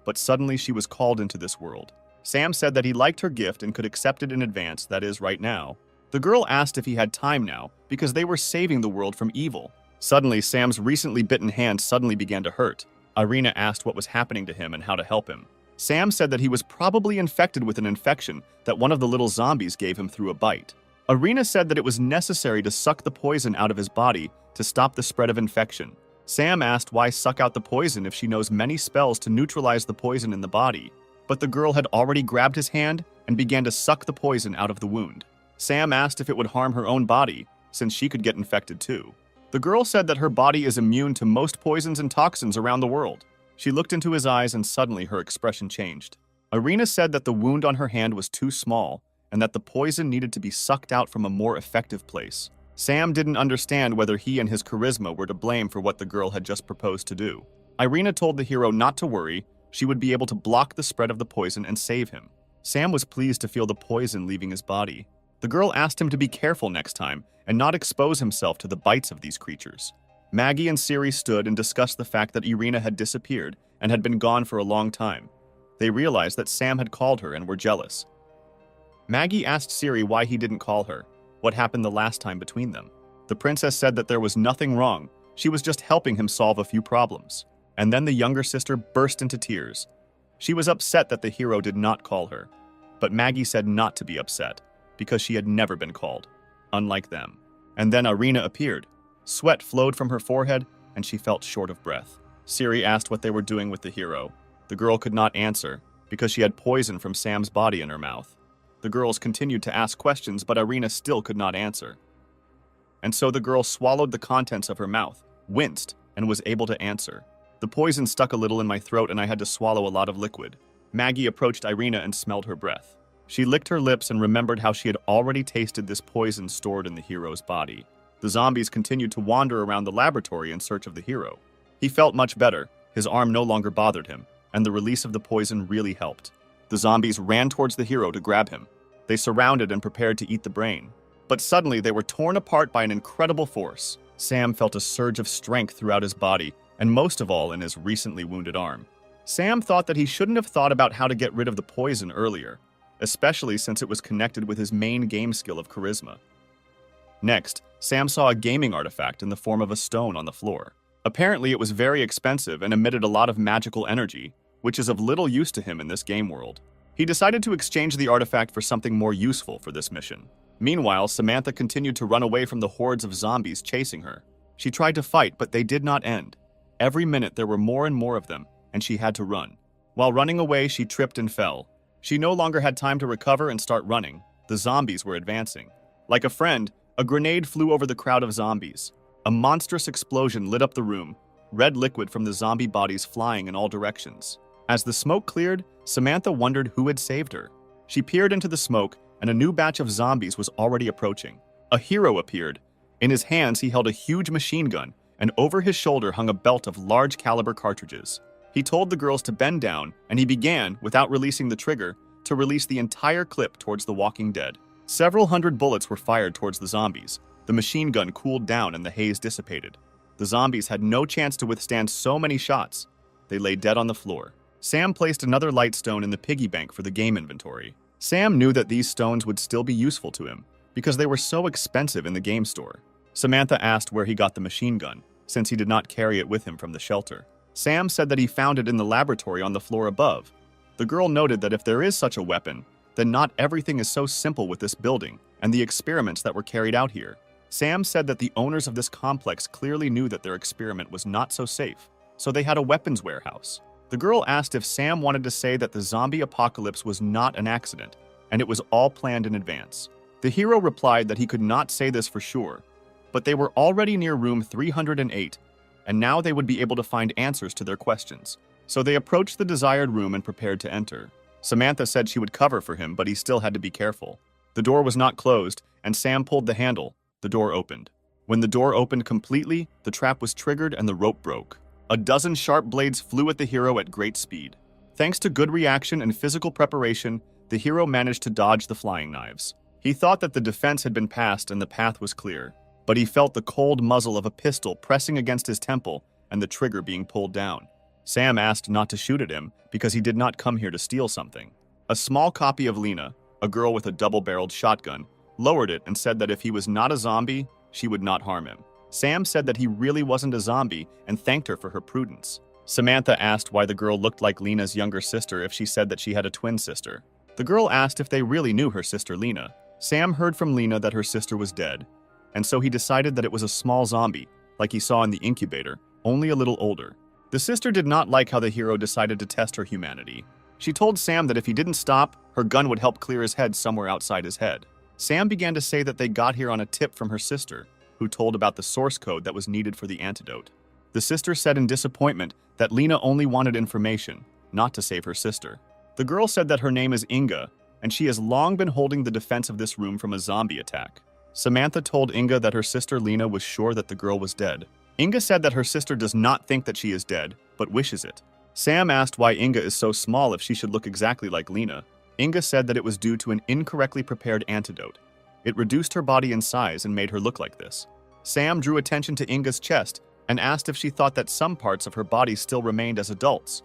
But suddenly she was called into this world. Sam said that he liked her gift and could accept it in advance, that is, right now. The girl asked if he had time now, because they were saving the world from evil. Suddenly, Sam's recently bitten hand suddenly began to hurt. Irina asked what was happening to him and how to help him. Sam said that he was probably infected with an infection that one of the little zombies gave him through a bite. Irina said that it was necessary to suck the poison out of his body to stop the spread of infection. Sam asked why suck out the poison if she knows many spells to neutralize the poison in the body. But the girl had already grabbed his hand and began to suck the poison out of the wound. Sam asked if it would harm her own body, since she could get infected too. The girl said that her body is immune to most poisons and toxins around the world. She looked into his eyes and suddenly her expression changed. Irina said that the wound on her hand was too small and that the poison needed to be sucked out from a more effective place. Sam didn't understand whether he and his charisma were to blame for what the girl had just proposed to do. Irina told the hero not to worry, she would be able to block the spread of the poison and save him. Sam was pleased to feel the poison leaving his body. The girl asked him to be careful next time and not expose himself to the bites of these creatures. Maggie and Siri stood and discussed the fact that Irina had disappeared and had been gone for a long time. They realized that Sam had called her and were jealous. Maggie asked Siri why he didn't call her, what happened the last time between them. The princess said that there was nothing wrong, she was just helping him solve a few problems. And then the younger sister burst into tears. She was upset that the hero did not call her, but Maggie said not to be upset, because she had never been called, unlike them. And then Irina appeared. Sweat flowed from her forehead, and she felt short of breath. Siri asked what they were doing with the hero. The girl could not answer, because she had poison from Sam's body in her mouth. The girls continued to ask questions, but Irina still could not answer. And so the girl swallowed the contents of her mouth, winced, and was able to answer. The poison stuck a little in my throat and I had to swallow a lot of liquid. Maggie approached Irina and smelled her breath. She licked her lips and remembered how she had already tasted this poison stored in the hero's body. The zombies continued to wander around the laboratory in search of the hero. He felt much better, his arm no longer bothered him, and the release of the poison really helped. The zombies ran towards the hero to grab him. They surrounded and prepared to eat the brain. But suddenly they were torn apart by an incredible force. Sam felt a surge of strength throughout his body, and most of all in his recently wounded arm. Sam thought that he shouldn't have thought about how to get rid of the poison earlier, especially since it was connected with his main game skill of charisma. Next, Sam saw a gaming artifact in the form of a stone on the floor. Apparently, it was very expensive and emitted a lot of magical energy, which is of little use to him in this game world. He decided to exchange the artifact for something more useful for this mission. Meanwhile, Samantha continued to run away from the hordes of zombies chasing her. She tried to fight, but they did not end. Every minute there were more and more of them, and she had to run. While running away, she tripped and fell. She no longer had time to recover and start running. The zombies were advancing. Like a friend, a grenade flew over the crowd of zombies. A monstrous explosion lit up the room, red liquid from the zombie bodies flying in all directions. As the smoke cleared, Samantha wondered who had saved her. She peered into the smoke, and a new batch of zombies was already approaching. A hero appeared. In his hands, he held a huge machine gun, and over his shoulder hung a belt of large caliber cartridges. He told the girls to bend down, and he began, without releasing the trigger, to release the entire clip towards the walking dead. Several hundred bullets were fired towards the zombies. The machine gun cooled down and the haze dissipated. The zombies had no chance to withstand so many shots. They lay dead on the floor. Sam placed another light stone in the piggy bank for the game inventory. Sam knew that these stones would still be useful to him, because they were so expensive in the game store. Samantha asked where he got the machine gun, since he did not carry it with him from the shelter. Sam said that he found it in the laboratory on the floor above. The girl noted that if there is such a weapon, then not everything is so simple with this building and the experiments that were carried out here. Sam said that the owners of this complex clearly knew that their experiment was not so safe, so they had a weapons warehouse. The girl asked if Sam wanted to say that the zombie apocalypse was not an accident, and it was all planned in advance. The hero replied that he could not say this for sure, but they were already near room 308, and now they would be able to find answers to their questions. So they approached the desired room and prepared to enter. Samantha said she would cover for him, but he still had to be careful. The door was not closed, and Sam pulled the handle. The door opened. When the door opened completely, the trap was triggered and the rope broke. A dozen sharp blades flew at the hero at great speed. Thanks to good reaction and physical preparation, the hero managed to dodge the flying knives. He thought that the defense had been passed and the path was clear, but he felt the cold muzzle of a pistol pressing against his temple and the trigger being pulled down. Sam asked not to shoot at him because he did not come here to steal something. A small copy of Lena, a girl with a double-barreled shotgun, lowered it and said that if he was not a zombie, she would not harm him. Sam said that he really wasn't a zombie and thanked her for her prudence. Samantha asked why the girl looked like Lena's younger sister if she said that she had a twin sister. The girl asked if they really knew her sister Lena. Sam heard from Lena that her sister was dead, and so he decided that it was a small zombie, like he saw in the incubator, only a little older. The sister did not like how the hero decided to test her humanity. She told Sam that if he didn't stop, her gun would help clear his head somewhere outside his head. Sam began to say that they got here on a tip from her sister, who told about the source code that was needed for the antidote. The sister said in disappointment that Lena only wanted information, not to save her sister. The girl said that her name is Inga, and she has long been holding the defense of this room from a zombie attack. Samantha told Inga that her sister Lena was sure that the girl was dead. Inga said that her sister does not think that she is dead, but wishes it. Sam asked why Inga is so small if she should look exactly like Lena. Inga said that it was due to an incorrectly prepared antidote. It reduced her body in size and made her look like this. Sam drew attention to Inga's chest and asked if she thought that some parts of her body still remained as adults.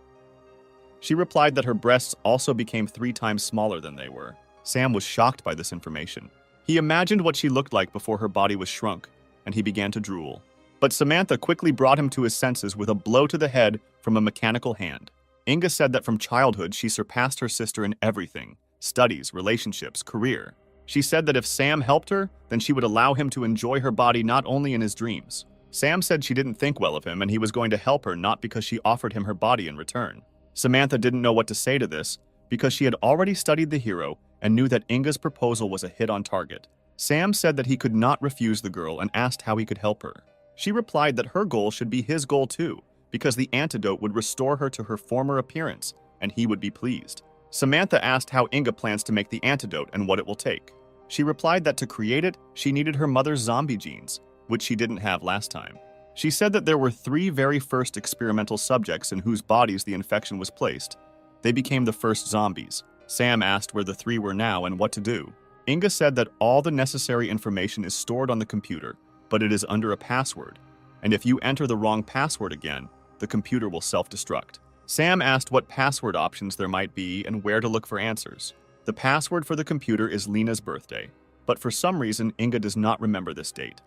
She replied that her breasts also became 3 times smaller than they were. Sam was shocked by this information. He imagined what she looked like before her body was shrunk, and he began to drool. But Samantha quickly brought him to his senses with a blow to the head from a mechanical hand. Inga said that from childhood she surpassed her sister in everything: studies, relationships, career. She said that if Sam helped her, then she would allow him to enjoy her body not only in his dreams. Sam said she didn't think well of him and he was going to help her not because she offered him her body in return. Samantha didn't know what to say to this because she had already studied the hero and knew that Inga's proposal was a hit on target. Sam said that he could not refuse the girl and asked how he could help her. She replied that her goal should be his goal too, because the antidote would restore her to her former appearance and he would be pleased. Samantha asked how Inga plans to make the antidote and what it will take. She replied that to create it, she needed her mother's zombie genes, which she didn't have last time. She said that there were 3 very first experimental subjects in whose bodies the infection was placed. They became the first zombies. Sam asked where the 3 were now and what to do. Inga said that all the necessary information is stored on the computer, but it is under a password, and if you enter the wrong password again, the computer will self-destruct. Sam asked what password options there might be and where to look for answers. The password for the computer is Lena's birthday, but for some reason Inga does not remember this date.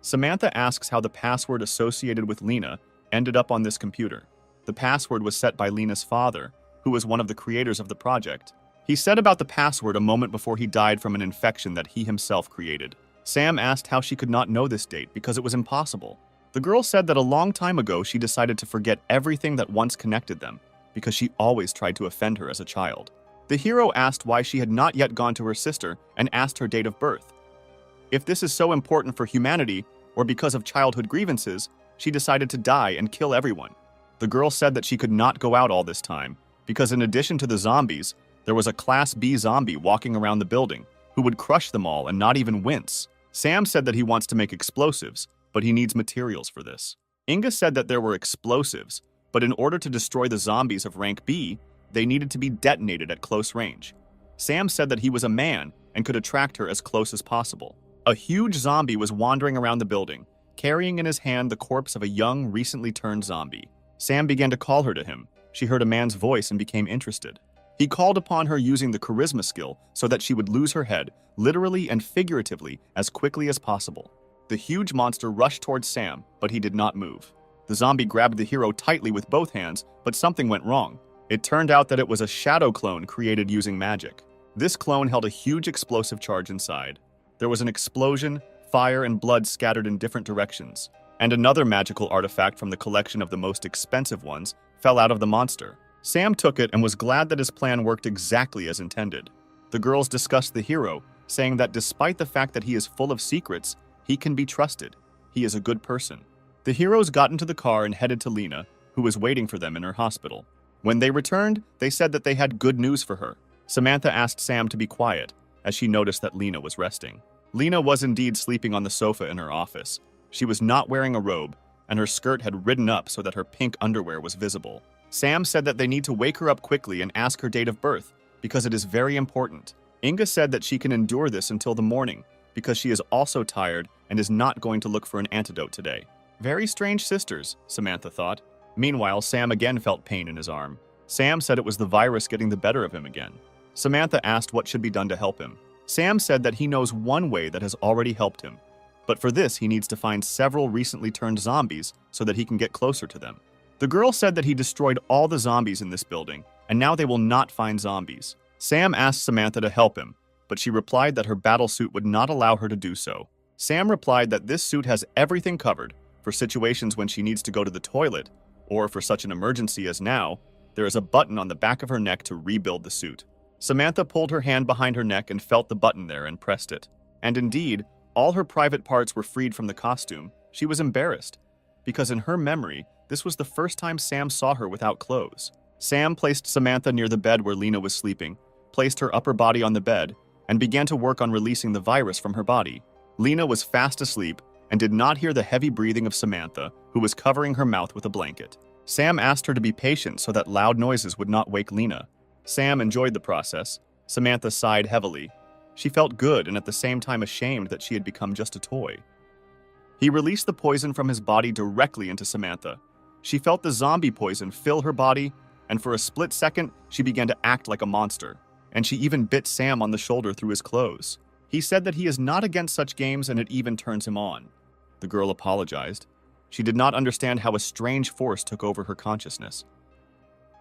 Samantha asks how the password associated with Lena ended up on this computer. The password was set by Lena's father, who was one of the creators of the project. He said about the password a moment before he died from an infection that he himself created. Sam asked how she could not know this date because it was impossible. The girl said that a long time ago she decided to forget everything that once connected them because she always tried to offend her as a child. The hero asked why she had not yet gone to her sister and asked her date of birth. If this is so important for humanity, or because of childhood grievances, she decided to die and kill everyone. The girl said that she could not go out all this time because in addition to the zombies, there was a Class B zombie walking around the building who would crush them all and not even wince. Sam said that he wants to make explosives, but he needs materials for this. Inga said that there were explosives, but in order to destroy the zombies of rank B, they needed to be detonated at close range. Sam said that he was a man and could attract her as close as possible. A huge zombie was wandering around the building, carrying in his hand the corpse of a young, recently turned zombie. Sam began to call her to him. She heard a man's voice and became interested. He called upon her using the charisma skill so that she would lose her head, literally and figuratively, as quickly as possible. The huge monster rushed towards Sam, but he did not move. The zombie grabbed the hero tightly with both hands, but something went wrong. It turned out that it was a shadow clone created using magic. This clone held a huge explosive charge inside. There was an explosion, fire, and blood scattered in different directions, and another magical artifact from the collection of the most expensive ones fell out of the monster. Sam took it and was glad that his plan worked exactly as intended. The girls discussed the hero, saying that despite the fact that he is full of secrets, he can be trusted. He is a good person. The heroes got into the car and headed to Lena, who was waiting for them in her hospital. When they returned, they said that they had good news for her. Samantha asked Sam to be quiet, as she noticed that Lena was resting. Lena was indeed sleeping on the sofa in her office. She was not wearing a robe, and her skirt had ridden up so that her pink underwear was visible. Sam said that they need to wake her up quickly and ask her date of birth, because it is very important. Inga said that she can endure this until the morning, because she is also tired and is not going to look for an antidote today. Very strange sisters, Samantha thought. Meanwhile, Sam again felt pain in his arm. Sam said it was the virus getting the better of him again. Samantha asked what should be done to help him. Sam said that he knows one way that has already helped him, but for this he needs to find several recently turned zombies so that he can get closer to them. The girl said that he destroyed all the zombies in this building, and now they will not find zombies. Sam asked Samantha to help him, but she replied that her battle suit would not allow her to do so. Sam replied that this suit has everything covered for situations when she needs to go to the toilet, or for such an emergency as now, there is a button on the back of her neck to rebuild the suit. Samantha pulled her hand behind her neck and felt the button there and pressed it. And indeed, all her private parts were freed from the costume. She was embarrassed, because in her memory, this was the first time Sam saw her without clothes. Sam placed Samantha near the bed where Lena was sleeping, placed her upper body on the bed, and began to work on releasing the virus from her body. Lena was fast asleep and did not hear the heavy breathing of Samantha, who was covering her mouth with a blanket. Sam asked her to be patient so that loud noises would not wake Lena. Sam enjoyed the process. Samantha sighed heavily. She felt good and at the same time ashamed that she had become just a toy. He released the poison from his body directly into Samantha. She felt the zombie poison fill her body, and for a split second, she began to act like a monster. And she even bit Sam on the shoulder through his clothes. He said that he is not against such games and it even turns him on. The girl apologized. She did not understand how a strange force took over her consciousness.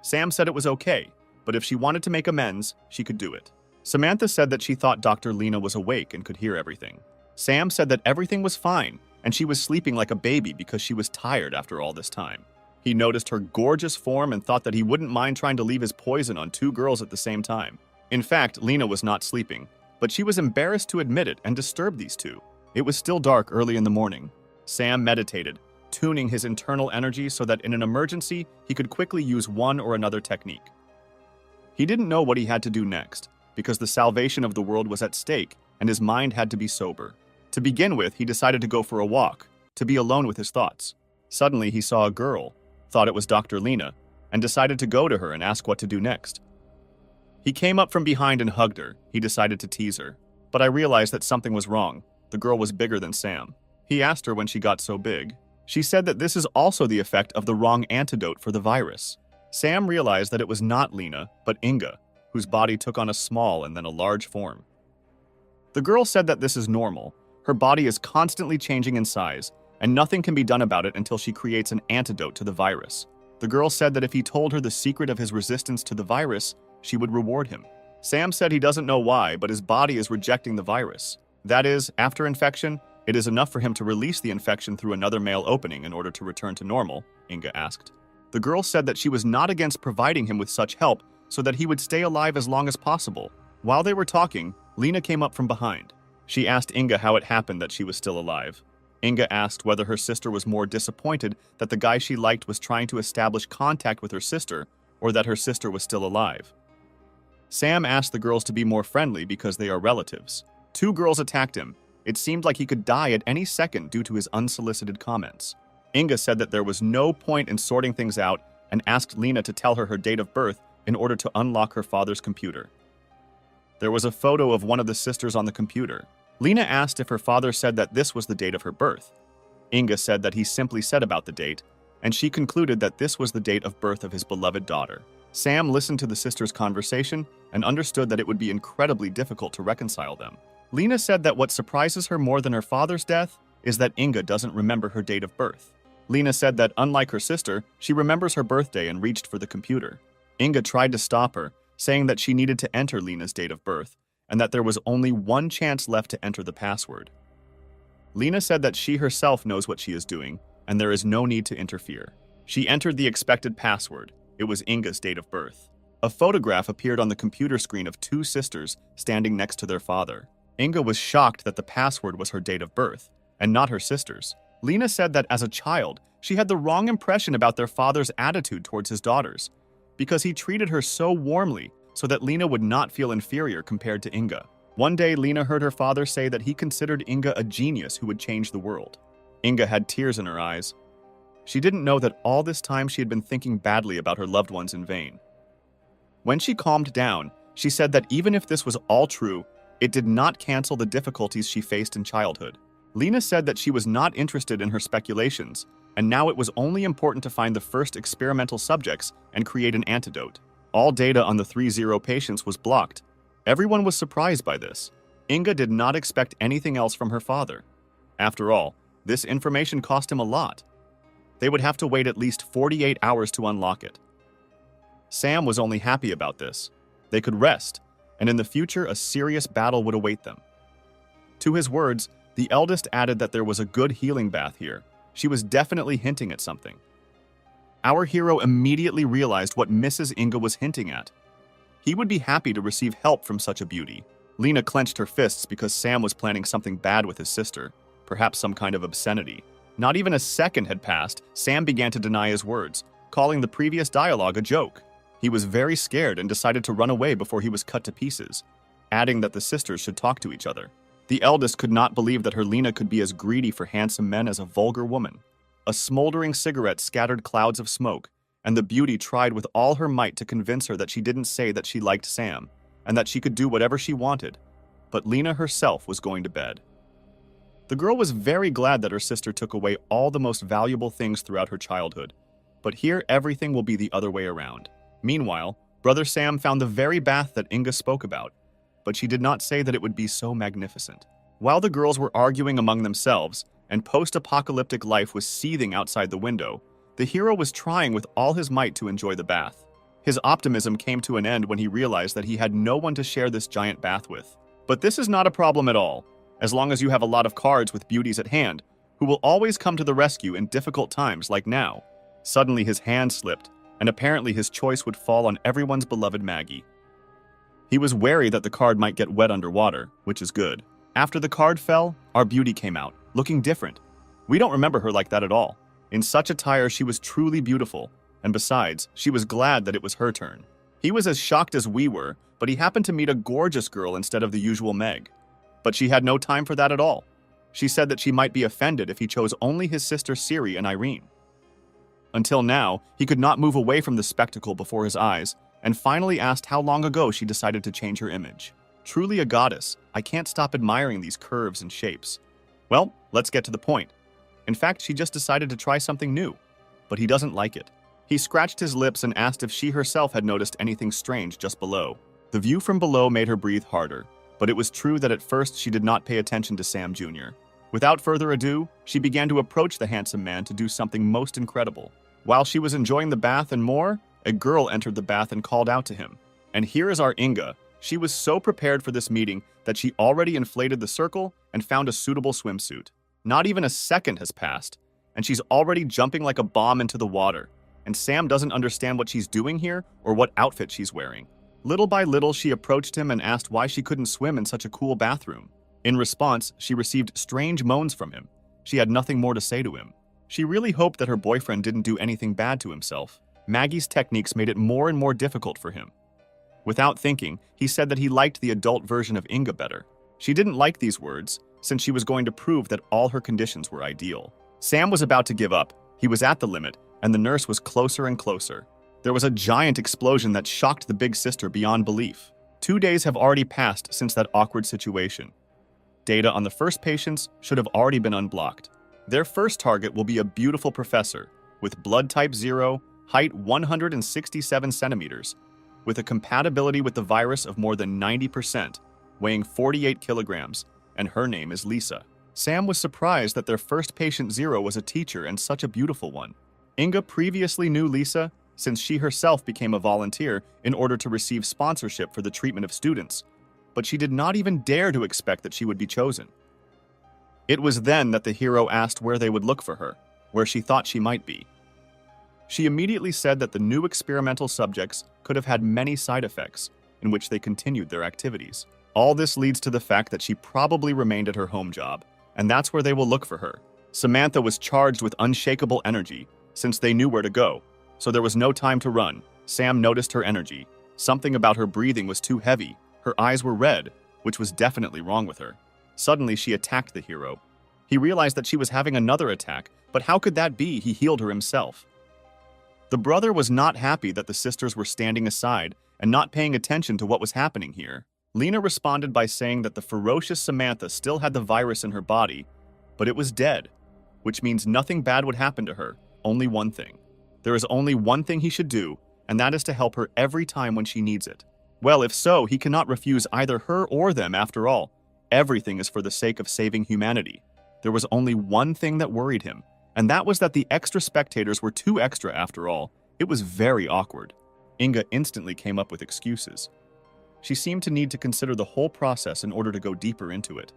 Sam said it was okay, but if she wanted to make amends, she could do it. Samantha said that she thought Dr. Lena was awake and could hear everything. Sam said that everything was fine, and she was sleeping like a baby because she was tired after all this time. He noticed her gorgeous form and thought that he wouldn't mind trying to leave his poison on two girls at the same time. In fact, Lena was not sleeping, but she was embarrassed to admit it and disturb these two. It was still dark early in the morning. Sam meditated, tuning his internal energy so that in an emergency, he could quickly use one or another technique. He didn't know what he had to do next, because the salvation of the world was at stake and his mind had to be sober. To begin with, he decided to go for a walk, to be alone with his thoughts. Suddenly, he saw a girl, thought it was Dr. Lena, and decided to go to her and ask what to do next. He came up from behind and hugged her. He decided to tease her. But I realized that something was wrong. The girl was bigger than Sam. He asked her when she got so big. She said that this is also the effect of the wrong antidote for the virus. Sam realized that it was not Lena, but Inga, whose body took on a small and then a large form. The girl said that this is normal, Her body is constantly changing in size, and nothing can be done about it until she creates an antidote to the virus. The girl said that if he told her the secret of his resistance to the virus, she would reward him. Sam said he doesn't know why, but his body is rejecting the virus. That is, after infection, it is enough for him to release the infection through another male opening in order to return to normal, Inga asked. The girl said that she was not against providing him with such help so that he would stay alive as long as possible. While they were talking, Lena came up from behind. She asked Inga how it happened that she was still alive. Inga asked whether her sister was more disappointed that the guy she liked was trying to establish contact with her sister or that her sister was still alive. Sam asked the girls to be more friendly because they are relatives. Two girls attacked him. It seemed like he could die at any second due to his unsolicited comments. Inga said that there was no point in sorting things out and asked Lena to tell her her date of birth in order to unlock her father's computer. There was a photo of one of the sisters on the computer. Lena asked if her father said that this was the date of her birth. Inga said that he simply said about the date, and she concluded that this was the date of birth of his beloved daughter. Sam listened to the sisters' conversation and understood that it would be incredibly difficult to reconcile them. Lena said that what surprises her more than her father's death is that Inga doesn't remember her date of birth. Lena said that, unlike her sister, she remembers her birthday and reached for the computer. Inga tried to stop her, saying that she needed to enter Lena's date of birth, and that there was only one chance left to enter the password. Lena said that she herself knows what she is doing, and there is no need to interfere. She entered the expected password. It was Inga's date of birth. A photograph appeared on the computer screen of two sisters standing next to their father. Inga was shocked that the password was her date of birth, and not her sister's. Lena said that as a child, she had the wrong impression about their father's attitude towards his daughters, because he treated her so warmly so that Lena would not feel inferior compared to Inga. One day, Lena heard her father say that he considered Inga a genius who would change the world. Inga had tears in her eyes. She didn't know that all this time she had been thinking badly about her loved ones in vain. When she calmed down, she said that even if this was all true, it did not cancel the difficulties she faced in childhood. Lena said that she was not interested in her speculations, and now it was only important to find the first experimental subjects and create an antidote. All data on the 3-0 patients was blocked. Everyone was surprised by this. Inga did not expect anything else from her father. After all, this information cost him a lot. They would have to wait at least 48 hours to unlock it. Sam was only happy about this. They could rest, and in the future a serious battle would await them. To his words, the eldest added that there was a good healing bath here. She was definitely hinting at something. Our hero immediately realized what Mrs. Inga was hinting at. He would be happy to receive help from such a beauty. Lena clenched her fists because Sam was planning something bad with his sister, perhaps some kind of obscenity. Not even a second had passed, Sam began to deny his words, calling the previous dialogue a joke. He was very scared and decided to run away before he was cut to pieces, adding that the sisters should talk to each other. The eldest could not believe that her Lena could be as greedy for handsome men as a vulgar woman. A smoldering cigarette scattered clouds of smoke, and the beauty tried with all her might to convince her that she didn't say that she liked Sam, and that she could do whatever she wanted. But Lena herself was going to bed. The girl was very glad that her sister took away all the most valuable things throughout her childhood, but here everything will be the other way around. Meanwhile, Brother Sam found the very bath that Inga spoke about, but she did not say that it would be so magnificent. While the girls were arguing among themselves, and post-apocalyptic life was seething outside the window, the hero was trying with all his might to enjoy the bath. His optimism came to an end when he realized that he had no one to share this giant bath with. But this is not a problem at all, as long as you have a lot of cards with beauties at hand, who will always come to the rescue in difficult times like now. Suddenly his hand slipped, and apparently his choice would fall on everyone's beloved Maggie. He was wary that the card might get wet underwater, which is good. After the card fell, our beauty came out, looking different. We don't remember her like that at all. In such attire, she was truly beautiful, and besides, she was glad that it was her turn. He was as shocked as we were, but he happened to meet a gorgeous girl instead of the usual Meg. But she had no time for that at all. She said that she might be offended if he chose only his sister Siri and Irene. Until now, he could not move away from the spectacle before his eyes, and finally asked how long ago she decided to change her image. Truly a goddess, I can't stop admiring these curves and shapes. Well, let's get to the point. In fact, she just decided to try something new, but he doesn't like it. He scratched his lips and asked if she herself had noticed anything strange just below. The view from below made her breathe harder. But it was true that at first she did not pay attention to Sam Jr. Without further ado, she began to approach the handsome man to do something most incredible. While she was enjoying the bath and more, a girl entered the bath and called out to him. And here is our Inga. She was so prepared for this meeting that she already inflated the circle and found a suitable swimsuit. Not even a second has passed, and she's already jumping like a bomb into the water. And Sam doesn't understand what she's doing here or what outfit she's wearing. Little by little, she approached him and asked why she couldn't swim in such a cool bathroom. In response, she received strange moans from him. She had nothing more to say to him. She really hoped that her boyfriend didn't do anything bad to himself. Maggie's techniques made it more and more difficult for him. Without thinking, he said that he liked the adult version of Inga better. She didn't like these words, since she was going to prove that all her conditions were ideal. Sam was about to give up. He was at the limit, and the nurse was closer and closer. There was a giant explosion that shocked the big sister beyond belief. 2 days have already passed since that awkward situation. Data on the first patients should have already been unblocked. Their first target will be a beautiful professor with blood type 0, height 167 centimeters, with a compatibility with the virus of more than 90%, weighing 48 kilograms, and her name is Lisa. Sam was surprised that their first patient 0 was a teacher and such a beautiful one. Inga previously knew Lisa since she herself became a volunteer in order to receive sponsorship for the treatment of students, but she did not even dare to expect that she would be chosen. It was then that the hero asked where they would look for her, where she thought she might be. She immediately said that the new experimental subjects could have had many side effects, in which they continued their activities. All this leads to the fact that she probably remained at her home job, and that's where they will look for her. Samantha was charged with unshakable energy, since they knew where to go, so there was no time to run. Sam noticed her energy. Something about her breathing was too heavy. Her eyes were red, which was definitely wrong with her. Suddenly, she attacked the hero. He realized that she was having another attack, but how could that be? He healed her himself. The brother was not happy that the sisters were standing aside and not paying attention to what was happening here. Lena responded by saying that the ferocious Samantha still had the virus in her body, but it was dead, which means nothing bad would happen to her, only one thing. There is only one thing he should do, and that is to help her every time when she needs it. Well, if so, he cannot refuse either her or them after all. Everything is for the sake of saving humanity. There was only one thing that worried him, and that was that the extra spectators were too extra after all. It was very awkward. Inga instantly came up with excuses. She seemed to need to consider the whole process in order to go deeper into it.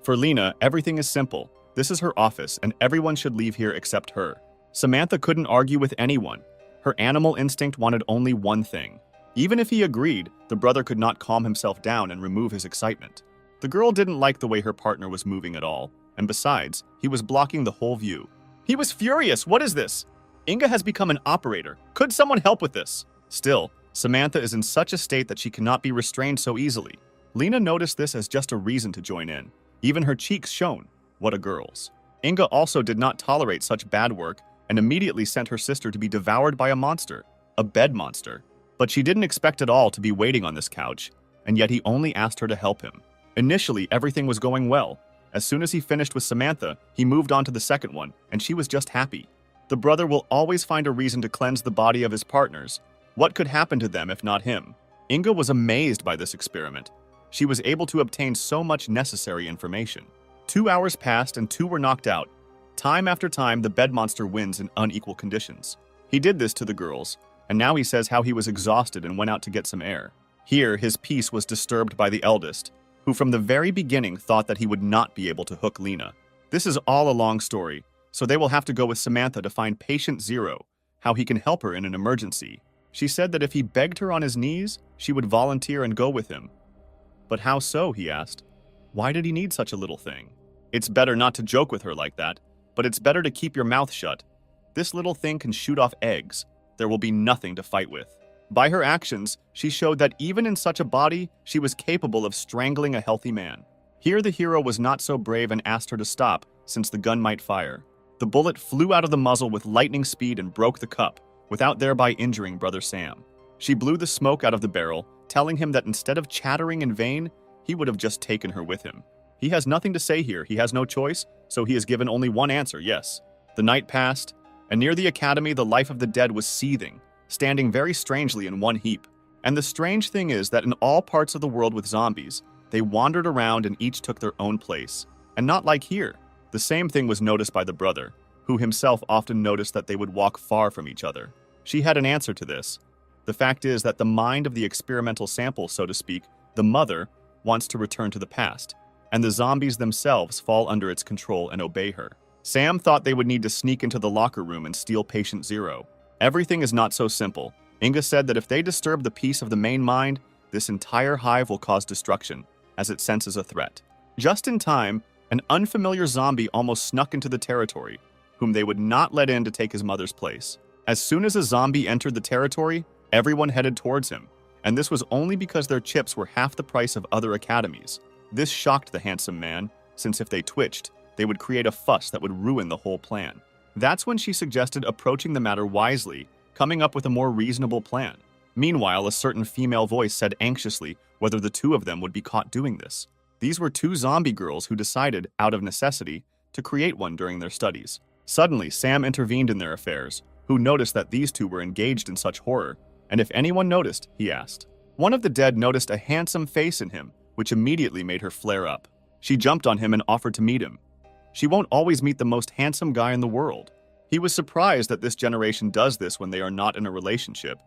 For Lena, everything is simple. This is her office, and everyone should leave here except her. Samantha couldn't argue with anyone. Her animal instinct wanted only one thing. Even if he agreed, the brother could not calm himself down and remove his excitement. The girl didn't like the way her partner was moving at all, and besides, he was blocking the whole view. He was furious. What is this? Inga has become an operator. Could someone help with this? Still, Samantha is in such a state that she cannot be restrained so easily. Lena noticed this as just a reason to join in. Even her cheeks shone. What a girl's. Inga also did not tolerate such bad work and immediately sent her sister to be devoured by a monster, a bed monster. But she didn't expect at all to be waiting on this couch, and yet he only asked her to help him. Initially, everything was going well. As soon as he finished with Samantha, he moved on to the second one, and she was just happy. The brother will always find a reason to cleanse the body of his partners. What could happen to them if not him? Inga was amazed by this experiment. She was able to obtain so much necessary information. 2 hours passed and 2 were knocked out. Time after time, the bed monster wins in unequal conditions. He did this to the girls, and now he says how he was exhausted and went out to get some air. Here, his peace was disturbed by the eldest, who from the very beginning thought that he would not be able to hook Lena. This is all a long story, so they will have to go with Samantha to find patient 0, how he can help her in an emergency. She said that if he begged her on his knees, she would volunteer and go with him. But how so, he asked. Why did he need such a little thing? It's better not to joke with her like that, but it's better to keep your mouth shut. This little thing can shoot off eggs. There will be nothing to fight with. By her actions, she showed that even in such a body, she was capable of strangling a healthy man. Here the hero was not so brave and asked her to stop, since the gun might fire. The bullet flew out of the muzzle with lightning speed and broke the cup, without thereby injuring Brother Sam. She blew the smoke out of the barrel, telling him that instead of chattering in vain, he would have just taken her with him. He has nothing to say here, he has no choice, so he has given only one answer, yes. The night passed, and near the academy the life of the dead was seething, standing very strangely in one heap. And the strange thing is that in all parts of the world with zombies, they wandered around and each took their own place. And not like here. The same thing was noticed by the brother, who himself often noticed that they would walk far from each other. She had an answer to this. The fact is that the mind of the experimental sample, so to speak, the mother, wants to return to the past, and the zombies themselves fall under its control and obey her. Sam thought they would need to sneak into the locker room and steal patient zero. Everything is not so simple. Inga said that if they disturb the peace of the main mind, this entire hive will cause destruction, as it senses a threat. Just in time, an unfamiliar zombie almost snuck into the territory, whom they would not let in to take his mother's place. As soon as a zombie entered the territory, everyone headed towards him, and this was only because their chips were half the price of other academies. This shocked the handsome man, since if they twitched, they would create a fuss that would ruin the whole plan. That's when she suggested approaching the matter wisely, coming up with a more reasonable plan. Meanwhile, a certain female voice said anxiously whether the two of them would be caught doing this. These were two zombie girls who decided, out of necessity, to create one during their studies. Suddenly, Sam intervened in their affairs, who noticed that these two were engaged in such horror, and if anyone noticed, he asked. One of the dead noticed a handsome face in him, which immediately made her flare up. She jumped on him and offered to meet him. She won't always meet the most handsome guy in the world. He was surprised that this generation does this when they are not in a relationship,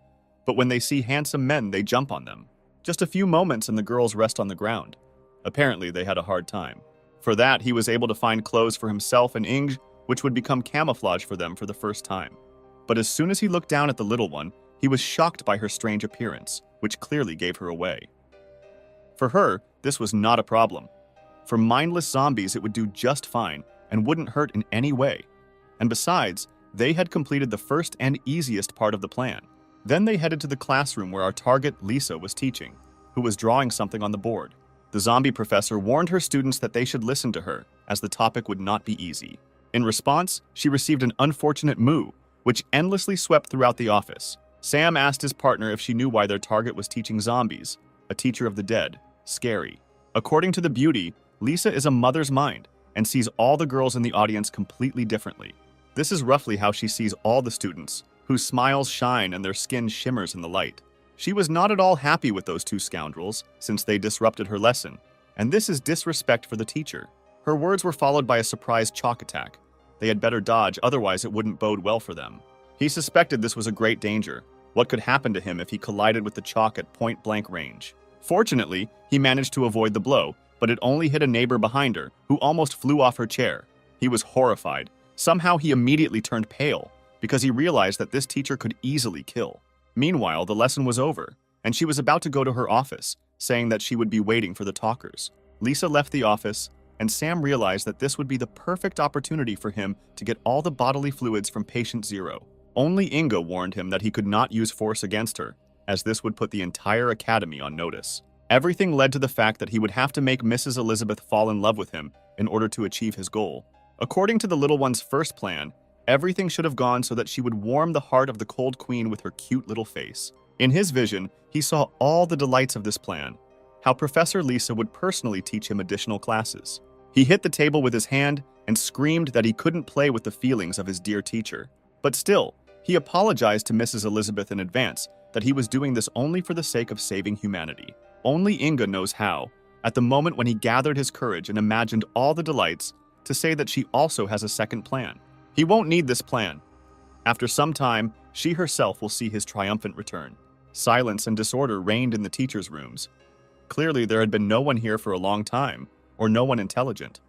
but when they see handsome men, they jump on them. Just a few moments and the girls rest on the ground. Apparently, they had a hard time. For that, he was able to find clothes for himself and Inge, which would become camouflage for them for the first time. But as soon as he looked down at the little one, he was shocked by her strange appearance, which clearly gave her away. For her, this was not a problem. For mindless zombies, it would do just fine and wouldn't hurt in any way. And besides, they had completed the first and easiest part of the plan. Then they headed to the classroom where our target, Lisa, was teaching, who was drawing something on the board. The zombie professor warned her students that they should listen to her, as the topic would not be easy. In response, she received an unfortunate moo, which endlessly swept throughout the office. Sam asked his partner if she knew why their target was teaching zombies, a teacher of the dead. Scary. According to the beauty, Lisa is a mother's mind and sees all the girls in the audience completely differently. This is roughly how she sees all the students, whose smiles shine and their skin shimmers in the light. She was not at all happy with those two scoundrels, since they disrupted her lesson, and this is disrespect for the teacher. Her words were followed by a surprise chalk attack. They had better dodge, otherwise it wouldn't bode well for them. He suspected this was a great danger. What could happen to him if he collided with the chalk at point-blank range? Fortunately, he managed to avoid the blow, but it only hit a neighbor behind her, who almost flew off her chair. He was horrified. Somehow he immediately turned pale, because he realized that this teacher could easily kill. Meanwhile, the lesson was over, and she was about to go to her office, saying that she would be waiting for the talkers. Lisa left the office, and Sam realized that this would be the perfect opportunity for him to get all the bodily fluids from patient zero. Only Inga warned him that he could not use force against her, as this would put the entire academy on notice. Everything led to the fact that he would have to make Mrs. Elizabeth fall in love with him in order to achieve his goal. According to the little one's first plan, everything should have gone so that she would warm the heart of the cold queen with her cute little face. In his vision, he saw all the delights of this plan, how Professor Lisa would personally teach him additional classes. He hit the table with his hand and screamed that he couldn't play with the feelings of his dear teacher. But still, he apologized to Mrs. Elizabeth in advance that he was doing this only for the sake of saving humanity. Only Inga knows how, at the moment when he gathered his courage and imagined all the delights, to say that she also has a second plan. He won't need this plan. After some time, she herself will see his triumphant return. Silence and disorder reigned in the teachers' rooms. Clearly, there had been no one here for a long time, or no one intelligent.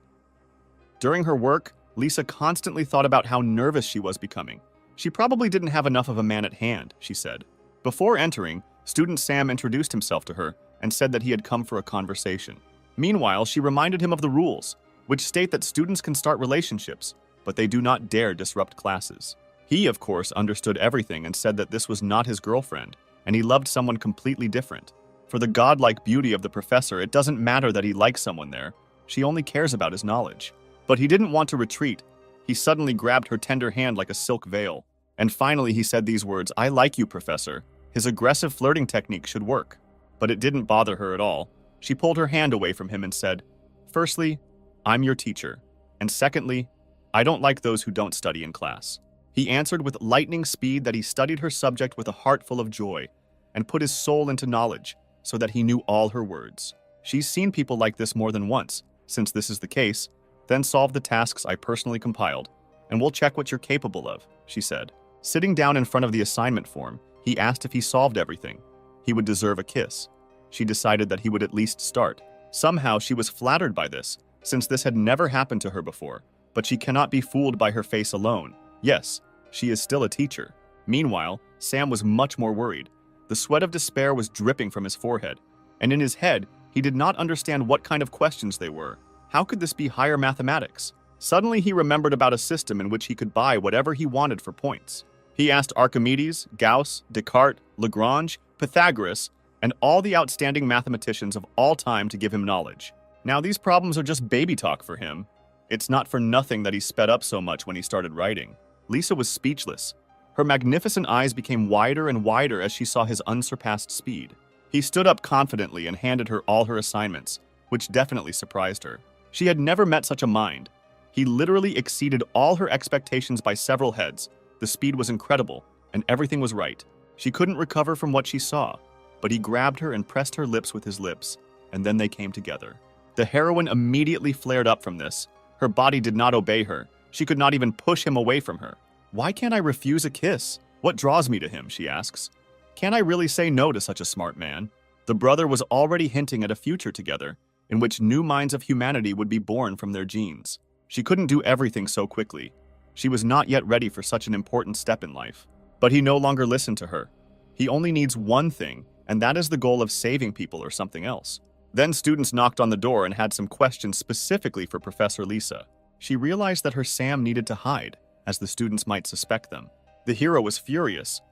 During her work, Lisa constantly thought about how nervous she was becoming. She probably didn't have enough of a man at hand, she said. Before entering, student Sam introduced himself to her and said that he had come for a conversation. Meanwhile, she reminded him of the rules, which state that students can start relationships, but they do not dare disrupt classes. He, of course, understood everything and said that this was not his girlfriend, and he loved someone completely different. For the godlike beauty of the professor, it doesn't matter that he likes someone there. She only cares about his knowledge. But he didn't want to retreat. He suddenly grabbed her tender hand like a silk veil. And finally he said these words, "I like you, Professor." His aggressive flirting technique should work. But it didn't bother her at all. She pulled her hand away from him and said, "Firstly, I'm your teacher. And secondly, I don't like those who don't study in class." He answered with lightning speed that he studied her subject with a heart full of joy, and put his soul into knowledge so that he knew all her words. She's seen people like this more than once. Since this is the case, then solve the tasks I personally compiled, and we'll check what you're capable of, she said. Sitting down in front of the assignment form, he asked if he solved everything. He would deserve a kiss. She decided that he would at least start. Somehow she was flattered by this, since this had never happened to her before. But she cannot be fooled by her face alone. Yes, she is still a teacher. Meanwhile, Sam was much more worried. The sweat of despair was dripping from his forehead, and in his head, he did not understand what kind of questions they were. How could this be higher mathematics? Suddenly he remembered about a system in which he could buy whatever he wanted for points. He asked Archimedes, Gauss, Descartes, Lagrange, Pythagoras, and all the outstanding mathematicians of all time to give him knowledge. Now these problems are just baby talk for him. It's not for nothing that he sped up so much when he started writing. Lisa was speechless. Her magnificent eyes became wider and wider as she saw his unsurpassed speed. He stood up confidently and handed her all her assignments, which definitely surprised her. She had never met such a mind. He literally exceeded all her expectations by several heads. The speed was incredible, and everything was right. She couldn't recover from what she saw, but he grabbed her and pressed her lips with his lips, and then they came together. The heroine immediately flared up from this. Her body did not obey her. She could not even push him away from her. Why can't I refuse a kiss? What draws me to him, she asks. Can I really say no to such a smart man? The brother was already hinting at a future together, in which new minds of humanity would be born from their genes. She couldn't do everything so quickly. She was not yet ready for such an important step in life. But he no longer listened to her. He only needs one thing, and that is the goal of saving people or something else. Then students knocked on the door and had some questions specifically for Professor Lisa. She realized that her Sam needed to hide, as the students might suspect them. The hero was furious.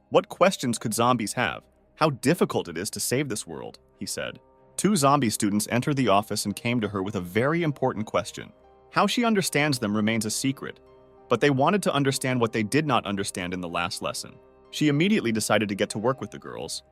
What questions could zombies have? How difficult it is to save this world, he said. Two zombie students entered the office and came to her with a very important question. How she understands them remains a secret, but they wanted to understand what they did not understand in the last lesson. She immediately decided to get to work with the girls.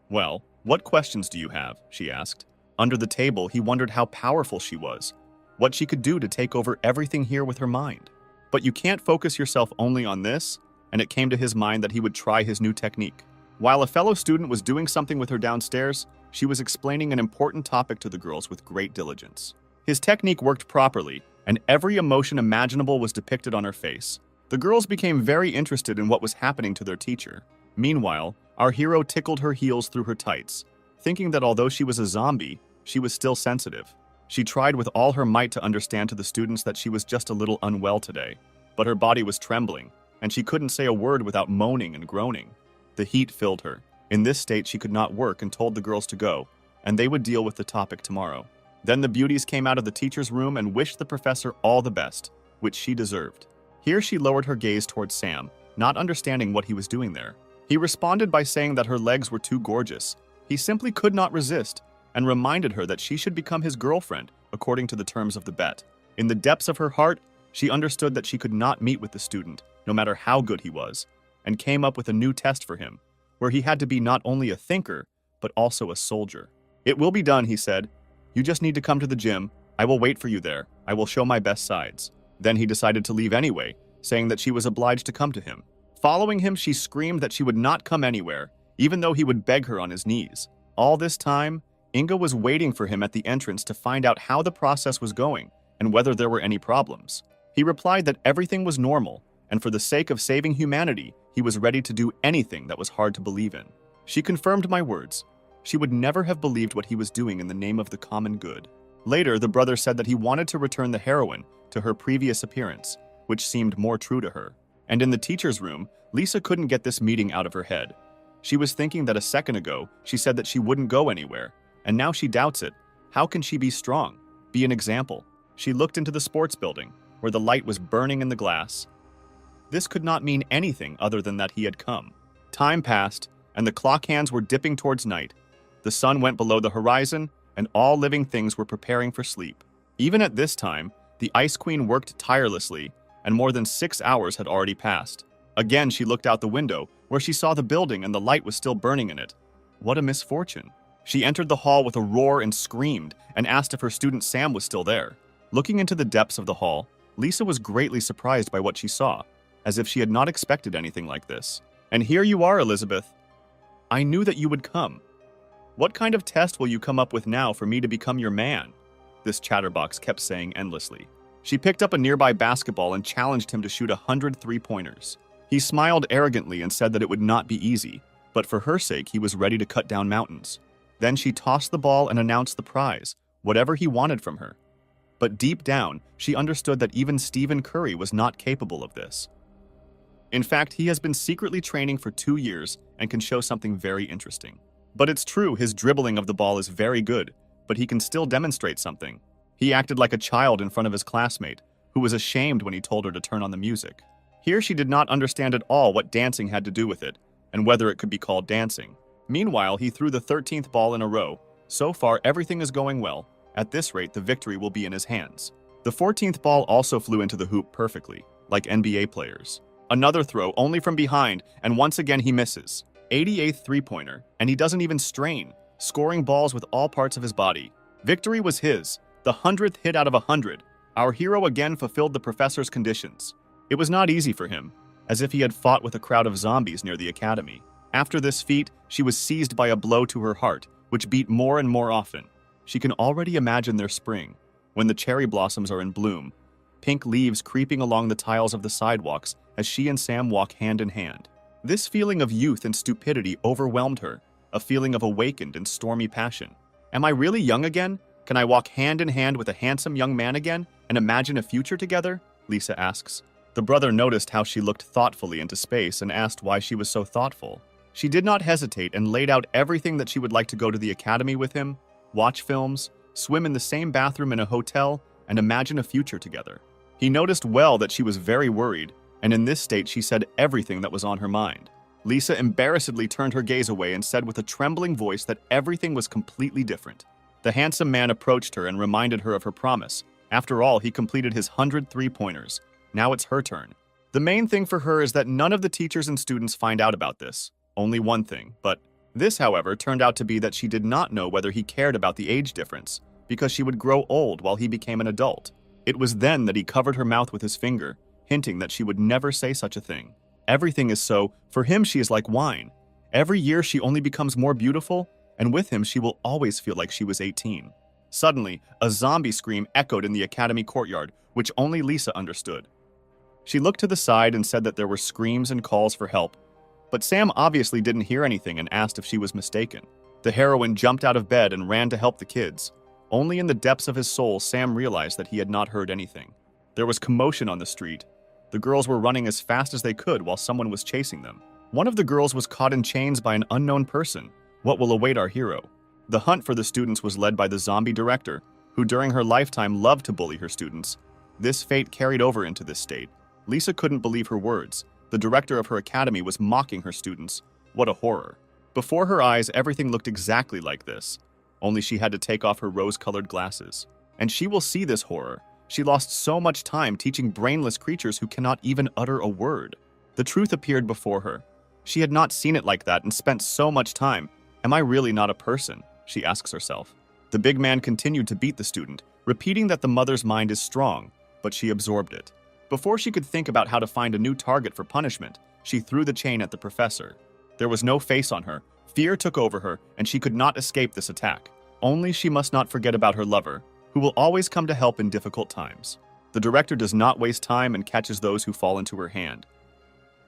Well, what questions do you have? She asked. Under the table, he wondered how powerful she was, what she could do to take over everything here with her mind. But you can't focus yourself only on this, and it came to his mind that he would try his new technique. While a fellow student was doing something with her downstairs, she was explaining an important topic to the girls with great diligence. His technique worked properly, and every emotion imaginable was depicted on her face. The girls became very interested in what was happening to their teacher. Meanwhile, our hero tickled her heels through her tights, thinking that although she was a zombie, she was still sensitive. She tried with all her might to understand to the students that she was just a little unwell today, but her body was trembling, and she couldn't say a word without moaning and groaning. The heat filled her. In this state, she could not work and told the girls to go, and they would deal with the topic tomorrow. Then the beauties came out of the teacher's room and wished the professor all the best, which she deserved. Here she lowered her gaze towards Sam, not understanding what he was doing there. He responded by saying that her legs were too gorgeous. He simply could not resist, and reminded her that she should become his girlfriend, according to the terms of the bet. In the depths of her heart, she understood that she could not meet with the student, no matter how good he was, and came up with a new test for him, where he had to be not only a thinker, but also a soldier. It will be done, he said. You just need to come to the gym. I will wait for you there. I will show my best sides. Then he decided to leave anyway, saying that she was obliged to come to him. Following him, she screamed that she would not come anywhere, even though he would beg her on his knees. All this time, Inga was waiting for him at the entrance to find out how the process was going and whether there were any problems. He replied that everything was normal, and for the sake of saving humanity, he was ready to do anything that was hard to believe in. She confirmed my words. She would never have believed what he was doing in the name of the common good. Later, the brother said that he wanted to return the heroine to her previous appearance, which seemed more true to her. And in the teacher's room, Lisa couldn't get this meeting out of her head. She was thinking that a second ago, she said that she wouldn't go anywhere, and now she doubts it. How can she be strong? Be an example. She looked into the sports building, where the light was burning in the glass. This could not mean anything other than that he had come. Time passed, and the clock hands were dipping towards night. The sun went below the horizon, and all living things were preparing for sleep. Even at this time, the Ice Queen worked tirelessly, and more than 6 hours had already passed. Again, she looked out the window, where she saw the building and the light was still burning in it. What a misfortune. She entered the hall with a roar and screamed, and asked if her student Sam was still there. Looking into the depths of the hall, Lisa was greatly surprised by what she saw, as if she had not expected anything like this. And here you are, Elizabeth. I knew that you would come. What kind of test will you come up with now for me to become your man? This chatterbox kept saying endlessly. She picked up a nearby basketball and challenged him to shoot 100 three-pointers. He smiled arrogantly and said that it would not be easy, but for her sake he was ready to cut down mountains. Then she tossed the ball and announced the prize, whatever he wanted from her. But deep down, she understood that even Stephen Curry was not capable of this. In fact, he has been secretly training for 2 years and can show something very interesting. But it's true, his dribbling of the ball is very good, but he can still demonstrate something. He acted like a child in front of his classmate, who was ashamed when he told her to turn on the music. Here she did not understand at all what dancing had to do with it, and whether it could be called dancing. Meanwhile, he threw the 13th ball in a row. So far, everything is going well. At this rate, the victory will be in his hands. The 14th ball also flew into the hoop perfectly, like NBA players. Another throw, only from behind, and once again he misses. 88th three-pointer, and he doesn't even strain, scoring balls with all parts of his body. Victory was his, the 100th hit out of 100. Our hero again fulfilled the professor's conditions. It was not easy for him, as if he had fought with a crowd of zombies near the academy. After this feat, she was seized by a blow to her heart, which beat more and more often. She can already imagine their spring, when the cherry blossoms are in bloom, pink leaves creeping along the tiles of the sidewalks as she and Sam walk hand in hand. This feeling of youth and stupidity overwhelmed her, a feeling of awakened and stormy passion. Am I really young again? Can I walk hand in hand with a handsome young man again and imagine a future together? Lisa asks. The brother noticed how she looked thoughtfully into space and asked why she was so thoughtful. She did not hesitate and laid out everything that she would like to go to the academy with him, watch films, swim in the same bathroom in a hotel, and imagine a future together. He noticed well that she was very worried, and in this state she said everything that was on her mind. Lisa embarrassedly turned her gaze away and said with a trembling voice that everything was completely different. The handsome man approached her and reminded her of her promise. After all, he completed his 100 three-pointers. Now it's her turn. The main thing for her is that none of the teachers and students find out about this. Only one thing, but this, however, turned out to be that she did not know whether he cared about the age difference, because she would grow old while he became an adult. It was then that he covered her mouth with his finger, hinting that she would never say such a thing. Everything is so, for him she is like wine. Every year she only becomes more beautiful, and with him she will always feel like she was 18. Suddenly, a zombie scream echoed in the academy courtyard, which only Lisa understood. She looked to the side and said that there were screams and calls for help, but Sam obviously didn't hear anything and asked if she was mistaken. The heroine jumped out of bed and ran to help the kids. Only in the depths of his soul, Sam realized that he had not heard anything. There was commotion on the street. The girls were running as fast as they could while someone was chasing them. One of the girls was caught in chains by an unknown person. What will await our hero? The hunt for the students was led by the zombie director, who during her lifetime loved to bully her students. This fate carried over into this state. Lisa couldn't believe her words. The director of her academy was mocking her students. What a horror. Before her eyes, everything looked exactly like this. Only she had to take off her rose-colored glasses. And she will see this horror. She lost so much time teaching brainless creatures who cannot even utter a word. The truth appeared before her. She had not seen it like that and spent so much time. Am I really not a person? She asks herself. The big man continued to beat the student, repeating that the mother's mind is strong, but she absorbed it. Before she could think about how to find a new target for punishment, she threw the chain at the professor. There was no face on her. Fear took over her, and she could not escape this attack. Only she must not forget about her lover, who will always come to help in difficult times. The director does not waste time and catches those who fall into her hand.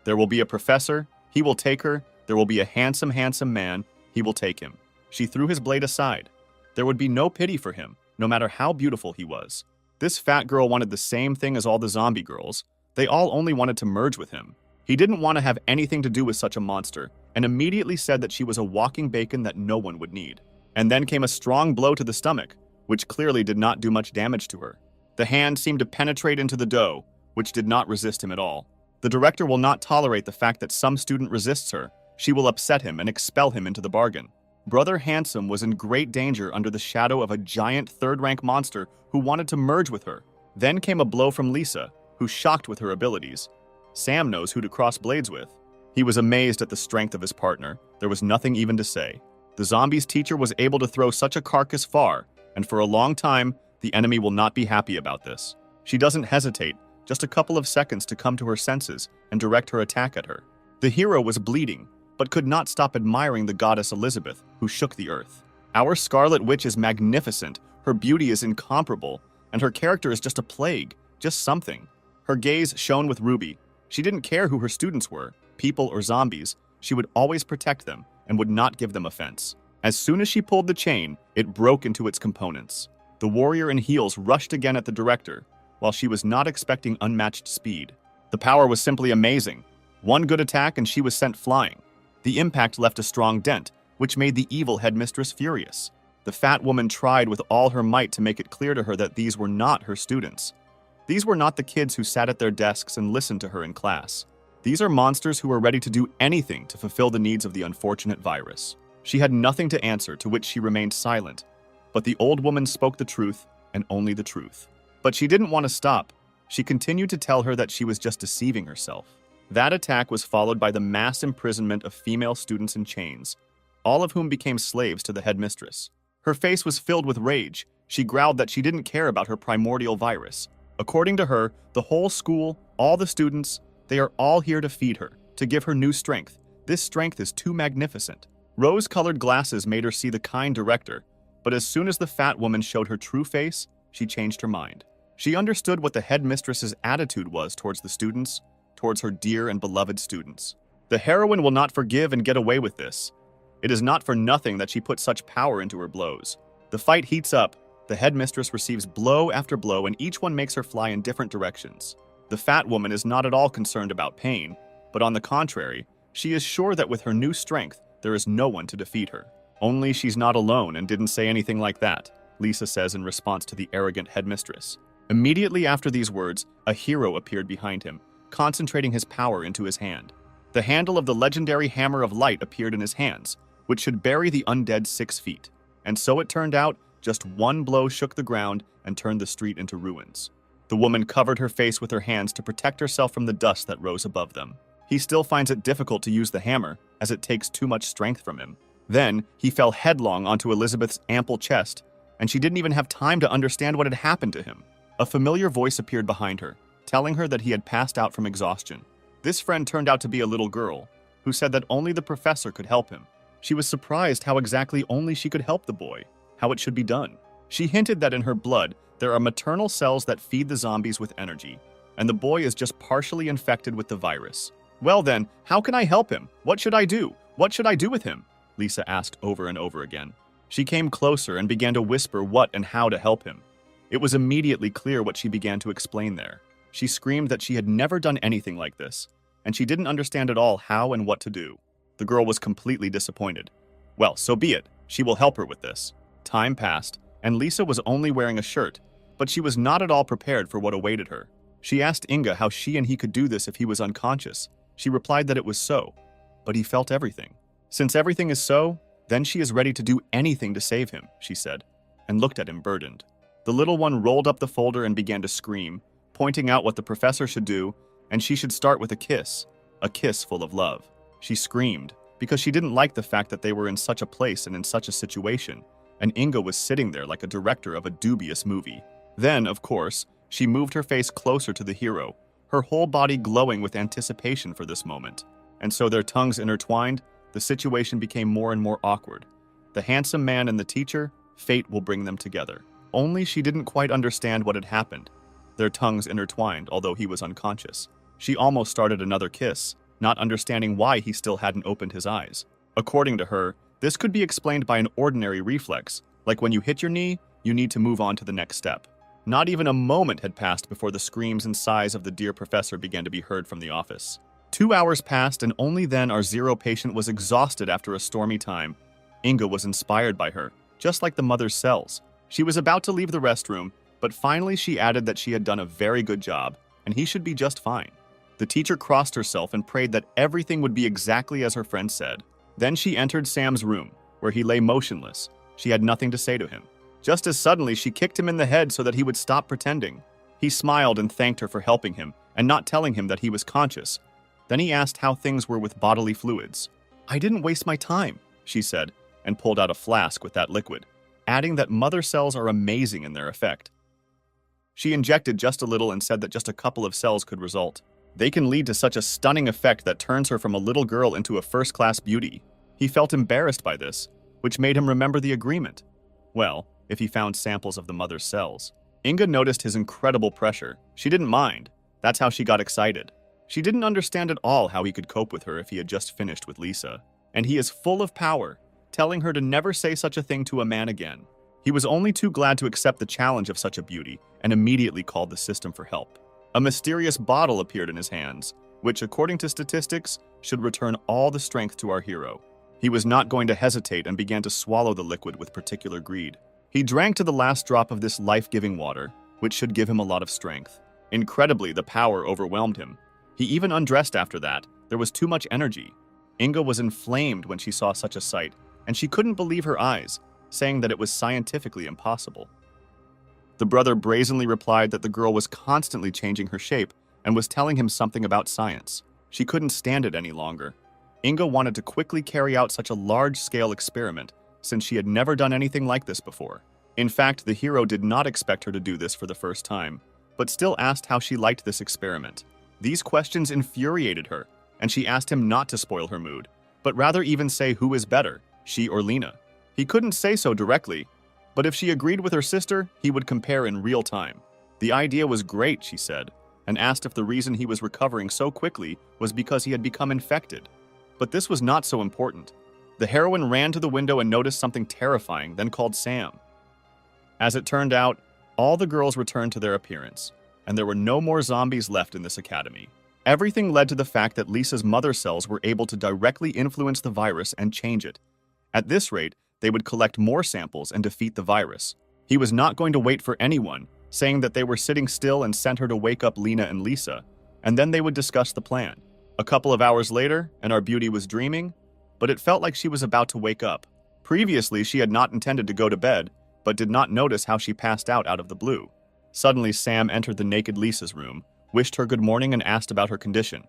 There will be a professor, he will take her. There will be a handsome, handsome man, he will take him. She threw his blade aside. There would be no pity for him, no matter how beautiful he was. This fat girl wanted the same thing as all the zombie girls. They all only wanted to merge with him. He didn't want to have anything to do with such a monster, and immediately said that she was a walking bacon that no one would need. And then came a strong blow to the stomach, which clearly did not do much damage to her. The hand seemed to penetrate into the dough, which did not resist him at all. The director will not tolerate the fact that some student resists her. She will upset him and expel him into the bargain. Brother Handsome was in great danger under the shadow of a giant third-rank monster who wanted to merge with her. Then came a blow from Lisa, who shocked with her abilities. Sam knows who to cross blades with. He was amazed at the strength of his partner. There was nothing even to say. The zombie's teacher was able to throw such a carcass far, and for a long time, the enemy will not be happy about this. She doesn't hesitate, just a couple of seconds to come to her senses and direct her attack at her. The hero was bleeding, but could not stop admiring the goddess Elizabeth, who shook the earth. Our Scarlet Witch is magnificent, her beauty is incomparable, and her character is just a plague, just something. Her gaze shone with Ruby. She didn't care who her students were, people or zombies. She would always protect them and would not give them offense. As soon as she pulled the chain, it broke into its components. The warrior in heels rushed again at the director, while she was not expecting unmatched speed. The power was simply amazing. One good attack and she was sent flying. The impact left a strong dent, which made the evil headmistress furious. The fat woman tried with all her might to make it clear to her that these were not her students. These were not the kids who sat at their desks and listened to her in class. These are monsters who were ready to do anything to fulfill the needs of the unfortunate virus. She had nothing to answer, to which she remained silent. But the old woman spoke the truth, and only the truth. But she didn't want to stop. She continued to tell her that she was just deceiving herself. That attack was followed by the mass imprisonment of female students in chains, all of whom became slaves to the headmistress. Her face was filled with rage. She growled that she didn't care about her primordial virus. According to her, the whole school, all the students, they are all here to feed her, to give her new strength. This strength is too magnificent. Rose-colored glasses made her see the kind director, but as soon as the fat woman showed her true face, she changed her mind. She understood what the headmistress's attitude was towards the students, towards her dear and beloved students. The heroine will not forgive and get away with this. It is not for nothing that she put such power into her blows. The fight heats up. The headmistress receives blow after blow, and each one makes her fly in different directions. The fat woman is not at all concerned about pain, but on the contrary, she is sure that with her new strength, there is no one to defeat her. Only she's not alone and didn't say anything like that, Lisa says in response to the arrogant headmistress. Immediately after these words, a hero appeared behind him, concentrating his power into his hand. The handle of the legendary Hammer of Light appeared in his hands, which should bury the undead 6 feet. And so it turned out, just one blow shook the ground and turned the street into ruins. The woman covered her face with her hands to protect herself from the dust that rose above them. He still finds it difficult to use the hammer, as it takes too much strength from him. Then, he fell headlong onto Elizabeth's ample chest, and she didn't even have time to understand what had happened to him. A familiar voice appeared behind her, telling her that he had passed out from exhaustion. This friend turned out to be a little girl, who said that only the professor could help him. She was surprised how exactly only she could help the boy, how it should be done. She hinted that in her blood, there are maternal cells that feed the zombies with energy, and the boy is just partially infected with the virus. Well then, how can I help him? What should I do? What should I do with him? Lisa asked over and over again. She came closer and began to whisper what and how to help him. It was immediately clear what she began to explain there. She screamed that she had never done anything like this, and she didn't understand at all how and what to do. The girl was completely disappointed. Well, so be it. She will help her with this. Time passed, and Lisa was only wearing a shirt, but she was not at all prepared for what awaited her. She asked Inga how she and he could do this if he was unconscious. She replied that it was so, but he felt everything. Since everything is so, then she is ready to do anything to save him, she said, and looked at him burdened. The little one rolled up the folder and began to scream, pointing out what the professor should do, and she should start with a kiss full of love. She screamed, because she didn't like the fact that they were in such a place and in such a situation, and Inga was sitting there like a director of a dubious movie. Then, of course, she moved her face closer to the hero, her whole body glowing with anticipation for this moment. And so their tongues intertwined, the situation became more and more awkward. The handsome man and the teacher, fate will bring them together. Only she didn't quite understand what had happened. Their tongues intertwined, although he was unconscious. She almost started another kiss, not understanding why he still hadn't opened his eyes. According to her, this could be explained by an ordinary reflex, like when you hit your knee, you need to move on to the next step. Not even a moment had passed before the screams and sighs of the dear professor began to be heard from the office. 2 hours passed, and only then our zero patient was exhausted after a stormy time. Inga was inspired by her, just like the mother's cells. She was about to leave the restroom, but finally she added that she had done a very good job, and he should be just fine. The teacher crossed herself and prayed that everything would be exactly as her friend said. Then she entered Sam's room, where he lay motionless. She had nothing to say to him. Just as suddenly, she kicked him in the head so that he would stop pretending. He smiled and thanked her for helping him, and not telling him that he was conscious. Then he asked how things were with bodily fluids. "I didn't waste my time," she said, and pulled out a flask with that liquid, adding that mother cells are amazing in their effect. She injected just a little and said that just a couple of cells could result. They can lead to such a stunning effect that turns her from a little girl into a first-class beauty. He felt embarrassed by this, which made him remember the agreement. Well, if he found samples of the mother's cells. Inga noticed his incredible pressure. She didn't mind. That's how she got excited. She didn't understand at all how he could cope with her if he had just finished with Lisa. And he is full of power, telling her to never say such a thing to a man again. He was only too glad to accept the challenge of such a beauty and immediately called the system for help. A mysterious bottle appeared in his hands, which, according to statistics, should return all the strength to our hero. He was not going to hesitate and began to swallow the liquid with particular greed. He drank to the last drop of this life-giving water, which should give him a lot of strength. Incredibly, the power overwhelmed him. He even undressed after that. There was too much energy. Inga was inflamed when she saw such a sight, and she couldn't believe her eyes, saying that it was scientifically impossible. The brother brazenly replied that the girl was constantly changing her shape and was telling him something about science. She couldn't stand it any longer. Inga wanted to quickly carry out such a large-scale experiment, since she had never done anything like this before. In fact, the hero did not expect her to do this for the first time, but still asked how she liked this experiment. These questions infuriated her, and she asked him not to spoil her mood, but rather even say who is better, she or Lena. He couldn't say so directly, but if she agreed with her sister, he would compare in real time. The idea was great, she said, and asked if the reason he was recovering so quickly was because he had become infected. But this was not so important. The heroine ran to the window and noticed something terrifying, then called Sam. As it turned out, all the girls returned to their appearance, and there were no more zombies left in this academy. Everything led to the fact that Lisa's mother cells were able to directly influence the virus and change it. At this rate, they would collect more samples and defeat the virus. He was not going to wait for anyone, saying that they were sitting still and sent her to wake up Lena and Lisa, and then they would discuss the plan. A couple of hours later, and our beauty was dreaming, but it felt like she was about to wake up. Previously, she had not intended to go to bed, but did not notice how she passed out of the blue. Suddenly, Sam entered the naked Lisa's room, wished her good morning, and asked about her condition.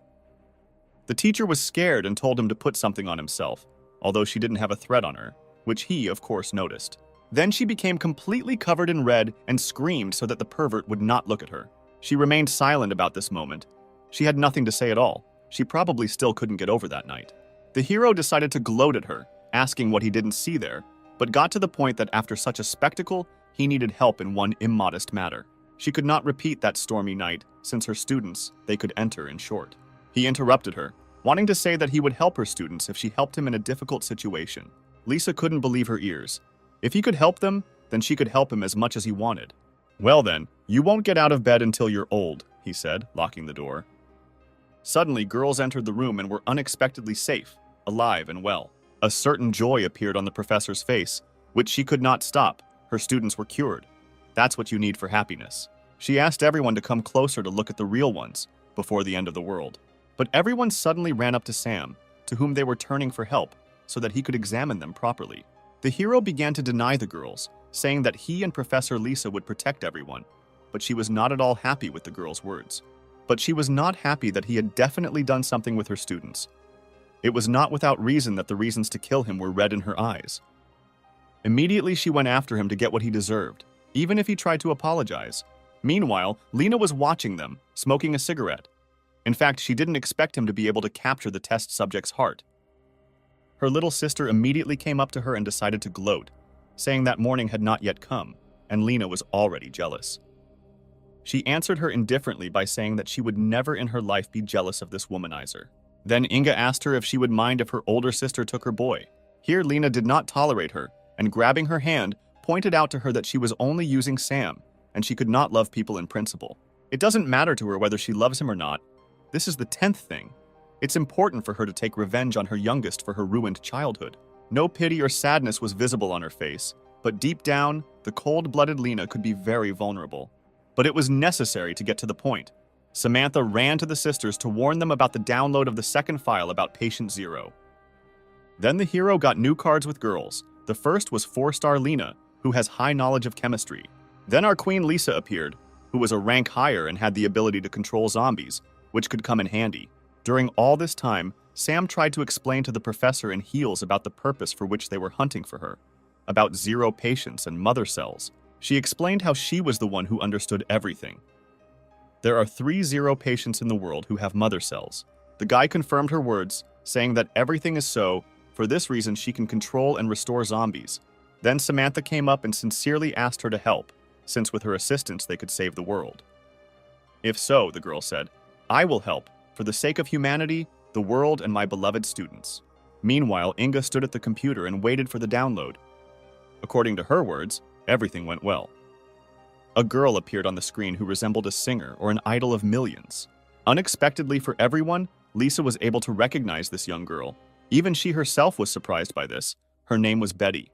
The teacher was scared and told him to put something on himself, although she didn't have a thread on her, which he, of course, noticed. Then she became completely covered in red and screamed so that the pervert would not look at her. She remained silent about this moment. She had nothing to say at all. She probably still couldn't get over that night. The hero decided to gloat at her, asking what he didn't see there, but got to the point that after such a spectacle, he needed help in one immodest matter. She could not repeat that stormy night, since her students, they could enter in short. He interrupted her, wanting to say that he would help her students if she helped him in a difficult situation. Lisa couldn't believe her ears. If he could help them, then she could help him as much as he wanted. Well then, you won't get out of bed until you're old, he said, locking the door. Suddenly, girls entered the room and were unexpectedly safe, alive and well. A certain joy appeared on the professor's face, which she could not stop. Her students were cured. That's what you need for happiness. She asked everyone to come closer to look at the real ones, before the end of the world. But everyone suddenly ran up to Sam, to whom they were turning for help, so that he could examine them properly. The hero began to deny the girls, saying that he and Professor Lisa would protect everyone, but she was not at all happy with the girls' words. But she was not happy that he had definitely done something with her students. It was not without reason that the reasons to kill him were red in her eyes. Immediately she went after him to get what he deserved, even if he tried to apologize. Meanwhile, Lena was watching them, smoking a cigarette. In fact, she didn't expect him to be able to capture the test subject's heart. Her little sister immediately came up to her and decided to gloat, saying that morning had not yet come, and Lena was already jealous. She answered her indifferently by saying that she would never in her life be jealous of this womanizer. Then Inga asked her if she would mind if her older sister took her boy. Here Lena did not tolerate her, and grabbing her hand, pointed out to her that she was only using Sam, and she could not love people in principle. It doesn't matter to her whether she loves him or not. This is the 10th thing. It's important for her to take revenge on her youngest for her ruined childhood. No pity or sadness was visible on her face, but deep down, the cold-blooded Lena could be very vulnerable. But it was necessary to get to the point. Samantha ran to the sisters to warn them about the download of the second file about Patient Zero. Then the hero got new cards with girls. The first was 4-star Lena, who has high knowledge of chemistry. Then our queen Lisa appeared, who was a rank higher and had the ability to control zombies, which could come in handy. During all this time, Sam tried to explain to the professor in heels about the purpose for which they were hunting for her, about zero patients and mother cells. She explained how she was the one who understood everything. There are 30 patients in the world who have mother cells. The guy confirmed her words, saying that everything is so, for this reason she can control and restore zombies. Then Samantha came up and sincerely asked her to help, since with her assistance they could save the world. If so, the girl said, I will help, for the sake of humanity, the world, and my beloved students. Meanwhile, Inga stood at the computer and waited for the download. According to her words, everything went well. A girl appeared on the screen who resembled a singer or an idol of millions. Unexpectedly for everyone, Lisa was able to recognize this young girl. Even she herself was surprised by this. Her name was Betty.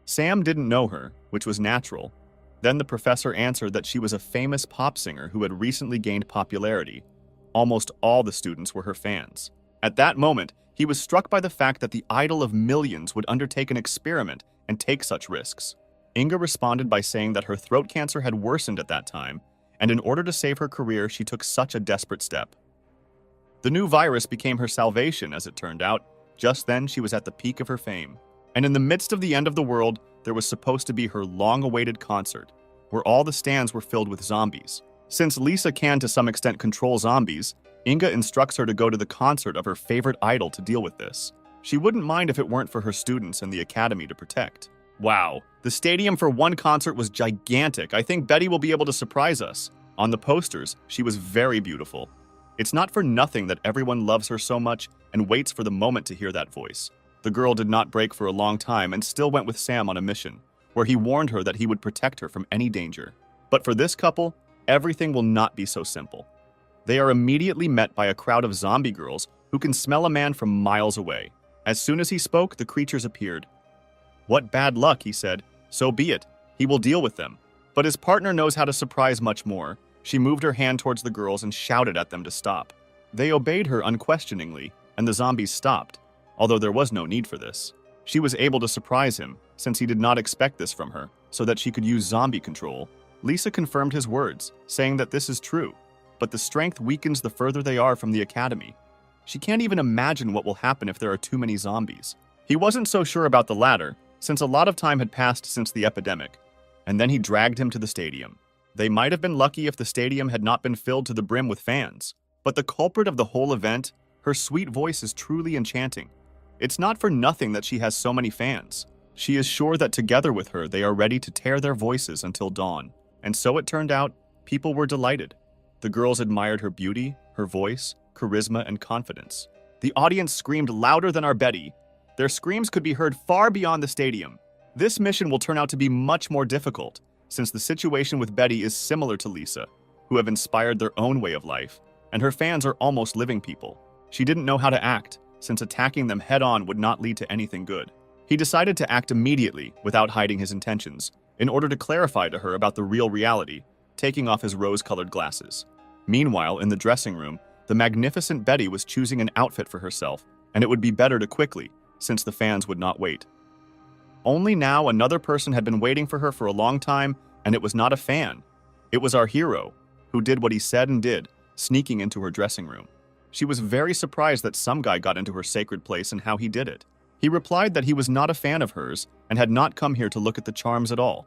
Sam didn't know her, which was natural. Then the professor answered that she was a famous pop singer who had recently gained popularity. Almost all the students were her fans. At that moment, he was struck by the fact that the idol of millions would undertake an experiment and take such risks. Inga responded by saying that her throat cancer had worsened at that time, and in order to save her career, she took such a desperate step. The new virus became her salvation, as it turned out. Just then, she was at the peak of her fame. And in the midst of the end of the world, there was supposed to be her long-awaited concert, where all the stands were filled with zombies. Since Lisa can to some extent control zombies, Inga instructs her to go to the concert of her favorite idol to deal with this. She wouldn't mind if it weren't for her students and the academy to protect. Wow, the stadium for one concert was gigantic. I think Betty will be able to surprise us. On the posters, she was very beautiful. It's not for nothing that everyone loves her so much and waits for the moment to hear that voice. The girl did not break for a long time and still went with Sam on a mission, where he warned her that he would protect her from any danger. But for this couple, everything will not be so simple. They are immediately met by a crowd of zombie girls who can smell a man from miles away. As soon as he spoke, the creatures appeared. What bad luck, he said. So be it. He will deal with them. But his partner knows how to surprise much more. She moved her hand towards the girls and shouted at them to stop. They obeyed her unquestioningly, and the zombies stopped, although there was no need for this. She was able to surprise him, since he did not expect this from her, so that she could use zombie control. Lisa confirmed his words, saying that this is true, but the strength weakens the further they are from the academy. She can't even imagine what will happen if there are too many zombies. He wasn't so sure about the latter, since a lot of time had passed since the epidemic, and then he dragged him to the stadium. They might have been lucky if the stadium had not been filled to the brim with fans, but the culprit of the whole event, her sweet voice is truly enchanting. It's not for nothing that she has so many fans. She is sure that together with her they are ready to tear their voices until dawn. And so it turned out, people were delighted. The girls admired her beauty, her voice, charisma, and confidence. The audience screamed louder than our Betty. Their screams could be heard far beyond the stadium. This mission will turn out to be much more difficult, since the situation with Betty is similar to Lisa, who have inspired their own way of life, and her fans are almost living people. She didn't know how to act, since attacking them head-on would not lead to anything good. He decided to act immediately, without hiding his intentions, in order to clarify to her about the real reality, taking off his rose-colored glasses. Meanwhile, in the dressing room, the magnificent Betty was choosing an outfit for herself, and it would be better to quickly, since the fans would not wait. Only now another person had been waiting for her for a long time, and it was not a fan. It was our hero, who did what he said and did, sneaking into her dressing room. She was very surprised that some guy got into her sacred place and how he did it. He replied that he was not a fan of hers and had not come here to look at the charms at all.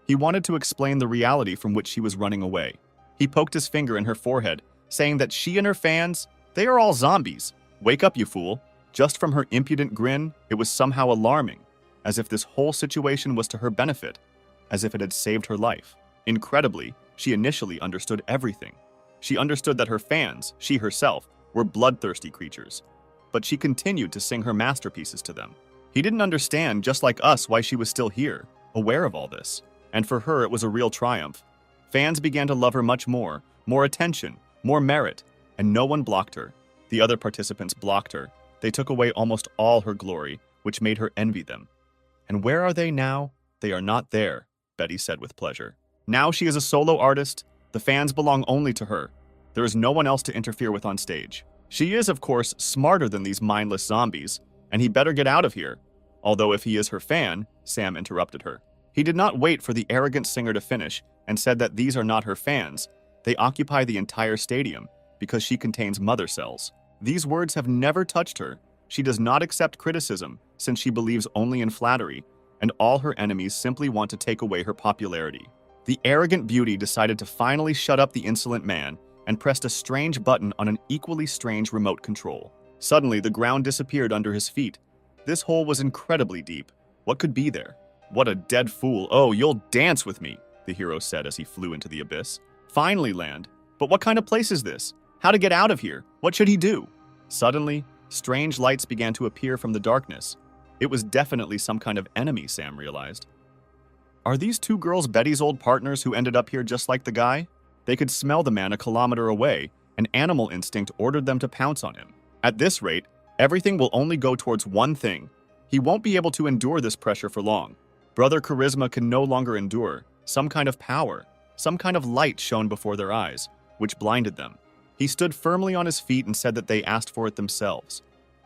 He wanted to explain the reality from which she was running away. He poked his finger in her forehead, saying that she and her fans, they are all zombies. Wake up, you fool. Just from her impudent grin, it was somehow alarming, as if this whole situation was to her benefit, as if it had saved her life. Incredibly, she initially understood everything. She understood that her fans, she herself, were bloodthirsty creatures. But she continued to sing her masterpieces to them. He didn't understand, just like us, why she was still here, aware of all this. And for her, it was a real triumph. Fans began to love her much more attention, more merit, and no one blocked her. The other participants blocked her. They took away almost all her glory, which made her envy them. And where are they now? They are not there, Betty said with pleasure. Now she is a solo artist. The fans belong only to her. There is no one else to interfere with on stage. She is, of course, smarter than these mindless zombies, and he better get out of here. Although if he is her fan, Sam interrupted her. He did not wait for the arrogant singer to finish and said that these are not her fans. They occupy the entire stadium because she contains mother cells. These words have never touched her. She does not accept criticism since she believes only in flattery, and all her enemies simply want to take away her popularity. The arrogant beauty decided to finally shut up the insolent man and pressed a strange button on an equally strange remote control. Suddenly, the ground disappeared under his feet. This hole was incredibly deep. What could be there? What a dead fool. Oh, you'll dance with me, the hero said as he flew into the abyss. Finally land. But what kind of place is this? How to get out of here? What should he do? Suddenly, strange lights began to appear from the darkness. It was definitely some kind of enemy, Sam realized. Are these two girls Betty's old partners who ended up here just like the guy? They could smell the man a kilometer away, and animal instinct ordered them to pounce on him. At this rate, everything will only go towards one thing. He won't be able to endure this pressure for long. Brother Charisma can no longer endure. Some kind of power, some kind of light shone before their eyes, which blinded them. He stood firmly on his feet and said that they asked for it themselves.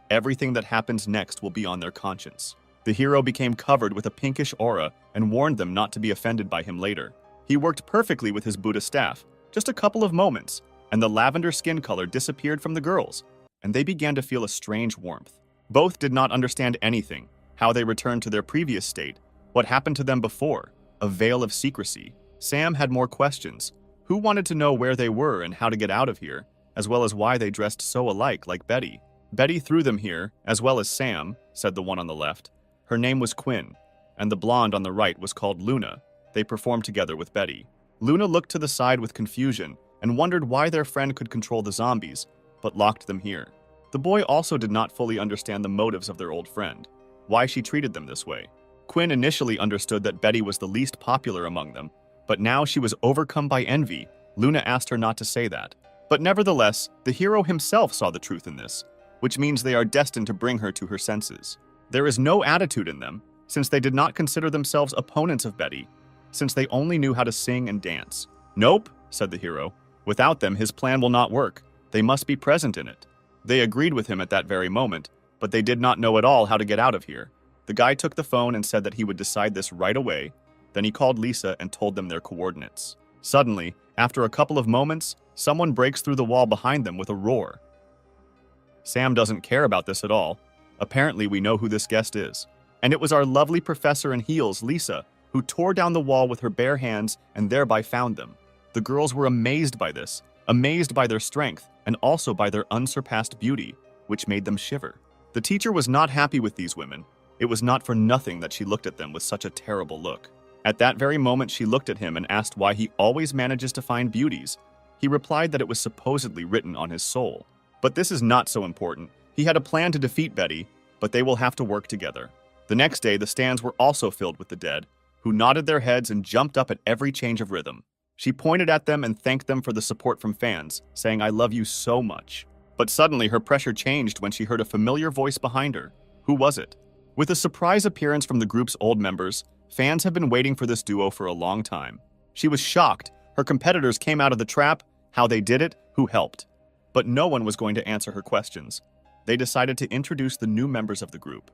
Everything that happens next will be on their conscience. The hero became covered with a pinkish aura and warned them not to be offended by him later. He worked perfectly with his Buddha staff, just a couple of moments, and the lavender skin color disappeared from the girls, and they began to feel a strange warmth. Both did not understand anything, how they returned to their previous state, what happened to them before, a veil of secrecy. Sam had more questions. Who wanted to know where they were and how to get out of here, as well as why they dressed so alike like Betty? Betty threw them here, as well as Sam, said the one on the left. Her name was Quinn, and the blonde on the right was called Luna. They performed together with Betty. Luna looked to the side with confusion and wondered why their friend could control the zombies, but locked them here. The boy also did not fully understand the motives of their old friend, why she treated them this way. Quinn initially understood that Betty was the least popular among them, but now she was overcome by envy. Luna asked her not to say that. But nevertheless, the hero himself saw the truth in this, which means they are destined to bring her to her senses. There is no attitude in them, since they did not consider themselves opponents of Betty, since they only knew how to sing and dance. Nope, said the hero. Without them, his plan will not work. They must be present in it. They agreed with him at that very moment, but they did not know at all how to get out of here. The guy took the phone and said that he would decide this right away. Then he called Lisa and told them their coordinates. Suddenly, after a couple of moments, someone breaks through the wall behind them with a roar. Sam doesn't care about this at all. Apparently, we know who this guest is. And it was our lovely professor in heels, Lisa, who tore down the wall with her bare hands and thereby found them. The girls were amazed by this, amazed by their strength, and also by their unsurpassed beauty, which made them shiver. The teacher was not happy with these women. It was not for nothing that she looked at them with such a terrible look. At that very moment, she looked at him and asked why he always manages to find beauties. He replied that it was supposedly written on his soul. But this is not so important. He had a plan to defeat Betty, but they will have to work together. The next day, the stands were also filled with the dead, who nodded their heads and jumped up at every change of rhythm. She pointed at them and thanked them for the support from fans, saying, "I love you so much." But suddenly, her pressure changed when she heard a familiar voice behind her. Who was it? With a surprise appearance from the group's old members, fans have been waiting for this duo for a long time. She was shocked. Her competitors came out of the trap, how they did it, who helped. But no one was going to answer her questions. They decided to introduce the new members of the group.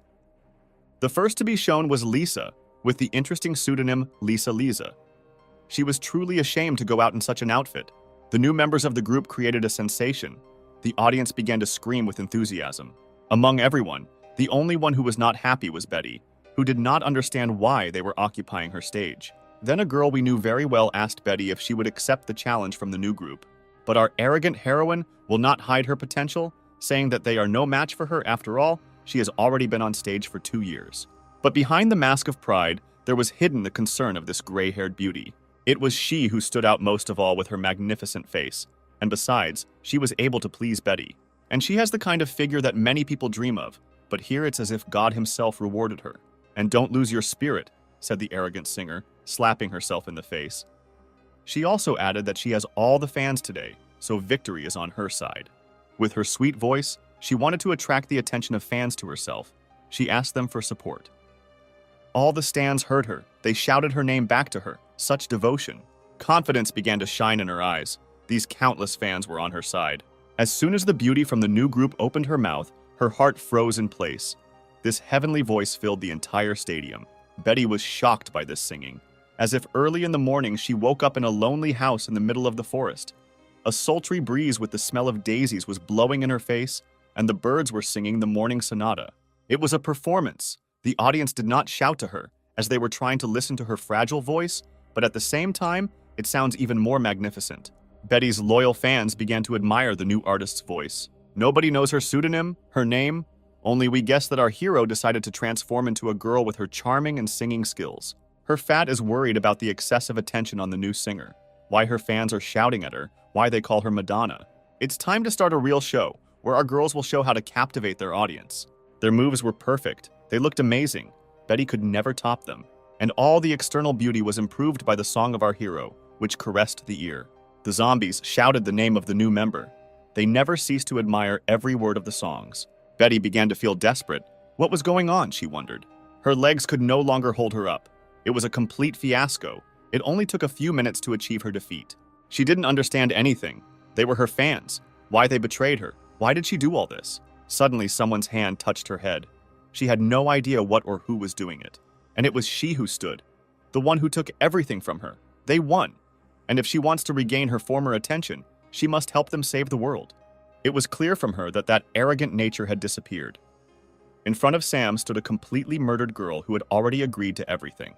The first to be shown was Lisa, with the interesting pseudonym Lisa Lisa. She was truly ashamed to go out in such an outfit. The new members of the group created a sensation. The audience began to scream with enthusiasm. Among everyone, the only one who was not happy was Betty, who did not understand why they were occupying her stage. Then a girl we knew very well asked Betty if she would accept the challenge from the new group. But our arrogant heroine will not hide her potential, saying that they are no match for her. After all, she has already been on stage for 2 years. But behind the mask of pride, there was hidden the concern of this gray-haired beauty. It was she who stood out most of all with her magnificent face. And besides, she was able to please Betty. And she has the kind of figure that many people dream of, but here it's as if God himself rewarded her. "And don't lose your spirit," said the arrogant singer, slapping herself in the face. She also added that she has all the fans today, so victory is on her side. With her sweet voice, she wanted to attract the attention of fans to herself. She asked them for support. All the stands heard her. They shouted her name back to her. Such devotion. Confidence began to shine in her eyes. These countless fans were on her side. As soon as the beauty from the new group opened her mouth, her heart froze in place. This heavenly voice filled the entire stadium. Betty was shocked by this singing. As if early in the morning she woke up in a lonely house in the middle of the forest. A sultry breeze with the smell of daisies was blowing in her face, and the birds were singing the morning sonata. It was a performance. The audience did not shout to her, as they were trying to listen to her fragile voice, but at the same time, it sounds even more magnificent. Betty's loyal fans began to admire the new artist's voice. Nobody knows her pseudonym, her name, only we guess that our hero decided to transform into a girl with her charming and singing skills. Her fat is worried about the excessive attention on the new singer, why her fans are shouting at her, why they call her Madonna. It's time to start a real show, where our girls will show how to captivate their audience. Their moves were perfect, they looked amazing, Betty could never top them, and all the external beauty was improved by the song of our hero, which caressed the ear. The zombies shouted the name of the new member. They never ceased to admire every word of the songs. Betty began to feel desperate. What was going on, she wondered. Her legs could no longer hold her up. It was a complete fiasco. It only took a few minutes to achieve her defeat. She didn't understand anything. They were her fans. Why they betrayed her? Why did she do all this? Suddenly, someone's hand touched her head. She had no idea what or who was doing it. And it was she who stood. The one who took everything from her. They won. And if she wants to regain her former attention, she must help them save the world. It was clear from her that that arrogant nature had disappeared. In front of Sam stood a completely murdered girl who had already agreed to everything.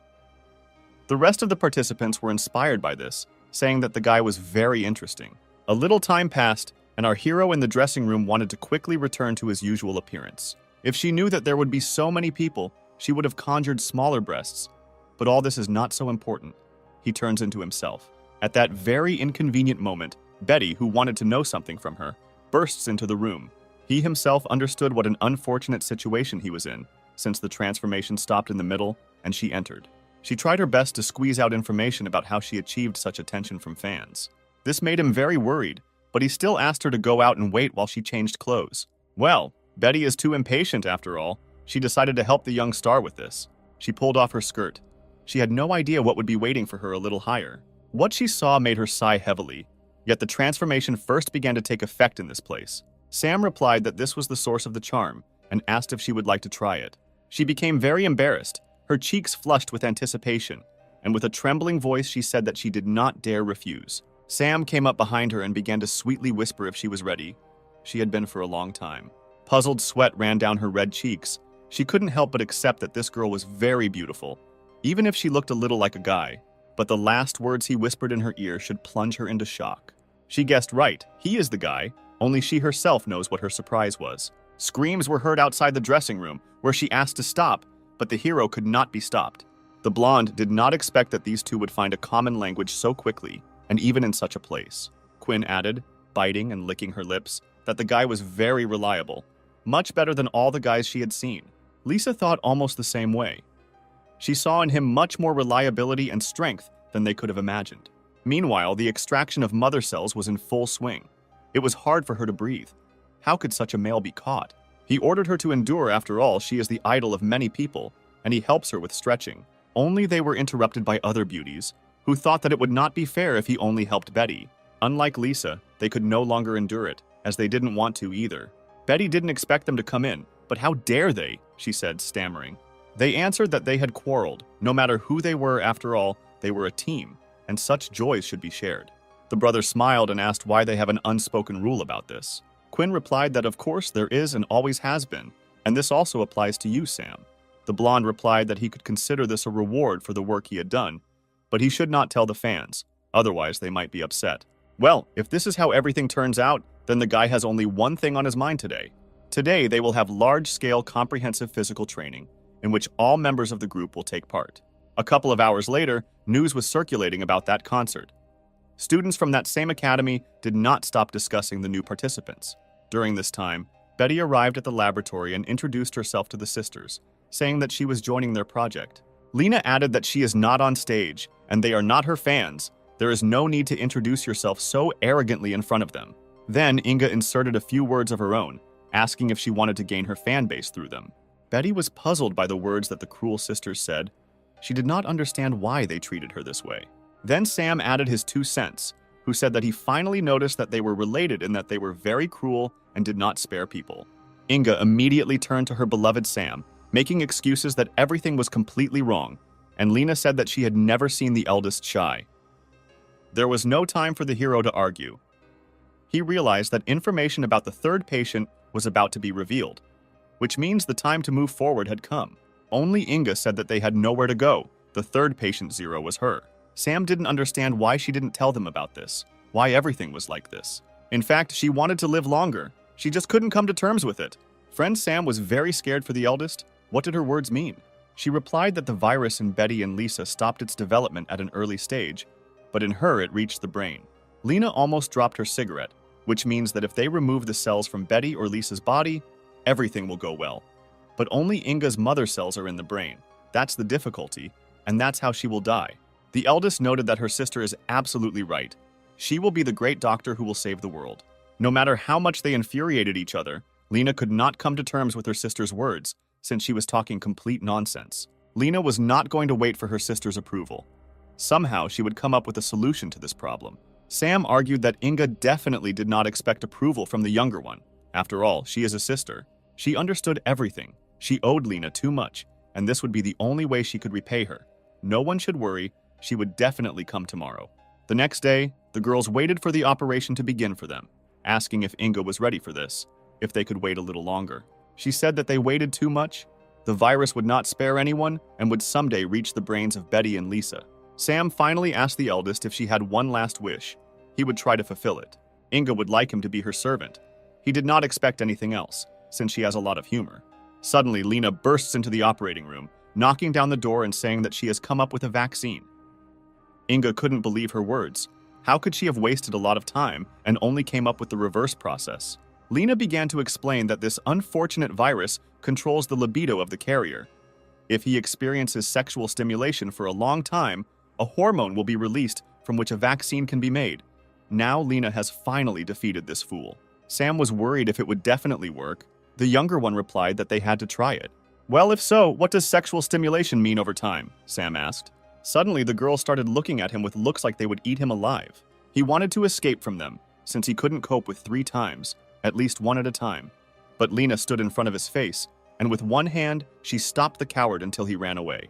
The rest of the participants were inspired by this, saying that the guy was very interesting. A little time passed, and our hero in the dressing room wanted to quickly return to his usual appearance. If she knew that there would be so many people, she would have conjured smaller breasts. But all this is not so important. He turns into himself. At that very inconvenient moment, Betty, who wanted to know something from her, bursts into the room. He himself understood what an unfortunate situation he was in, since the transformation stopped in the middle and she entered. She tried her best to squeeze out information about how she achieved such attention from fans. This made him very worried, but he still asked her to go out and wait while she changed clothes. Well, Betty is too impatient after all. She decided to help the young star with this. She pulled off her skirt. She had no idea what would be waiting for her a little higher. What she saw made her sigh heavily, yet the transformation first began to take effect in this place. Sam replied that this was the source of the charm and asked if she would like to try it. She became very embarrassed, her cheeks flushed with anticipation, and with a trembling voice she said that she did not dare refuse. Sam came up behind her and began to sweetly whisper if she was ready. She had been for a long time. Puzzled sweat ran down her red cheeks. She couldn't help but accept that this girl was very beautiful, even if she looked a little like a guy. But the last words he whispered in her ear should plunge her into shock. She guessed right, he is the guy, only she herself knows what her surprise was. Screams were heard outside the dressing room, where she asked to stop, but the hero could not be stopped. The blonde did not expect that these two would find a common language so quickly, and even in such a place. Quinn added, biting and licking her lips, that the guy was very reliable, much better than all the guys she had seen. Lisa thought almost the same way. She saw in him much more reliability and strength than they could have imagined. Meanwhile, the extraction of mother cells was in full swing. It was hard for her to breathe. How could such a male be caught? He ordered her to endure. After all, she is the idol of many people, and he helps her with stretching. Only they were interrupted by other beauties, who thought that it would not be fair if he only helped Betty. Unlike Lisa, they could no longer endure it, as they didn't want to either. Betty didn't expect them to come in, but how dare they, she said, stammering. They answered that they had quarreled. No matter who they were, after all, they were a team, and such joys should be shared. The brothers smiled and asked why they have an unspoken rule about this. Quinn replied that of course there is and always has been, and this also applies to you, Sam. The blonde replied that he could consider this a reward for the work he had done, but he should not tell the fans, otherwise they might be upset. Well, if this is how everything turns out, then the guy has only one thing on his mind today. Today they will have large-scale comprehensive physical training, in which all members of the group will take part. A couple of hours later, news was circulating about that concert. Students from that same academy did not stop discussing the new participants. During this time, Betty arrived at the laboratory and introduced herself to the sisters, saying that she was joining their project. Lena added that she is not on stage, and they are not her fans. There is no need to introduce yourself so arrogantly in front of them. Then Inga inserted a few words of her own, asking if she wanted to gain her fan base through them. Betty was puzzled by the words that the cruel sisters said. She did not understand why they treated her this way. Then Sam added his 2 cents, who said that he finally noticed that they were related in that they were very cruel and did not spare people. Inga immediately turned to her beloved Sam, making excuses that everything was completely wrong, and Lena said that she had never seen the eldest shy. There was no time for the hero to argue. He realized that information about the third patient was about to be revealed, which means the time to move forward had come. Only Inga said that they had nowhere to go. The third patient 0 was her. Sam didn't understand why she didn't tell them about this, why everything was like this. In fact, she wanted to live longer. She just couldn't come to terms with it. Friend Sam was very scared for the eldest. What did her words mean? She replied that the virus in Betty and Lisa stopped its development at an early stage, but in her it reached the brain. Lena almost dropped her cigarette, which means that if they remove the cells from Betty or Lisa's body, everything will go well. But only Inga's mother cells are in the brain. That's the difficulty, and that's how she will die. The eldest noted that her sister is absolutely right. She will be the great doctor who will save the world. No matter how much they infuriated each other, Lena could not come to terms with her sister's words, since she was talking complete nonsense. Lena was not going to wait for her sister's approval. Somehow, she would come up with a solution to this problem. Sam argued that Inga definitely did not expect approval from the younger one. After all, she is a sister. She understood everything. She owed Lena too much, and this would be the only way she could repay her. No one should worry. She would definitely come tomorrow. The next day, the girls waited for the operation to begin for them, asking if Inga was ready for this, if they could wait a little longer. She said that they waited too much. The virus would not spare anyone and would someday reach the brains of Betty and Lisa. Sam finally asked the eldest if she had one last wish. He would try to fulfill it. Inga would like him to be her servant. He did not expect anything else, since she has a lot of humor. Suddenly, Lena bursts into the operating room, knocking down the door and saying that she has come up with a vaccine. Inga couldn't believe her words. How could she have wasted a lot of time and only came up with the reverse process? Lena began to explain that this unfortunate virus controls the libido of the carrier. If he experiences sexual stimulation for a long time, a hormone will be released from which a vaccine can be made. Now Lena has finally defeated this fool. Sam was worried if it would definitely work. The younger one replied that they had to try it. Well, if so, what does sexual stimulation mean over time? Sam asked. Suddenly, the girls started looking at him with looks like they would eat him alive. He wanted to escape from them, since he couldn't cope with 3 times, at least one at a time. But Lena stood in front of his face, and with one hand, she stopped the coward until he ran away.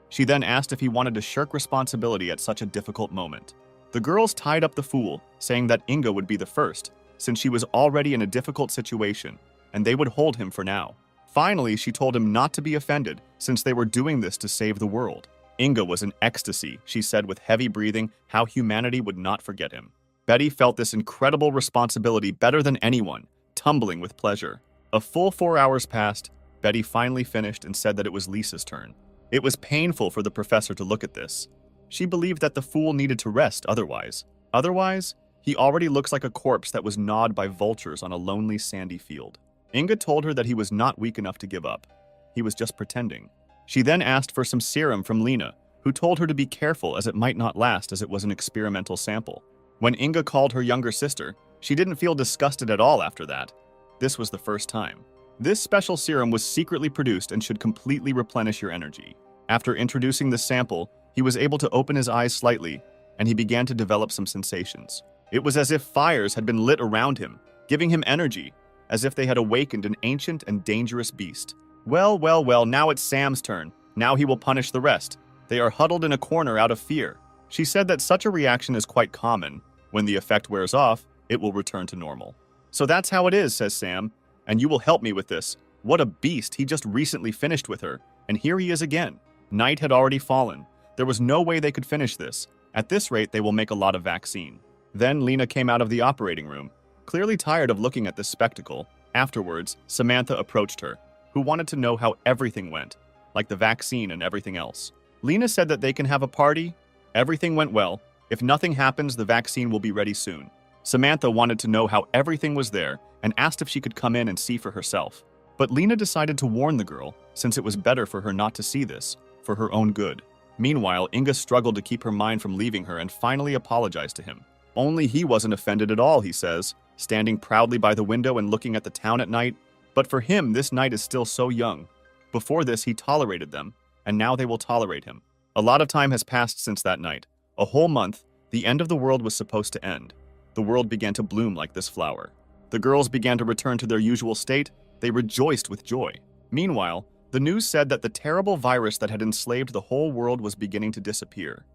She then asked if he wanted to shirk responsibility at such a difficult moment. The girls tied up the fool, saying that Inga would be the first, since she was already in a difficult situation, and they would hold him for now. Finally, she told him not to be offended, since they were doing this to save the world. Inga was in ecstasy, she said with heavy breathing, how humanity would not forget him. Betty felt this incredible responsibility better than anyone, tumbling with pleasure. A full 4 hours passed. Betty finally finished and said that it was Lisa's turn. It was painful for the professor to look at this. She believed that the fool needed to rest otherwise. Otherwise, he already looks like a corpse that was gnawed by vultures on a lonely sandy field. Inga told her that he was not weak enough to give up. He was just pretending. She then asked for some serum from Lena, who told her to be careful as it might not last as it was an experimental sample. When Inga called her younger sister, she didn't feel disgusted at all after that. This was the first time. This special serum was secretly produced and should completely replenish your energy. After introducing the sample, he was able to open his eyes slightly, and he began to develop some sensations. It was as if fires had been lit around him, giving him energy, as if they had awakened an ancient and dangerous beast. Well, now it's Sam's turn. Now he will punish the rest. They are huddled in a corner out of fear. She said that such a reaction is quite common. When the effect wears off, it will return to normal. So that's how it is, says Sam, and you will help me with this. What a beast, he just recently finished with her, and here he is again. Night had already fallen. There was no way they could finish this. At this rate, they will make a lot of vaccine. Then Lena came out of the operating room, clearly tired of looking at this spectacle. Afterwards, Samantha approached her, who wanted to know how everything went, like the vaccine and everything else. Lena said that they can have a party. Everything went well. If nothing happens, the vaccine will be ready soon. Samantha wanted to know how everything was there and asked if she could come in and see for herself. But Lena decided to warn the girl, since it was better for her not to see this, for her own good. Meanwhile, Inga struggled to keep her mind from leaving her and finally apologized to him. Only he wasn't offended at all, he says, standing proudly by the window and looking at the town at night. But for him, this night is still so young. Before this, he tolerated them, and now they will tolerate him. A lot of time has passed since that night. A whole month, the end of the world was supposed to end. The world began to bloom like this flower. The girls began to return to their usual state. They rejoiced with joy. Meanwhile, the news said that the terrible virus that had enslaved the whole world was beginning to disappear.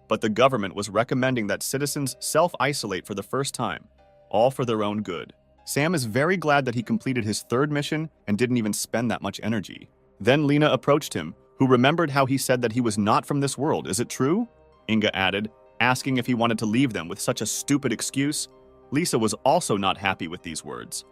But the government was recommending that citizens self-isolate for the first time, all for their own good. Sam is very glad that he completed his 3rd mission and didn't even spend that much energy. Then Lena approached him, who remembered how he said that he was not from this world. Is it true? Inga added, asking if he wanted to leave them with such a stupid excuse. Lisa was also not happy with these words.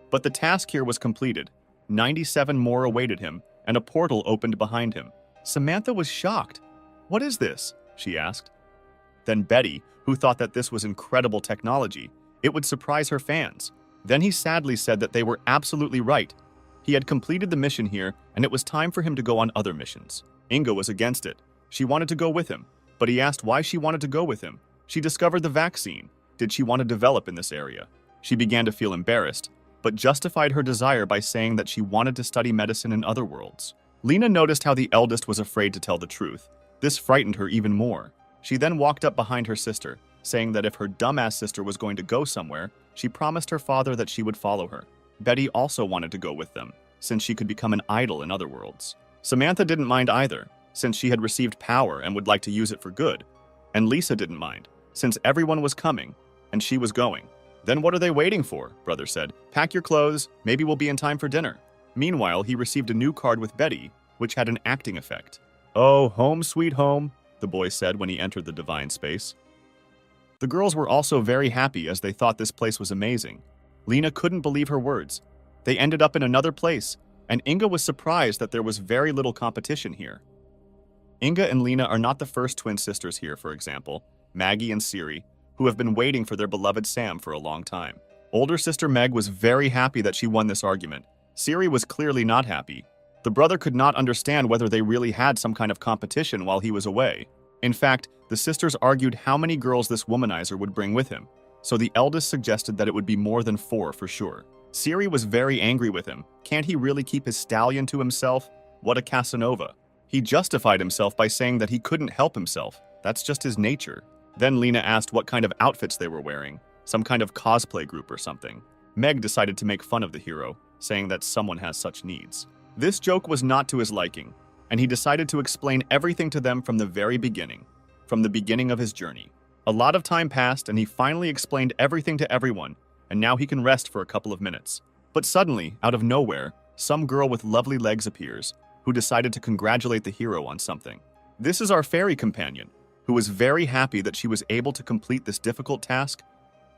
But the task here was completed. 97 more awaited him, and a portal opened behind him. Samantha was shocked. "What is this?" she asked. Then Betty, who thought that this was incredible technology, it would surprise her fans. Then he sadly said that they were absolutely right. He had completed the mission here, and it was time for him to go on other missions. Inga was against it. She wanted to go with him, but he asked why she wanted to go with him. She discovered the vaccine. Did she want to develop in this area? She began to feel embarrassed, but justified her desire by saying that she wanted to study medicine in other worlds. Lena noticed how the eldest was afraid to tell the truth. This frightened her even more. She then walked up behind her sister, saying that if her dumbass sister was going to go somewhere, she promised her father that she would follow her. Betty also wanted to go with them, since she could become an idol in other worlds. Samantha didn't mind either, since she had received power and would like to use it for good. And Lisa didn't mind, since everyone was coming, and she was going. "Then what are they waiting for?" Brother said. "Pack your clothes, maybe we'll be in time for dinner." Meanwhile, he received a new card with Betty, which had an acting effect. "Oh, home sweet home," the boy said when he entered the divine space. The girls were also very happy as they thought this place was amazing. Lena couldn't believe her words. They ended up in another place, and Inga was surprised that there was very little competition here. Inga and Lena are not the first twin sisters here, for example, Maggie and Siri, who have been waiting for their beloved Sam for a long time. Older sister Meg was very happy that she won this argument. Siri was clearly not happy. The brother could not understand whether they really had some kind of competition while he was away. In fact, the sisters argued how many girls this womanizer would bring with him, so the eldest suggested that it would be more than 4 for sure. Siri was very angry with him. Can't he really keep his stallion to himself? What a Casanova. He justified himself by saying that he couldn't help himself. That's just his nature. Then Lena asked what kind of outfits they were wearing, some kind of cosplay group or something. Meg decided to make fun of the hero, saying that someone has such needs. This joke was not to his liking, and he decided to explain everything to them from the very beginning, from the beginning of his journey. A lot of time passed, and he finally explained everything to everyone, and now he can rest for a couple of minutes. But suddenly, out of nowhere, some girl with lovely legs appears, who decided to congratulate the hero on something. This is our fairy companion, who was very happy that she was able to complete this difficult task.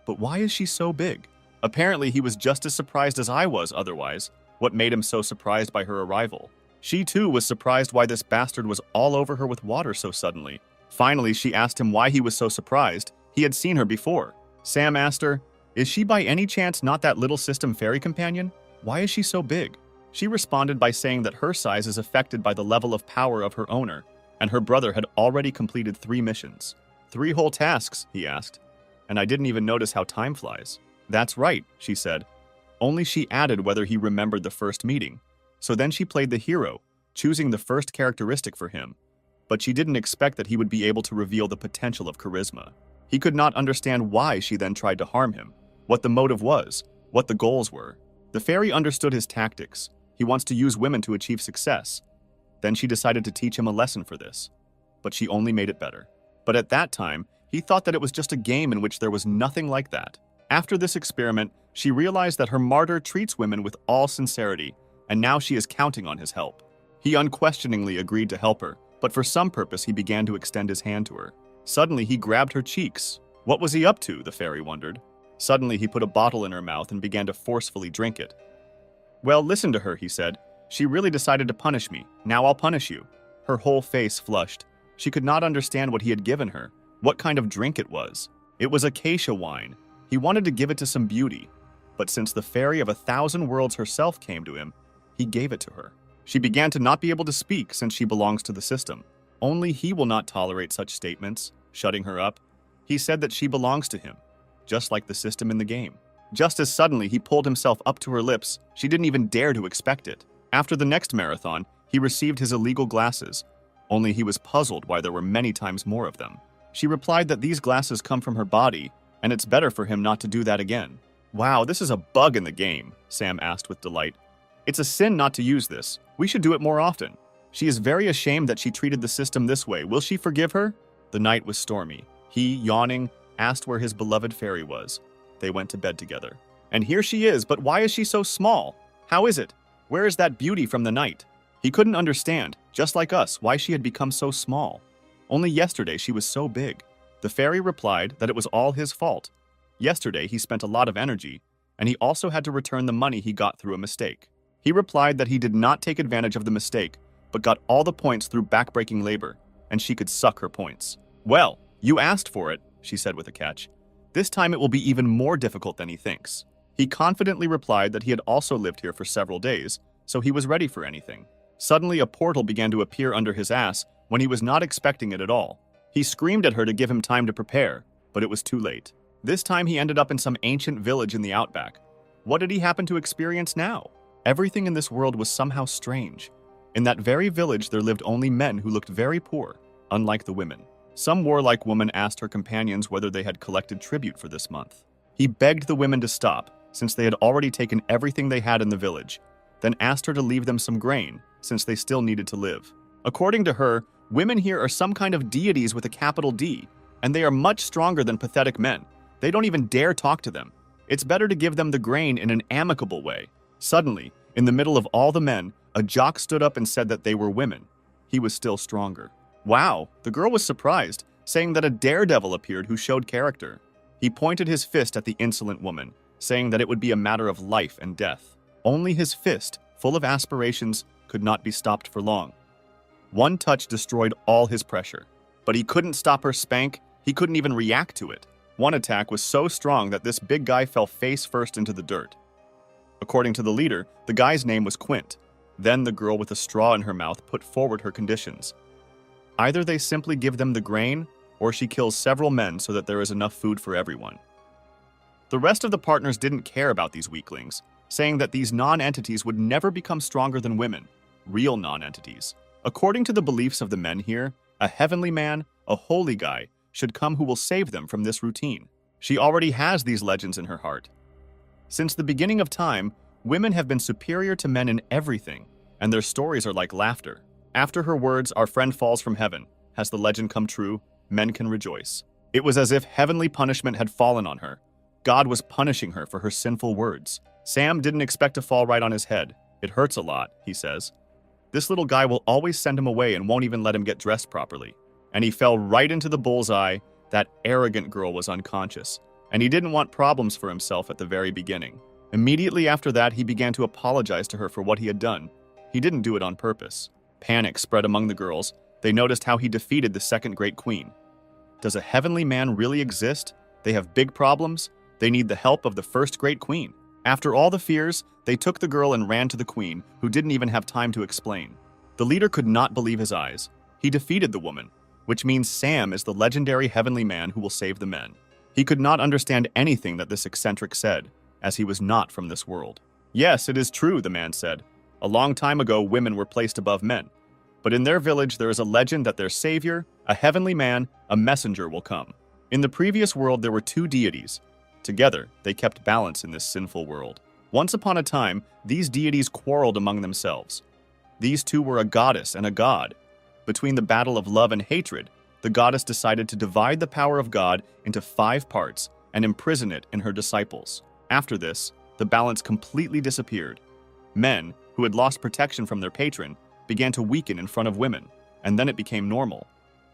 But why is she so big? Apparently, he was just as surprised as I was otherwise. What made him so surprised by her arrival? She too was surprised why this bastard was all over her with water so suddenly. Finally, she asked him why he was so surprised. He had seen her before. Sam asked her, "Is she by any chance not that little system fairy companion? Why is she so big?" She responded by saying that her size is affected by the level of power of her owner, and her brother had already completed 3 missions. 3 whole tasks, he asked, and I didn't even notice how time flies. That's right, she said. Only she added whether he remembered the first meeting. So then she played the hero, choosing the first characteristic for him. But she didn't expect that he would be able to reveal the potential of charisma. He could not understand why she then tried to harm him, what the motive was, what the goals were. The fairy understood his tactics. He wants to use women to achieve success. Then she decided to teach him a lesson for this. But she only made it better. But at that time, he thought that it was just a game in which there was nothing like that. After this experiment, she realized that her martyr treats women with all sincerity, and now she is counting on his help. He unquestioningly agreed to help her, but for some purpose he began to extend his hand to her. Suddenly he grabbed her cheeks. What was he up to, the fairy wondered. Suddenly he put a bottle in her mouth and began to forcefully drink it. Well, listen to her, he said. She really decided to punish me. Now I'll punish you. Her whole face flushed. She could not understand what he had given her, what kind of drink it was. It was acacia wine. He wanted to give it to some beauty, but since the fairy of 1,000 worlds herself came to him, he gave it to her. She began to not be able to speak since she belongs to the system. Only he will not tolerate such statements, shutting her up. He said that she belongs to him, just like the system in the game. Just as suddenly he pulled himself up to her lips, she didn't even dare to expect it. After the next marathon, he received his illegal glasses, only he was puzzled why there were many times more of them. She replied that these glasses come from her body, and it's better for him not to do that again. Wow, this is a bug in the game, Sam asked with delight. It's a sin not to use this. We should do it more often. She is very ashamed that she treated the system this way. Will she forgive her? The night was stormy. He, yawning, asked where his beloved fairy was. They went to bed together. And here she is, but why is she so small? How is it? Where is that beauty from the night? He couldn't understand, just like us, why she had become so small. Only yesterday she was so big. The fairy replied that it was all his fault. Yesterday he spent a lot of energy, and he also had to return the money he got through a mistake. He replied that he did not take advantage of the mistake, but got all the points through backbreaking labor, and she could suck her points. Well, you asked for it, she said with a catch. This time it will be even more difficult than he thinks. He confidently replied that he had also lived here for several days, so he was ready for anything. Suddenly a portal began to appear under his ass when he was not expecting it at all. He screamed at her to give him time to prepare, but it was too late. This time he ended up in some ancient village in the outback. What did he happen to experience now? Everything in this world was somehow strange. In that very village there lived only men who looked very poor, unlike the women. Some warlike woman asked her companions whether they had collected tribute for this month. He begged the women to stop, since they had already taken everything they had in the village, then asked her to leave them some grain, since they still needed to live. According to her, women here are some kind of deities with a capital D, and they are much stronger than pathetic men. They don't even dare talk to them. It's better to give them the grain in an amicable way. Suddenly, in the middle of all the men, a jock stood up and said that they were women. He was still stronger. Wow, the girl was surprised, saying that a daredevil appeared who showed character. He pointed his fist at the insolent woman, saying that it would be a matter of life and death. Only his fist, full of aspirations, could not be stopped for long. One touch destroyed all his pressure. But he couldn't stop her spank, he couldn't even react to it. One attack was so strong that this big guy fell face first into the dirt. According to the leader, the guy's name was Quint. Then the girl with a straw in her mouth put forward her conditions. Either they simply give them the grain, or she kills several men so that there is enough food for everyone. The rest of the partners didn't care about these weaklings, saying that these non-entities would never become stronger than women, real non-entities. According to the beliefs of the men here, a heavenly man, a holy guy, should come who will save them from this routine. She already has these legends in her heart. Since the beginning of time, women have been superior to men in everything, and their stories are like laughter. After her words, "Our friend falls from heaven," has the legend come true, men can rejoice. It was as if heavenly punishment had fallen on her. God was punishing her for her sinful words. Sam didn't expect to fall right on his head. It hurts a lot, he says. This little guy will always send him away and won't even let him get dressed properly. And he fell right into the bullseye. That arrogant girl was unconscious, and he didn't want problems for himself at the very beginning. Immediately after that, he began to apologize to her for what he had done. He didn't do it on purpose. Panic spread among the girls. They noticed how he defeated the second great queen. Does a heavenly man really exist? They have big problems. They need the help of the first great queen. After all the fears, they took the girl and ran to the queen, who didn't even have time to explain. The leader could not believe his eyes. He defeated the woman, which means Sam is the legendary heavenly man who will save the men. He could not understand anything that this eccentric said, as he was not from this world. Yes, it is true, the man said. A long time ago, women were placed above men. But in their village, there is a legend that their savior, a heavenly man, a messenger, will come. In the previous world, there were two deities. Together, they kept balance in this sinful world. Once upon a time, these deities quarreled among themselves. These two were a goddess and a god. Between the battle of love and hatred, the goddess decided to divide the power of God into 5 parts and imprison it in her disciples. After this, the balance completely disappeared. Men, who had lost protection from their patron, began to weaken in front of women, and then it became normal.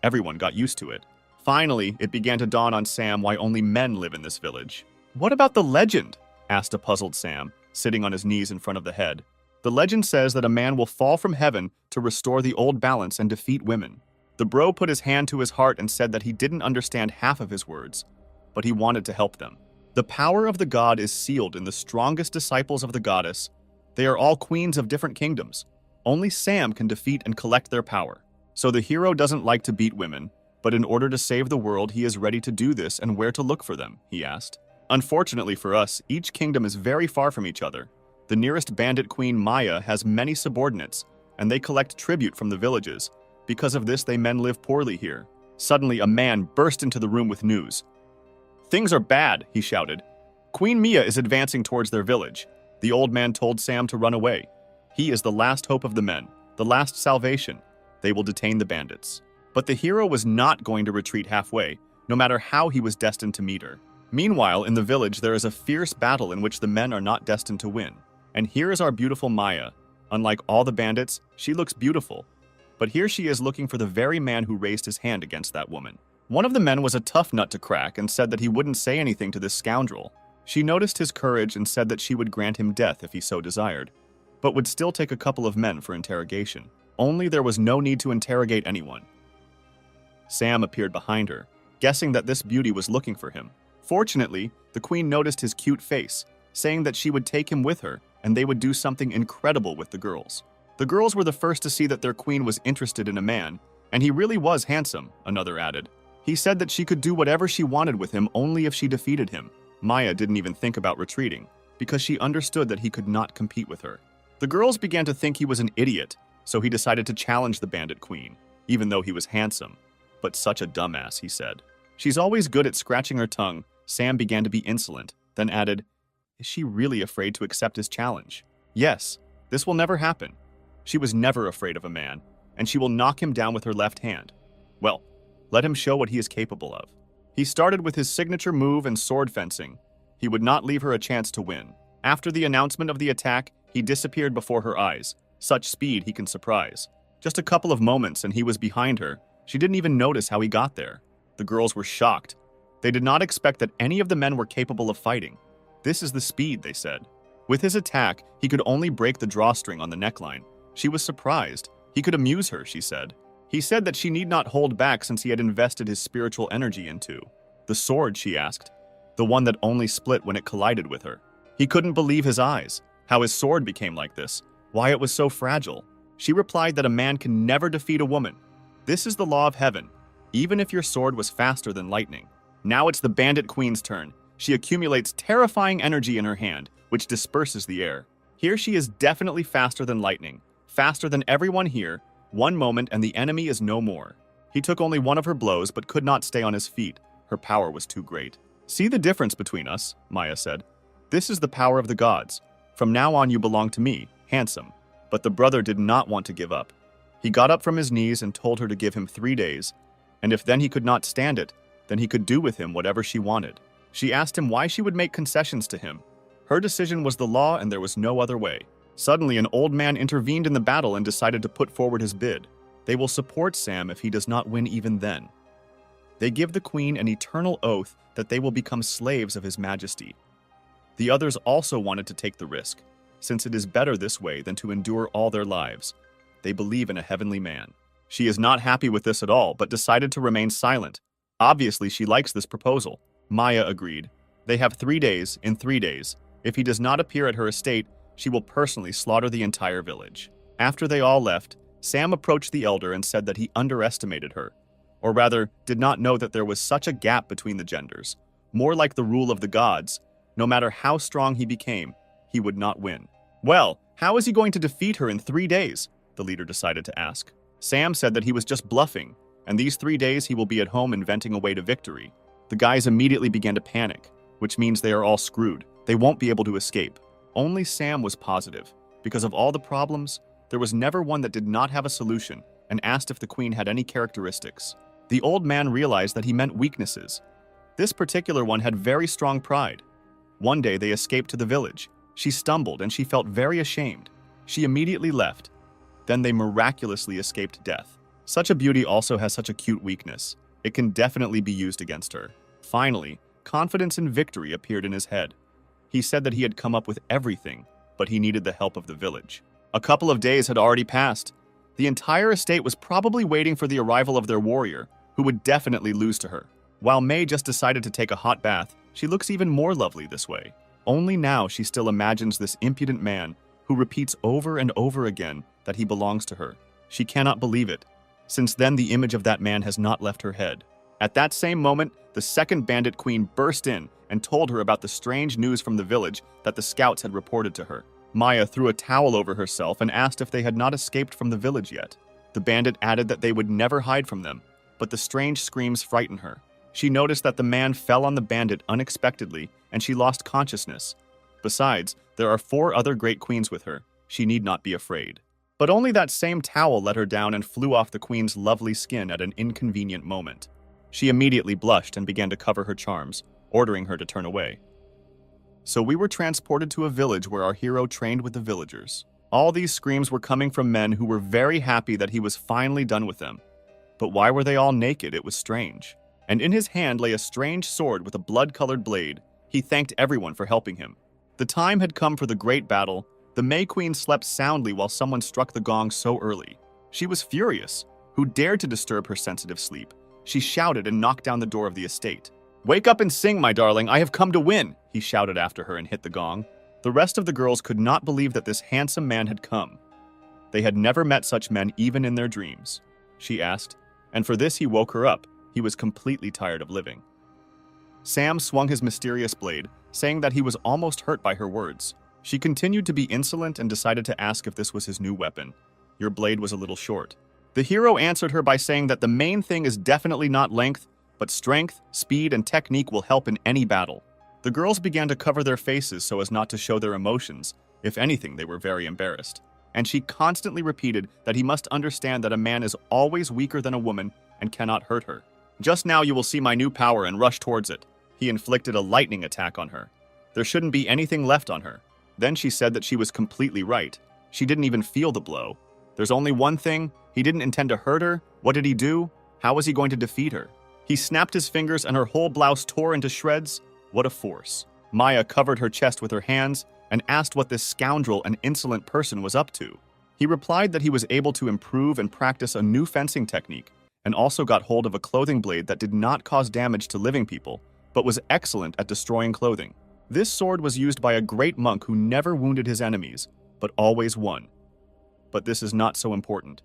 Everyone got used to it. Finally, it began to dawn on Sam why only men live in this village. "What about the legend?" asked a puzzled Sam, sitting on his knees in front of the head. "The legend says that a man will fall from heaven to restore the old balance and defeat women." The bro put his hand to his heart and said that he didn't understand half of his words, but he wanted to help them. The power of the god is sealed in the strongest disciples of the goddess. They are all queens of different kingdoms. Only Sam can defeat and collect their power. So the hero doesn't like to beat women, but in order to save the world, he is ready to do this, and where to look for them, he asked. Unfortunately for us, each kingdom is very far from each other. The nearest bandit queen, Maya, has many subordinates, and they collect tribute from the villages. Because of this, they men live poorly here. Suddenly, a man burst into the room with news. "Things are bad," he shouted. "Queen Mia is advancing towards their village." The old man told Sam to run away. He is the last hope of the men, the last salvation. They will detain the bandits. But the hero was not going to retreat halfway, no matter how he was destined to meet her. Meanwhile, in the village, there is a fierce battle in which the men are not destined to win. And here is our beautiful Maya. Unlike all the bandits, she looks beautiful. But here she is looking for the very man who raised his hand against that woman. One of the men was a tough nut to crack and said that he wouldn't say anything to this scoundrel. She noticed his courage and said that she would grant him death if he so desired, but would still take a couple of men for interrogation. Only there was no need to interrogate anyone. Sam appeared behind her, guessing that this beauty was looking for him. Fortunately, the queen noticed his cute face, saying that she would take him with her and they would do something incredible with the girls. The girls were the first to see that their queen was interested in a man, and he really was handsome, another added. He said that she could do whatever she wanted with him only if she defeated him. Maya didn't even think about retreating, because she understood that he could not compete with her. The girls began to think he was an idiot, so he decided to challenge the bandit queen, even though he was handsome. But such a dumbass, he said. She's always good at scratching her tongue. Sam began to be insolent, then added, "Is she really afraid to accept his challenge?" Yes, this will never happen. She was never afraid of a man, and she will knock him down with her left hand. Well, let him show what he is capable of. He started with his signature move and sword fencing. He would not leave her a chance to win. After the announcement of the attack, he disappeared before her eyes. Such speed he can surprise. Just a couple of moments and he was behind her. She didn't even notice how he got there. The girls were shocked. They did not expect that any of the men were capable of fighting. This is the speed, they said. With his attack, he could only break the drawstring on the neckline. She was surprised. He could amuse her, she said. He said that she need not hold back since he had invested his spiritual energy into. The sword, she asked. The one that only split when it collided with her. He couldn't believe his eyes. How his sword became like this. Why it was so fragile. She replied that a man can never defeat a woman. This is the law of heaven, even if your sword was faster than lightning. Now it's the bandit queen's turn. She accumulates terrifying energy in her hand, which disperses the air. Here she is definitely faster than lightning. Faster than everyone here. One moment and the enemy is no more. He took only one of her blows but could not stay on his feet. Her power was too great. See the difference between us, Maya said. This is the power of the gods. From now on you belong to me, handsome. But the brother did not want to give up. He got up from his knees and told her to give him 3 days, and if then he could not stand it, then he could do with him whatever she wanted. She asked him why she would make concessions to him. Her decision was the law and there was no other way. Suddenly, an old man intervened in the battle and decided to put forward his bid. They will support Sam if he does not win even then. They give the queen an eternal oath that they will become slaves of his majesty. The others also wanted to take the risk, since it is better this way than to endure all their lives. They believe in a heavenly man. She is not happy with this at all, but decided to remain silent. Obviously, she likes this proposal. Maya agreed. They have 3 days. In 3 days, if he does not appear at her estate, she will personally slaughter the entire village. After they all left, Sam approached the elder and said that he underestimated her, or rather, did not know that there was such a gap between the genders. More like the rule of the gods. No matter how strong he became, he would not win. Well, how is he going to defeat her in 3 days? The leader decided to ask. Sam said that he was just bluffing, and these 3 days he will be at home inventing a way to victory. The guys immediately began to panic, which means they are all screwed. They won't be able to escape. Only Sam was positive. Because of all the problems, there was never one that did not have a solution, and asked if the queen had any characteristics. The old man realized that he meant weaknesses. This particular one had very strong pride. One day they escaped to the village. She stumbled and she felt very ashamed. She immediately left. Then they miraculously escaped death. Such a beauty also has such a cute weakness. It can definitely be used against her. Finally, confidence in victory appeared in his head. He said that he had come up with everything, but he needed the help of the village. A couple of days had already passed. The entire estate was probably waiting for the arrival of their warrior, who would definitely lose to her. While May just decided to take a hot bath, she looks even more lovely this way. Only now she still imagines this impudent man who repeats over and over again that he belongs to her. She cannot believe it. Since then, the image of that man has not left her head. At that same moment, the second bandit queen burst in and told her about the strange news from the village that the scouts had reported to her. Maya threw a towel over herself and asked if they had not escaped from the village yet. The bandit added that they would never hide from them, but the strange screams frightened her. She noticed that the man fell on the bandit unexpectedly and she lost consciousness. Besides, there are 4 other great queens with her. She need not be afraid. But only that same towel let her down and flew off the queen's lovely skin at an inconvenient moment. She immediately blushed and began to cover her charms, ordering her to turn away. So we were transported to a village where our hero trained with the villagers. All these screams were coming from men who were very happy that he was finally done with them. But why were they all naked? It was strange. And in his hand lay a strange sword with a blood-colored blade. He thanked everyone for helping him. The time had come for the great battle. The May Queen slept soundly while someone struck the gong so early. She was furious. Who dared to disturb her sensitive sleep? She shouted and knocked down the door of the estate. "Wake up and sing, my darling, I have come to win," he shouted after her and hit the gong. The rest of the girls could not believe that this handsome man had come. They had never met such men even in their dreams. She asked, and for this he woke her up. He was completely tired of living. Sam swung his mysterious blade, saying that he was almost hurt by her words. She continued to be insolent and decided to ask if this was his new weapon. "Your blade was a little short." The hero answered her by saying that the main thing is definitely not length, but strength, speed, and technique will help in any battle. The girls began to cover their faces so as not to show their emotions. If anything, they were very embarrassed. And she constantly repeated that he must understand that a man is always weaker than a woman and cannot hurt her. "Just now you will see my new power and rush towards it." He inflicted a lightning attack on her. There shouldn't be anything left on her. Then she said that she was completely right. She didn't even feel the blow. There's only one thing. He didn't intend to hurt her. What did he do? How was he going to defeat her? He snapped his fingers and her whole blouse tore into shreds. What a force. Maya covered her chest with her hands and asked what this scoundrel and insolent person was up to. He replied that he was able to improve and practice a new fencing technique and also got hold of a clothing blade that did not cause damage to living people, but was excellent at destroying clothing. This sword was used by a great monk who never wounded his enemies, but always won. But this is not so important.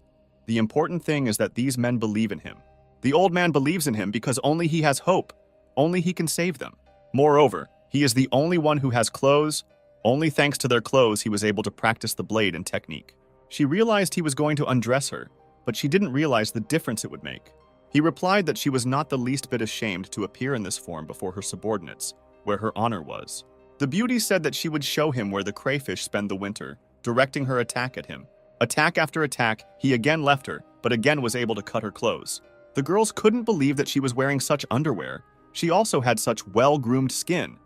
The important thing is that these men believe in him. The old man believes in him because only he has hope. Only he can save them. Moreover, he is the only one who has clothes. Only thanks to their clothes he was able to practice the blade and technique. She realized he was going to undress her, but she didn't realize the difference it would make. He replied that she was not the least bit ashamed to appear in this form before her subordinates, where her honor was. The beauty said that she would show him where the crayfish spend the winter, directing her attack at him. Attack after attack, he again left her, but again was able to cut her clothes. The girls couldn't believe that she was wearing such underwear. She also had such well-groomed skin,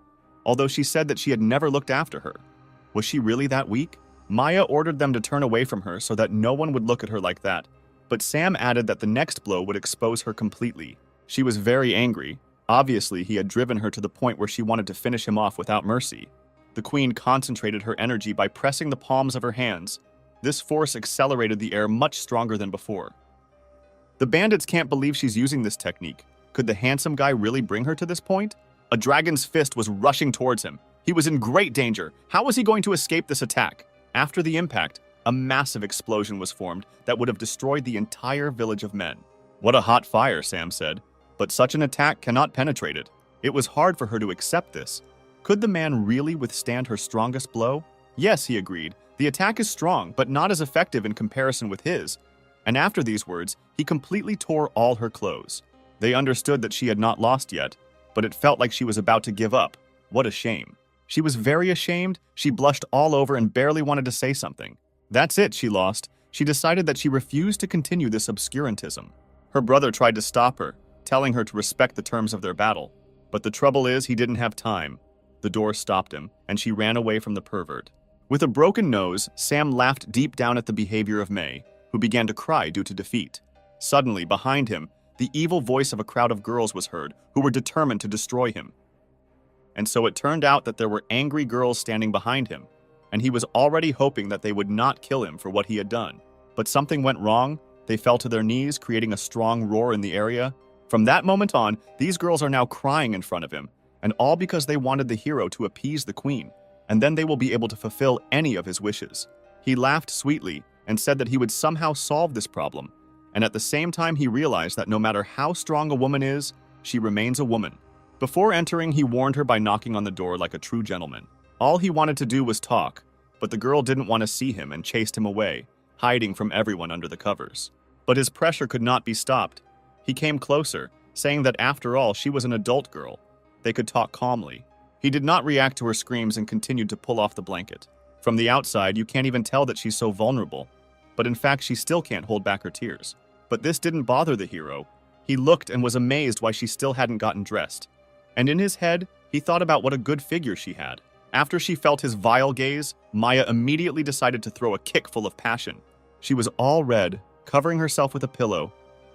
although she said that she had never looked after her. Was she really that weak? Maya ordered them to turn away from her so that no one would look at her like that, but Sam added that the next blow would expose her completely. She was very angry. Obviously, he had driven her to the point where she wanted to finish him off without mercy. The queen concentrated her energy by pressing the palms of her hands. This force accelerated the air much stronger than before. The bandits can't believe she's using this technique. Could the handsome guy really bring her to this point? A dragon's fist was rushing towards him. He was in great danger. How was he going to escape this attack? After the impact, a massive explosion was formed that would have destroyed the entire village of men. "What a hot fire," Sam said. But such an attack cannot penetrate it. It was hard for her to accept this. Could the man really withstand her strongest blow? Yes, he agreed. The attack is strong, but not as effective in comparison with his. And after these words, he completely tore all her clothes. They understood that she had not lost yet, but it felt like she was about to give up. What a shame. She was very ashamed. She blushed all over and barely wanted to say something. That's it, she lost. She decided that she refused to continue this obscurantism. Her brother tried to stop her, telling her to respect the terms of their battle. But the trouble is, he didn't have time. The door stopped him, and she ran away from the pervert. With a broken nose, Sam laughed deep down at the behavior of May, who began to cry due to defeat. Suddenly, behind him, the evil voice of a crowd of girls was heard, who were determined to destroy him. And so it turned out that there were angry girls standing behind him, and he was already hoping that they would not kill him for what he had done. But something went wrong. They fell to their knees, creating a strong roar in the area. From that moment on, these girls are now crying in front of him, and all because they wanted the hero to appease the queen, and then they will be able to fulfill any of his wishes. He laughed sweetly and said that he would somehow solve this problem, and at the same time he realized that no matter how strong a woman is, she remains a woman. Before entering, he warned her by knocking on the door like a true gentleman. All he wanted to do was talk, but the girl didn't want to see him and chased him away, hiding from everyone under the covers. But his pressure could not be stopped. He came closer, saying that after all, she was an adult girl. They could talk calmly. He did not react to her screams and continued to pull off the blanket. From the outside, you can't even tell that she's so vulnerable, but in fact, she still can't hold back her tears. But this didn't bother the hero. He looked and was amazed why she still hadn't gotten dressed. And in his head, he thought about what a good figure she had. After she felt his vile gaze, Maya immediately decided to throw a kick full of passion. She was all red, covering herself with a pillow.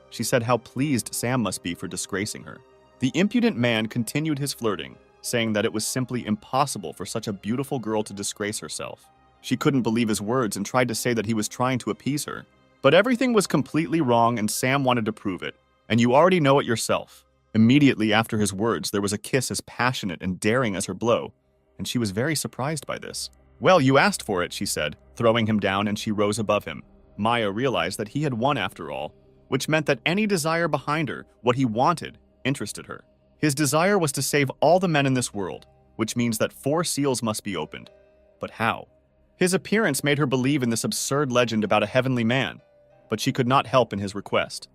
She said how pleased Sam must be for disgracing her. The impudent man continued his flirting, saying that it was simply impossible for such a beautiful girl to disgrace herself. She couldn't believe his words and tried to say that he was trying to appease her. But everything was completely wrong and Sam wanted to prove it. And you already know it yourself. Immediately after his words, there was a kiss as passionate and daring as her blow, and she was very surprised by this. "Well, you asked for it," she said, throwing him down, and she rose above him. Maya realized that he had won after all, which meant that any desire behind her, what he wanted, interested her. His desire was to save all the men in this world, which means that 4 seals must be opened. But how? His appearance made her believe in this absurd legend about a heavenly man, but she could not help in his request.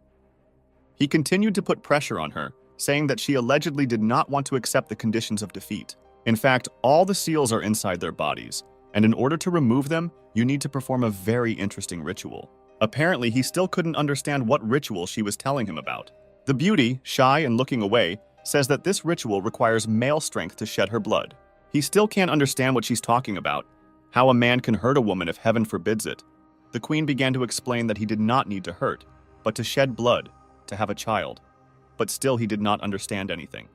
He continued to put pressure on her, saying that she allegedly did not want to accept the conditions of defeat. In fact, all the seals are inside their bodies, and in order to remove them, you need to perform a very interesting ritual. Apparently, he still couldn't understand what ritual she was telling him about. The beauty, shy and looking away, says that this ritual requires male strength to shed her blood. He still can't understand what she's talking about, how a man can hurt a woman if heaven forbids it. The queen began to explain that he did not need to hurt, but to shed blood, to have a child. But still he did not understand anything.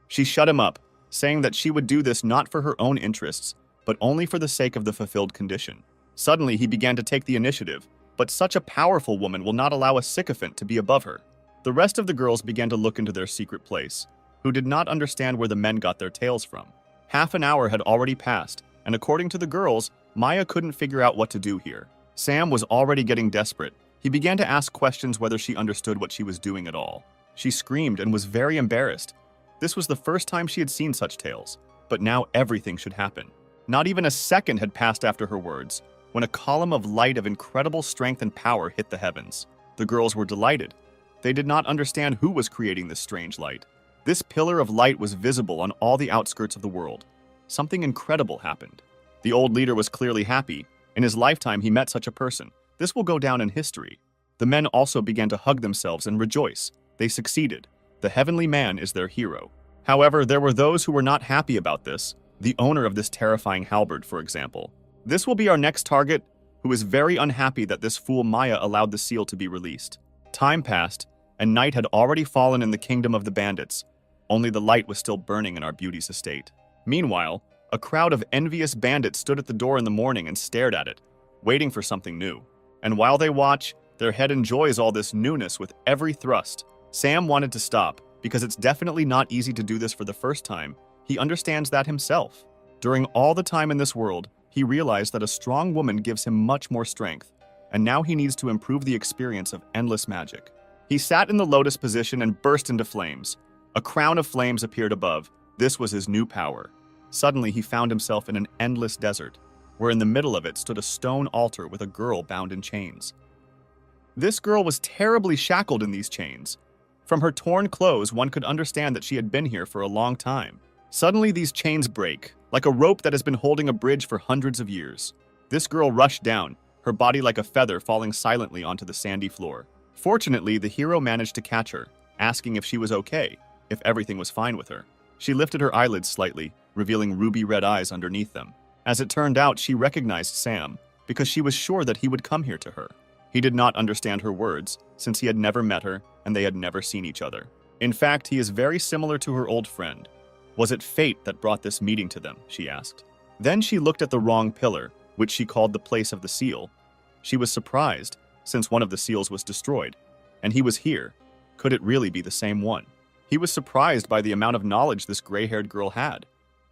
She shut him up, saying that she would do this not for her own interests, but only for the sake of the fulfilled condition. Suddenly he began to take the initiative, but such a powerful woman will not allow a sycophant to be above her. The rest of the girls began to look into their secret place, who did not understand where the men got their tales from. Half an hour had already passed, and according to the girls, Maya couldn't figure out what to do here. Sam was already getting desperate. He began to ask questions whether she understood what she was doing at all. She screamed and was very embarrassed. This was the first time she had seen such tales, but now everything should happen. Not even a second had passed after her words, when a column of light of incredible strength and power hit the heavens. The girls were delighted. They did not understand who was creating this strange light. This pillar of light was visible on all the outskirts of the world. Something incredible happened. The old leader was clearly happy. In his lifetime, he met such a person. This will go down in history. The men also began to hug themselves and rejoice. They succeeded. The heavenly man is their hero. However, there were those who were not happy about this. The owner of this terrifying halberd, for example. This will be our next target, who is very unhappy that this fool Maya allowed the seal to be released. Time passed, and night had already fallen in the kingdom of the bandits. Only the light was still burning in our beauty's estate. Meanwhile, a crowd of envious bandits stood at the door in the morning and stared at it, waiting for something new. And while they watch, their head enjoys all this newness with every thrust. Sam wanted to stop, because it's definitely not easy to do this for the first time. He understands that himself. During all the time in this world, he realized that a strong woman gives him much more strength, and now he needs to improve the experience of endless magic. He sat in the lotus position and burst into flames. A crown of flames appeared above. This was his new power. Suddenly, he found himself in an endless desert, where in the middle of it stood a stone altar with a girl bound in chains. This girl was terribly shackled in these chains. From her torn clothes, one could understand that she had been here for a long time. Suddenly, these chains break, like a rope that has been holding a bridge for hundreds of years. This girl rushed down, her body like a feather falling silently onto the sandy floor. Fortunately, the hero managed to catch her, asking if she was okay, if everything was fine with her. She lifted her eyelids slightly, revealing ruby-red eyes underneath them. As it turned out, she recognized Sam, because she was sure that he would come here to her. He did not understand her words, since he had never met her and they had never seen each other. In fact, he is very similar to her old friend. Was it fate that brought this meeting to them, she asked. Then she looked at the wrong pillar, which she called the place of the seal. She was surprised, since one of the seals was destroyed, and he was here. Could it really be the same one? He was surprised by the amount of knowledge this gray-haired girl had.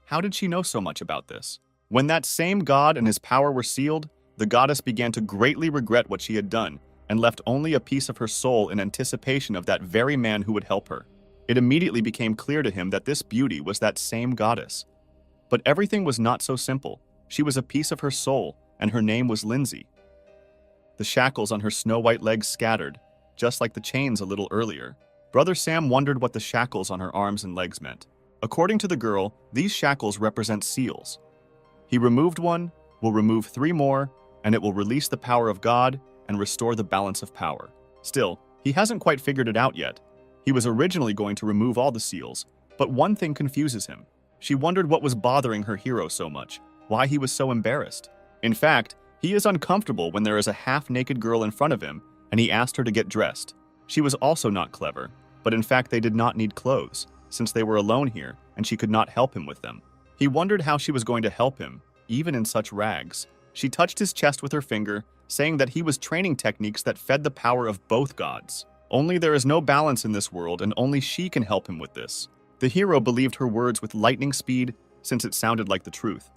How did she know so much about this? When that same god and his power were sealed, the goddess began to greatly regret what she had done and left only a piece of her soul in anticipation of that very man who would help her. It immediately became clear to him that this beauty was that same goddess. But everything was not so simple. She was a piece of her soul, and her name was Lindsay. The shackles on her snow-white legs scattered, just like the chains a little earlier. Brother Sam wondered what the shackles on her arms and legs meant. According to the girl, these shackles represent seals. He removed one, will remove 3 more, and it will release the power of God and restore the balance of power. Still, he hasn't quite figured it out yet. He was originally going to remove all the seals, but one thing confuses him. She wondered what was bothering her hero so much, why he was so embarrassed. In fact, he is uncomfortable when there is a half-naked girl in front of him, and he asked her to get dressed. She was also not clever, but in fact they did not need clothes, since they were alone here and she could not help him with them. He wondered how she was going to help him, even in such rags. She touched his chest with her finger, saying that he was training techniques that fed the power of both gods. Only there is no balance in this world, and only she can help him with this. The hero believed her words with lightning speed, since it sounded like the truth.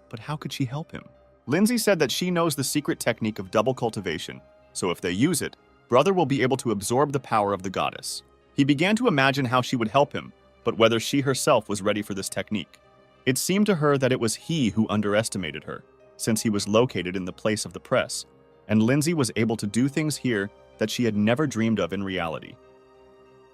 But how could she help him? Lindsay said that she knows the secret technique of double cultivation, so if they use it, Brother will be able to absorb the power of the goddess. He began to imagine how she would help him, but whether she herself was ready for this technique. It seemed to her that it was he who underestimated her, since he was located in the place of the press, and Lindsay was able to do things here that she had never dreamed of in reality.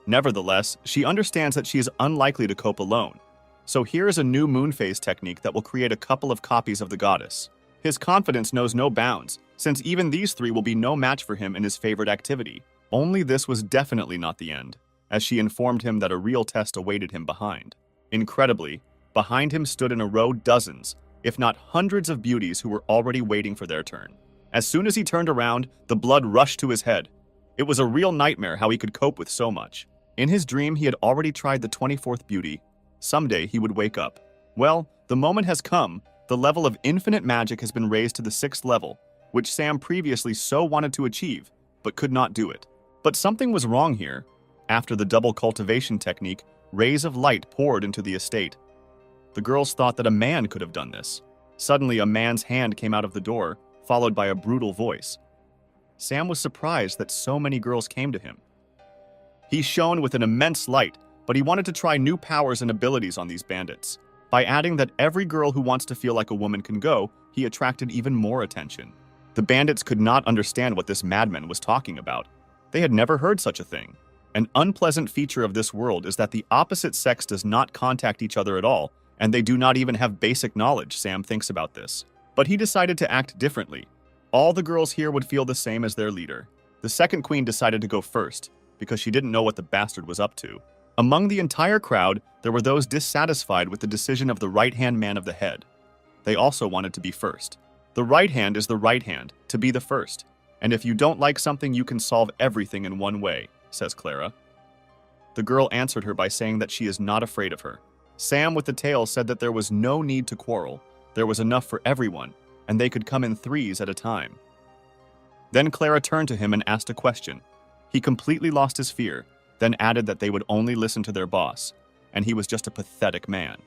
Nevertheless, she understands that she is unlikely to cope alone, so here is a new moon phase technique that will create a couple of copies of the goddess. His confidence knows no bounds, since even these three will be no match for him in his favorite activity. Only this was definitely not the end, as she informed him that a real test awaited him behind. Incredibly, behind him stood in a row dozens, if not hundreds of beauties who were already waiting for their turn. As soon as he turned around, the blood rushed to his head. It was a real nightmare how he could cope with so much. In his dream, he had already tried the 24th beauty. Someday he would wake up. Well, the moment has come. The level of infinite magic has been raised to the 6th level, which Sam previously so wanted to achieve, but could not do it. But something was wrong here. After the double cultivation technique, rays of light poured into the estate. The girls thought that a man could have done this. Suddenly, a man's hand came out of the door, followed by a brutal voice. Sam was surprised that so many girls came to him. He shone with an immense light, but he wanted to try new powers and abilities on these bandits. By adding that every girl who wants to feel like a woman can go, he attracted even more attention. The bandits could not understand what this madman was talking about. They had never heard such a thing. An unpleasant feature of this world is that the opposite sex does not contact each other at all, and they do not even have basic knowledge. Sam thinks about this. But he decided to act differently. All the girls here would feel the same as their leader. The second queen decided to go first, because she didn't know what the bastard was up to. Among the entire crowd, there were those dissatisfied with the decision of the right-hand man of the head. They also wanted to be first. The right hand is the right hand, to be the first. And if you don't like something, you can solve everything in one way, says Clara. The girl answered her by saying that she is not afraid of her. Sam with the tail said that there was no need to quarrel. There was enough for everyone, and they could come in threes at a time. Then Clara turned to him and asked a question. He completely lost his fear, then added that they would only listen to their boss, and he was just a pathetic man.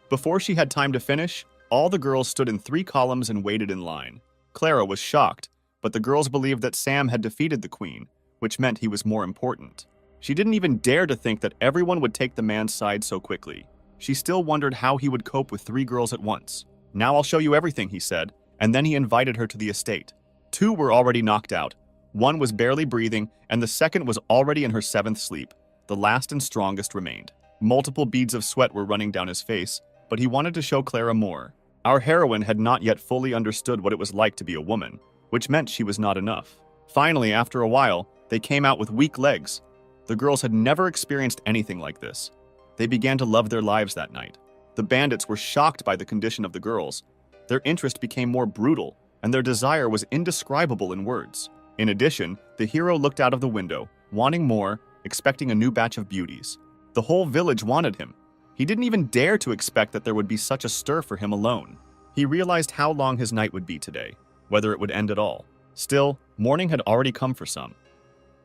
Before she had time to finish, all the girls stood in 3 columns and waited in line. Clara was shocked, but the girls believed that Sam had defeated the queen, which meant he was more important. She didn't even dare to think that everyone would take the man's side so quickly. She still wondered how he would cope with 3 girls at once. "Now I'll show you everything," he said, and then he invited her to the estate. 2 were already knocked out. 1 was barely breathing, and the second was already in her 7th sleep. The last and strongest remained. Multiple beads of sweat were running down his face, but he wanted to show Clara more. Our heroine had not yet fully understood what it was like to be a woman, which meant she was not enough. Finally, after a while, they came out with weak legs. The girls had never experienced anything like this. They began to love their lives that night. The bandits were shocked by the condition of the girls. Their interest became more brutal, and their desire was indescribable in words. In addition, the hero looked out of the window, wanting more, expecting a new batch of beauties. The whole village wanted him. He didn't even dare to expect that there would be such a stir for him alone. He realized how long his night would be today, whether it would end at all. Still, morning had already come for some.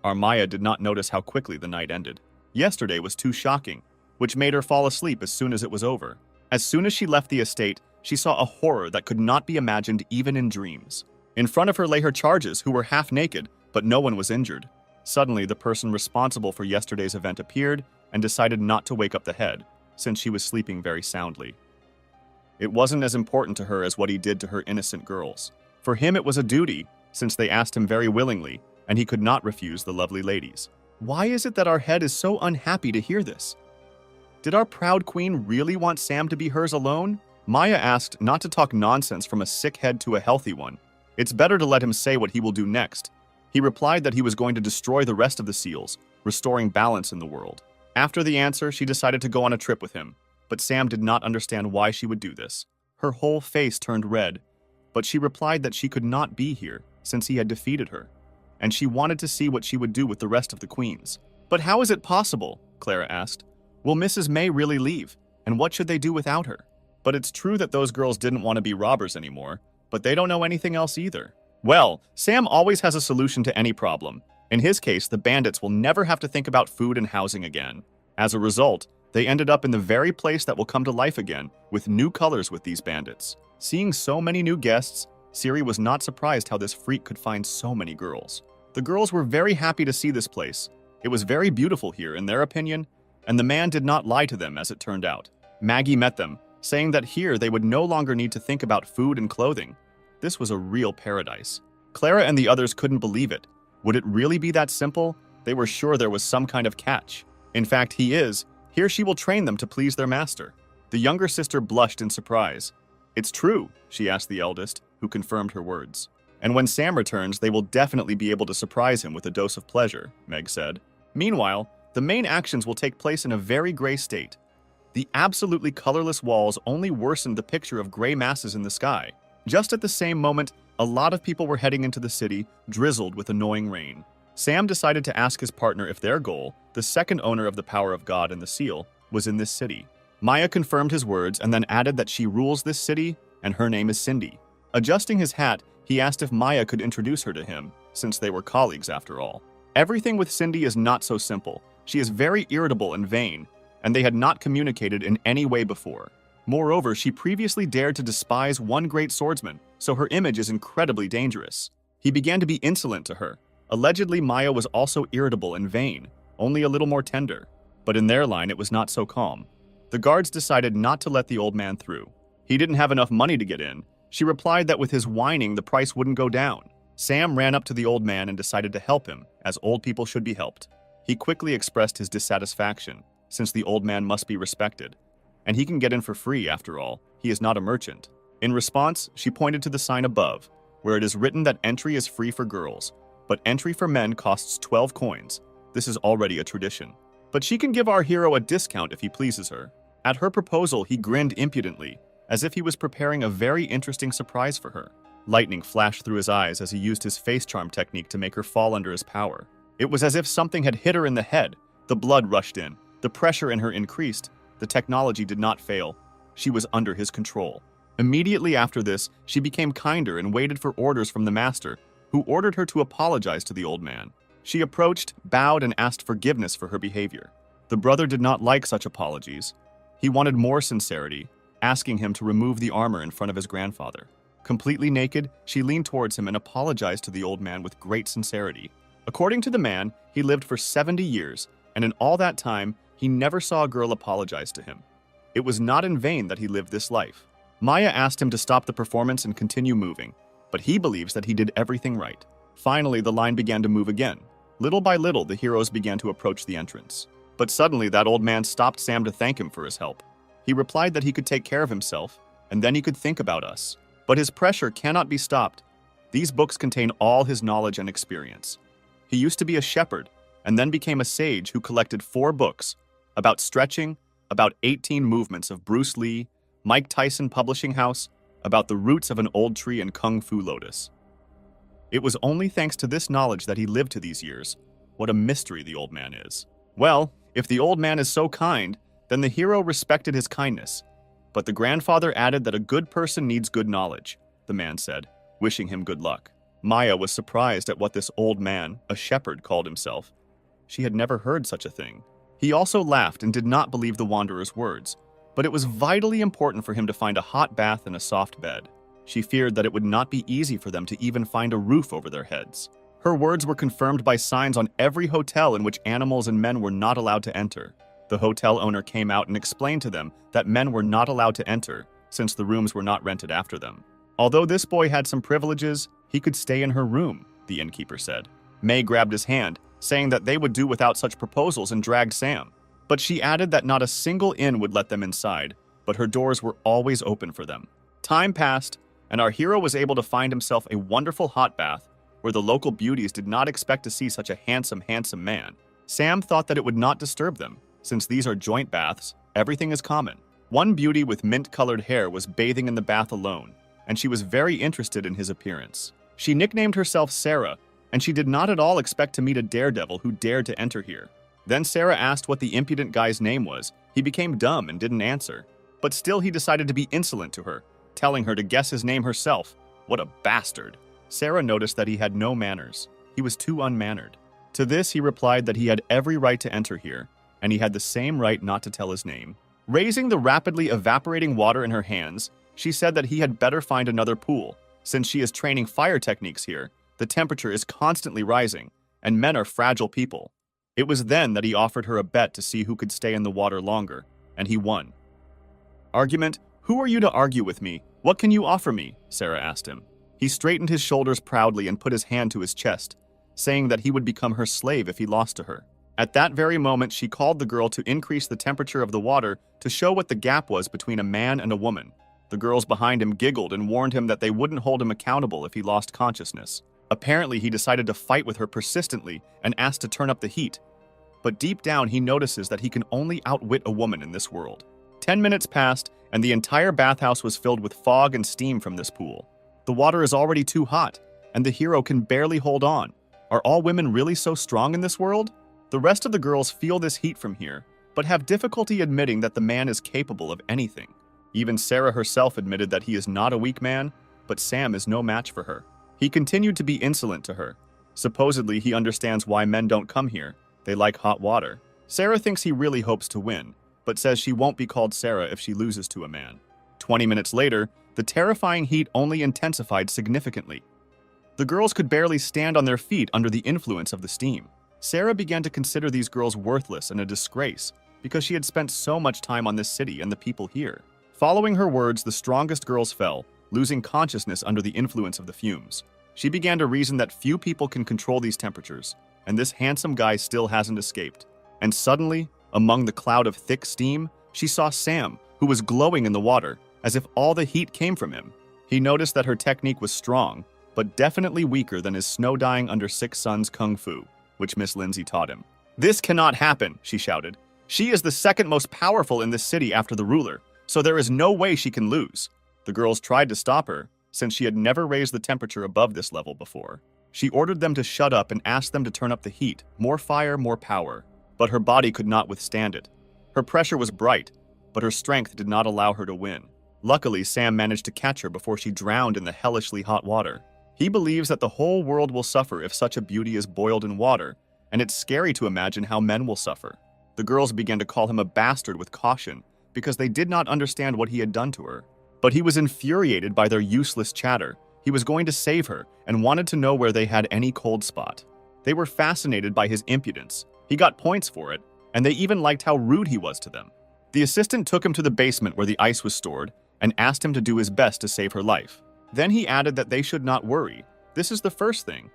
Armaya did not notice how quickly the night ended. Yesterday was too shocking, which made her fall asleep as soon as it was over. As soon as she left the estate, she saw a horror that could not be imagined even in dreams. In front of her lay her charges, who were half naked, but no one was injured. Suddenly, the person responsible for yesterday's event appeared and decided not to wake up the head, since she was sleeping very soundly. It wasn't as important to her as what he did to her innocent girls. For him, it was a duty, since they asked him very willingly, and he could not refuse the lovely ladies. Why is it that our head is so unhappy to hear this? Did our proud queen really want Sam to be hers alone? Maya asked not to talk nonsense from a sick head to a healthy one. It's better to let him say what he will do next. He replied that he was going to destroy the rest of the seals, restoring balance in the world. After the answer, she decided to go on a trip with him, but Sam did not understand why she would do this. Her whole face turned red, but she replied that she could not be here since he had defeated her, and she wanted to see what she would do with the rest of the queens. But how is it possible? Clara asked. Will Mrs. May really leave, and what should they do without her? But it's true that those girls didn't want to be robbers anymore, but they don't know anything else either. Well, Sam always has a solution to any problem. In his case, the bandits will never have to think about food and housing again. As a result, they ended up in the very place that will come to life again, with new colors with these bandits. Seeing so many new guests, Siri was not surprised how this freak could find so many girls. The girls were very happy to see this place. It was very beautiful here, in their opinion, and the man did not lie to them as it turned out. Maggie met them, saying that here they would no longer need to think about food and clothing. This was a real paradise. Clara and the others couldn't believe it. Would it really be that simple? They were sure there was some kind of catch. In fact, he is. Here she will train them to please their master. The younger sister blushed in surprise. It's true, she asked the eldest, who confirmed her words. And when Sam returns, they will definitely be able to surprise him with a dose of pleasure, Meg said. Meanwhile, the main actions will take place in a very gray state. The absolutely colorless walls only worsened the picture of gray masses in the sky. Just at the same moment, a lot of people were heading into the city, drizzled with annoying rain. Sam decided to ask his partner if their goal, the second owner of the power of God and the seal, was in this city. Maya confirmed his words and then added that she rules this city and her name is Cindy. Adjusting his hat, he asked if Maya could introduce her to him, since they were colleagues after all. Everything with Cindy is not so simple. She is very irritable and vain, and they had not communicated in any way before. Moreover, she previously dared to despise one great swordsman, so her image is incredibly dangerous. He began to be insolent to her. Allegedly, Maya was also irritable and vain, only a little more tender. But in their line, it was not so calm. The guards decided not to let the old man through. He didn't have enough money to get in. She replied that with his whining, the price wouldn't go down. Sam ran up to the old man and decided to help him, as old people should be helped. He quickly expressed his dissatisfaction, since the old man must be respected. And he can get in for free, after all. He is not a merchant. In response, she pointed to the sign above, where it is written that entry is free for girls, but entry for men costs 12 coins. This is already a tradition. But she can give our hero a discount if he pleases her. At her proposal, he grinned impudently, as if he was preparing a very interesting surprise for her. Lightning flashed through his eyes as he used his face charm technique to make her fall under his power. It was as if something had hit her in the head. The blood rushed in. The pressure in her increased. The technology did not fail. She was under his control. Immediately after this, she became kinder and waited for orders from the master, who ordered her to apologize to the old man. She approached, bowed, and asked forgiveness for her behavior. The brother did not like such apologies. He wanted more sincerity, asking him to remove the armor in front of his grandfather. Completely naked, she leaned towards him and apologized to the old man with great sincerity. According to the man, he lived for 70 years, and in all that time, he never saw a girl apologize to him. It was not in vain that he lived this life. Maya asked him to stop the performance and continue moving, but he believes that he did everything right. Finally, the line began to move again. Little by little, the heroes began to approach the entrance. But suddenly, that old man stopped Sam to thank him for his help. He replied that he could take care of himself, and then he could think about us. But his pressure cannot be stopped. These books contain all his knowledge and experience. He used to be a shepherd, and then became a sage who collected 4 books about stretching, about 18 movements of Bruce Lee, Mike Tyson Publishing House, about the roots of an old tree and Kung Fu Lotus. It was only thanks to this knowledge that he lived to these years. What a mystery the old man is. Well, if the old man is so kind, then the hero respected his kindness. But the grandfather added that a good person needs good knowledge, the man said, wishing him good luck. Maya was surprised at what this old man, a shepherd, called himself. She had never heard such a thing. He also laughed and did not believe the wanderer's words, but it was vitally important for him to find a hot bath and a soft bed. She feared that it would not be easy for them to even find a roof over their heads. Her words were confirmed by signs on every hotel in which animals and men were not allowed to enter. The hotel owner came out and explained to them that men were not allowed to enter, since the rooms were not rented after them. Although this boy had some privileges, he could stay in her room, the innkeeper said. May grabbed his hand, saying that they would do without such proposals, and dragged Sam. But she added that not a single inn would let them inside, but her doors were always open for them. Time passed, and our hero was able to find himself a wonderful hot bath, where the local beauties did not expect to see such a handsome man. Sam thought that it would not disturb them, since these are joint baths, everything is common. One beauty with mint-colored hair was bathing in the bath alone, and she was very interested in his appearance. She nicknamed herself Sarah, and she did not at all expect to meet a daredevil who dared to enter here. Then Sarah asked what the impudent guy's name was. He became dumb and didn't answer. But still he decided to be insolent to her, telling her to guess his name herself. What a bastard. Sarah noticed that he had no manners. He was too unmannered. To this he replied that he had every right to enter here, and he had the same right not to tell his name. Raising the rapidly evaporating water in her hands, she said that he had better find another pool. Since she is training fire techniques here, the temperature is constantly rising, and men are fragile people. It was then that he offered her a bet to see who could stay in the water longer, and he won. Argument: Who are you to argue with me? What can you offer me? Sarah asked him. He straightened his shoulders proudly and put his hand to his chest, saying that he would become her slave if he lost to her. At that very moment, she called the girl to increase the temperature of the water to show what the gap was between a man and a woman. The girls behind him giggled and warned him that they wouldn't hold him accountable if he lost consciousness. Apparently, he decided to fight with her persistently and asked to turn up the heat. But deep down, he notices that he can only outwit a woman in this world. 10 minutes passed, and the entire bathhouse was filled with fog and steam from this pool. The water is already too hot, and the hero can barely hold on. Are all women really so strong in this world? The rest of the girls feel this heat from here, but have difficulty admitting that the man is capable of anything. Even Sarah herself admitted that he is not a weak man, but Sam is no match for her. He continued to be insolent to her. Supposedly, he understands why men don't come here. They like hot water. Sarah thinks he really hopes to win, but says she won't be called Sarah if she loses to a man. 20 minutes later, the terrifying heat only intensified significantly. The girls could barely stand on their feet under the influence of the steam. Sarah began to consider these girls worthless and a disgrace because she had spent so much time on this city and the people here. Following her words, the strongest girls fell, losing consciousness under the influence of the fumes. She began to reason that few people can control these temperatures, and this handsome guy still hasn't escaped. And suddenly, among the cloud of thick steam, she saw Sam, who was glowing in the water, as if all the heat came from him. He noticed that her technique was strong, but definitely weaker than his snow-dying under 6 suns kung fu, which Miss Lindsay taught him. "This cannot happen," she shouted. "She is the second most powerful in this city after the ruler, so there is no way she can lose." The girls tried to stop her, since she had never raised the temperature above this level before. She ordered them to shut up and asked them to turn up the heat, more fire, more power. But her body could not withstand it. Her pressure was bright, but her strength did not allow her to win. Luckily, Sam managed to catch her before she drowned in the hellishly hot water. He believes that the whole world will suffer if such a beauty is boiled in water, and it's scary to imagine how men will suffer. The girls began to call him a bastard with caution because they did not understand what he had done to her. But he was infuriated by their useless chatter. He was going to save her and wanted to know where they had any cold spot. They were fascinated by his impudence. He got points for it, and they even liked how rude he was to them. The assistant took him to the basement where the ice was stored and asked him to do his best to save her life. Then he added that they should not worry. This is the first thing.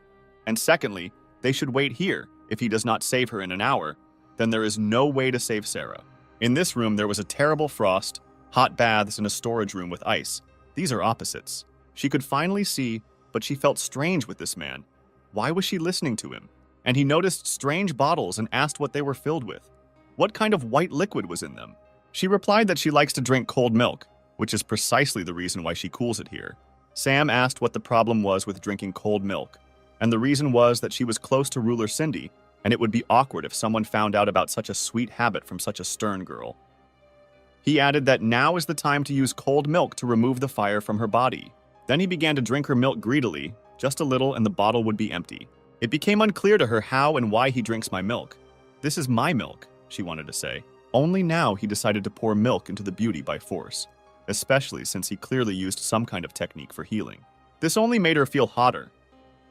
And secondly, they should wait here. If he does not save her in an hour, then there is no way to save Sarah. In this room, there was a terrible frost, hot baths, and a storage room with ice. These are opposites. She could finally see, but she felt strange with this man. Why was she listening to him? And he noticed strange bottles and asked what they were filled with. What kind of white liquid was in them? She replied that she likes to drink cold milk, which is precisely the reason why she cools it here. Sam asked what the problem was with drinking cold milk, and the reason was that she was close to Ruler Cindy, and it would be awkward if someone found out about such a sweet habit from such a stern girl. He added that now is the time to use cold milk to remove the fire from her body. Then he began to drink her milk greedily, just a little, and the bottle would be empty. It became unclear to her how and why he drinks my milk. "This is my milk," she wanted to say. Only now he decided to pour milk into the beauty by force, especially since he clearly used some kind of technique for healing. This only made her feel hotter.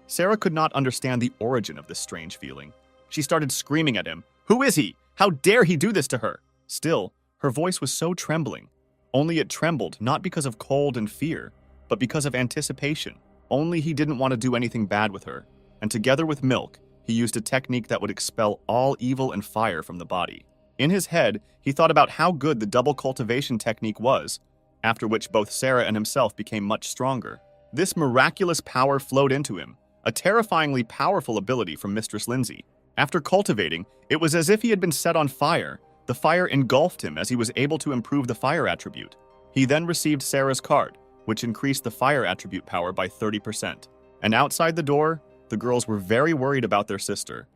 Sarah could not understand the origin of this strange feeling. She started screaming at him. "Who is he? How dare he do this to her?" Still, her voice was so trembling. Only it trembled not because of cold and fear, but because of anticipation. Only he didn't want to do anything bad with her. And together with milk, he used a technique that would expel all evil and fire from the body. In his head, he thought about how good the double cultivation technique was, after which both Sarah and himself became much stronger. This miraculous power flowed into him, a terrifyingly powerful ability from Mistress Lindsay. After cultivating, it was as if he had been set on fire, The fire engulfed him as he was able to improve the fire attribute. He then received Sarah's card, which increased the fire attribute power by 30%. And outside the door, the girls were very worried about their sister,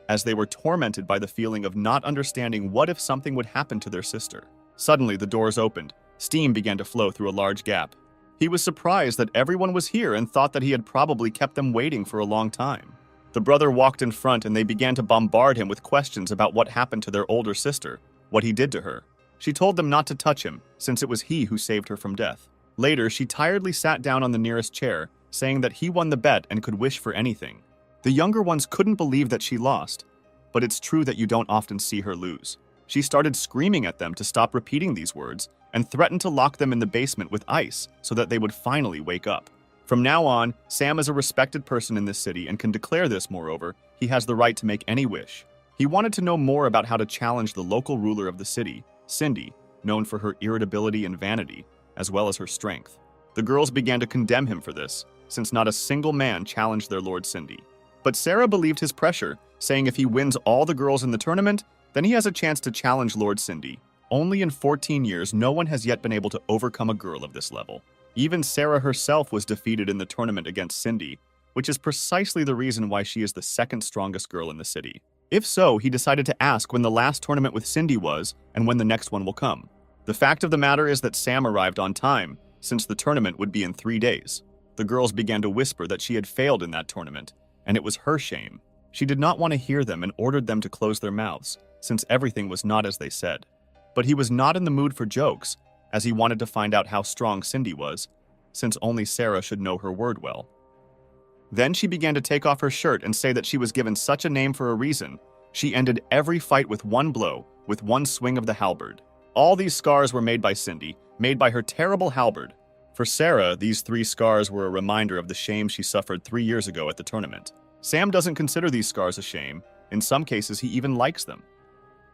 as they were tormented by the feeling of not understanding what if something would happen to their sister. Suddenly, the doors opened. Steam began to flow through a large gap. He was surprised that everyone was here and thought that he had probably kept them waiting for a long time. The brother walked in front and they began to bombard him with questions about what happened to their older sister, what he did to her. She told them not to touch him, since it was he who saved her from death. Later, she tiredly sat down on the nearest chair, saying that he won the bet and could wish for anything. The younger ones couldn't believe that she lost, but it's true that you don't often see her lose. She started screaming at them to stop repeating these words and threatened to lock them in the basement with ice so that they would finally wake up. From now on, Sam is a respected person in this city and can declare this. Moreover, he has the right to make any wish. He wanted to know more about how to challenge the local ruler of the city, Cindy, known for her irritability and vanity, as well as her strength. The girls began to condemn him for this, since not a single man challenged their Lord Cindy. But Sarah believed his pressure, saying if he wins all the girls in the tournament, then he has a chance to challenge Lord Cindy. Only in 14 years, no one has yet been able to overcome a girl of this level. Even Sarah herself was defeated in the tournament against Cindy, which is precisely the reason why she is the second strongest girl in the city. If so, he decided to ask when the last tournament with Cindy was and when the next one will come. The fact of the matter is that Sam arrived on time, since the tournament would be in 3 days. The girls began to whisper that she had failed in that tournament, and it was her shame. She did not want to hear them and ordered them to close their mouths, since everything was not as they said. But he was not in the mood for jokes, as he wanted to find out how strong Cindy was, since only Sarah should know her word well. Then she began to take off her shirt and say that she was given such a name for a reason. She ended every fight with one blow, with one swing of the halberd. All these scars were made by Cindy, made by her terrible halberd. For Sarah, these 3 scars were a reminder of the shame she suffered 3 years ago at the tournament. Sam doesn't consider these scars a shame. In some cases, he even likes them.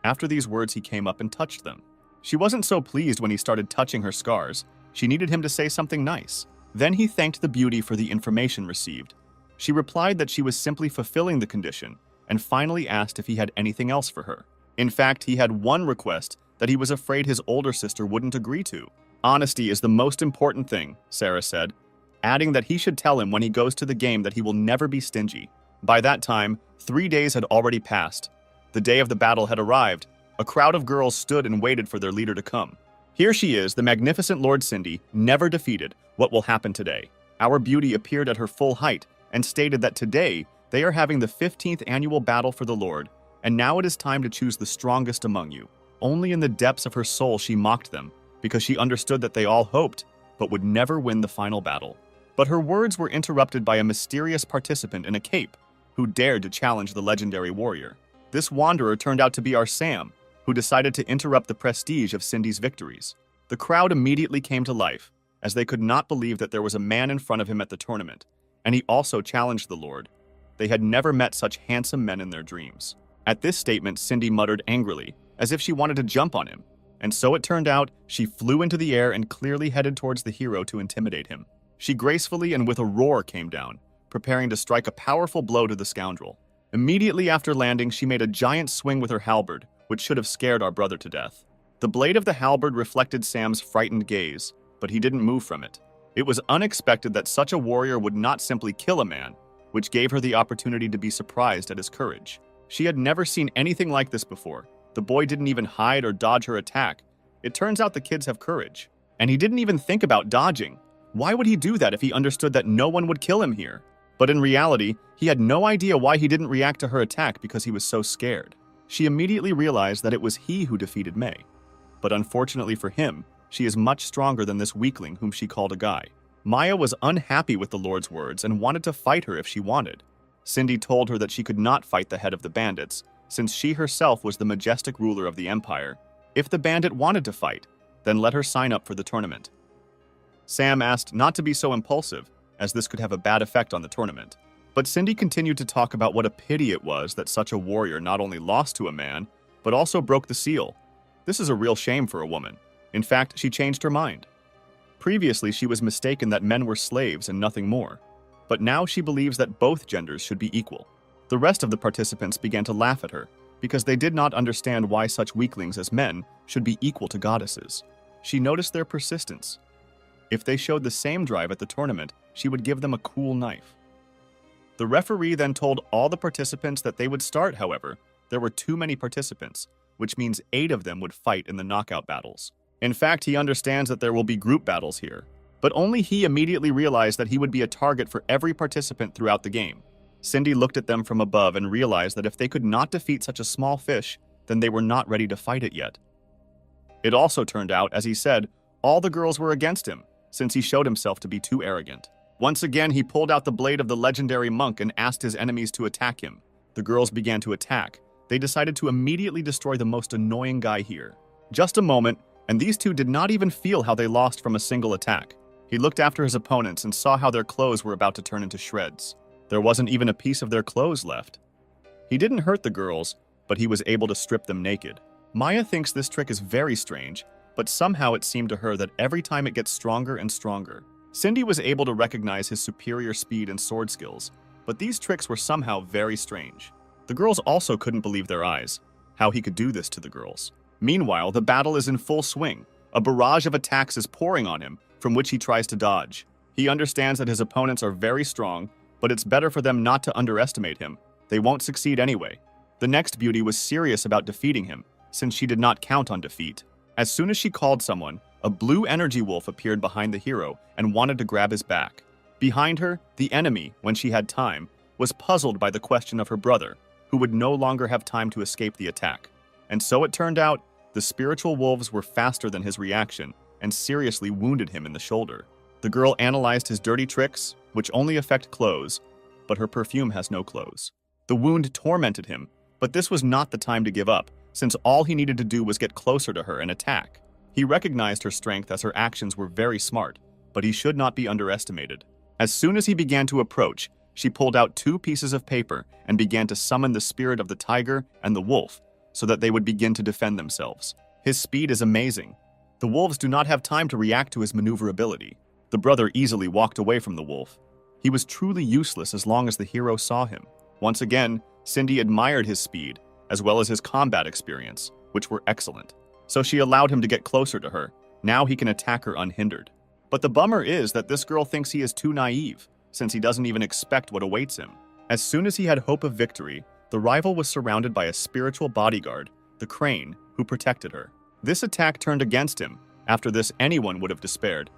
After these words, he came up and touched them. She wasn't so pleased when he started touching her scars. She needed him to say something nice. Then he thanked the beauty for the information received. She replied that she was simply fulfilling the condition, and finally asked if he had anything else for her. In fact, he had one request that he was afraid his older sister wouldn't agree to. Honesty is the most important thing, Sarah said, adding that he should tell him when he goes to the game that he will never be stingy. By that time, 3 days had already passed. The day of the battle had arrived. A crowd of girls stood and waited for their leader to come. Here she is, the magnificent Lord Cindy, never defeated. What will happen today? Our beauty appeared at her full height and stated that today they are having the 15th annual battle for the Lord, and now it is time to choose the strongest among you. Only in the depths of her soul she mocked them, because she understood that they all hoped, but would never win the final battle. But her words were interrupted by a mysterious participant in a cape, who dared to challenge the legendary warrior. This wanderer turned out to be our Sam, who decided to interrupt the prestige of Cindy's victories. The crowd immediately came to life, as they could not believe that there was a man in front of him at the tournament, and he also challenged the Lord. They had never met such handsome men in their dreams. At this statement, Cindy muttered angrily, as if she wanted to jump on him, and so it turned out she flew into the air and clearly headed towards the hero to intimidate him. She gracefully and with a roar came down, preparing to strike a powerful blow to the scoundrel. Immediately after landing, she made a giant swing with her halberd, which should have scared our brother to death. The blade of the halberd reflected Sam's frightened gaze, but he didn't move from it. It was unexpected that such a warrior would not simply kill a man, which gave her the opportunity to be surprised at his courage. She had never seen anything like this before. The boy didn't even hide or dodge her attack. It turns out the kids have courage. And he didn't even think about dodging. Why would he do that if he understood that no one would kill him here? But in reality, he had no idea why he didn't react to her attack because he was so scared. She immediately realized that it was he who defeated May. But unfortunately for him, she is much stronger than this weakling whom she called a guy. Maya was unhappy with the Lord's words and wanted to fight her if she wanted. Cindy told her that she could not fight the head of the bandits, since she herself was the majestic ruler of the empire. If the bandit wanted to fight, then let her sign up for the tournament. Sam asked not to be so impulsive, as this could have a bad effect on the tournament. But Cindy continued to talk about what a pity it was that such a warrior not only lost to a man, but also broke the seal. This is a real shame for a woman. In fact, she changed her mind. Previously, she was mistaken that men were slaves and nothing more. But now she believes that both genders should be equal. The rest of the participants began to laugh at her, because they did not understand why such weaklings as men should be equal to goddesses. She noticed their persistence. If they showed the same drive at the tournament, she would give them a cool knife. The referee then told all the participants that they would start. However, there were too many participants, which means 8 of them would fight in the knockout battles. In fact, he understands that there will be group battles here, but only he immediately realized that he would be a target for every participant throughout the game. Cindy looked at them from above and realized that if they could not defeat such a small fish, then they were not ready to fight it yet. It also turned out, as he said, all the girls were against him, since he showed himself to be too arrogant. Once again, he pulled out the blade of the legendary monk and asked his enemies to attack him. The girls began to attack. They decided to immediately destroy the most annoying guy here. Just a moment, and these two did not even feel how they lost from a single attack. He looked after his opponents and saw how their clothes were about to turn into shreds. There wasn't even a piece of their clothes left. He didn't hurt the girls, but he was able to strip them naked. Maya thinks this trick is very strange, but somehow it seemed to her that every time it gets stronger and stronger. Cindy was able to recognize his superior speed and sword skills, but these tricks were somehow very strange. The girls also couldn't believe their eyes, how he could do this to the girls. Meanwhile, the battle is in full swing. A barrage of attacks is pouring on him, from which he tries to dodge. He understands that his opponents are very strong, but it's better for them not to underestimate him. They won't succeed anyway. The next beauty was serious about defeating him, since she did not count on defeat. As soon as she called someone, a blue energy wolf appeared behind the hero and wanted to grab his back. Behind her, the enemy, when she had time, was puzzled by the question of her brother, who would no longer have time to escape the attack. And so it turned out, the spiritual wolves were faster than his reaction and seriously wounded him in the shoulder. The girl analyzed his dirty tricks, which only affect clothes, but her perfume has no clothes. The wound tormented him, but this was not the time to give up, since all he needed to do was get closer to her and attack. He recognized her strength as her actions were very smart, but he should not be underestimated. As soon as he began to approach, she pulled out 2 pieces of paper and began to summon the spirit of the tiger and the wolf so that they would begin to defend themselves. His speed is amazing. The wolves do not have time to react to his maneuverability. The brother easily walked away from the wolf. He was truly useless as long as the hero saw him. Once again, Cindy admired his speed, as well as his combat experience, which were excellent. So she allowed him to get closer to her. Now he can attack her unhindered. But the bummer is that this girl thinks he is too naive, since he doesn't even expect what awaits him. As soon as he had hope of victory, the rival was surrounded by a spiritual bodyguard, the crane, who protected her. This attack turned against him. After this, anyone would have despaired,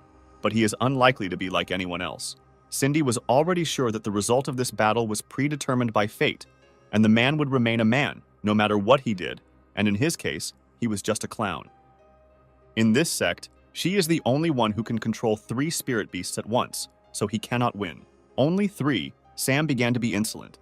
but he is unlikely to be like anyone else. Cindy was already sure that the result of this battle was predetermined by fate, and the man would remain a man, no matter what he did, and in his case, he was just a clown. In this sect, she is the only one who can control 3 spirit beasts at once, so he cannot win. Only 3, Sam began to be insolent.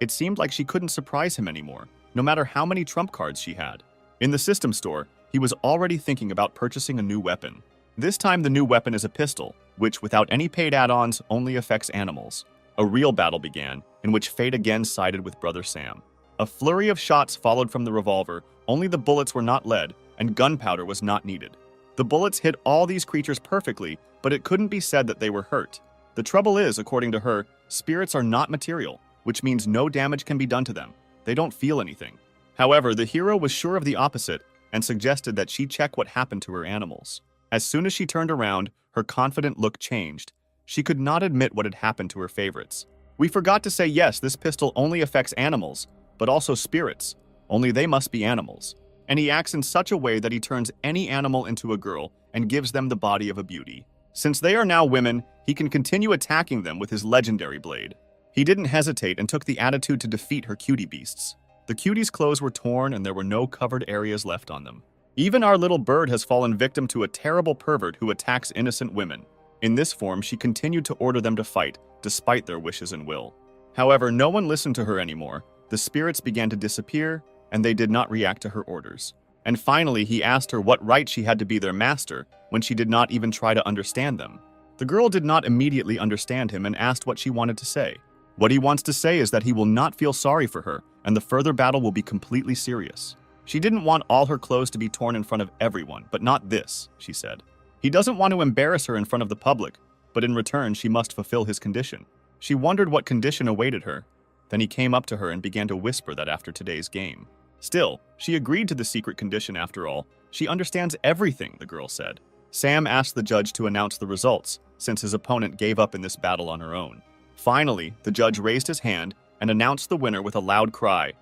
It seemed like she couldn't surprise him anymore, no matter how many trump cards she had. In the system store, he was already thinking about purchasing a new weapon. This time the new weapon is a pistol, which without any paid add-ons only affects animals. A real battle began, in which fate again sided with Brother Sam. A flurry of shots followed from the revolver, only the bullets were not lead, and gunpowder was not needed. The bullets hit all these creatures perfectly, but it couldn't be said that they were hurt. The trouble is, according to her, spirits are not material, which means no damage can be done to them. They don't feel anything. However, the hero was sure of the opposite and suggested that she check what happened to her animals. As soon as she turned around, her confident look changed. She could not admit what had happened to her favorites. We forgot to say yes, this pistol only affects animals, but also spirits. Only they must be animals. And he acts in such a way that he turns any animal into a girl and gives them the body of a beauty. Since they are now women, he can continue attacking them with his legendary blade. He didn't hesitate and took the attitude to defeat her cutie beasts. The cuties' clothes were torn and there were no covered areas left on them. Even our little bird has fallen victim to a terrible pervert who attacks innocent women. In this form, she continued to order them to fight, despite their wishes and will. However, no one listened to her anymore. The spirits began to disappear, and they did not react to her orders. And finally, he asked her what right she had to be their master when she did not even try to understand them. The girl did not immediately understand him and asked what she wanted to say. What he wants to say is that he will not feel sorry for her, and the further battle will be completely serious. She didn't want all her clothes to be torn in front of everyone, but not this, she said. He doesn't want to embarrass her in front of the public, but in return she must fulfill his condition. She wondered what condition awaited her. Then he came up to her and began to whisper that after today's game, Still, she agreed to the secret condition after all. She understands everything, the girl said. Sam asked the judge to announce the results, since his opponent gave up in this battle on her own. Finally, the judge raised his hand and announced the winner with a loud cry.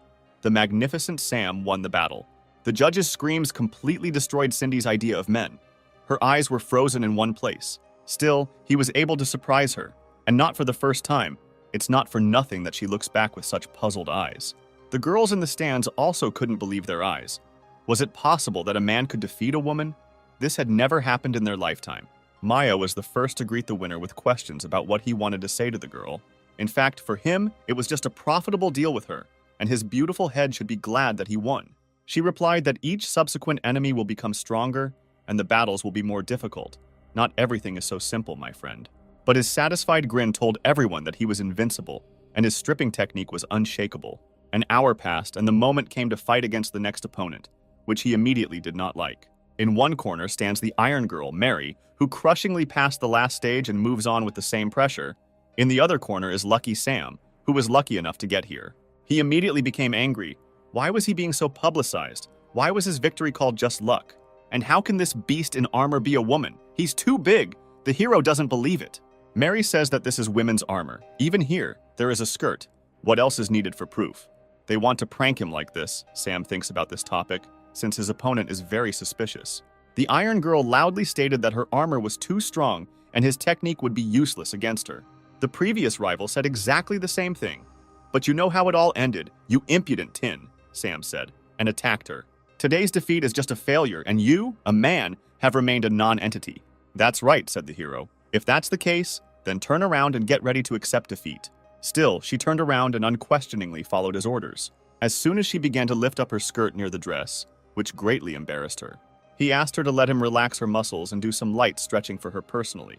The magnificent Sam won the battle. The judge's screams completely destroyed Cindy's idea of men. Her eyes were frozen in one place. Still, he was able to surprise her, and not for the first time. It's not for nothing that she looks back with such puzzled eyes. The girls in the stands also couldn't believe their eyes. Was it possible that a man could defeat a woman? This had never happened in their lifetime. Maya was the first to greet the winner with questions about what he wanted to say to the girl. In fact, for him, it was just a profitable deal with her, and his beautiful head should be glad that he won. She replied that each subsequent enemy will become stronger, and the battles will be more difficult. Not everything is so simple, my friend. But his satisfied grin told everyone that he was invincible, and his stripping technique was unshakable. An hour passed, and the moment came to fight against the next opponent, which he immediately did not like. In one corner stands the Iron Girl, Mary, who crushingly passed the last stage and moves on with the same pressure. In the other corner is Lucky Sam, who was lucky enough to get here. He immediately became angry. Why was he being so publicized? Why was his victory called just luck? And how can this beast in armor be a woman? He's too big. The hero doesn't believe it. Mary says that this is women's armor. Even here, there is a skirt. What else is needed for proof? They want to prank him like this, Sam thinks about this topic, since his opponent is very suspicious. The Iron Girl loudly stated that her armor was too strong and his technique would be useless against her. The previous rival said exactly the same thing. But you know how it all ended, you impudent tin, Sam said, and attacked her. Today's defeat is just a failure, and you, a man, have remained a non-entity. That's right, said the hero. If that's the case, then turn around and get ready to accept defeat. Still, she turned around and unquestioningly followed his orders. As soon as she began to lift up her skirt near the dress, which greatly embarrassed her, he asked her to let him relax her muscles and do some light stretching for her personally.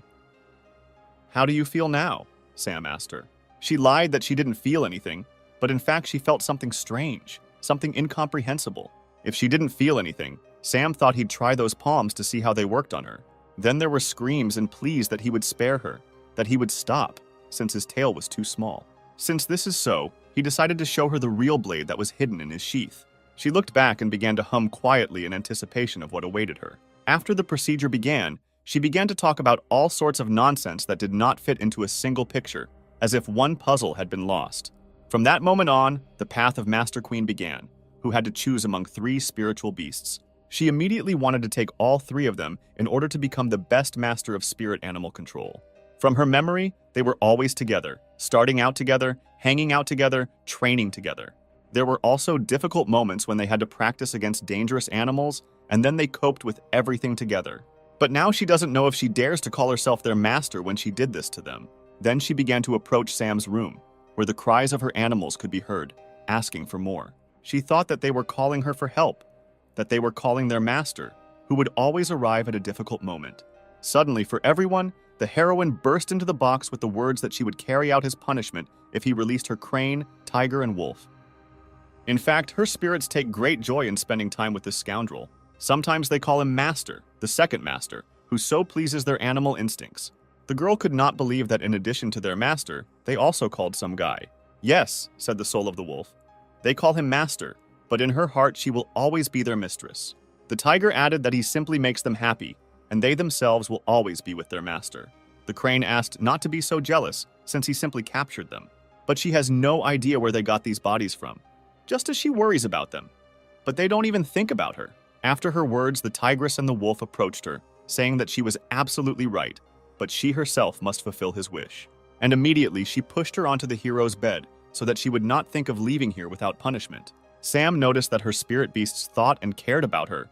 How do you feel now? Sam asked her. She lied that she didn't feel anything, but in fact she felt something strange, something incomprehensible. If she didn't feel anything, Sam thought he'd try those palms to see how they worked on her. Then there were screams and pleas that he would spare her, that he would stop, since his tail was too small. Since this is so, he decided to show her the real blade that was hidden in his sheath. She looked back and began to hum quietly in anticipation of what awaited her. After the procedure began, she began to talk about all sorts of nonsense that did not fit into a single picture, as if one puzzle had been lost. From that moment on, the path of Master Queen began, who had to choose among 3 spiritual beasts. She immediately wanted to take all 3 of them in order to become the best master of spirit animal control. From her memory, they were always together, starting out together, hanging out together, training together. There were also difficult moments when they had to practice against dangerous animals, and then they coped with everything together. But now she doesn't know if she dares to call herself their master when she did this to them. Then she began to approach Sam's room, where the cries of her animals could be heard, asking for more. She thought that they were calling her for help, that they were calling their master, who would always arrive at a difficult moment. Suddenly, for everyone, the heroine burst into the box with the words that she would carry out his punishment if he released her crane, tiger, and wolf. In fact, her spirits take great joy in spending time with this scoundrel. Sometimes they call him Master, the second master, who so pleases their animal instincts. The girl could not believe that in addition to their master, they also called some guy. Yes, said the soul of the wolf. They call him Master, but in her heart she will always be their mistress. The tiger added that he simply makes them happy, and they themselves will always be with their master. The crane asked not to be so jealous, since he simply captured them. But she has no idea where they got these bodies from, just as she worries about them. But they don't even think about her. After her words, the tigress and the wolf approached her, saying that she was absolutely right, but she herself must fulfill his wish. And immediately she pushed her onto the hero's bed, so that she would not think of leaving here without punishment. Sam noticed that her spirit beasts thought and cared about her,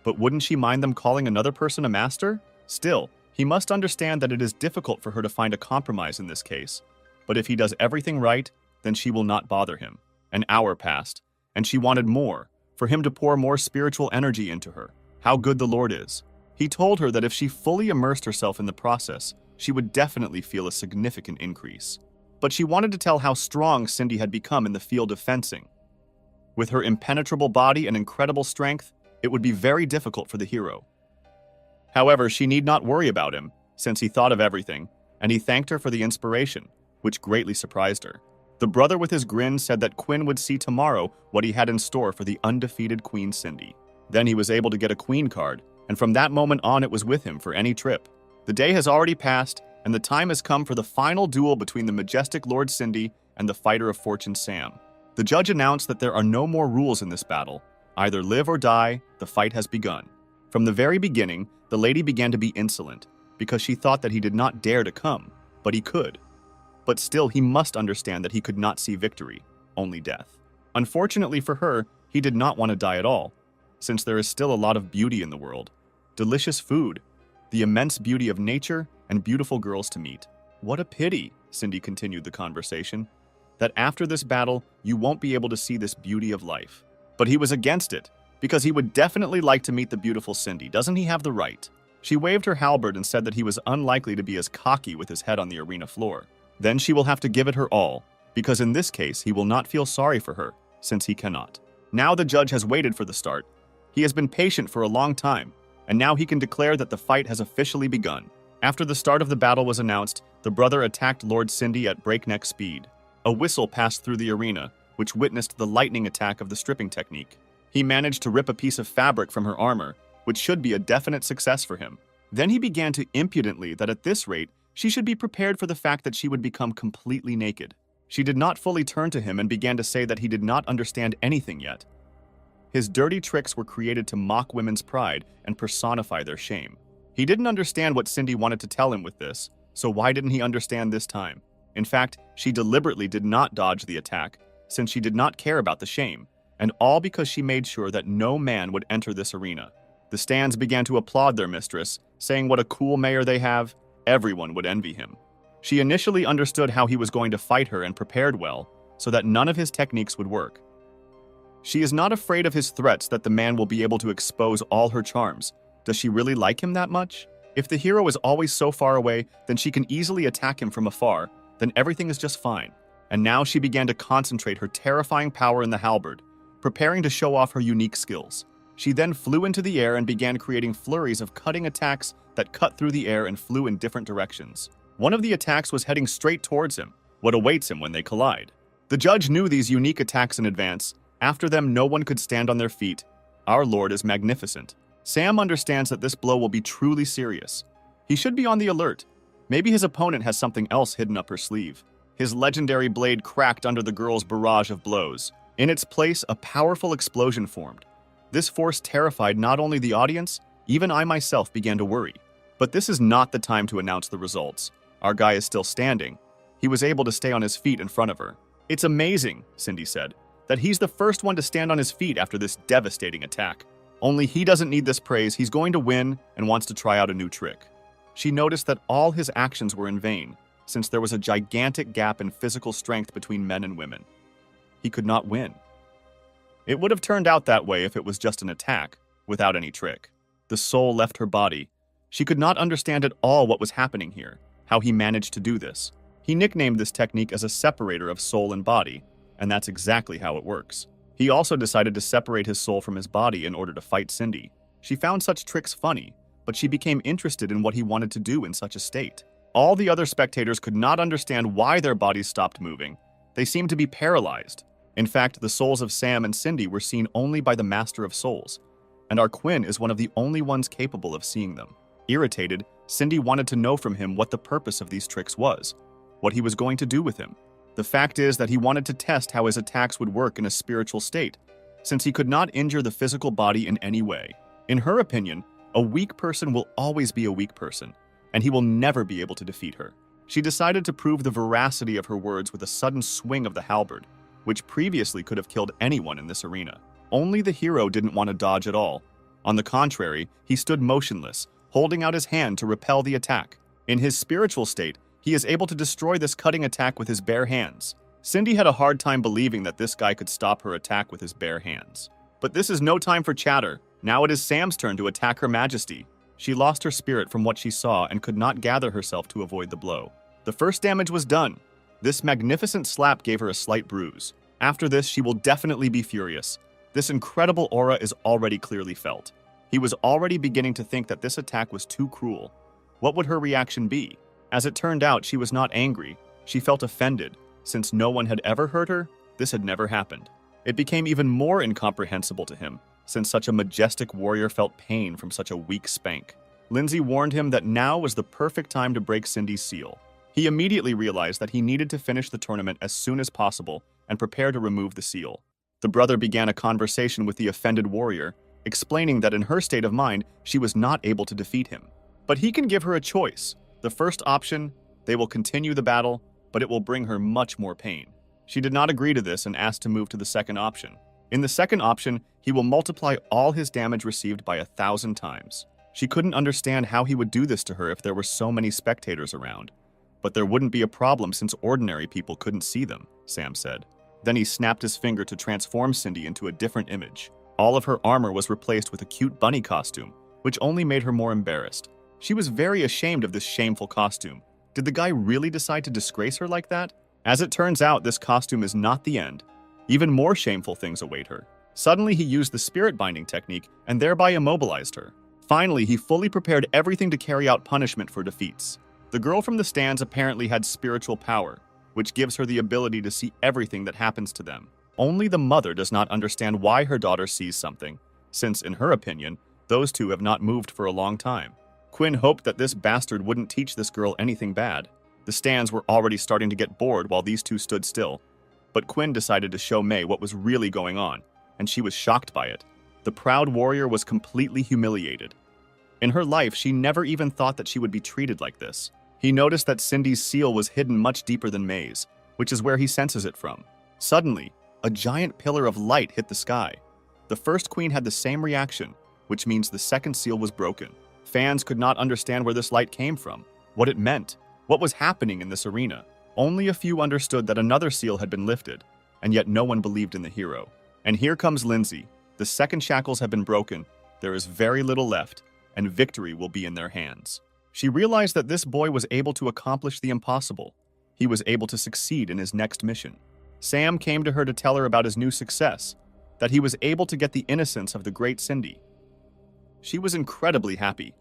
but wouldn't she mind them calling another person a master? Still, he must understand that it is difficult for her to find a compromise in this case. But if he does everything right, then she will not bother him. An hour passed, and she wanted more, for him to pour more spiritual energy into her. How good the Lord is. He told her that if she fully immersed herself in the process, she would definitely feel a significant increase. But she wanted to tell how strong Cindy had become in the field of fencing. With her impenetrable body and incredible strength, it would be very difficult for the hero. However, she need not worry about him, since he thought of everything, and he thanked her for the inspiration, which greatly surprised her. The brother with his grin said that Quinn would see tomorrow what he had in store for the undefeated Queen Cindy. Then he was able to get a queen card, and from that moment on it was with him for any trip. The day has already passed, and the time has come for the final duel between the majestic Lord Cindy and the fighter of fortune Sam. The judge announced that there are no more rules in this battle. Either live or die, the fight has begun. From the very beginning, the lady began to be insolent, because she thought that he did not dare to come, but he could. But still, he must understand that he could not see victory, only death. Unfortunately for her, he did not want to die at all, since there is still a lot of beauty in the world. Delicious food, the immense beauty of nature, and beautiful girls to meet. What a pity, Cindy continued the conversation, that after this battle, you won't be able to see this beauty of life. But he was against it, because he would definitely like to meet the beautiful Cindy. Doesn't he have the right? She waved her halberd and said that he was unlikely to be as cocky with his head on the arena floor. Then she will have to give it her all, because in this case, he will not feel sorry for her, since he cannot. Now the judge has waited for the start. He has been patient for a long time, and now he can declare that the fight has officially begun. After the start of the battle was announced, the brother attacked Lord Cindy at breakneck speed. A whistle passed through the arena, which witnessed the lightning attack of the stripping technique. He managed to rip a piece of fabric from her armor, which should be a definite success for him. Then he began to impudently that at this rate, she should be prepared for the fact that she would become completely naked. She did not fully turn to him and began to say that he did not understand anything yet. His dirty tricks were created to mock women's pride and personify their shame. He didn't understand what Cindy wanted to tell him with this, so why didn't he understand this time? In fact, she deliberately did not dodge the attack, since she did not care about the shame, and all because she made sure that no man would enter this arena. The stands began to applaud their mistress, saying what a cool mayor they have. Everyone would envy him. She initially understood how he was going to fight her and prepared well, so that none of his techniques would work. She is not afraid of his threats that the man will be able to expose all her charms. Does she really like him that much? If the hero is always so far away, then she can easily attack him from afar, then everything is just fine. And now she began to concentrate her terrifying power in the halberd, preparing to show off her unique skills. She then flew into the air and began creating flurries of cutting attacks that cut through the air and flew in different directions. One of the attacks was heading straight towards him, what awaits him when they collide. The judge knew these unique attacks in advance. After them, no one could stand on their feet. Our Lord is magnificent. Sam understands that this blow will be truly serious. He should be on the alert. Maybe his opponent has something else hidden up her sleeve. His legendary blade cracked under the girl's barrage of blows. In its place, a powerful explosion formed. This force terrified not only the audience, even I myself began to worry. But this is not the time to announce the results. Our guy is still standing. He was able to stay on his feet in front of her. It's amazing, Cindy said, that he's the first one to stand on his feet after this devastating attack. Only he doesn't need this praise. He's going to win and wants to try out a new trick. She noticed that all his actions were in vain, since there was a gigantic gap in physical strength between men and women. He could not win. It would have turned out that way if it was just an attack, without any trick. The soul left her body. She could not understand at all what was happening here, how he managed to do this. He nicknamed this technique as a separator of soul and body, and that's exactly how it works. He also decided to separate his soul from his body in order to fight Cindy. She found such tricks funny, but she became interested in what he wanted to do in such a state. All the other spectators could not understand why their bodies stopped moving. They seemed to be paralyzed. In fact, the souls of Sam and Cindy were seen only by the Master of Souls, and our Quinn is one of the only ones capable of seeing them. Irritated, Cindy wanted to know from him what the purpose of these tricks was, what he was going to do with him. The fact is that he wanted to test how his attacks would work in a spiritual state, since he could not injure the physical body in any way. In her opinion, a weak person will always be a weak person, and he will never be able to defeat her. She decided to prove the veracity of her words with a sudden swing of the halberd, which previously could have killed anyone in this arena. Only the hero didn't want to dodge at all. On the contrary, he stood motionless, holding out his hand to repel the attack. In his spiritual state, he is able to destroy this cutting attack with his bare hands. Cindy had a hard time believing that this guy could stop her attack with his bare hands. But this is no time for chatter. Now it is Sam's turn to attack Her Majesty. She lost her spirit from what she saw and could not gather herself to avoid the blow. The first damage was done. This magnificent slap gave her a slight bruise. After this, she will definitely be furious. This incredible aura is already clearly felt. He was already beginning to think that this attack was too cruel. What would her reaction be? As it turned out, she was not angry. She felt offended. Since no one had ever hurt her, this had never happened. It became even more incomprehensible to him, since such a majestic warrior felt pain from such a weak spank. Lindsay warned him that now was the perfect time to break Cindy's seal. He immediately realized that he needed to finish the tournament as soon as possible and prepare to remove the seal. The brother began a conversation with the offended warrior, explaining that in her state of mind, she was not able to defeat him. But he can give her a choice. The first option, they will continue the battle, but it will bring her much more pain. She did not agree to this and asked to move to the second option. In the second option, he will multiply all his damage received by 1,000 times. She couldn't understand how he would do this to her if there were so many spectators around. But there wouldn't be a problem since ordinary people couldn't see them, Sam said. Then he snapped his finger to transform Cindy into a different image. All of her armor was replaced with a cute bunny costume, which only made her more embarrassed. She was very ashamed of this shameful costume. Did the guy really decide to disgrace her like that? As it turns out, this costume is not the end. Even more shameful things await her. Suddenly, he used the spirit binding technique and thereby immobilized her. Finally, he fully prepared everything to carry out punishment for defeats. The girl from the stands apparently had spiritual power, which gives her the ability to see everything that happens to them. Only the mother does not understand why her daughter sees something, since, in her opinion, those two have not moved for a long time. Quinn hoped that this bastard wouldn't teach this girl anything bad. The stands were already starting to get bored while these two stood still. But Quinn decided to show May what was really going on, and she was shocked by it. The proud warrior was completely humiliated. In her life, she never even thought that she would be treated like this. He noticed that Cindy's seal was hidden much deeper than May's, which is where he senses it from. Suddenly, a giant pillar of light hit the sky. The first queen had the same reaction, which means the second seal was broken. Fans could not understand where this light came from, what it meant, what was happening in this arena. Only a few understood that another seal had been lifted, and yet no one believed in the hero. And here comes Lindsay. The second shackles have been broken, there is very little left, and victory will be in their hands. She realized that this boy was able to accomplish the impossible. He was able to succeed in his next mission. Sam came to her to tell her about his new success, that he was able to get the innocence of the great Cindy. She was incredibly happy.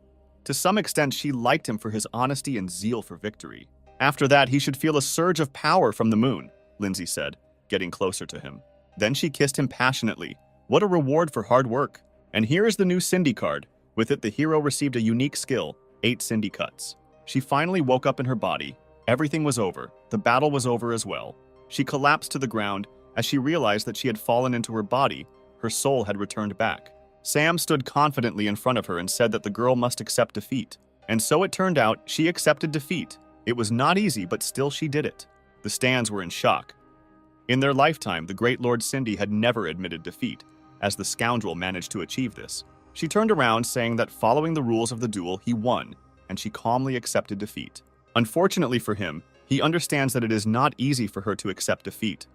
To some extent, she liked him for his honesty and zeal for victory. After that, he should feel a surge of power from the moon, Lindsay said, getting closer to him. Then she kissed him passionately. What a reward for hard work. And here is the new Cindy card. With it, the hero received a unique skill, 8 Cindy cuts. She finally woke up in her body. Everything was over. The battle was over as well. She collapsed to the ground as she realized that she had fallen into her body. Her soul had returned back. Sam stood confidently in front of her and said that the girl must accept defeat. And so it turned out, she accepted defeat. It was not easy, but still she did it. The stands were in shock. In their lifetime, the great Lord Cindy had never admitted defeat, as the scoundrel managed to achieve this. She turned around, saying that following the rules of the duel, he won, and she calmly accepted defeat. Unfortunately for him, he understands that it is not easy for her to accept defeat.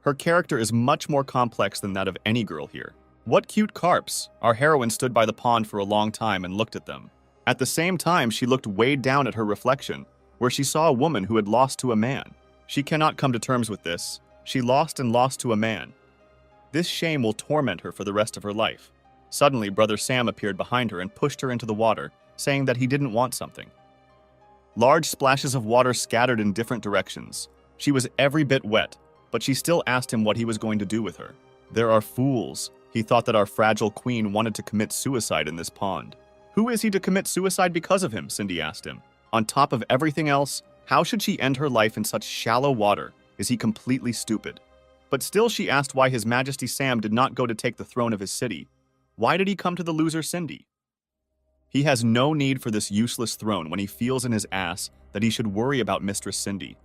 Her character is much more complex than that of any girl here. What cute carps! Our heroine stood by the pond for a long time and looked at them. At the same time, she looked weighed down at her reflection, where she saw a woman who had lost to a man. She cannot come to terms with this. She lost and lost to a man. This shame will torment her for the rest of her life. Suddenly, Brother Sam appeared behind her and pushed her into the water, saying that he didn't want something. Large splashes of water scattered in different directions. She was every bit wet, but she still asked him what he was going to do with her. There are fools. He thought that our fragile queen wanted to commit suicide in this pond. Who is he to commit suicide because of him? Cindy asked him. On top of everything else, how should she end her life in such shallow water? Is he completely stupid? But still she asked why His Majesty Sam did not go to take the throne of his city. Why did he come to the loser Cindy? He has no need for this useless throne when he feels in his ass that he should worry about Mistress Cindy.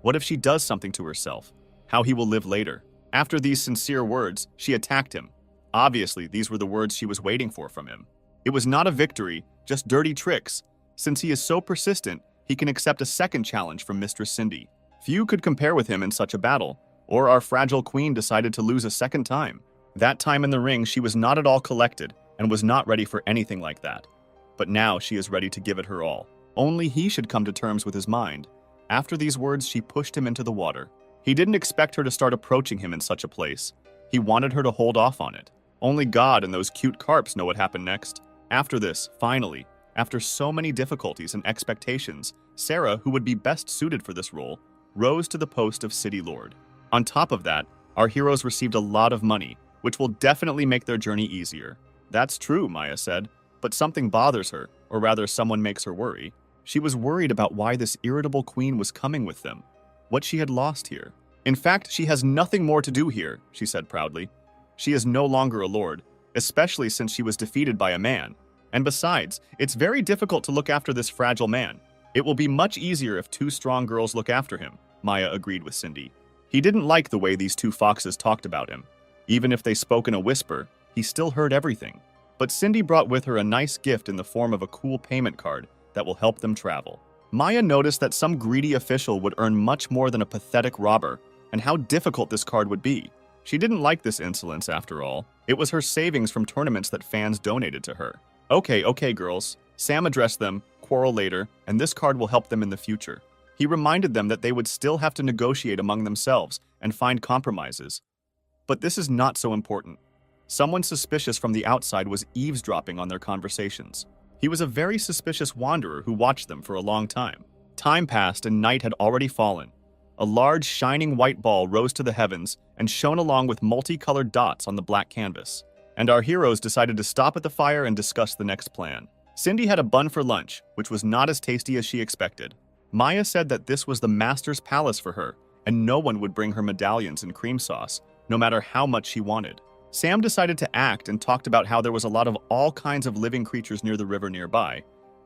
What if she does something to herself? How he will live later. After these sincere words, she attacked him. Obviously, these were the words she was waiting for from him. It was not a victory, just dirty tricks. Since he is so persistent, he can accept a second challenge from Mistress Cindy. Few could compare with him in such a battle, or our fragile queen decided to lose a second time. That time in the ring, she was not at all collected and was not ready for anything like that. But now she is ready to give it her all. Only he should come to terms with his mind. After these words, she pushed him into the water. He didn't expect her to start approaching him in such a place. He wanted her to hold off on it. Only God and those cute carps know what happened next. After this, finally, after so many difficulties and expectations, Sarah, who would be best suited for this role, rose to the post of city lord. On top of that, our heroes received a lot of money, which will definitely make their journey easier. That's true, Maya said, but something bothers her, or rather someone makes her worry. She was worried about why this irritable queen was coming with them, what she had lost here. In fact, she has nothing more to do here, she said proudly. She is no longer a lord, especially since she was defeated by a man. And besides, it's very difficult to look after this fragile man. It will be much easier if two strong girls look after him, Maya agreed with Cindy. He didn't like the way these two foxes talked about him. Even if they spoke in a whisper, he still heard everything. But Cindy brought with her a nice gift in the form of a cool payment card that will help them travel. Maya noticed that some greedy official would earn much more than a pathetic robber, and how difficult this card would be. She didn't like this insolence after all. It was her savings from tournaments that fans donated to her. Okay, girls. Sam addressed them, quarrel later, and this card will help them in the future. He reminded them that they would still have to negotiate among themselves and find compromises. But this is not so important. Someone suspicious from the outside was eavesdropping on their conversations. He was a very suspicious wanderer who watched them for a long time. Time passed and night had already fallen. A large, shining white ball rose to the heavens and shone along with multicolored dots on the black canvas. And our heroes decided to stop at the fire and discuss the next plan. Cindy had a bun for lunch, which was not as tasty as she expected. Maya said that this was the master's palace for her, and no one would bring her medallions and cream sauce, no matter how much she wanted. Sam decided to act and talked about how there was a lot of all kinds of living creatures near the river nearby.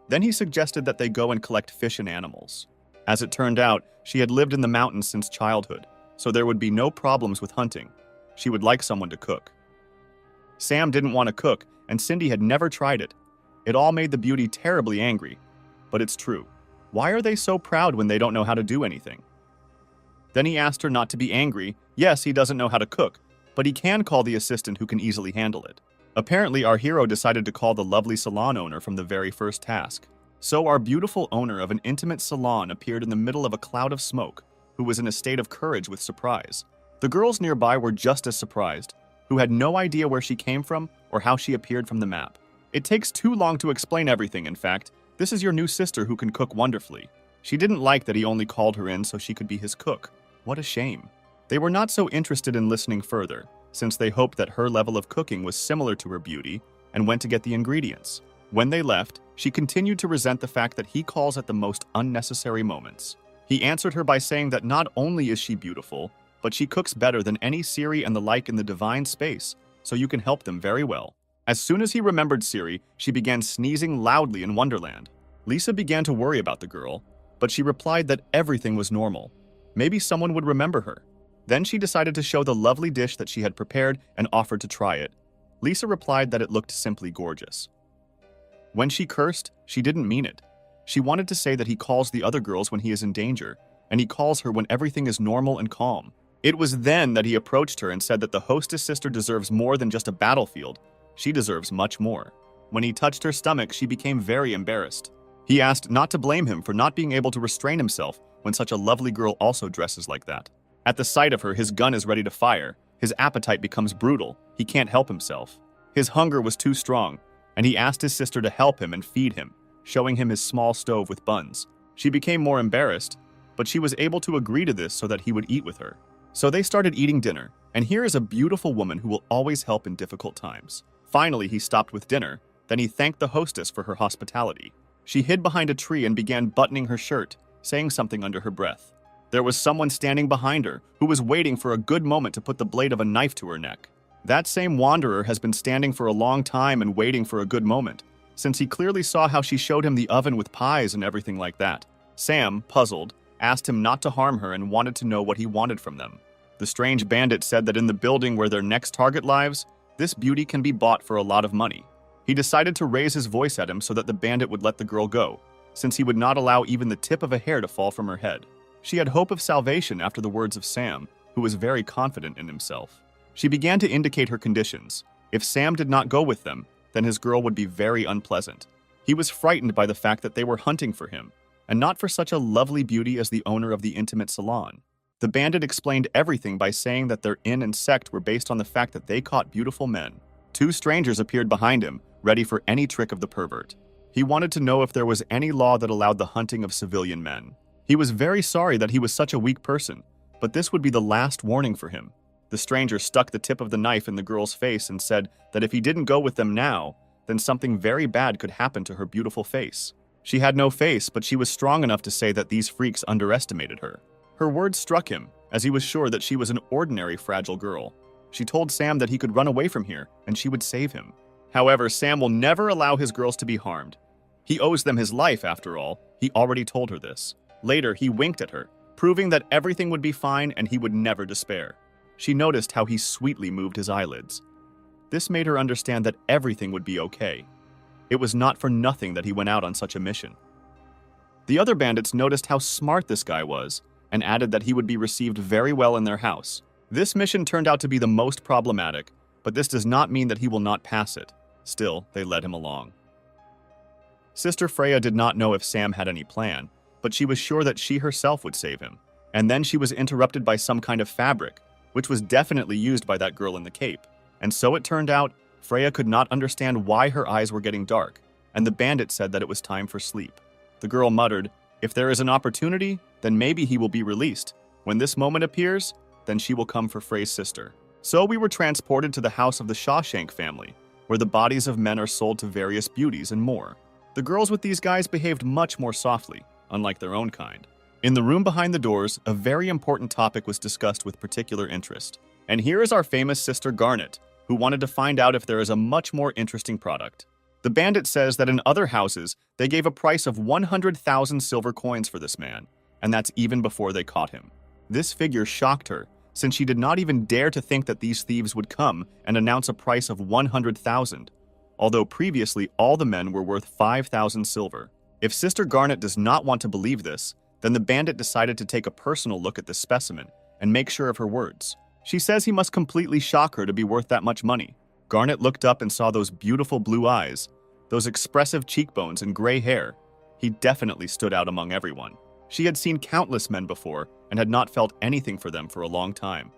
Then he suggested that they go and collect fish and animals. As it turned out, she had lived in the mountains since childhood, so there would be no problems with hunting. She would like someone to cook. Sam didn't want to cook, and Cindy had never tried it. It all made the beauty terribly angry. But it's true. Why are they so proud when they don't know how to do anything? Then he asked her not to be angry. Yes, he doesn't know how to cook, but he can call the assistant who can easily handle it. Apparently, our hero decided to call the lovely salon owner from the very first task. So our beautiful owner of an intimate salon appeared in the middle of a cloud of smoke, who was in a state of courage with surprise. The girls nearby were just as surprised, who had no idea where she came from or how she appeared from the map. It takes too long to explain everything, in fact. This is your new sister who can cook wonderfully. She didn't like that he only called her in so she could be his cook. What a shame. They were not so interested in listening further, since they hoped that her level of cooking was similar to her beauty, and went to get the ingredients. When they left, she continued to resent the fact that he calls at the most unnecessary moments. He answered her by saying that not only is she beautiful, but she cooks better than any Siri and the like in the divine space, so you can help them very well. As soon as he remembered Siri, she began sneezing loudly in Wonderland. Lisa began to worry about the girl, but she replied that everything was normal. Maybe someone would remember her. Then she decided to show the lovely dish that she had prepared and offered to try it. Lisa replied that it looked simply gorgeous. When she cursed, she didn't mean it. She wanted to say that he calls the other girls when he is in danger, and he calls her when everything is normal and calm. It was then that he approached her and said that the hostess sister deserves more than just a battlefield. She deserves much more. When he touched her stomach, she became very embarrassed. He asked not to blame him for not being able to restrain himself when such a lovely girl also dresses like that. At the sight of her, his gun is ready to fire. His appetite becomes brutal. He can't help himself. His hunger was too strong, and he asked his sister to help him and feed him, showing him his small stove with buns. She became more embarrassed, but she was able to agree to this so that he would eat with her. So they started eating dinner, and here is a beautiful woman who will always help in difficult times. Finally, he stopped with dinner. Then he thanked the hostess for her hospitality. She hid behind a tree and began buttoning her shirt, saying something under her breath. There was someone standing behind her who was waiting for a good moment to put the blade of a knife to her neck. That same wanderer has been standing for a long time and waiting for a good moment, since he clearly saw how she showed him the oven with pies and everything like that. Sam, puzzled, asked him not to harm her and wanted to know what he wanted from them. The strange bandit said that in the building where their next target lives, this beauty can be bought for a lot of money. He decided to raise his voice at him so that the bandit would let the girl go, since he would not allow even the tip of a hair to fall from her head. She had hope of salvation after the words of Sam, who was very confident in himself. She began to indicate her conditions. If Sam did not go with them, then his girl would be very unpleasant. He was frightened by the fact that they were hunting for him, and not for such a lovely beauty as the owner of the intimate salon. The bandit explained everything by saying that their inn and sect were based on the fact that they caught beautiful men. Two strangers appeared behind him, ready for any trick of the pervert. He wanted to know if there was any law that allowed the hunting of civilian men. He was very sorry that he was such a weak person, but this would be the last warning for him. The stranger stuck the tip of the knife in the girl's face and said that if he didn't go with them now, then something very bad could happen to her beautiful face. She had no face, but she was strong enough to say that these freaks underestimated her. Her words struck him, as he was sure that she was an ordinary fragile girl. She told Sam that he could run away from here, and she would save him. However, Sam will never allow his girls to be harmed. He owes them his life, after all. He already told her this. Later, he winked at her, proving that everything would be fine and he would never despair. She noticed how he sweetly moved his eyelids. This made her understand that everything would be okay. It was not for nothing that he went out on such a mission. The other bandits noticed how smart this guy was, and added that he would be received very well in their house. This mission turned out to be the most problematic, but this does not mean that he will not pass it. Still, they led him along. Sister Freya did not know if Sam had any plan, but she was sure that she herself would save him. And then she was interrupted by some kind of fabric, which was definitely used by that girl in the cape. And so it turned out, Freya could not understand why her eyes were getting dark, and the bandit said that it was time for sleep. The girl muttered, "If there is an opportunity, then maybe he will be released. When this moment appears, then she will come for Frey's sister." So we were transported to the house of the Shawshank family, where the bodies of men are sold to various beauties and more. The girls with these guys behaved much more softly, unlike their own kind. In the room behind the doors, a very important topic was discussed with particular interest. And here is our famous sister Garnet, who wanted to find out if there is a much more interesting product. The bandit says that in other houses, they gave a price of 100,000 silver coins for this man, and that's even before they caught him. This figure shocked her, since she did not even dare to think that these thieves would come and announce a price of 100,000, although previously all the men were worth 5,000 silver. If Sister Garnet does not want to believe this, then the bandit decided to take a personal look at this specimen and make sure of her words. She says he must completely shock her to be worth that much money. Garnet looked up and saw those beautiful blue eyes, those expressive cheekbones and gray hair. He definitely stood out among everyone. She had seen countless men before and had not felt anything for them for a long time.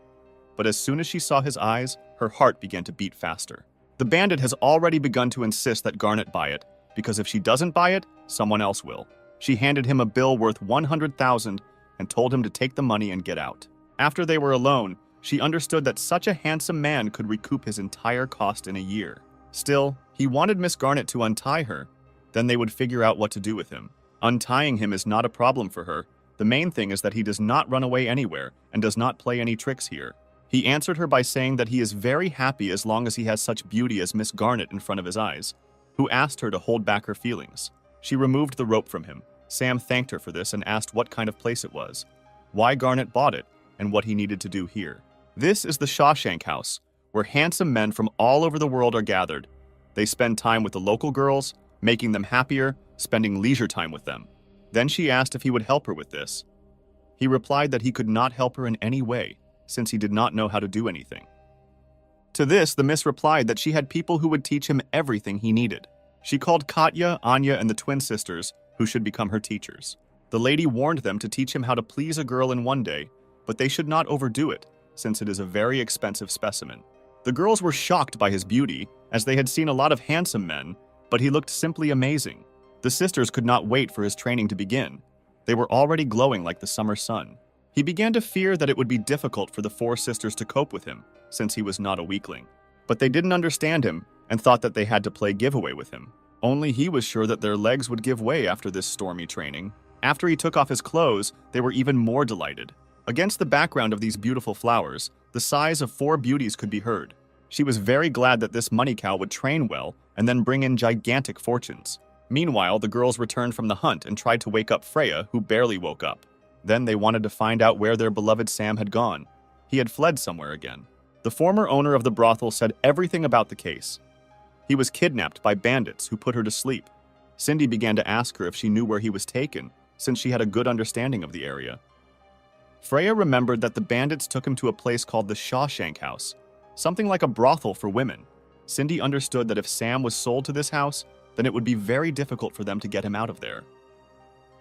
But as soon as she saw his eyes, her heart began to beat faster. The bandit has already begun to insist that Garnet buy it, because if she doesn't buy it, someone else will. She handed him a bill worth 100,000 and told him to take the money and get out. After they were alone, she understood that such a handsome man could recoup his entire cost in a year. Still, he wanted Miss Garnet to untie her, then they would figure out what to do with him. Untying him is not a problem for her. The main thing is that he does not run away anywhere and does not play any tricks here. He answered her by saying that he is very happy as long as he has such beauty as Miss Garnet in front of his eyes, who asked her to hold back her feelings. She removed the rope from him. Sam thanked her for this and asked what kind of place it was, why Garnet bought it, and what he needed to do here. This is the Shawshank House, where handsome men from all over the world are gathered. They spend time with the local girls, making them happier, spending leisure time with them. Then she asked if he would help her with this. He replied that he could not help her in any way, since he did not know how to do anything. To this, the miss replied that she had people who would teach him everything he needed. She called Katya, Anya, and the twin sisters, who should become her teachers. The lady warned them to teach him how to please a girl in one day, but they should not overdo it, since it is a very expensive specimen. The girls were shocked by his beauty, as they had seen a lot of handsome men, but he looked simply amazing. The sisters could not wait for his training to begin. They were already glowing like the summer sun. He began to fear that it would be difficult for the four sisters to cope with him, since he was not a weakling. But they didn't understand him and thought that they had to play giveaway with him. Only he was sure that their legs would give way after this stormy training. After he took off his clothes, they were even more delighted. Against the background of these beautiful flowers, the sighs of four beauties could be heard. She was very glad that this money cow would train well and then bring in gigantic fortunes. Meanwhile, the girls returned from the hunt and tried to wake up Freya, who barely woke up. Then they wanted to find out where their beloved Sam had gone. He had fled somewhere again. The former owner of the brothel said everything about the case. He was kidnapped by bandits who put her to sleep. Cindy began to ask her if she knew where he was taken, since she had a good understanding of the area. Freya remembered that the bandits took him to a place called the Shawshank House, something like a brothel for women. Cindy understood that if Sam was sold to this house, then it would be very difficult for them to get him out of there.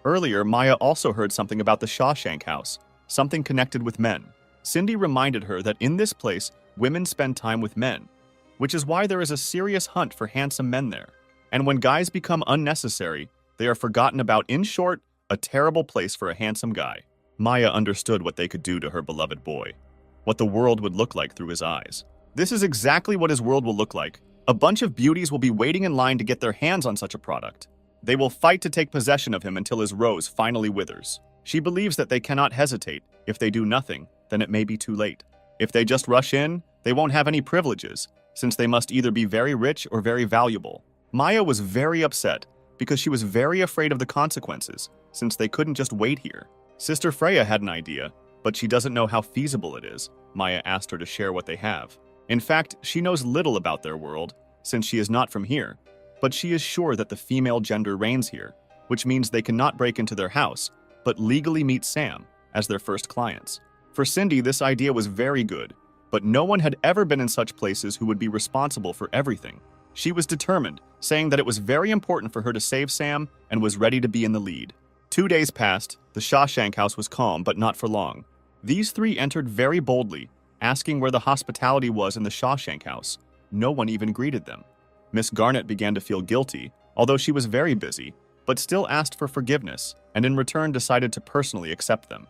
Earlier, Maya also heard something about the Shawshank House, something connected with men. Cindy reminded her that in this place, women spend time with men, which is why there is a serious hunt for handsome men there. And when guys become unnecessary, they are forgotten about. In short, A terrible place for a handsome guy. Maya understood what they could do to her beloved boy, what the world would look like through his eyes. This is exactly what his world will look like. A bunch of beauties will be waiting in line to get their hands on such a product. They will fight to take possession of him until his rose finally withers. She believes that they cannot hesitate. If they do nothing, then it may be too late. If they just rush in, they won't have any privileges, since they must either be very rich or very valuable. Maya was very upset because she was very afraid of the consequences, since they couldn't just wait here. Sister Freya had an idea, but she doesn't know how feasible it is. Maya asked her to share what they have. In fact, she knows little about their world, since she is not from here, but she is sure that the female gender reigns here, which means they cannot break into their house, but legally meet Sam as their first clients. For Cindy, this idea was very good, but no one had ever been in such places who would be responsible for everything. She was determined, saying that it was very important for her to save Sam and was ready to be in the lead. 2 days passed. The Shawshank house was calm, but not for long. These three entered very boldly, asking where the hospitality was in the Shawshank house. No one even greeted them. Miss Garnet began to feel guilty, although she was very busy, but still asked for forgiveness, and in return decided to personally accept them.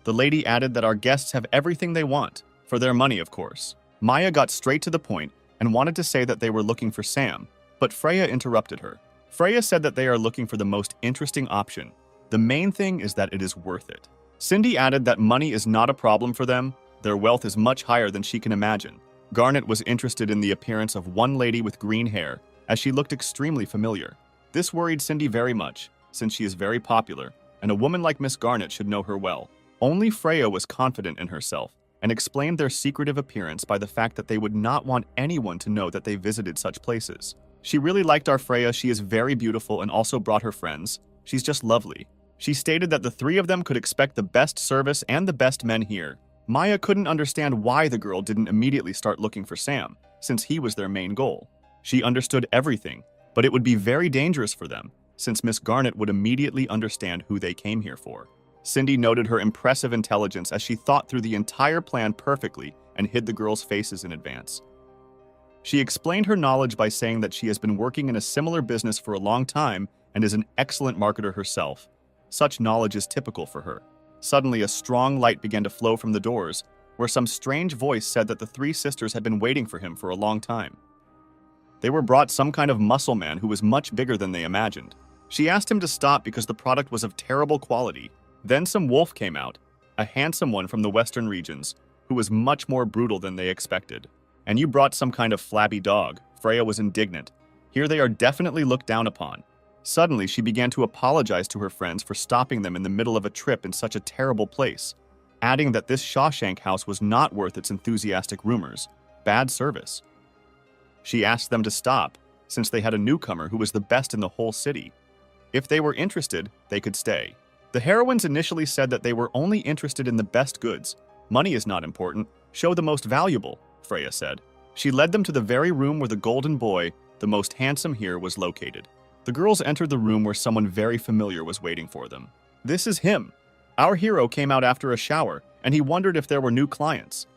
The lady added that our guests have everything they want, for their money, of course. Maya got straight to the point and wanted to say that they were looking for Sam, but Freya interrupted her. Freya said that they are looking for the most interesting option. The main thing is that it is worth it. Cindy added that money is not a problem for them. Their wealth is much higher than she can imagine. Garnet was interested in the appearance of one lady with green hair, as she looked extremely familiar. This worried Cindy very much, since she is very popular, and a woman like Miss Garnet should know her well. Only Freya was confident in herself, and explained their secretive appearance by the fact that they would not want anyone to know that they visited such places. She really liked our Freya. She is very beautiful and also brought her friends. She's just lovely. She stated that the three of them could expect the best service and the best men here. Maya couldn't understand why the girl didn't immediately start looking for Sam, since he was their main goal. She understood everything, but it would be very dangerous for them, since Miss Garnet would immediately understand who they came here for. Cindy noted her impressive intelligence as she thought through the entire plan perfectly and hid the girls' faces in advance. She explained her knowledge by saying that she has been working in a similar business for a long time and is an excellent marketer herself. Such knowledge is typical for her. Suddenly, a strong light began to flow from the doors, where some strange voice said that the three sisters had been waiting for him for a long time. They were brought some kind of muscle man who was much bigger than they imagined. She asked him to stop because the product was of terrible quality. Then some wolf came out, a handsome one from the western regions, who was much more brutal than they expected. And you brought some kind of flabby dog. Freya was indignant. Here they are definitely looked down upon. Suddenly, she began to apologize to her friends for stopping them in the middle of a trip in such a terrible place, adding that this Shawshank house was not worth its enthusiastic rumors. Bad service. She asked them to stop, since they had a newcomer who was the best in the whole city. If they were interested, they could stay. The heroines initially said that they were only interested in the best goods. Money is not important. Show the most valuable, Freya said. She led them to the very room where the golden boy, the most handsome here, was located. The girls entered the room where someone very familiar was waiting for them. This is him. Our hero came out after a shower, and he wondered if there were new clients.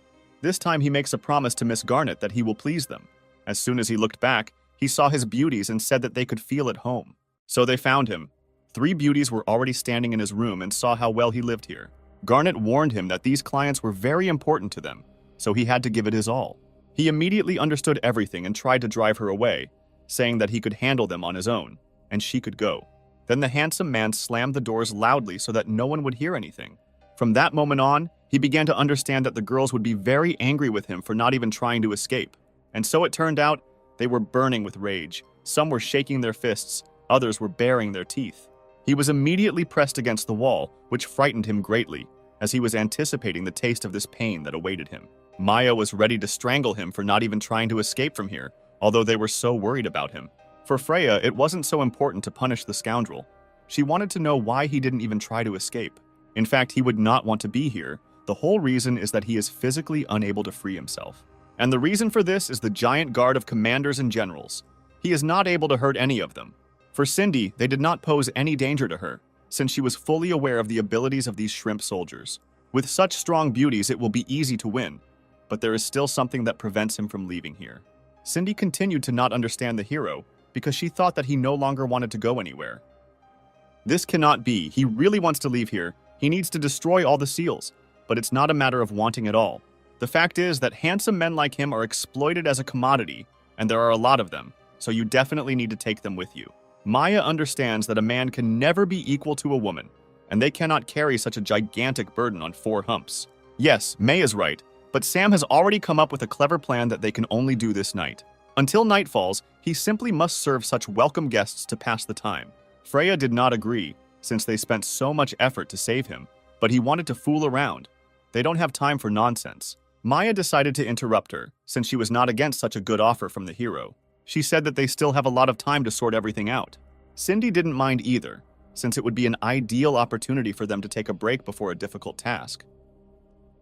This time he makes a promise to Miss Garnet that he will please them. As soon as he looked back, he saw his beauties and said that they could feel at home. So they found him. 3 beauties were already standing in his room and saw how well he lived here. Garnet warned him that these clients were very important to them, so he had to give it his all. He immediately understood everything and tried to drive her away, saying that he could handle them on his own, and she could go. Then the handsome man slammed the doors loudly so that no one would hear anything. From that moment on, he began to understand that the girls would be very angry with him for not even trying to escape. And so it turned out, they were burning with rage. Some were shaking their fists, others were baring their teeth. He was immediately pressed against the wall, which frightened him greatly, as he was anticipating the taste of this pain that awaited him. Maya was ready to strangle him for not even trying to escape from here, although they were so worried about him. For Freya, it wasn't so important to punish the scoundrel. She wanted to know why he didn't even try to escape. In fact, he would not want to be here. The whole reason is that he is physically unable to free himself. And the reason for this is the giant guard of commanders and generals. He is not able to hurt any of them. For Cindy, they did not pose any danger to her, since she was fully aware of the abilities of these shrimp soldiers. With such strong beauties, it will be easy to win, but there is still something that prevents him from leaving here. Cindy continued to not understand the hero, because she thought that he no longer wanted to go anywhere. This cannot be. He really wants to leave here. He needs to destroy all the seals. But it's not a matter of wanting it all. The fact is that handsome men like him are exploited as a commodity, and there are a lot of them, so you definitely need to take them with you. Maya understands that a man can never be equal to a woman, and they cannot carry such a gigantic burden on 4 humps. Yes, May is right, but Sam has already come up with a clever plan that they can only do this night. Until night falls, he simply must serve such welcome guests to pass the time. Freya did not agree, since they spent so much effort to save him, but he wanted to fool around. They don't have time for nonsense. Maya decided to interrupt her, since she was not against such a good offer from the hero. She said that they still have a lot of time to sort everything out. Cindy didn't mind either, since it would be an ideal opportunity for them to take a break before a difficult task.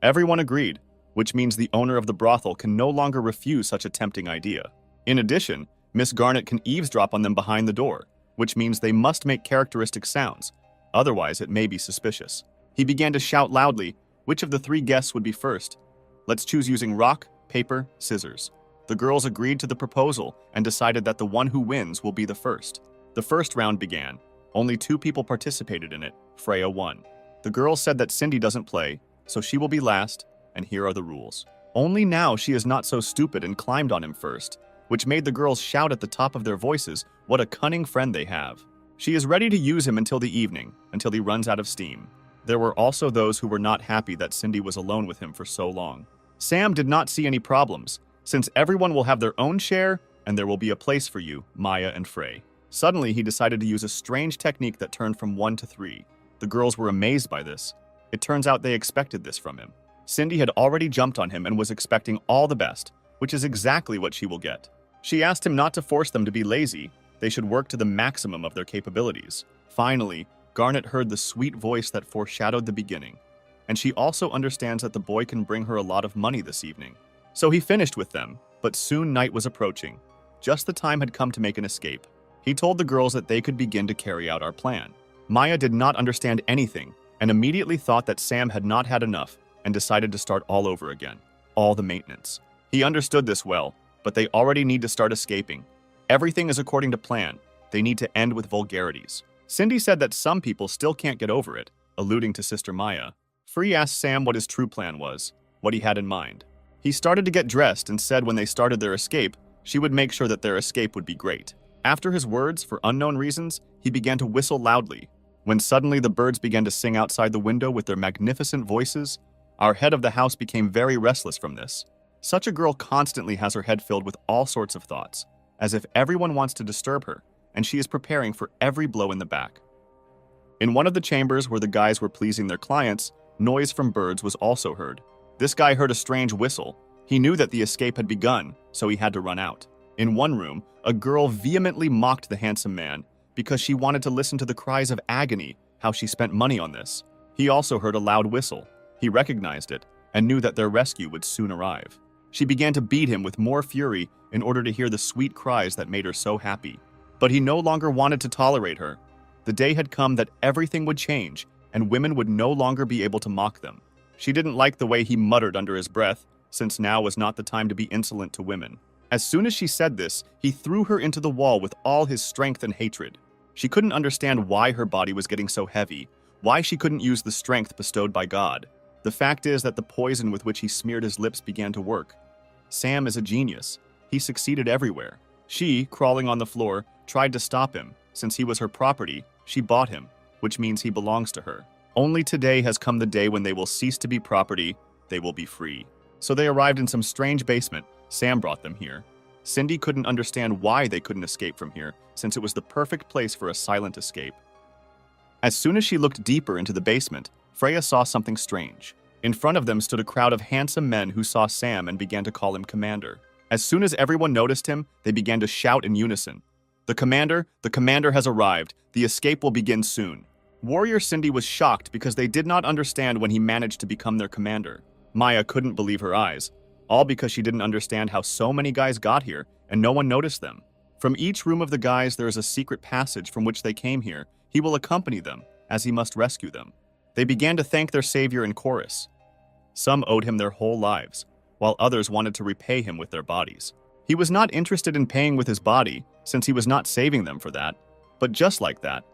Everyone agreed, which means the owner of the brothel can no longer refuse such a tempting idea. In addition, Miss Garnet can eavesdrop on them behind the door, which means they must make characteristic sounds, otherwise it may be suspicious. He began to shout loudly, which of the 3 guests would be first. Let's choose using rock, paper, scissors. The girls agreed to the proposal and decided that the one who wins will be the first. The first round began. Only 2 people participated in it. Freya won. The girls said that Cindy doesn't play, so she will be last, and here are the rules. Only now she is not so stupid and climbed on him first, which made the girls shout at the top of their voices what a cunning friend they have. She is ready to use him until the evening, until he runs out of steam. There were also those who were not happy that Cindy was alone with him for so long. Sam did not see any problems, since everyone will have their own share and there will be a place for you, Maya and Frey. Suddenly, he decided to use a strange technique that turned from 1 to 3. The girls were amazed by this. It turns out they expected this from him. Cindy had already jumped on him and was expecting all the best, which is exactly what she will get. She asked him not to force them to be lazy. They should work to the maximum of their capabilities. Finally, Garnet heard the sweet voice that foreshadowed the beginning, and she also understands that the boy can bring her a lot of money this evening. So he finished with them, but soon night was approaching. Just the time had come to make an escape. He told the girls that they could begin to carry out our plan. Maya did not understand anything and immediately thought that Sam had not had enough and decided to start all over again. All the maintenance. He understood this well, but they already need to start escaping. Everything is according to plan. They need to end with vulgarities. Cindy said that some people still can't get over it, alluding to Sister Maya. Free asked Sam what his true plan was, what he had in mind. He started to get dressed and said when they started their escape, she would make sure that their escape would be great. After his words, for unknown reasons, he began to whistle loudly. When suddenly the birds began to sing outside the window with their magnificent voices, our head of the house became very restless from this. Such a girl constantly has her head filled with all sorts of thoughts, as if everyone wants to disturb her, and she is preparing for every blow in the back. In one of the chambers where the guys were pleasing their clients, noise from birds was also heard. This guy heard a strange whistle. He knew that the escape had begun, so he had to run out. In one room, a girl vehemently mocked the handsome man because she wanted to listen to the cries of agony, how she spent money on this. He also heard a loud whistle. He recognized it and knew that their rescue would soon arrive. She began to beat him with more fury in order to hear the sweet cries that made her so happy. But he no longer wanted to tolerate her. The day had come that everything would change, and women would no longer be able to mock them. She didn't like the way he muttered under his breath, since now was not the time to be insolent to women. As soon as she said this, he threw her into the wall with all his strength and hatred. She couldn't understand why her body was getting so heavy, why she couldn't use the strength bestowed by God. The fact is that the poison with which he smeared his lips began to work. Sam is a genius. He succeeded everywhere. She, crawling on the floor, tried to stop him. Since he was her property, she bought him, which means he belongs to her. Only today has come the day when they will cease to be property, they will be free. So they arrived in some strange basement. Sam brought them here. Cindy couldn't understand why they couldn't escape from here, since it was the perfect place for a silent escape. As soon as she looked deeper into the basement, Freya saw something strange. In front of them stood a crowd of handsome men who saw Sam and began to call him Commander. As soon as everyone noticed him, they began to shout in unison. The commander has arrived. The escape will begin soon. Warrior Cindy was shocked because they did not understand when he managed to become their commander. Maya couldn't believe her eyes, all because she didn't understand how so many guys got here and no one noticed them. From each room of the guys there is a secret passage from which they came here. He will accompany them, as he must rescue them. They began to thank their savior in chorus. Some owed him their whole lives, while others wanted to repay him with their bodies. He was not interested in paying with his body, since he was not saving them for that. But just like that,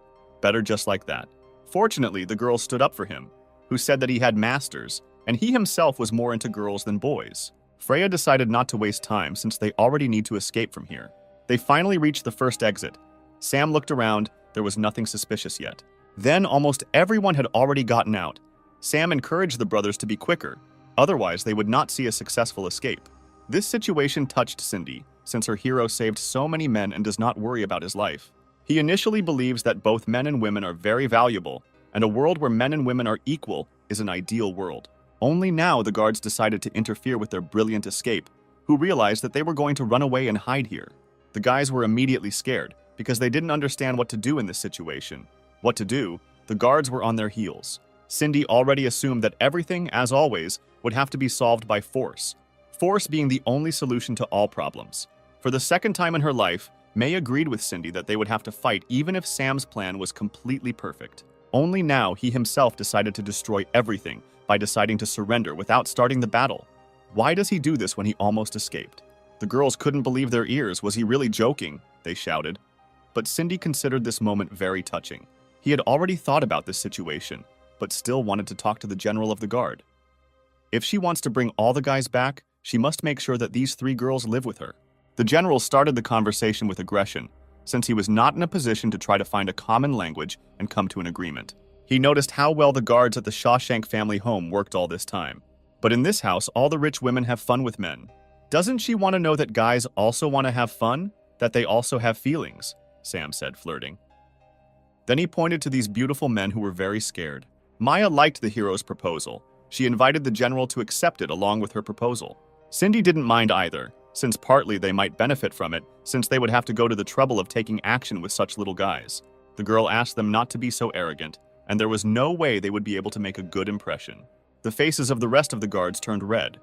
better just like that. Fortunately, the girl stood up for him, who said that he had masters, and he himself was more into girls than boys. Freya decided not to waste time since they already need to escape from here. They finally reached the first exit. Sam looked around. There was nothing suspicious yet. Then almost everyone had already gotten out. Sam encouraged the brothers to be quicker, otherwise they would not see a successful escape. This situation touched Cindy, since her hero saved so many men and does not worry about his life. He initially believes that both men and women are very valuable, and a world where men and women are equal is an ideal world. Only now the guards decided to interfere with their brilliant escape, who realized that they were going to run away and hide here. The guys were immediately scared, because they didn't understand what to do in this situation. What to do? The guards were on their heels. Cindy already assumed that everything, as always, would have to be solved by force. Force being the only solution to all problems. For the second time in her life, May agreed with Cindy that they would have to fight even if Sam's plan was completely perfect. Only now he himself decided to destroy everything by deciding to surrender without starting the battle. Why does he do this when he almost escaped? The girls couldn't believe their ears. Was he really joking? They shouted. But Cindy considered this moment very touching. He had already thought about this situation, but still wanted to talk to the general of the guard. If she wants to bring all the guys back, she must make sure that these 3 girls live with her. The general started the conversation with aggression, since he was not in a position to try to find a common language and come to an agreement. He noticed how well the guards at the Shawshank family home worked all this time. But in this house, all the rich women have fun with men. Doesn't she want to know that guys also want to have fun? That they also have feelings? Sam said, flirting. Then he pointed to these beautiful men who were very scared. Maya liked the hero's proposal. She invited the general to accept it along with her proposal. Cindy didn't mind either, since partly they might benefit from it, since they would have to go to the trouble of taking action with such little guys. The girl asked them not to be so arrogant, and there was no way they would be able to make a good impression. The faces of the rest of the guards turned red.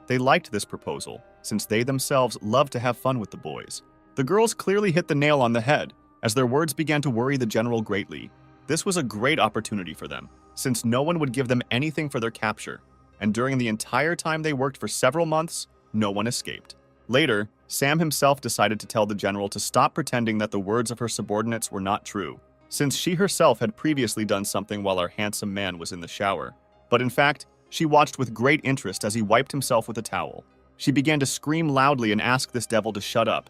They liked this proposal, since they themselves loved to have fun with the boys. The girls clearly hit the nail on the head, as their words began to worry the general greatly. This was a great opportunity for them, since no one would give them anything for their capture, and during the entire time they worked for several months, no one escaped. Later, Sam himself decided to tell the general to stop pretending that the words of her subordinates were not true, since she herself had previously done something while our handsome man was in the shower. But in fact, she watched with great interest as he wiped himself with a towel. She began to scream loudly and ask this devil to shut up.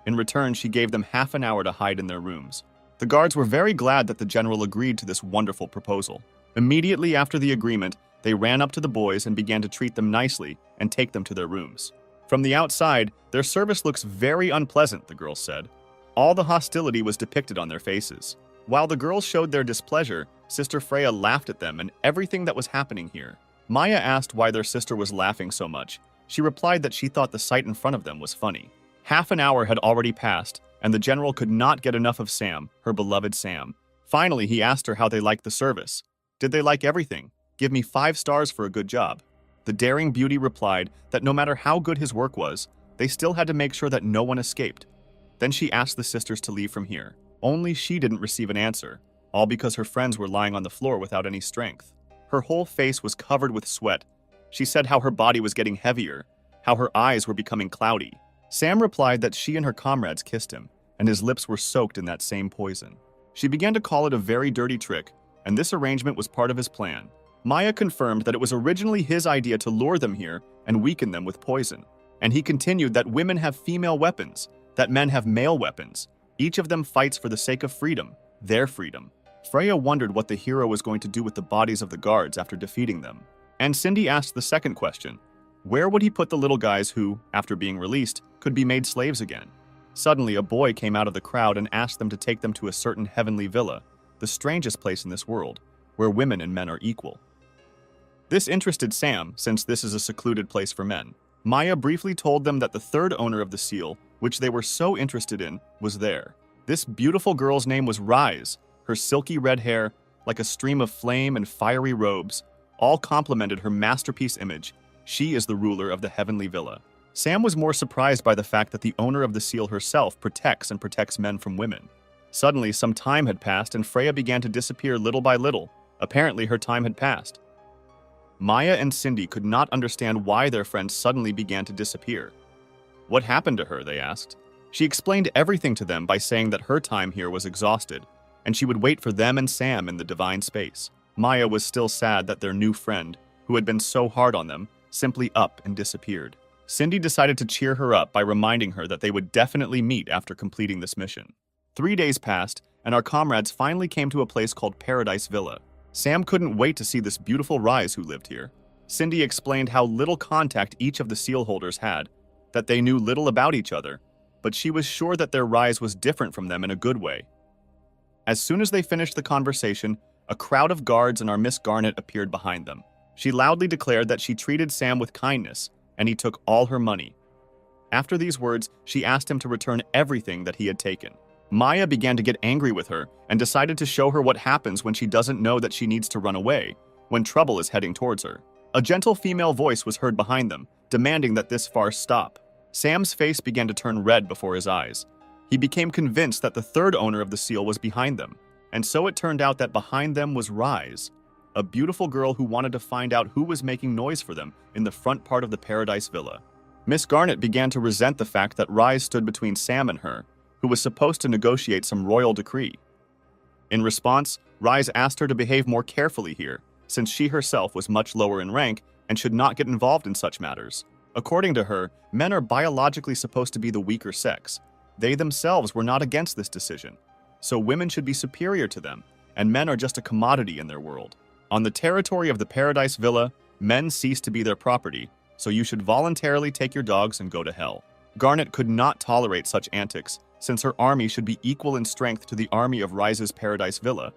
In return, she gave them half an hour to hide in their rooms. The guards were very glad that the general agreed to this wonderful proposal. Immediately after the agreement, they ran up to the boys and began to treat them nicely and take them to their rooms. From the outside, their service looks very unpleasant, the girls said. All the hostility was depicted on their faces. While the girls showed their displeasure, Sister Freya laughed at them and everything that was happening here. Maya asked why their sister was laughing so much. She replied that she thought the sight in front of them was funny. Half an hour had already passed, and the general could not get enough of Sam, her beloved Sam. Finally, he asked her how they liked the service. Did they like everything? Give me 5 stars for a good job. The daring beauty replied that no matter how good his work was, they still had to make sure that no one escaped. Then she asked the sisters to leave from here. Only she didn't receive an answer, all because her friends were lying on the floor without any strength. Her whole face was covered with sweat. She said how her body was getting heavier, how her eyes were becoming cloudy. Sam replied that she and her comrades kissed him, and his lips were soaked in that same poison. She began to call it a very dirty trick, and this arrangement was part of his plan. Maya confirmed that it was originally his idea to lure them here and weaken them with poison. And he continued that women have female weapons, that men have male weapons. Each of them fights for the sake of freedom, their freedom. Freya wondered what the hero was going to do with the bodies of the guards after defeating them. And Cindy asked the second question. Where would he put the little guys who, after being released, could be made slaves again? Suddenly, a boy came out of the crowd and asked them to take them to a certain heavenly villa, the strangest place in this world, where women and men are equal. This interested Sam, since this is a secluded place for men. Maya briefly told them that the third owner of the seal, which they were so interested in, was there. This beautiful girl's name was Rise. Her silky red hair, like a stream of flame, and fiery robes, all complemented her masterpiece image. She is the ruler of the heavenly villa. Sam was more surprised by the fact that the owner of the seal herself protects men from women. Suddenly, some time had passed and Freya began to disappear little by little. Apparently, her time had passed. Maya and Cindy could not understand why their friend suddenly began to disappear. What happened to her, they asked. She explained everything to them by saying that her time here was exhausted. and she would wait for them and Sam in the divine space. Maya was still sad that their new friend, who had been so hard on them, simply up and disappeared. Cindy decided to cheer her up by reminding her that they would definitely meet after completing this mission. 3 days passed, and our comrades finally came to a place called Paradise Villa. Sam couldn't wait to see this beautiful Rise who lived here. Cindy explained how little contact each of the seal holders had, that they knew little about each other, but she was sure that their Rise was different from them in a good way. As soon as they finished the conversation, a crowd of guards and our Miss Garnet appeared behind them. She loudly declared that she treated Sam with kindness, and he took all her money. After these words, she asked him to return everything that he had taken. Maya began to get angry with her and decided to show her what happens when she doesn't know that she needs to run away, when trouble is heading towards her. A gentle female voice was heard behind them, demanding that this farce stop. Sam's face began to turn red before his eyes. He became convinced that the third owner of the seal was behind them, and so it turned out that behind them was Rise, a beautiful girl who wanted to find out who was making noise for them in the front part of the Paradise Villa. Miss Garnet began to resent the fact that Rise stood between Sam and her, who was supposed to negotiate some royal decree. In response, Rise asked her to behave more carefully here, since she herself was much lower in rank and should not get involved in such matters. According to her, men are biologically supposed to be the weaker sex. They themselves were not against this decision, so women should be superior to them, and men are just a commodity in their world. On the territory of the Paradise Villa, men cease to be their property, so you should voluntarily take your dogs and go to hell. Garnet could not tolerate such antics, since her army should be equal in strength to the army of Rise's Paradise Villa.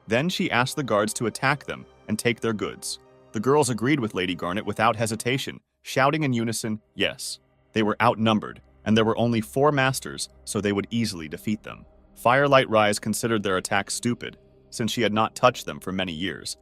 Then she asked the guards to attack them and take their goods. The girls agreed with Lady Garnet without hesitation, shouting in unison, yes. They were outnumbered, and there were only 4 masters, so they would easily defeat them. Firelight Rise considered their attack stupid, since she had not touched them for many years.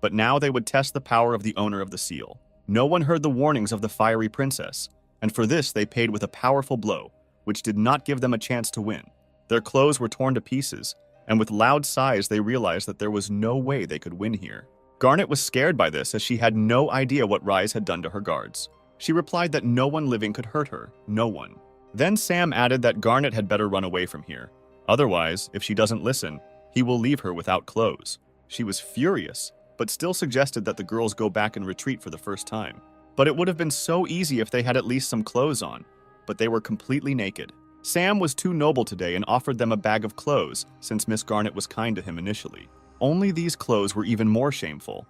But now they would test the power of the owner of the seal. No one heard the warnings of the fiery princess, and for this they paid with a powerful blow, which did not give them a chance to win. Their clothes were torn to pieces, and with loud sighs they realized that there was no way they could win here. Garnet was scared by this as she had no idea what Rise had done to her guards. She replied that no one living could hurt her, no one. Then Sam added that Garnet had better run away from here. Otherwise, if she doesn't listen, he will leave her without clothes. She was furious, but still suggested that the girls go back and retreat for the first time. But it would have been so easy if they had at least some clothes on, but they were completely naked. Sam was too noble today and offered them a bag of clothes, since Miss Garnet was kind to him initially. Only these clothes were even more shameful.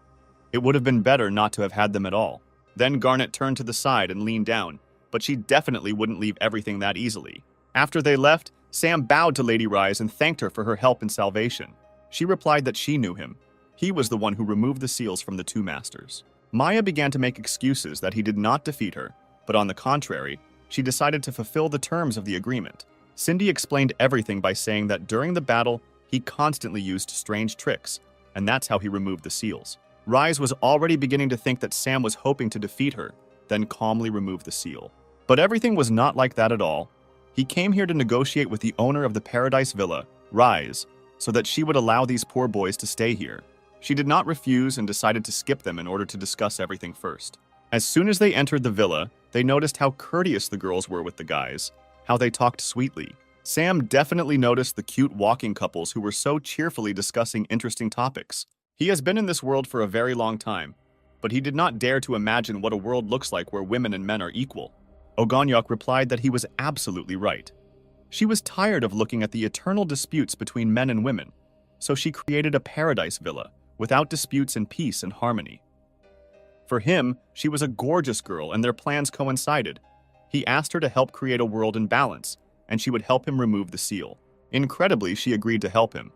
It would have been better not to have had them at all. Then Garnet turned to the side and leaned down, but she definitely wouldn't leave everything that easily. After they left, Sam bowed to Lady Rise and thanked her for her help and salvation. She replied that she knew him. He was the one who removed the seals from the 2 masters. Maya began to make excuses that he did not defeat her, but on the contrary, she decided to fulfill the terms of the agreement. Cindy explained everything by saying that during the battle, he constantly used strange tricks, and that's how he removed the seals. Rise was already beginning to think that Sam was hoping to defeat her, then calmly remove the seal. But everything was not like that at all. He came here to negotiate with the owner of the Paradise Villa, Rise, so that she would allow these poor boys to stay here. She did not refuse and decided to skip them in order to discuss everything first. As soon as they entered the villa, they noticed how courteous the girls were with the guys, how they talked sweetly. Sam definitely noticed the cute walking couples who were so cheerfully discussing interesting topics. He has been in this world for a very long time, but he did not dare to imagine what a world looks like where women and men are equal. Ogonyok replied that he was absolutely right. She was tired of looking at the eternal disputes between men and women, so she created a paradise villa without disputes in peace and harmony. For him, she was a gorgeous girl and their plans coincided. He asked her to help create a world in balance, and she would help him remove the seal. Incredibly, she agreed to help him.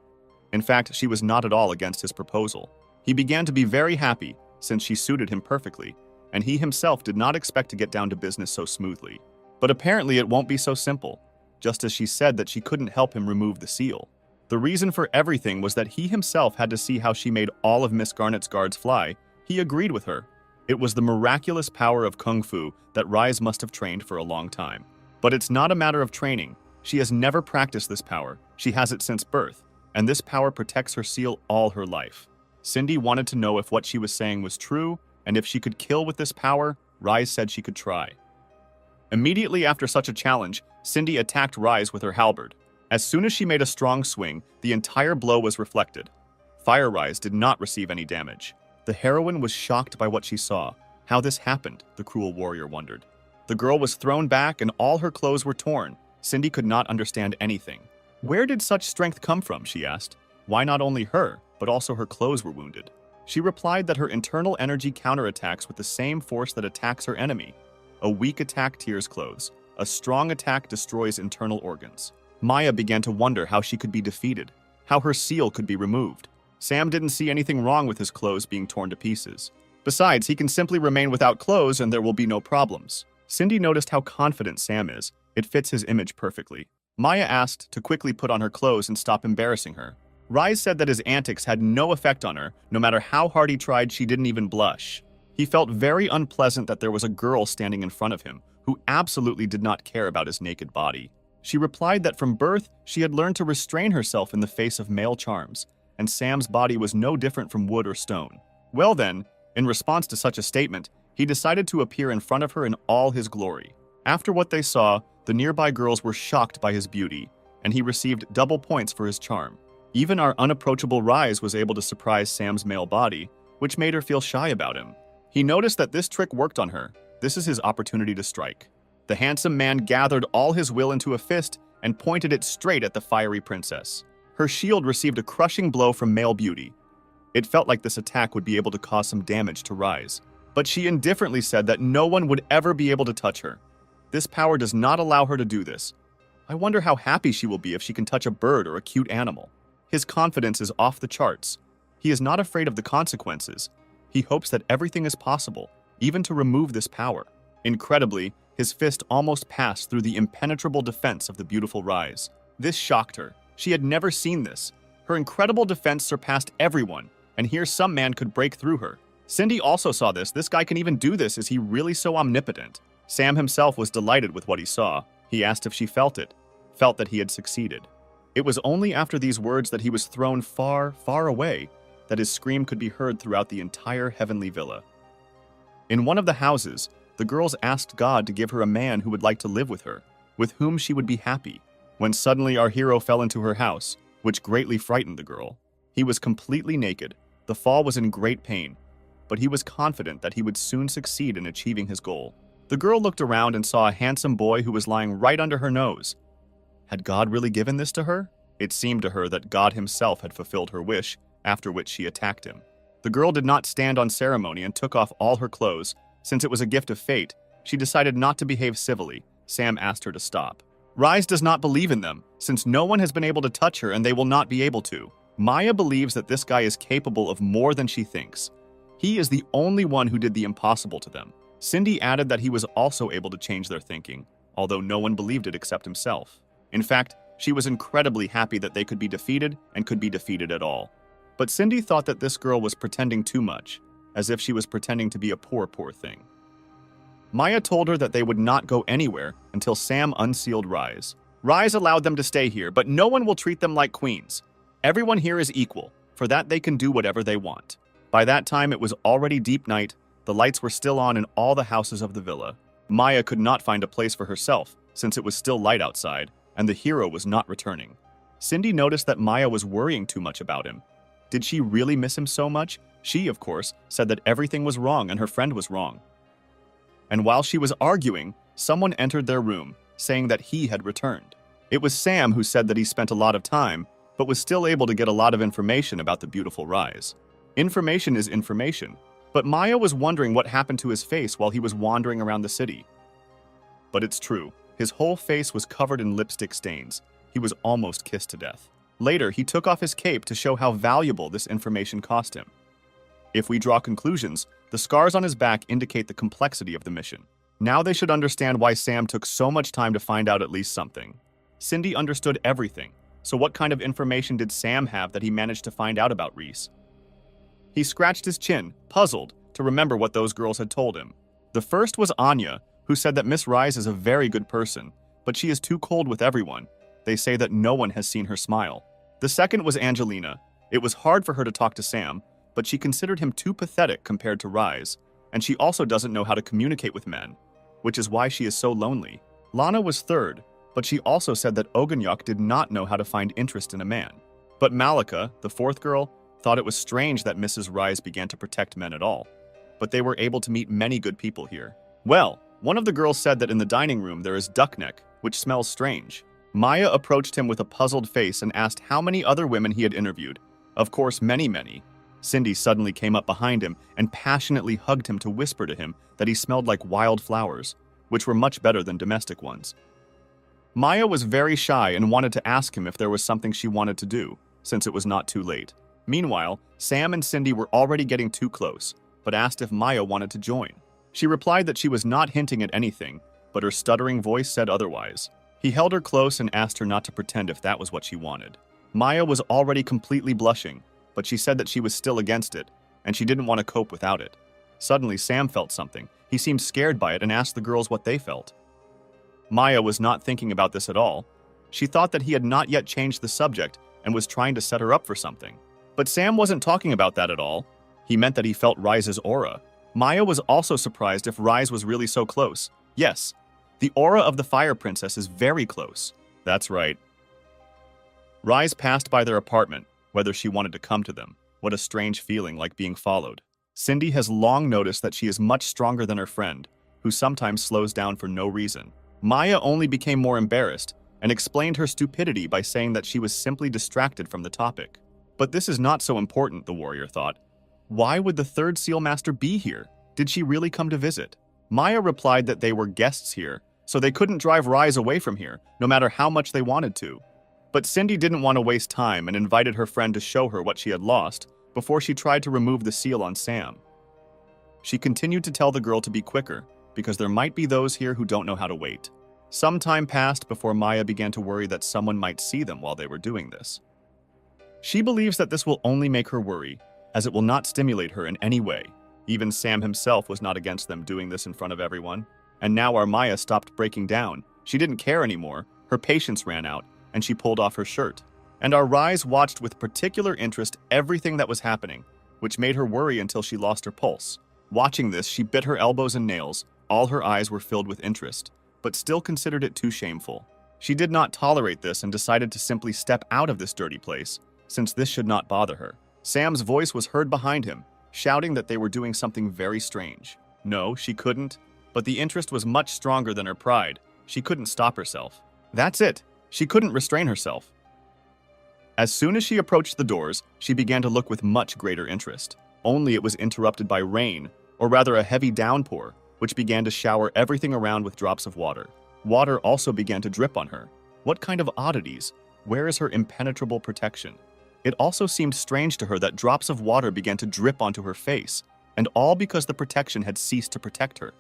In fact, she was not at all against his proposal. He began to be very happy since she suited him perfectly, and he himself did not expect to get down to business so smoothly. But apparently it won't be so simple, just as she said that she couldn't help him remove the seal. The reason for everything was that he himself had to see how she made all of Miss Garnet's guards fly. He agreed with her. It was the miraculous power of Kung Fu that Rise must have trained for a long time. But it's not a matter of training. She has never practiced this power. She has it since birth, and this power protects her seal all her life. Cindy wanted to know if what she was saying was true, and if she could kill with this power. Rise said she could try. Immediately after such a challenge, Cindy attacked Rise with her halberd. As soon as she made a strong swing, the entire blow was reflected. Fire Rise did not receive any damage. The heroine was shocked by what she saw. How this happened, the cruel warrior wondered. The girl was thrown back and all her clothes were torn. Cindy could not understand anything. Where did such strength come from, she asked. Why not only her, but also her clothes were wounded? She replied that her internal energy counterattacks with the same force that attacks her enemy. A weak attack tears clothes. A strong attack destroys internal organs. Maya began to wonder how she could be defeated, how her seal could be removed. Sam didn't see anything wrong with his clothes being torn to pieces. Besides, he can simply remain without clothes and there will be no problems. Cindy noticed how confident Sam is. It fits his image perfectly. Maya asked to quickly put on her clothes and stop embarrassing her. Rise said that his antics had no effect on her. No matter how hard he tried, she didn't even blush. He felt very unpleasant that there was a girl standing in front of him who absolutely did not care about his naked body. She replied that from birth, she had learned to restrain herself in the face of male charms, and Sam's body was no different from wood or stone. Well then, in response to such a statement, he decided to appear in front of her in all his glory. After what they saw, the nearby girls were shocked by his beauty, and he received double points for his charm. Even our unapproachable Rise was able to surprise Sam's male body, which made her feel shy about him. He noticed that this trick worked on her. This is his opportunity to strike. The handsome man gathered all his will into a fist and pointed it straight at the fiery princess. Her shield received a crushing blow from male beauty. It felt like this attack would be able to cause some damage to Rise, but she indifferently said that no one would ever be able to touch her. This power does not allow her to do this. I wonder how happy she will be if she can touch a bird or a cute animal. His confidence is off the charts. He is not afraid of the consequences. He hopes that everything is possible, even to remove this power. Incredibly, his fist almost passed through the impenetrable defense of the beautiful Rise. This shocked her. She had never seen this. Her incredible defense surpassed everyone, and here some man could break through her. Cindy also saw this. This guy can even do this. Is he really so omnipotent? Sam himself was delighted with what he saw. He asked if she felt it, felt that he had succeeded. It was only after these words that he was thrown far, far away that his scream could be heard throughout the entire heavenly villa. In one of the houses, the girls asked God to give her a man who would like to live with her, with whom she would be happy, when suddenly our hero fell into her house, which greatly frightened the girl. He was completely naked. The fall was in great pain, but he was confident that he would soon succeed in achieving his goal. The girl looked around and saw a handsome boy who was lying right under her nose. Had God really given this to her? It seemed to her that God himself had fulfilled her wish, after which she attacked him. The girl did not stand on ceremony and took off all her clothes. Since it was a gift of fate, she decided not to behave civilly. Sam asked her to stop. Rise does not believe in them, since no one has been able to touch her and they will not be able to. Maya believes that this guy is capable of more than she thinks. He is the only one who did the impossible to them. Cindy added that he was also able to change their thinking, although no one believed it except himself. In fact, she was incredibly happy that they could be defeated and could be defeated at all. But Cindy thought that this girl was pretending too much, as if she was pretending to be a poor thing. Maya told her that they would not go anywhere until Sam unsealed Rise. Rise allowed them to stay here, but no one will treat them like queens. Everyone here is equal. For that, they can do whatever they want. By that time, it was already deep night. The lights were still on in all the houses of the villa. Maya could not find a place for herself, since it was still light outside, and the hero was not returning. Cindy noticed that Maya was worrying too much about him. Did she really miss him so much? She, of course, said that everything was wrong and her friend was wrong. And while she was arguing, someone entered their room, saying that he had returned. It was Sam who said that he spent a lot of time, but was still able to get a lot of information about the beautiful Rise. Information is information, but Maya was wondering what happened to his face while he was wandering around the city. But it's true, his whole face was covered in lipstick stains. He was almost kissed to death. Later, he took off his cape to show how valuable this information cost him. If we draw conclusions, the scars on his back indicate the complexity of the mission. Now they should understand why Sam took so much time to find out at least something. Cindy understood everything, so what kind of information did Sam have that he managed to find out about Reese? He scratched his chin, puzzled, to remember what those girls had told him. The first was Anya, who said that Miss Rise is a very good person, but she is too cold with everyone. They say that no one has seen her smile. The second was Angelina. It was hard for her to talk to Sam, but she considered him too pathetic compared to Rise, and she also doesn't know how to communicate with men, which is why she is so lonely. Lana was third. but she also said that Oganyok did not know how to find interest in a man. But Malika, the fourth girl, thought it was strange that Mrs. Rise began to protect men at all, but they were able to meet many good people here. Well, one of the girls said that in the dining room there is duckneck, which smells strange. Maya approached him with a puzzled face and asked how many other women he had interviewed. Of course, many. Cindy suddenly came up behind him and passionately hugged him to whisper to him that he smelled like wild flowers, which were much better than domestic ones. Maya was very shy and wanted to ask him if there was something she wanted to do, since it was not too late. Meanwhile, Sam and Cindy were already getting too close, but asked if Maya wanted to join. She replied that she was not hinting at anything, but her stuttering voice said otherwise. He held her close and asked her not to pretend if that was what she wanted. Maya was already completely blushing, but she said that she was still against it, and she didn't want to cope without it. Suddenly, Sam felt something. He seemed scared by it and asked the girls what they felt. Maya was not thinking about this at all. She thought that he had not yet changed the subject and was trying to set her up for something. But Sam wasn't talking about that at all. He meant that he felt Rise's aura. Maya was also surprised if Rise was really so close. Yes, the aura of the Fire Princess is very close. That's right. Rise passed by their apartment, whether she wanted to come to them. What a strange feeling, like being followed. Cindy has long noticed that she is much stronger than her friend, who sometimes slows down for no reason. Maya only became more embarrassed and explained her stupidity by saying that she was simply distracted from the topic. But this is not so important, the warrior thought. Why would the third Seal Master be here? Did she really come to visit? Maya replied that they were guests here, so they couldn't drive Rise away from here, no matter how much they wanted to. But Cindy didn't want to waste time and invited her friend to show her what she had lost before she tried to remove the seal on Sam. She continued to tell the girl to be quicker, because there might be those here who don't know how to wait. Some time passed before Maya began to worry that someone might see them while they were doing this. She believes that this will only make her worry, as it will not stimulate her in any way. Even Sam himself was not against them doing this in front of everyone. And now our Maya stopped breaking down. She didn't care anymore, her patience ran out, and she pulled off her shirt. And our Rise watched with particular interest everything that was happening, which made her worry until she lost her pulse. Watching this, she bit her elbows and nails. All her eyes were filled with interest, but still considered it too shameful. She did not tolerate this and decided to simply step out of this dirty place, since this should not bother her. Sam's voice was heard behind him, shouting that they were doing something very strange. No, she couldn't, but the interest was much stronger than her pride. She couldn't stop herself. That's it. She couldn't restrain herself. As soon as she approached the doors, she began to look with much greater interest. Only it was interrupted by rain, or rather a heavy downpour, which began to shower everything around with drops of water. Water also began to drip on her. What kind of oddities? Where is her impenetrable protection? It also seemed strange to her that drops of water began to drip onto her face, and all because the protection had ceased to protect her.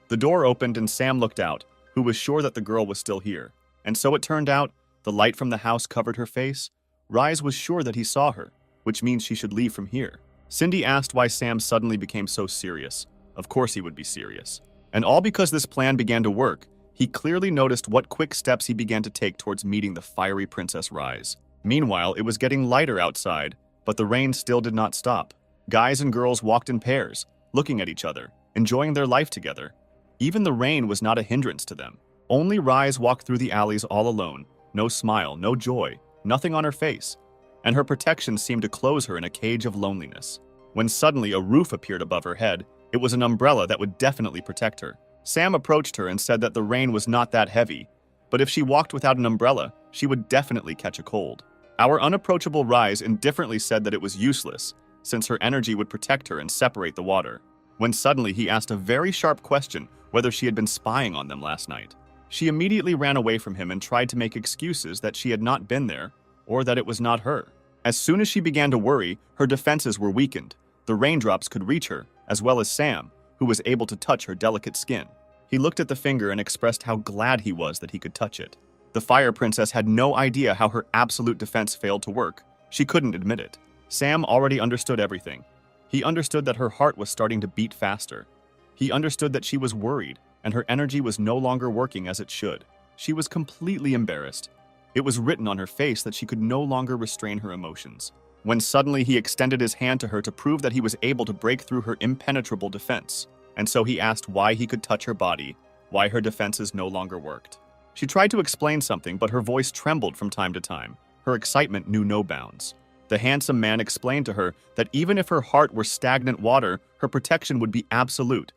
The door opened and Sam looked out, who was sure that the girl was still here. And so it turned out, the light from the house covered her face. Rise was sure that he saw her, which means she should leave from here. Cindy asked why Sam suddenly became so serious. Of course he would be serious. And all because this plan began to work. He clearly noticed what quick steps he began to take towards meeting the fiery Princess Rise. Meanwhile, it was getting lighter outside, but the rain still did not stop. Guys and girls walked in pairs, looking at each other, enjoying their life together. Even the rain was not a hindrance to them. Only Rise walked through the alleys all alone, no smile, no joy, nothing on her face, and her protection seemed to close her in a cage of loneliness. When suddenly a roof appeared above her head, it was an umbrella that would definitely protect her. Sam approached her and said that the rain was not that heavy, but if she walked without an umbrella, she would definitely catch a cold. Our unapproachable Rise indifferently said that it was useless, since her energy would protect her and separate the water. When suddenly he asked a very sharp question whether she had been spying on them last night. She immediately ran away from him and tried to make excuses that she had not been there, or that it was not her. As soon as she began to worry, her defenses were weakened. The raindrops could reach her, as well as Sam, who was able to touch her delicate skin. He looked at the finger and expressed how glad he was that he could touch it. The Fire Princess had no idea how her absolute defense failed to work. She couldn't admit it. Sam already understood everything. He understood that her heart was starting to beat faster. He understood that she was worried, and her energy was no longer working as it should. She was completely embarrassed. It was written on her face that she could no longer restrain her emotions. When suddenly he extended his hand to her to prove that he was able to break through her impenetrable defense. And so he asked why he could touch her body, why her defenses no longer worked. She tried to explain something, but her voice trembled from time to time. Her excitement knew no bounds. The handsome man explained to her that even if her heart were stagnant water, her protection would be absolute.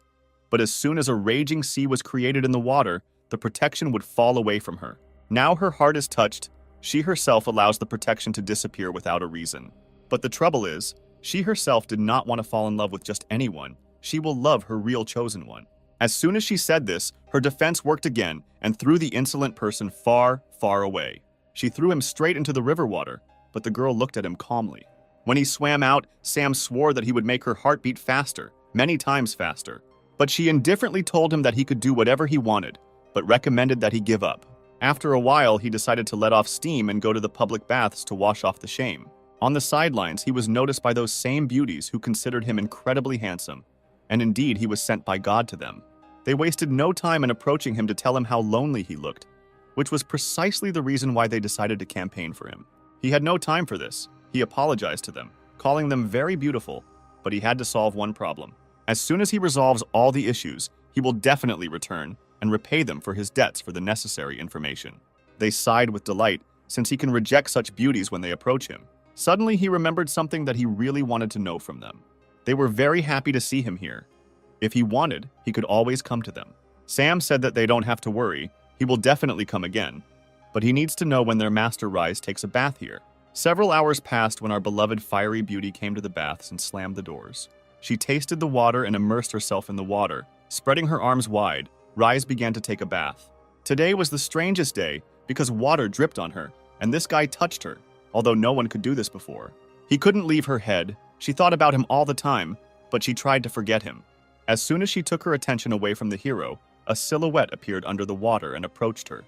But as soon as a raging sea was created in the water, the protection would fall away from her. Now her heart is touched. She herself allows the protection to disappear without a reason. But the trouble is, she herself did not want to fall in love with just anyone. She will love her real chosen one. As soon as she said this, her defense worked again and threw the insolent person far, far away. She threw him straight into the river water, but the girl looked at him calmly. When he swam out, Sam swore that he would make her heart beat faster, many times faster. But she indifferently told him that he could do whatever he wanted, but recommended that he give up. After a while, he decided to let off steam and go to the public baths to wash off the shame. On the sidelines, he was noticed by those same beauties who considered him incredibly handsome, and indeed he was sent by God to them. They wasted no time in approaching him to tell him how lonely he looked, which was precisely the reason why they decided to campaign for him. He had no time for this. He apologized to them, calling them very beautiful, but he had to solve one problem. As soon as he resolves all the issues, he will definitely return and repay them for his debts for the necessary information. They sighed with delight, since he can reject such beauties when they approach him. Suddenly, he remembered something that he really wanted to know from them. They were very happy to see him here. If he wanted, he could always come to them. Sam said that they don't have to worry, he will definitely come again, but he needs to know when their master Rise takes a bath here. Several hours passed when our beloved fiery beauty came to the baths and slammed the doors. She tasted the water and immersed herself in the water. Spreading her arms wide, Rise began to take a bath. Today was the strangest day because water dripped on her, and this guy touched her, although no one could do this before. He couldn't leave her head. She thought about him all the time, but she tried to forget him. As soon as she took her attention away from the hero, a silhouette appeared under the water and approached her.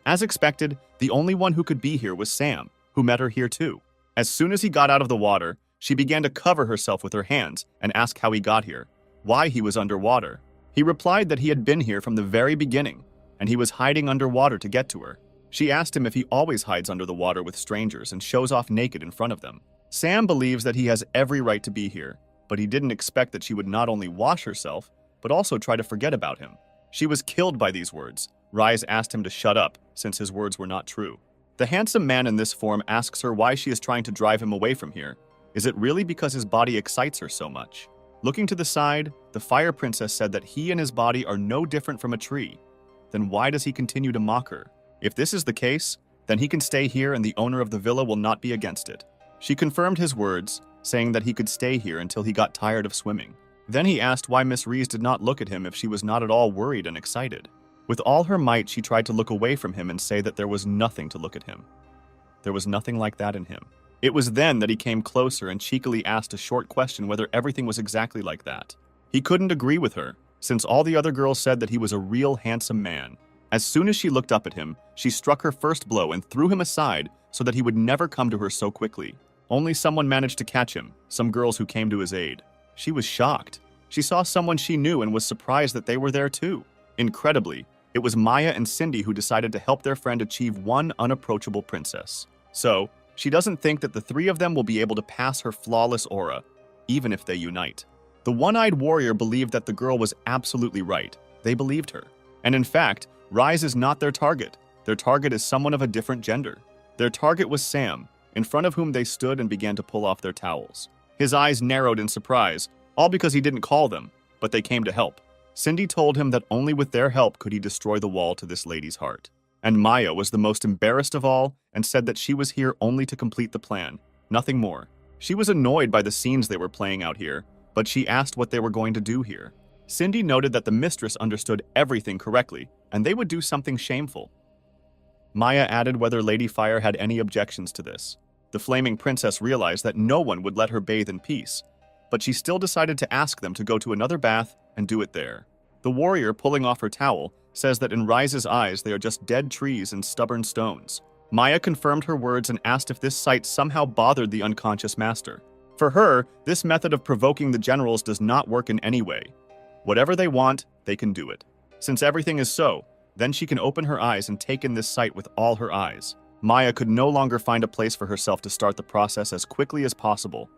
As expected, the only one who could be here was Sam, who met her here too. As soon as he got out of the water, she began to cover herself with her hands and ask how he got here, why he was underwater. He replied that he had been here from the very beginning, and he was hiding underwater to get to her. She asked him if he always hides under the water with strangers and shows off naked in front of them. Sam believes that he has every right to be here, but he didn't expect that she would not only wash herself, but also try to forget about him. She was killed by these words. Rise asked him to shut up, since his words were not true. The handsome man in this form asks her why she is trying to drive him away from here. Is it really because his body excites her so much? Looking to the side, the Fire Princess said that he and his body are no different from a tree. Then why does he continue to mock her? If this is the case, then he can stay here and the owner of the villa will not be against it. She confirmed his words, saying that he could stay here until he got tired of swimming. Then he asked why Miss Reese did not look at him if she was not at all worried and excited. With all her might, she tried to look away from him and say that there was nothing to look at him. There was nothing like that in him. It was then that he came closer and cheekily asked a short question whether everything was exactly like that. He couldn't agree with her, since all the other girls said that he was a real handsome man. As soon as she looked up at him, she struck her first blow and threw him aside so that he would never come to her so quickly. Only someone managed to catch him, some girls who came to his aid. She was shocked. She saw someone she knew and was surprised that they were there too. Incredibly, it was Maya and Cindy who decided to help their friend achieve one unapproachable princess. So, she doesn't think that the three of them will be able to pass her flawless aura, even if they unite. The one-eyed warrior believed that the girl was absolutely right. They believed her. And in fact, Rise is not their target. Their target is someone of a different gender. Their target was Sam, in front of whom they stood and began to pull off their towels. His eyes narrowed in surprise, all because he didn't call them, but they came to help. Cindy told him that only with their help could he destroy the wall to this lady's heart. And Maya was the most embarrassed of all and said that she was here only to complete the plan, nothing more. She was annoyed by the scenes they were playing out here, but she asked what they were going to do here. Cindy noted that the mistress understood everything correctly, and they would do something shameful. Maya added whether Lady Fire had any objections to this. The flaming princess realized that no one would let her bathe in peace, but she still decided to ask them to go to another bath and do it there. The warrior, pulling off her towel, says that in Rise's eyes they are just dead trees and stubborn stones. Maya confirmed her words and asked if this sight somehow bothered the unconscious master. For her, this method of provoking the generals does not work in any way. Whatever they want, they can do it. Since everything is so, then she can open her eyes and take in this sight with all her eyes. Maya could no longer find a place for herself to start the process as quickly as possible.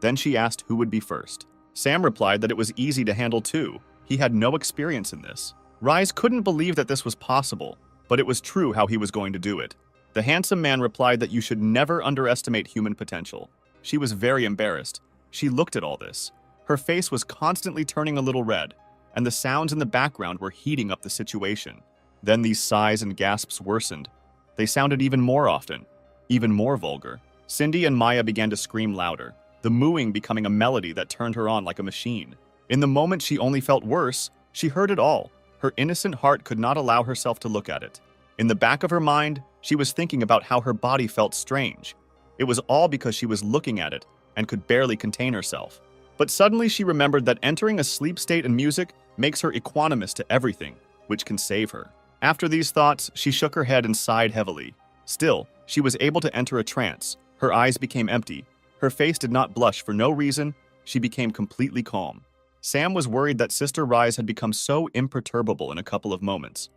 Then she asked who would be first. Sam replied that it was easy to handle too. He had no experience in this. Rise couldn't believe that this was possible. but it was true how he was going to do it. The handsome man replied that you should never underestimate human potential. She was very embarrassed. She looked at all this. Her face was constantly turning a little red, and the sounds in the background were heating up the situation. Then these sighs and gasps worsened. They sounded even more often, even more vulgar. Cindy and Maya began to scream louder, the mooing becoming a melody that turned her on like a machine. In the moment she only felt worse, she heard it all. Her innocent heart could not allow herself to look at it. In the back of her mind, she was thinking about how her body felt strange. It was all because she was looking at it and could barely contain herself. But suddenly she remembered that entering a sleep state in music makes her equanimous to everything, which can save her. After these thoughts, she shook her head and sighed heavily. Still, she was able to enter a trance. Her eyes became empty. Her face did not blush for no reason. She became completely calm. Sam was worried that Sister Rise had become so imperturbable in a couple of moments.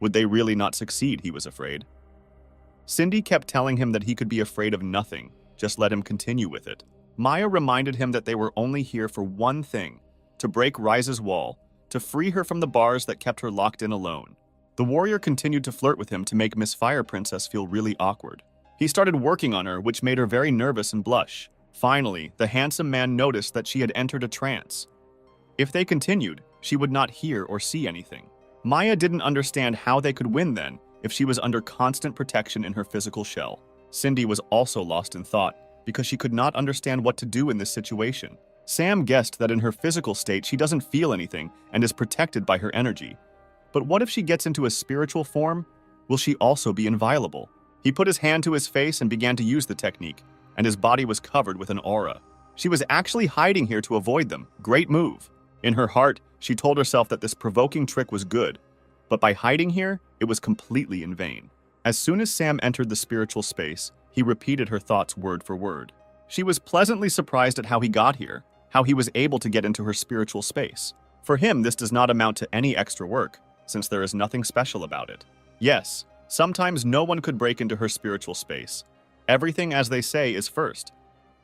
Would they really not succeed, he was afraid. Cindy kept telling him that he could be afraid of nothing, just let him continue with it. Maya reminded him that they were only here for one thing, to break Rise's wall, to free her from the bars that kept her locked in alone. The warrior continued to flirt with him to make Miss Fire Princess feel really awkward. He started working on her, which made her very nervous and blush. Finally, the handsome man noticed that she had entered a trance. If they continued, she would not hear or see anything. Maya didn't understand how they could win then if she was under constant protection in her physical shell. Cindy was also lost in thought because she could not understand what to do in this situation. Sam guessed that in her physical state she doesn't feel anything and is protected by her energy. But what if she gets into a spiritual form? Will she also be inviolable? He put his hand to his face and began to use the technique, and his body was covered with an aura. She was actually hiding here to avoid them. Great move. In her heart, she told herself that this provoking trick was good, but by hiding here, it was completely in vain. As soon as Sam entered the spiritual space, he repeated her thoughts word for word. She was pleasantly surprised at how he got here, how he was able to get into her spiritual space. For him, this does not amount to any extra work, since there is nothing special about it. Yes, sometimes no one could break into her spiritual space. Everything, as they say, is first.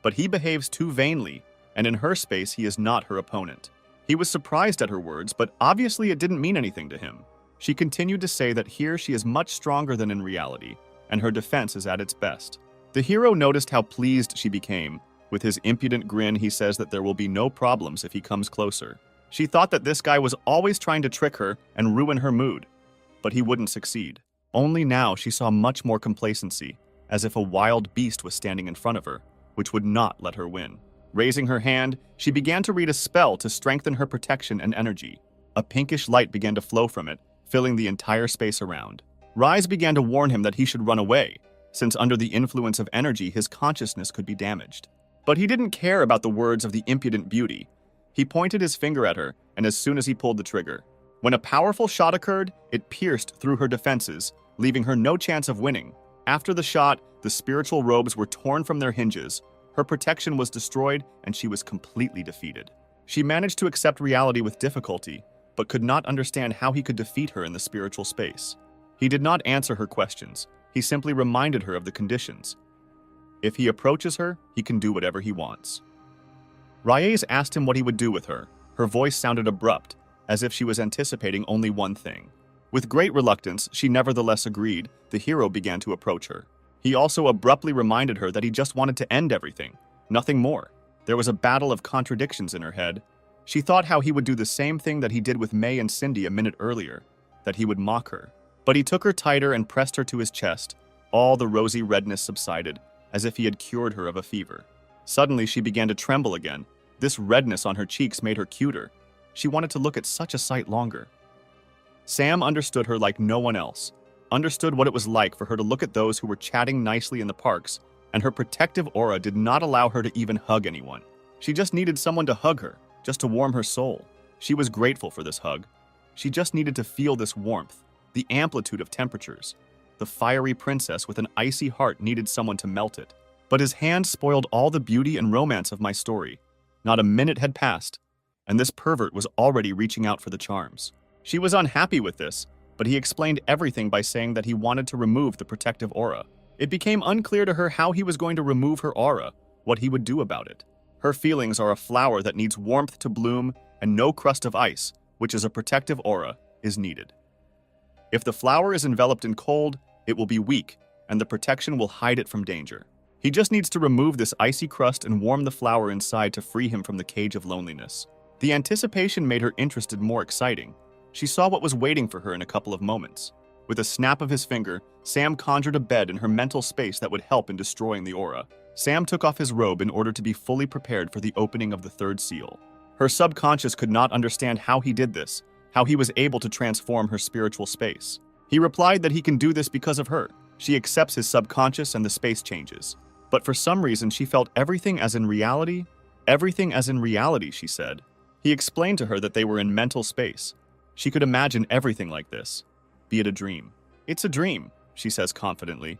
But he behaves too vainly, and in her space he is not her opponent. He was surprised at her words, but obviously it didn't mean anything to him. She continued to say that here she is much stronger than in reality, and her defense is at its best. The hero noticed how pleased she became. With his impudent grin, he says that there will be no problems if he comes closer. She thought that this guy was always trying to trick her and ruin her mood, but he wouldn't succeed. Only now she saw much more complacency, as if a wild beast was standing in front of her, which would not let her win. Raising her hand, she began to read a spell to strengthen her protection and energy. A pinkish light began to flow from it, filling the entire space around. Rise began to warn him that he should run away, since under the influence of energy his consciousness could be damaged. But he didn't care about the words of the impudent beauty. He pointed his finger at her, and as soon as he pulled the trigger, when a powerful shot occurred, it pierced through her defenses, leaving her no chance of winning. After the shot, the spiritual robes were torn from their hinges. Her protection was destroyed, and she was completely defeated. She managed to accept reality with difficulty, but could not understand how he could defeat her in the spiritual space. He did not answer her questions. He simply reminded her of the conditions. If he approaches her, he can do whatever he wants. Reyes asked him what he would do with her. Her voice sounded abrupt, as if she was anticipating only one thing. With great reluctance, she nevertheless agreed. The hero began to approach her. He also abruptly reminded her that he just wanted to end everything, nothing more. There was a battle of contradictions in her head. She thought how he would do the same thing that he did with May and Cindy a minute earlier, that he would mock her. But he took her tighter and pressed her to his chest. All the rosy redness subsided, as if he had cured her of a fever. Suddenly, she began to tremble again. This redness on her cheeks made her cuter. She wanted to look at such a sight longer. Sam understood her like no one else, understood what it was like for her to look at those who were chatting nicely in the parks, and her protective aura did not allow her to even hug anyone. She just needed someone to hug her, just to warm her soul. She was grateful for this hug. She just needed to feel this warmth, the amplitude of temperatures. The fiery princess with an icy heart needed someone to melt it. But his hand spoiled all the beauty and romance of my story. Not a minute had passed, and this pervert was already reaching out for the charms. She was unhappy with this, but he explained everything by saying that he wanted to remove the protective aura. It became unclear to her how he was going to remove her aura, what he would do about it. Her feelings are a flower that needs warmth to bloom, and no crust of ice, which is a protective aura, is needed. If the flower is enveloped in cold, it will be weak, and the protection will hide it from danger. He just needs to remove this icy crust and warm the flower inside to free him from the cage of loneliness. The anticipation made her interested more exciting. She saw what was waiting for her in a couple of moments. With a snap of his finger, Sam conjured a bed in her mental space that would help in destroying the aura. Sam took off his robe in order to be fully prepared for the opening of the third seal. Her subconscious could not understand how he did this, how he was able to transform her spiritual space. He replied that he can do this because of her. She accepts his subconscious and the space changes. But for some reason, she felt everything as in reality. Everything as in reality, she said. He explained to her that they were in mental space. She could imagine everything like this, be it a dream. It's a dream, she says confidently.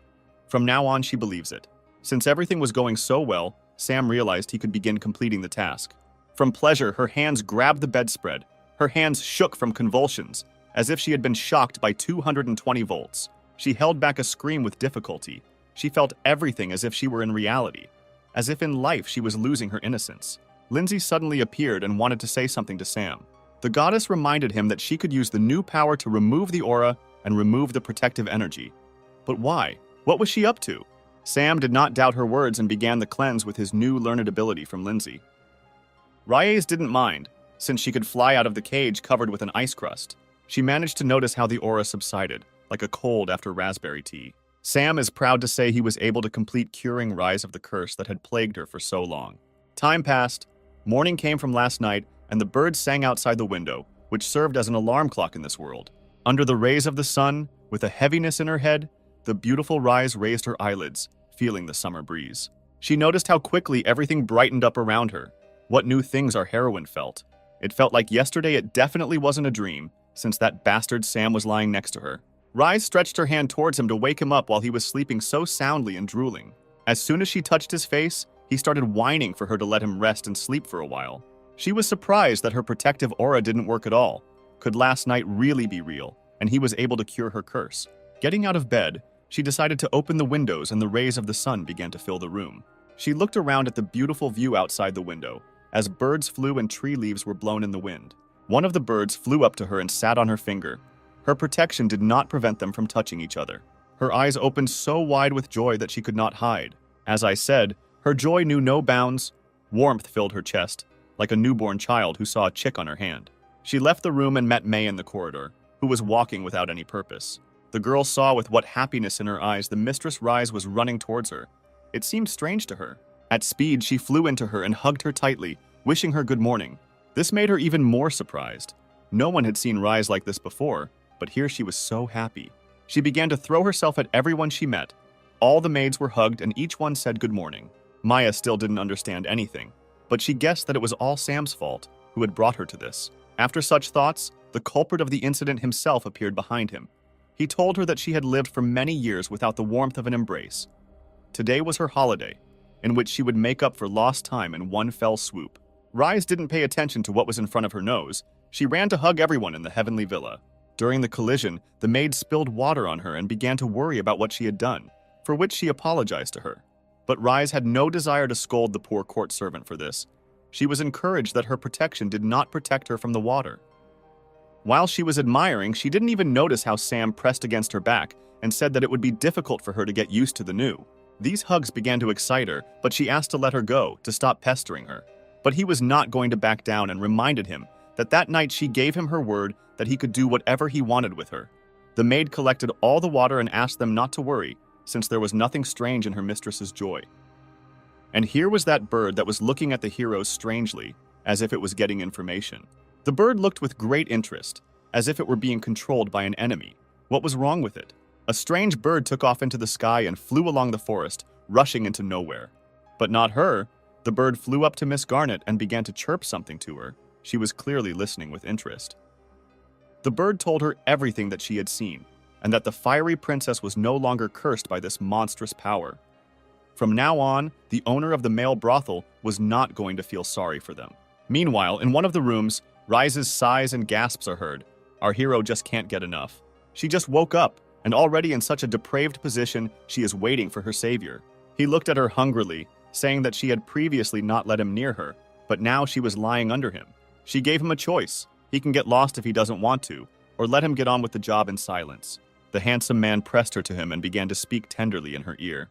From now on, she believes it. Since everything was going so well, Sam realized he could begin completing the task. From pleasure, her hands grabbed the bedspread. Her hands shook from convulsions, as if she had been shocked by 220 volts. She held back a scream with difficulty. She felt everything as if she were in reality, as if in life she was losing her innocence. Lindsay suddenly appeared and wanted to say something to Sam. The goddess reminded him that she could use the new power to remove the aura and remove the protective energy. But why? What was she up to? Sam did not doubt her words and began the cleanse with his new learned ability from Lindsay. Reyes didn't mind, since she could fly out of the cage covered with an ice crust. She managed to notice how the aura subsided, like a cold after raspberry tea. Sam is proud to say he was able to complete curing Rise of the curse that had plagued her for so long. Time passed, morning came from last night, and the birds sang outside the window, which served as an alarm clock in this world. Under the rays of the sun, with a heaviness in her head, the beautiful Rise raised her eyelids, feeling the summer breeze. She noticed how quickly everything brightened up around her. What new things our heroine felt. It felt like yesterday it definitely wasn't a dream, since that bastard Sam was lying next to her. Rise stretched her hand towards him to wake him up while he was sleeping so soundly and drooling. As soon as she touched his face, he started whining for her to let him rest and sleep for a while. She was surprised that her protective aura didn't work at all. Could last night really be real, and he was able to cure her curse? Getting out of bed, she decided to open the windows and the rays of the sun began to fill the room. She looked around at the beautiful view outside the window, as birds flew and tree leaves were blown in the wind. One of the birds flew up to her and sat on her finger. Her protection did not prevent them from touching each other. Her eyes opened so wide with joy that she could not hide. As I said, her joy knew no bounds. Warmth filled her chest, like a newborn child who saw a chick on her hand. She left the room and met May in the corridor, who was walking without any purpose. The girl saw with what happiness in her eyes the mistress Rise was running towards her. It seemed strange to her. At speed, she flew into her and hugged her tightly, wishing her good morning. This made her even more surprised. No one had seen Rise like this before, but here she was so happy. She began to throw herself at everyone she met. All the maids were hugged and each one said good morning. Maya still didn't understand anything, but she guessed that it was all Sam's fault, who had brought her to this. After such thoughts, the culprit of the incident himself appeared behind him. He told her that she had lived for many years without the warmth of an embrace. Today was her holiday, in which she would make up for lost time in one fell swoop. Rise didn't pay attention to what was in front of her nose. She ran to hug everyone in the heavenly villa. During the collision, the maid spilled water on her and began to worry about what she had done, for which she apologized to her. But Rise had no desire to scold the poor court servant for this. She was encouraged that her protection did not protect her from the water. While she was admiring, she didn't even notice how Sam pressed against her back and said that it would be difficult for her to get used to the new. These hugs began to excite her, but she asked to let her go, to stop pestering her. But he was not going to back down and reminded him that that night she gave him her word that he could do whatever he wanted with her. The maid collected all the water and asked them not to worry, since there was nothing strange in her mistress's joy. And here was that bird that was looking at the heroes strangely, as if it was getting information. The bird looked with great interest, as if it were being controlled by an enemy. What was wrong with it? A strange bird took off into the sky and flew along the forest, rushing into nowhere. But not her. The bird flew up to Miss Garnet and began to chirp something to her. She was clearly listening with interest. The bird told her everything that she had seen, and that the fiery princess was no longer cursed by this monstrous power. From now on, the owner of the male brothel was not going to feel sorry for them. Meanwhile, in one of the rooms, Rise's sighs and gasps are heard. Our hero just can't get enough. She just woke up, and already in such a depraved position, she is waiting for her savior. He looked at her hungrily, saying that she had previously not let him near her, but now she was lying under him. She gave him a choice. He can get lost if he doesn't want to, or let him get on with the job in silence. The handsome man pressed her to him and began to speak tenderly in her ear.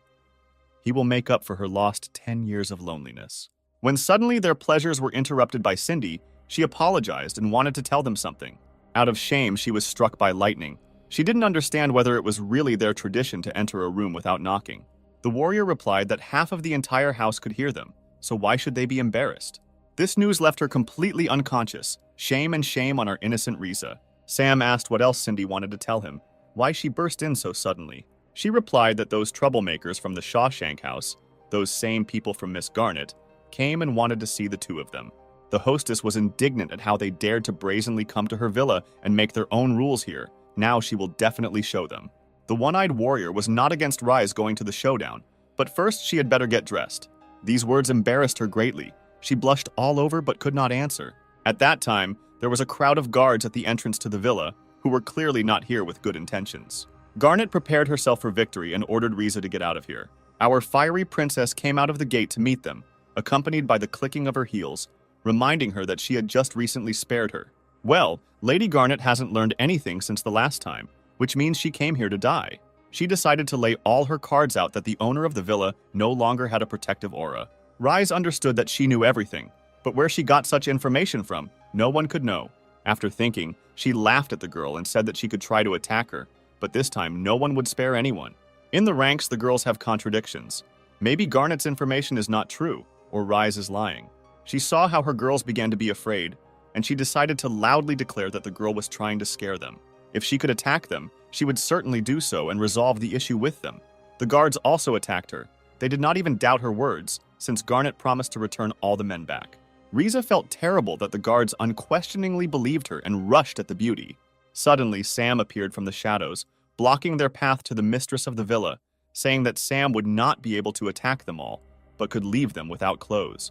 He will make up for her lost 10 years of loneliness. When suddenly their pleasures were interrupted by Cindy, she apologized and wanted to tell them something. Out of shame, she was struck by lightning. She didn't understand whether it was really their tradition to enter a room without knocking. The warrior replied that half of the entire house could hear them, so why should they be embarrassed? This news left her completely unconscious. Shame and shame on our innocent Riza. Sam asked what else Cindy wanted to tell him, why she burst in so suddenly. She replied that those troublemakers from the Shawshank house, those same people from Miss Garnet, came and wanted to see the two of them. The hostess was indignant at how they dared to brazenly come to her villa and make their own rules here. Now she will definitely show them. The one-eyed warrior was not against Rise going to the showdown, but first she had better get dressed. These words embarrassed her greatly. She blushed all over but could not answer. At that time, there was a crowd of guards at the entrance to the villa who were clearly not here with good intentions. Garnet prepared herself for victory and ordered Riza to get out of here. Our fiery princess came out of the gate to meet them, accompanied by the clicking of her heels, reminding her that she had just recently spared her. Well, Lady Garnet hasn't learned anything since the last time, which means she came here to die. She decided to lay all her cards out that the owner of the villa no longer had a protective aura. Rise understood that she knew everything, but where she got such information from, no one could know. After thinking, she laughed at the girl and said that she could try to attack her, but this time no one would spare anyone. In the ranks, the girls have contradictions. Maybe Garnet's information is not true, or Rise is lying. She saw how her girls began to be afraid, and she decided to loudly declare that the girl was trying to scare them. If she could attack them, she would certainly do so and resolve the issue with them. The guards also attacked her. They did not even doubt her words, since Garnet promised to return all the men back. Riza felt terrible that the guards unquestioningly believed her and rushed at the beauty. Suddenly, Sam appeared from the shadows, blocking their path to the mistress of the villa, saying that Sam would not be able to attack them all, but could leave them without clothes.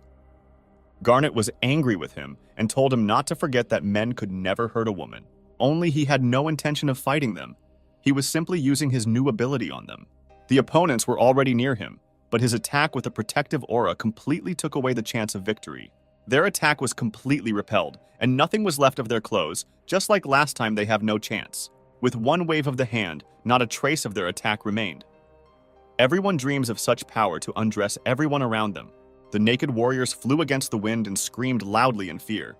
Garnet was angry with him and told him not to forget that men could never hurt a woman. Only he had no intention of fighting them. He was simply using his new ability on them. The opponents were already near him, but his attack with a protective aura completely took away the chance of victory. Their attack was completely repelled, and nothing was left of their clothes, just like last time they have no chance. With one wave of the hand, not a trace of their attack remained. Everyone dreams of such power to undress everyone around them. The naked warriors flew against the wind and screamed loudly in fear.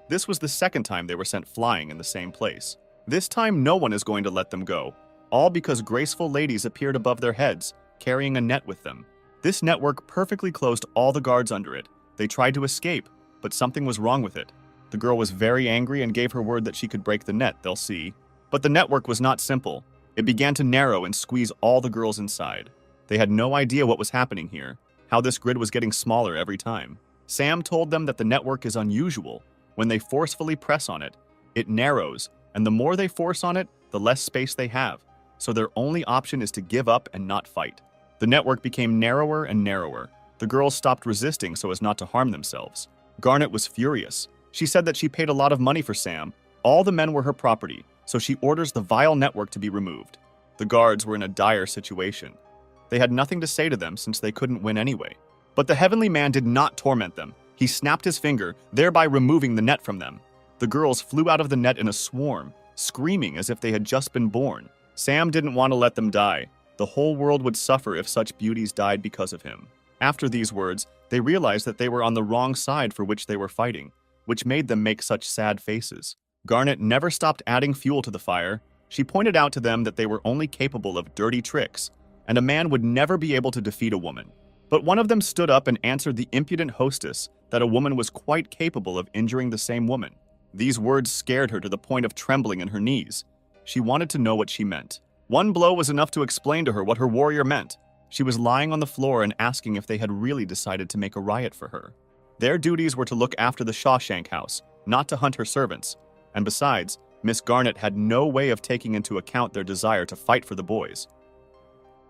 This was the second time they were sent flying in the same place. This time no one is going to let them go, all because graceful ladies appeared above their heads, carrying a net with them. This network perfectly closed all the guards under it. They tried to escape, but something was wrong with it. The girl was very angry and gave her word that she could break the net, they'll see. But the network was not simple. It began to narrow and squeeze all the girls inside. They had no idea what was happening here, how this grid was getting smaller every time. Sam told them that the network is unusual. When they forcefully press on it, it narrows, and the more they force on it, the less space they have. So their only option is to give up and not fight. The network became narrower and narrower. The girls stopped resisting so as not to harm themselves. Garnet was furious. She said that she paid a lot of money for Sam. All the men were her property, so she orders the vile network to be removed. The guards were in a dire situation. They had nothing to say to them since they couldn't win anyway. But the heavenly man did not torment them. He snapped his finger, thereby removing the net from them. The girls flew out of the net in a swarm, screaming as if they had just been born. Sam didn't want to let them die. The whole world would suffer if such beauties died because of him. After these words, they realized that they were on the wrong side for which they were fighting, which made them make such sad faces. Garnet never stopped adding fuel to the fire. She pointed out to them that they were only capable of dirty tricks, and a man would never be able to defeat a woman. But one of them stood up and answered the impudent hostess that a woman was quite capable of injuring the same woman. These words scared her to the point of trembling in her knees. She wanted to know what she meant. One blow was enough to explain to her what her warrior meant. She was lying on the floor and asking if they had really decided to make a riot for her. Their duties were to look after the Shawshank house, not to hunt her servants. And besides, Miss Garnet had no way of taking into account their desire to fight for the boys.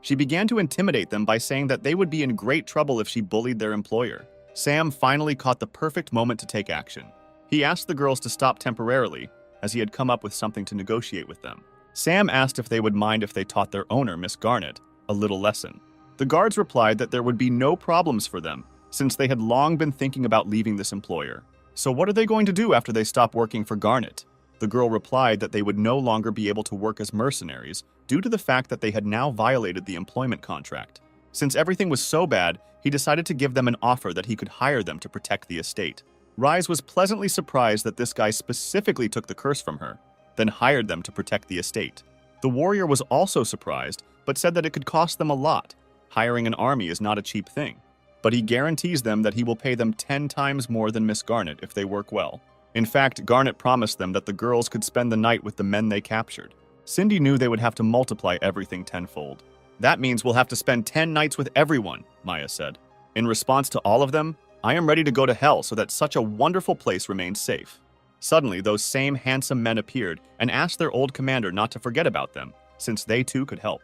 She began to intimidate them by saying that they would be in great trouble if she bullied their employer. Sam finally caught the perfect moment to take action. He asked the girls to stop temporarily, as he had come up with something to negotiate with them. Sam asked if they would mind if they taught their owner, Miss Garnet, a little lesson. The guards replied that there would be no problems for them, since they had long been thinking about leaving this employer. So what are they going to do after they stop working for Garnet? The The girl replied that they would no longer be able to work as mercenaries due to the fact that they had now violated the employment contract. Since everything was so bad, he decided to give them an offer that he could hire them to protect the estate. Rise was pleasantly surprised that this guy specifically took the curse from her, then hired them to protect the estate. The warrior was also surprised, but said that it could cost them a lot. Hiring an army is not a cheap thing. But he guarantees them that he will pay them 10 times more than Miss Garnet if they work well. In fact, Garnet promised them that the girls could spend the night with the men they captured. Cindy knew they would have to multiply everything tenfold. That means we'll have to spend 10 nights with everyone, Maya said. In response to all of them, I am ready to go to hell so that such a wonderful place remains safe. Suddenly, those same handsome men appeared and asked their old commander not to forget about them, since they too could help.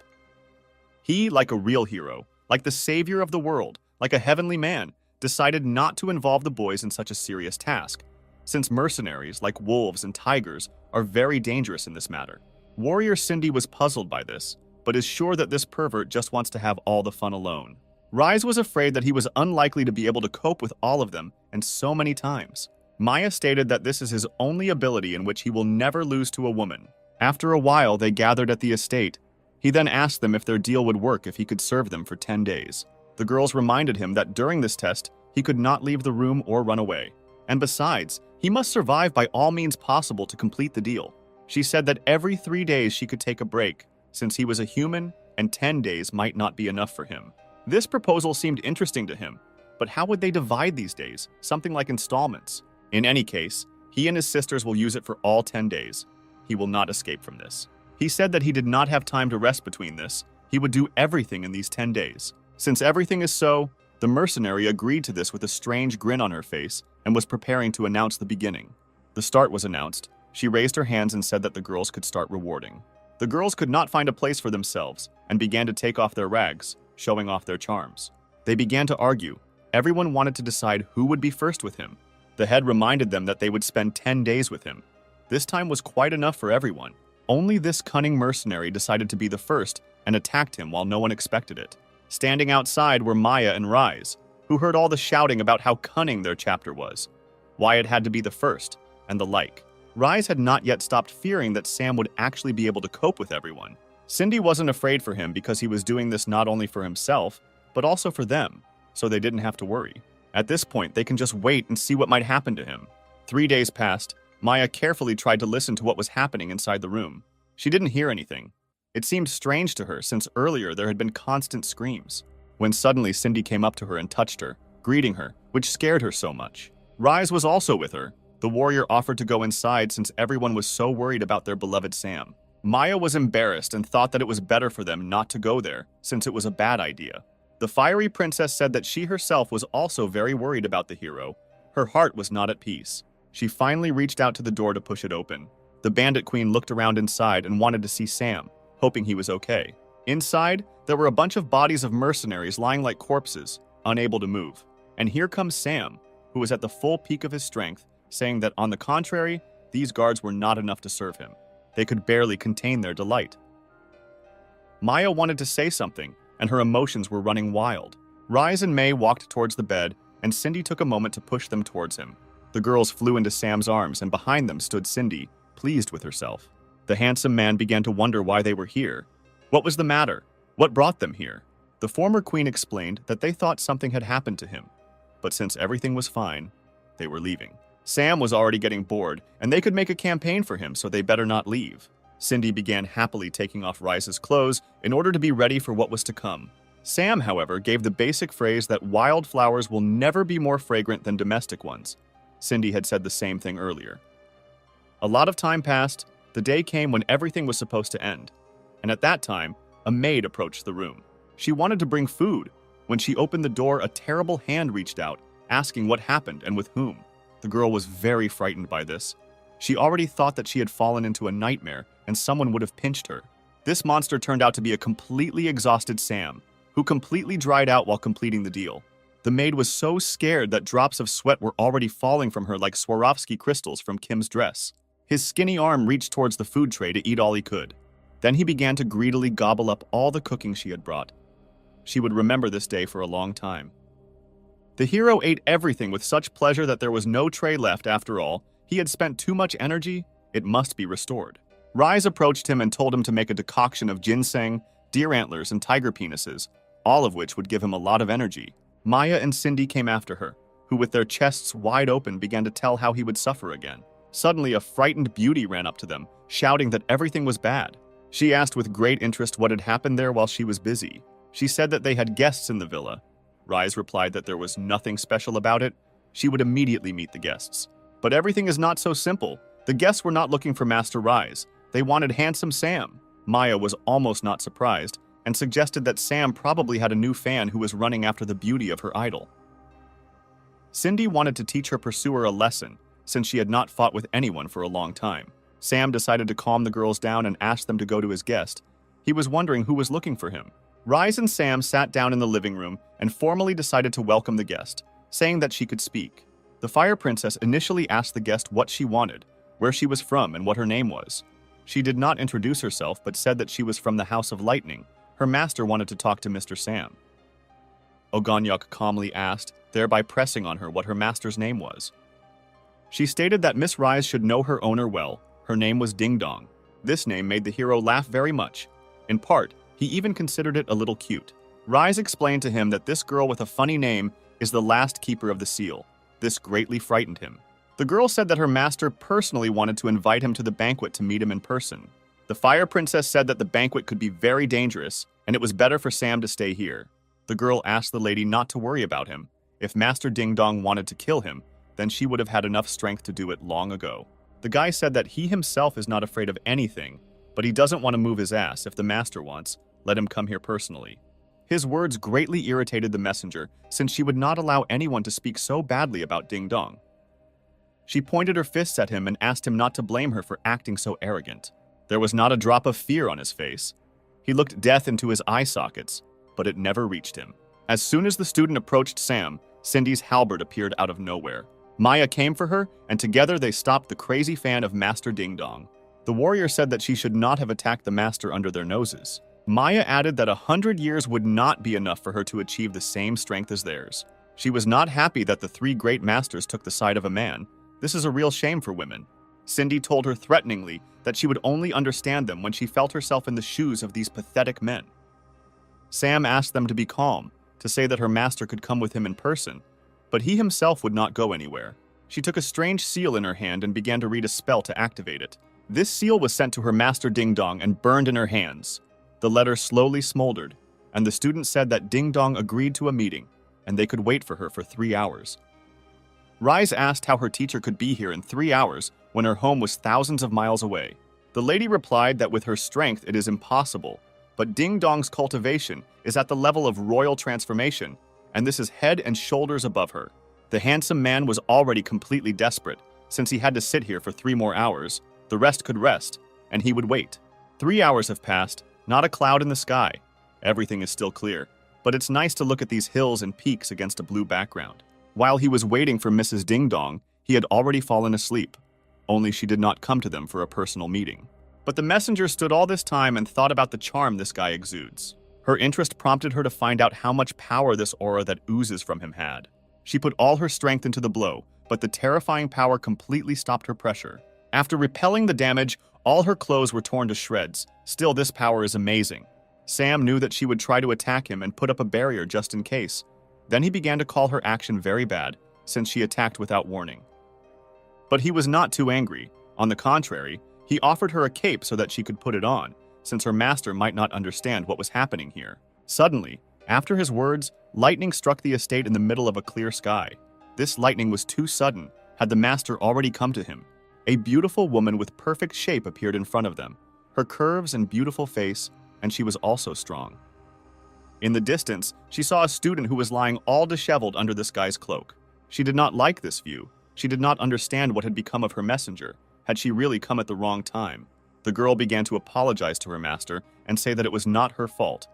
He, like a real hero, like the savior of the world, like a heavenly man, decided not to involve the boys in such a serious task, since mercenaries, like wolves and tigers, are very dangerous in this matter. Warrior Cindy was puzzled by this, but is sure that this pervert just wants to have all the fun alone. Rise was afraid that he was unlikely to be able to cope with all of them, and so many times. Maya stated that this is his only ability in which he will never lose to a woman. After a while, they gathered at the estate. He then asked them if their deal would work if he could serve them for 10 days. The girls reminded him that during this test, he could not leave the room or run away. And besides, he must survive by all means possible to complete the deal. She said that every 3 days she could take a break, since he was a human and 10 days might not be enough for him. This proposal seemed interesting to him, but how would they divide these days? Something like installments. In any case, he and his sisters will use it for all 10 days. He will not escape from this. He said that he did not have time to rest between this. He would do everything in these 10 days. Since everything is so, the mercenary agreed to this with a strange grin on her face and was preparing to announce the beginning. The start was announced. She raised her hands and said that the girls could start rewarding. The girls could not find a place for themselves and began to take off their rags, showing off their charms. They began to argue. Everyone wanted to decide who would be first with him. The head reminded them that they would spend 10 days with him. This time was quite enough for everyone. Only this cunning mercenary decided to be the first and attacked him while no one expected it. Standing outside were Maya and Rise, who heard all the shouting about how cunning their chapter was, why it had to be the first, and the like. Rise had not yet stopped fearing that Sam would actually be able to cope with everyone. Cindy wasn't afraid for him because he was doing this not only for himself, but also for them, so they didn't have to worry. At this point, they can just wait and see what might happen to him. 3 days passed. Maya carefully tried to listen to what was happening inside the room. She didn't hear anything. It seemed strange to her since earlier there had been constant screams. When suddenly Cindy came up to her and touched her, greeting her, which scared her so much. Rise was also with her. The warrior offered to go inside since everyone was so worried about their beloved Sam. Maya was embarrassed and thought that it was better for them not to go there, since it was a bad idea. The fiery princess said that she herself was also very worried about the hero. Her heart was not at peace. She finally reached out to the door to push it open. The bandit queen looked around inside and wanted to see Sam, hoping he was okay. Inside, there were a bunch of bodies of mercenaries lying like corpses, unable to move. And here comes Sam, who was at the full peak of his strength, saying that on the contrary, these guards were not enough to serve him. They could barely contain their delight. Maya wanted to say something, and her emotions were running wild. Rise and May walked towards the bed, and Cindy took a moment to push them towards him. The girls flew into Sam's arms, and behind them stood Cindy, pleased with herself. The handsome man began to wonder why they were here. What was the matter? What brought them here? The former queen explained that they thought something had happened to him, but since everything was fine, they were leaving. Sam was already getting bored, and they could make a campaign for him, so they better not leave. Cindy began happily taking off Rise's clothes in order to be ready for what was to come. Sam, however, gave the basic phrase that wildflowers will never be more fragrant than domestic ones. Cindy had said the same thing earlier. A lot of time passed. The day came when everything was supposed to end. And at that time, a maid approached the room. She wanted to bring food. When she opened the door, a terrible hand reached out, asking what happened and with whom. The girl was very frightened by this. She already thought that she had fallen into a nightmare and someone would have pinched her. This monster turned out to be a completely exhausted Sam, who completely dried out while completing the deal. The maid was so scared that drops of sweat were already falling from her like Swarovski crystals from Kim's dress. His skinny arm reached towards the food tray to eat all he could. Then he began to greedily gobble up all the cooking she had brought. She would remember this day for a long time. The hero ate everything with such pleasure that there was no tray left after all. He had spent too much energy. It must be restored. Rise approached him and told him to make a decoction of ginseng, deer antlers, and tiger penises, all of which would give him a lot of energy. Maya and Cindy came after her, who with their chests wide open began to tell how he would suffer again. Suddenly, a frightened beauty ran up to them, shouting that everything was bad. She asked with great interest what had happened there while she was busy. She said that they had guests in the villa. Rise replied that there was nothing special about it. She would immediately meet the guests. But everything is not so simple. The guests were not looking for Master Rise. They wanted handsome Sam. Maya was almost not surprised and suggested that Sam probably had a new fan who was running after the beauty of her idol. Cindy wanted to teach her pursuer a lesson, since she had not fought with anyone for a long time. Sam decided to calm the girls down and asked them to go to his guest. He was wondering who was looking for him. Rise and Sam sat down in the living room and formally decided to welcome the guest, saying that she could speak. The Fire Princess initially asked the guest what she wanted, where she was from, and what her name was. She did not introduce herself, but said that she was from the House of Lightning. Her master wanted to talk to Mr. Sam. Ogonyok calmly asked, thereby pressing on her what her master's name was. She stated that Miss Rise should know her owner well. Her name was Ding Dong. This name made the hero laugh very much. In part, he even considered it a little cute. Rise explained to him that this girl with a funny name is the last keeper of the seal. This greatly frightened him. The girl said that her master personally wanted to invite him to the banquet to meet him in person. The Fire Princess said that the banquet could be very dangerous, and it was better for Sam to stay here. The girl asked the lady not to worry about him. If Master Ding Dong wanted to kill him, then she would have had enough strength to do it long ago. The guy said that he himself is not afraid of anything, but he doesn't want to move his ass. If the master wants, let him come here personally. His words greatly irritated the messenger, since she would not allow anyone to speak so badly about Ding Dong. She pointed her fists at him and asked him not to blame her for acting so arrogant. There was not a drop of fear on his face. He looked death into his eye sockets, but it never reached him. As soon as the student approached Sam, Cindy's halberd appeared out of nowhere. Maya came for her, and together they stopped the crazy fan of Master Ding Dong. The warrior said that she should not have attacked the master under their noses. Maya added that 100 years would not be enough for her to achieve the same strength as theirs. She was not happy that the three great masters took the side of a man. This is a real shame for women. Cindy told her threateningly that she would only understand them when she felt herself in the shoes of these pathetic men. Sam asked them to be calm, to say that her master could come with him in person, but he himself would not go anywhere. She took a strange seal in her hand and began to read a spell to activate it. This seal was sent to her master Ding Dong and burned in her hands. The letter slowly smoldered, and the student said that Ding Dong agreed to a meeting, and they could wait for her for 3 hours. Rise asked how her teacher could be here in 3 hours when her home was thousands of miles away. The lady replied that with her strength it is impossible, but Ding Dong's cultivation is at the level of royal transformation, and this is head and shoulders above her. The handsome man was already completely desperate. Since he had to sit here for 3 more hours, the rest could rest, and he would wait. 3 hours have passed, not a cloud in the sky. Everything is still clear, but it's nice to look at these hills and peaks against a blue background. While he was waiting for Mrs. Ding Dong, he had already fallen asleep. Only she did not come to them for a personal meeting. But the messenger stood all this time and thought about the charm this guy exudes. Her interest prompted her to find out how much power this aura that oozes from him had. She put all her strength into the blow, but the terrifying power completely stopped her pressure. After repelling the damage, all her clothes were torn to shreds. Still, this power is amazing. Sam knew that she would try to attack him and put up a barrier just in case. Then he began to call her action very bad, since she attacked without warning. But he was not too angry. On the contrary, he offered her a cape so that she could put it on, since her master might not understand what was happening here. Suddenly, after his words, lightning struck the estate in the middle of a clear sky. This lightning was too sudden. Had the master already come to him? A beautiful woman with perfect shape appeared in front of them, her curves and beautiful face, and she was also strong. In the distance, she saw a student who was lying all disheveled under this guy's cloak. She did not like this view. She did not understand what had become of her messenger. Had she really come at the wrong time? The girl began to apologize to her master and say that it was not her fault,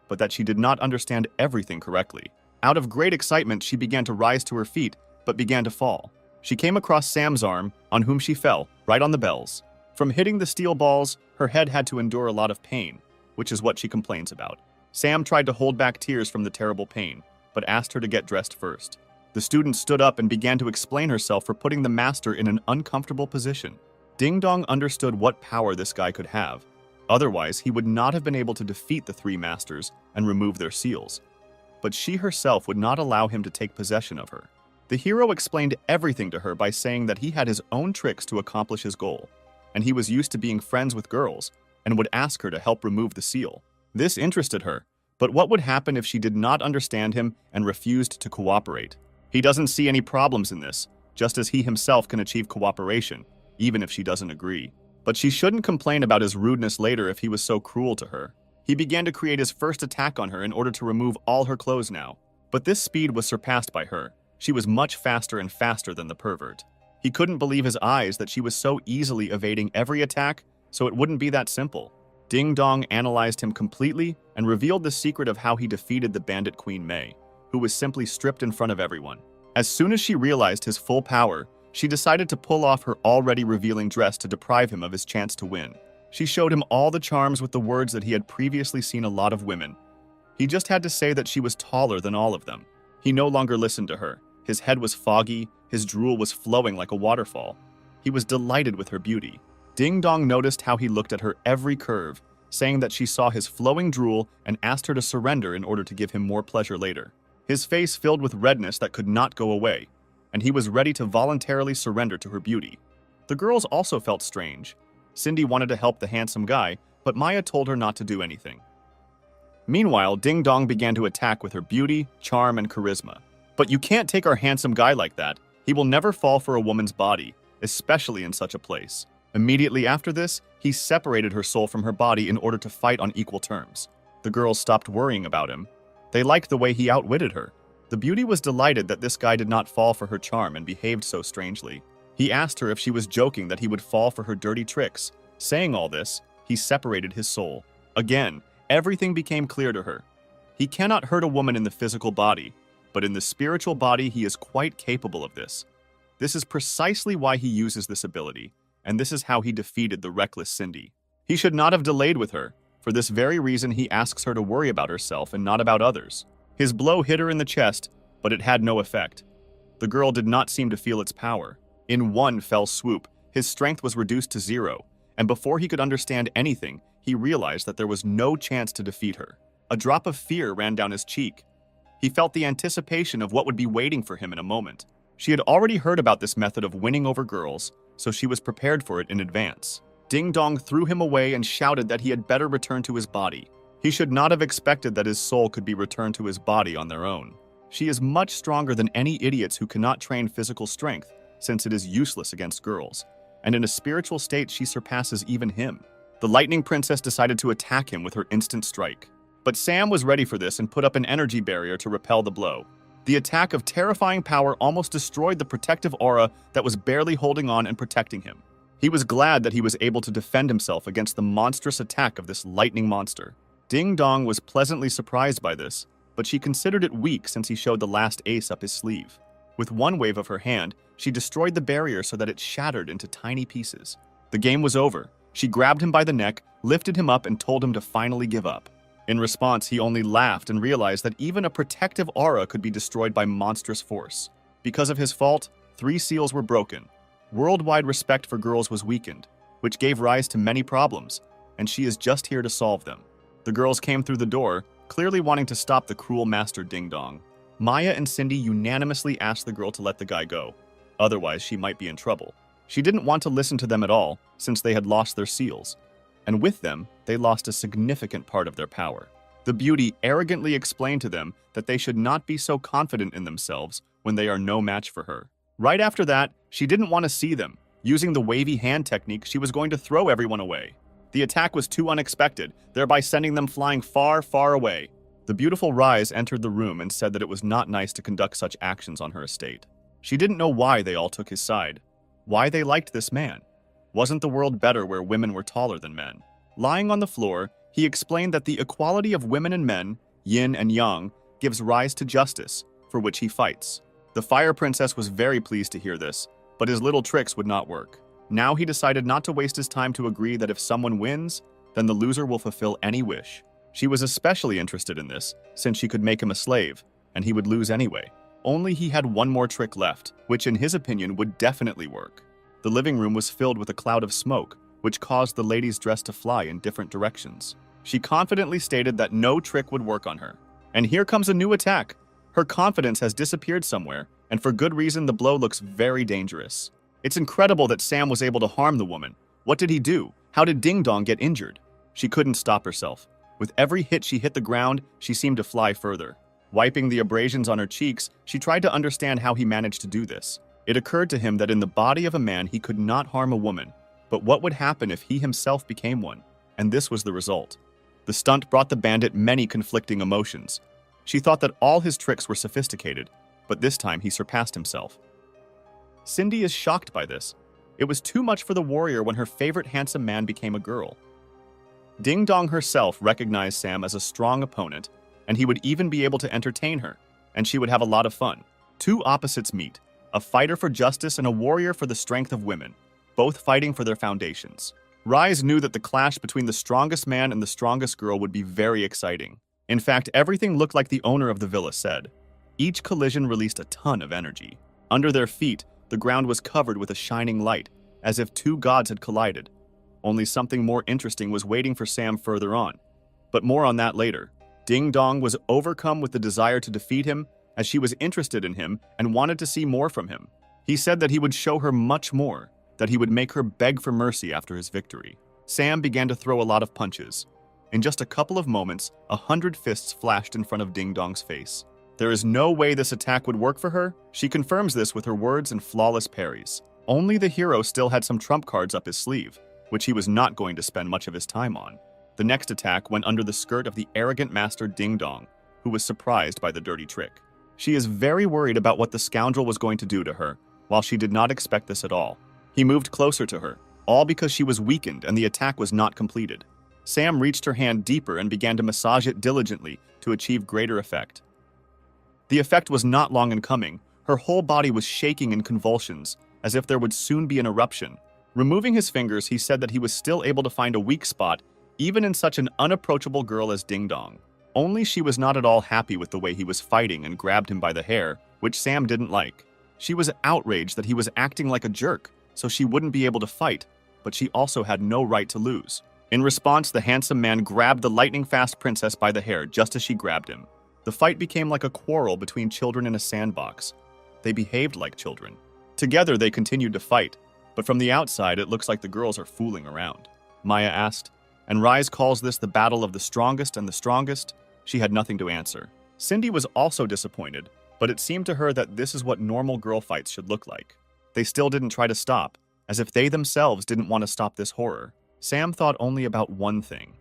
but that she did not understand everything correctly. Out of great excitement, she began to rise to her feet, but began to fall. She came across Sam's arm, on whom she fell, right on the bells. From hitting the steel balls, her head had to endure a lot of pain, which is what she complains about. Sam tried to hold back tears from the terrible pain, but asked her to get dressed first. The student stood up and began to explain herself for putting the master in an uncomfortable position. Ding Dong understood what power this guy could have. Otherwise, he would not have been able to defeat the three masters and remove their seals. But she herself would not allow him to take possession of her. The hero explained everything to her by saying that he had his own tricks to accomplish his goal, and he was used to being friends with girls and would ask her to help remove the seal. This interested her, but what would happen if she did not understand him and refused to cooperate? He doesn't see any problems in this, just as he himself can achieve cooperation, even if she doesn't agree. But she shouldn't complain about his rudeness later if he was so cruel to her. He began to create his first attack on her in order to remove all her clothes now. But this speed was surpassed by her. She was much faster and faster than the pervert. He couldn't believe his eyes that she was so easily evading every attack, so it wouldn't be that simple. Ding Dong analyzed him completely and revealed the secret of how he defeated the bandit Queen Mei, who was simply stripped in front of everyone. As soon as she realized his full power, she decided to pull off her already revealing dress to deprive him of his chance to win. She showed him all the charms with the words that he had previously seen a lot of women. He just had to say that she was taller than all of them. He no longer listened to her. His head was foggy, his drool was flowing like a waterfall. He was delighted with her beauty. Ding Dong noticed how he looked at her every curve, saying that she saw his flowing drool and asked her to surrender in order to give him more pleasure later. His face filled with redness that could not go away, and he was ready to voluntarily surrender to her beauty. The girls also felt strange. Cindy wanted to help the handsome guy, but Maya told her not to do anything. Meanwhile, Ding Dong began to attack with her beauty, charm, and charisma. But you can't take our handsome guy like that. He will never fall for a woman's body, especially in such a place. Immediately after this, he separated her soul from her body in order to fight on equal terms. The girls stopped worrying about him. They liked the way he outwitted her. The beauty was delighted that this guy did not fall for her charm and behaved so strangely. He asked her if she was joking that he would fall for her dirty tricks. Saying all this, he separated his soul. Again, everything became clear to her. He cannot hurt a woman in the physical body, but in the spiritual body he is quite capable of this. This is precisely why he uses this ability, and this is how he defeated the reckless Cindy. He should not have delayed with her. For this very reason, he asks her to worry about herself and not about others. His blow hit her in the chest, but it had no effect. The girl did not seem to feel its power. In one fell swoop, his strength was reduced to 0, and before he could understand anything, he realized that there was no chance to defeat her. A drop of fear ran down his cheek. He felt the anticipation of what would be waiting for him in a moment. She had already heard about this method of winning over girls, so she was prepared for it in advance. Ding Dong threw him away and shouted that he had better return to his body. He should not have expected that his soul could be returned to his body on their own. She is much stronger than any idiots who cannot train physical strength, since it is useless against girls. And in a spiritual state, she surpasses even him. The Lightning Princess decided to attack him with her instant strike. But Sam was ready for this and put up an energy barrier to repel the blow. The attack of terrifying power almost destroyed the protective aura that was barely holding on and protecting him. He was glad that he was able to defend himself against the monstrous attack of this lightning monster. Ding Dong was pleasantly surprised by this, but she considered it weak since he showed the last ace up his sleeve. With one wave of her hand, she destroyed the barrier so that it shattered into tiny pieces. The game was over. She grabbed him by the neck, lifted him up, and told him to finally give up. In response, he only laughed and realized that even a protective aura could be destroyed by monstrous force. Because of his fault, 3 seals were broken. Worldwide respect for girls was weakened, which gave rise to many problems, and she is just here to solve them. The girls came through the door, clearly wanting to stop the cruel master Ding Dong. Maya and Cindy unanimously asked the girl to let the guy go, otherwise she might be in trouble. She didn't want to listen to them at all, since they had lost their seals, and with them, they lost a significant part of their power. The beauty arrogantly explained to them that they should not be so confident in themselves when they are no match for her. Right after that, she didn't want to see them. Using the wavy hand technique, she was going to throw everyone away. The attack was too unexpected, thereby sending them flying far, far away. The beautiful Rise entered the room and said that it was not nice to conduct such actions on her estate. She didn't know why they all took his side, why they liked this man. Wasn't the world better where women were taller than men? Lying on the floor, he explained that the equality of women and men, yin and yang, gives rise to justice, for which he fights. The Fire Princess was very pleased to hear this, but his little tricks would not work. Now he decided not to waste his time to agree that if someone wins, then the loser will fulfill any wish. She was especially interested in this, since she could make him a slave, and he would lose anyway. Only he had one more trick left, which in his opinion would definitely work. The living room was filled with a cloud of smoke, which caused the lady's dress to fly in different directions. She confidently stated that no trick would work on her. And here comes a new attack. Her confidence has disappeared somewhere, and for good reason the blow looks very dangerous. It's incredible that Sam was able to harm the woman. What did he do? How did Ding Dong get injured? She couldn't stop herself. With every hit she hit the ground, she seemed to fly further. Wiping the abrasions on her cheeks, she tried to understand how he managed to do this. It occurred to him that in the body of a man he could not harm a woman, but what would happen if he himself became one? And this was the result. The stunt brought the bandit many conflicting emotions. She thought that all his tricks were sophisticated, but this time he surpassed himself. Cindy is shocked by this. It was too much for the warrior when her favorite handsome man became a girl. Ding Dong herself recognized Sam as a strong opponent, and he would even be able to entertain her, and she would have a lot of fun. Two opposites meet, a fighter for justice and a warrior for the strength of women, both fighting for their foundations. Rise knew that the clash between the strongest man and the strongest girl would be very exciting. In fact, everything looked like the owner of the villa said. Each collision released a ton of energy. Under their feet, the ground was covered with a shining light, as if two gods had collided. Only something more interesting was waiting for Sam further on. But more on that later. Ding Dong was overcome with the desire to defeat him, as she was interested in him and wanted to see more from him. He said that he would show her much more, that he would make her beg for mercy after his victory. Sam began to throw a lot of punches. In just a couple of moments, 100 fists flashed in front of Ding Dong's face. There is no way this attack would work for her. She confirms this with her words and flawless parries. Only the hero still had some trump cards up his sleeve, which he was not going to spend much of his time on. The next attack went under the skirt of the arrogant master Ding Dong, who was surprised by the dirty trick. She is very worried about what the scoundrel was going to do to her, while she did not expect this at all. He moved closer to her, all because she was weakened and the attack was not completed. Sam reached her hand deeper and began to massage it diligently to achieve greater effect. The effect was not long in coming. Her whole body was shaking in convulsions, as if there would soon be an eruption. Removing his fingers, he said that he was still able to find a weak spot, even in such an unapproachable girl as Ding Dong. Only she was not at all happy with the way he was fighting and grabbed him by the hair, which Sam didn't like. She was outraged that he was acting like a jerk, so she wouldn't be able to fight, but she also had no right to lose. In response, the handsome man grabbed the lightning-fast princess by the hair just as she grabbed him. The fight became like a quarrel between children in a sandbox. They behaved like children. Together, they continued to fight, but from the outside, it looks like the girls are fooling around. Maya asked, and Rise calls this the battle of the strongest and the strongest. She had nothing to answer. Cindy was also disappointed, but it seemed to her that this is what normal girl fights should look like. They still didn't try to stop, as if they themselves didn't want to stop this horror. Sam thought only about one thing,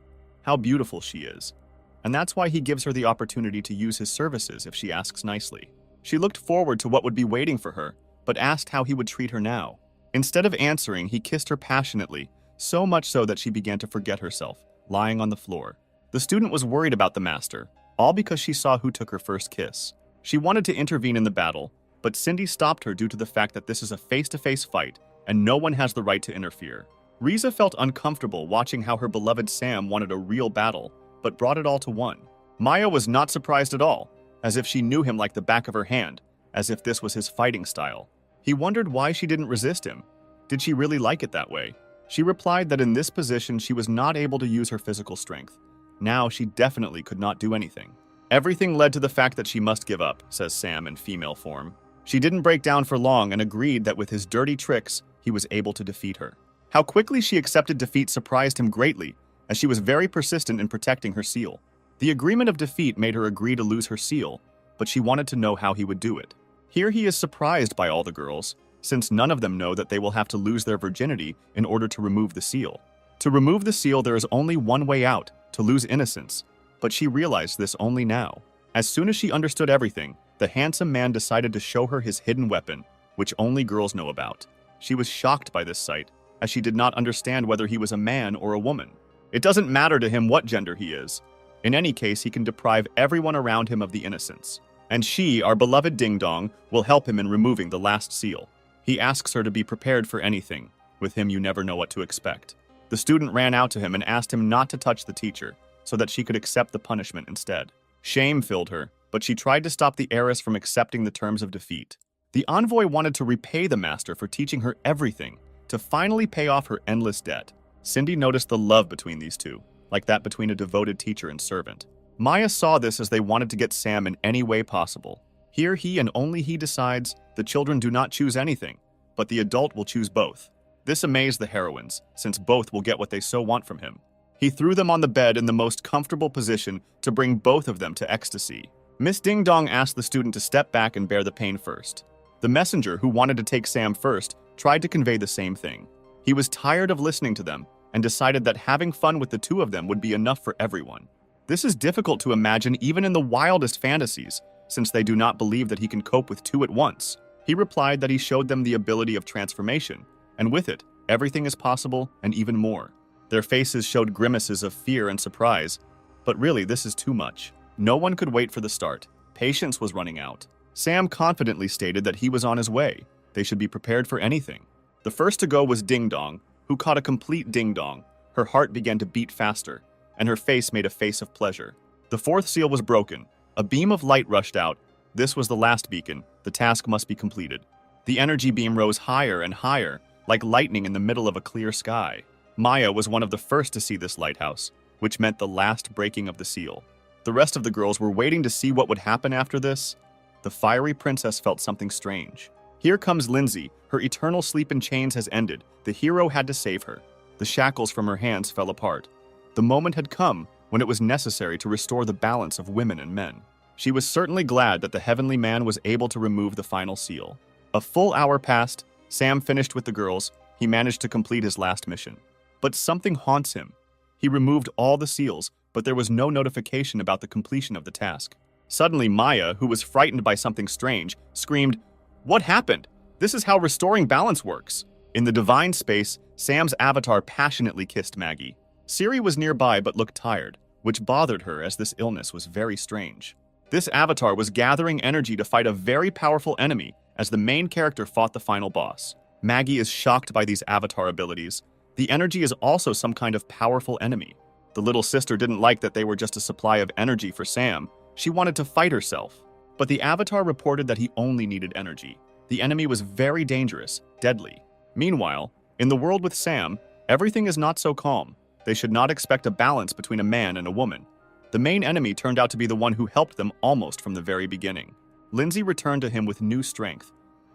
how beautiful she is. And that's why he gives her the opportunity to use his services if she asks nicely. She looked forward to what would be waiting for her, but asked how he would treat her now. Instead of answering, he kissed her passionately, so much so that she began to forget herself, lying on the floor. The student was worried about the master, all because she saw who took her first kiss. She wanted to intervene in the battle, but Cindy stopped her due to the fact that this is a face-to-face fight and no one has the right to interfere. Riza felt uncomfortable watching how her beloved Sam wanted a real battle, but brought it all to one. Maya was not surprised at all, as if she knew him like the back of her hand, as if this was his fighting style. He wondered why she didn't resist him. Did she really like it that way? She replied that in this position she was not able to use her physical strength. Now she definitely could not do anything. Everything led to the fact that she must give up, says Sam in female form. She didn't break down for long and agreed that with his dirty tricks, he was able to defeat her. How quickly she accepted defeat surprised him greatly, as she was very persistent in protecting her seal. The agreement of defeat made her agree to lose her seal, but she wanted to know how he would do it. Here he is surprised by all the girls, since none of them know that they will have to lose their virginity in order to remove the seal. To remove the seal, there is only one way out, to lose innocence, but she realized this only now. As soon as she understood everything, the handsome man decided to show her his hidden weapon, which only girls know about. She was shocked by this sight, as she did not understand whether he was a man or a woman. It doesn't matter to him what gender he is. In any case, he can deprive everyone around him of the innocence. And she, our beloved Ding Dong, will help him in removing the last seal. He asks her to be prepared for anything. With him, you never know what to expect. The student ran out to him and asked him not to touch the teacher, so that she could accept the punishment instead. Shame filled her, but she tried to stop the heiress from accepting the terms of defeat. The envoy wanted to repay the master for teaching her everything, to finally pay off her endless debt. Cindy noticed the love between these two, like that between a devoted teacher and servant. Maya saw this as they wanted to get Sam in any way possible. Here he and only he decides the children do not choose anything, but the adult will choose both. This amazed the heroines, since both will get what they so want from him. He threw them on the bed in the most comfortable position to bring both of them to ecstasy. Miss Ding Dong asked the student to step back and bear the pain first. The messenger, who wanted to take Sam first, tried to convey the same thing. He was tired of listening to them and decided that having fun with the two of them would be enough for everyone. This is difficult to imagine even in the wildest fantasies, since they do not believe that he can cope with two at once. He replied that he showed them the ability of transformation, and with it, everything is possible and even more. Their faces showed grimaces of fear and surprise, but really this is too much. No one could wait for the start. Patience was running out. Sam confidently stated that he was on his way. They should be prepared for anything. The first to go was Ding Dong, who caught a complete ding-dong. Her heart began to beat faster, and her face made a face of pleasure. The fourth seal was broken. A beam of light rushed out. This was the last beacon. The task must be completed. The energy beam rose higher and higher, like lightning in the middle of a clear sky. Maya was one of the first to see this lighthouse, which meant the last breaking of the seal. The rest of the girls were waiting to see what would happen after this. The fiery princess felt something strange. Here comes Lindsay. Her eternal sleep in chains has ended. The hero had to save her. The shackles from her hands fell apart. The moment had come when it was necessary to restore the balance of women and men. She was certainly glad that the heavenly man was able to remove the final seal. A full hour passed. Sam finished with the girls. He managed to complete his last mission. But something haunts him. He removed all the seals, but there was no notification about the completion of the task. Suddenly, Maya, who was frightened by something strange, screamed, "What happened? This is how restoring balance works." In the divine space, Sam's avatar passionately kissed Maggie. Siri was nearby but looked tired, which bothered her as this illness was very strange. This avatar was gathering energy to fight a very powerful enemy as the main character fought the final boss. Maggie is shocked by these avatar abilities. The energy is also some kind of powerful enemy. The little sister didn't like that they were just a supply of energy for Sam. She wanted to fight herself. But the avatar reported that he only needed energy. The enemy was very dangerous, deadly. Meanwhile, in the world with Sam, everything is not so calm. They should not expect a balance between a man and a woman. The main enemy turned out to be the one who helped them almost from the very beginning. Lindsay returned to him with new strength.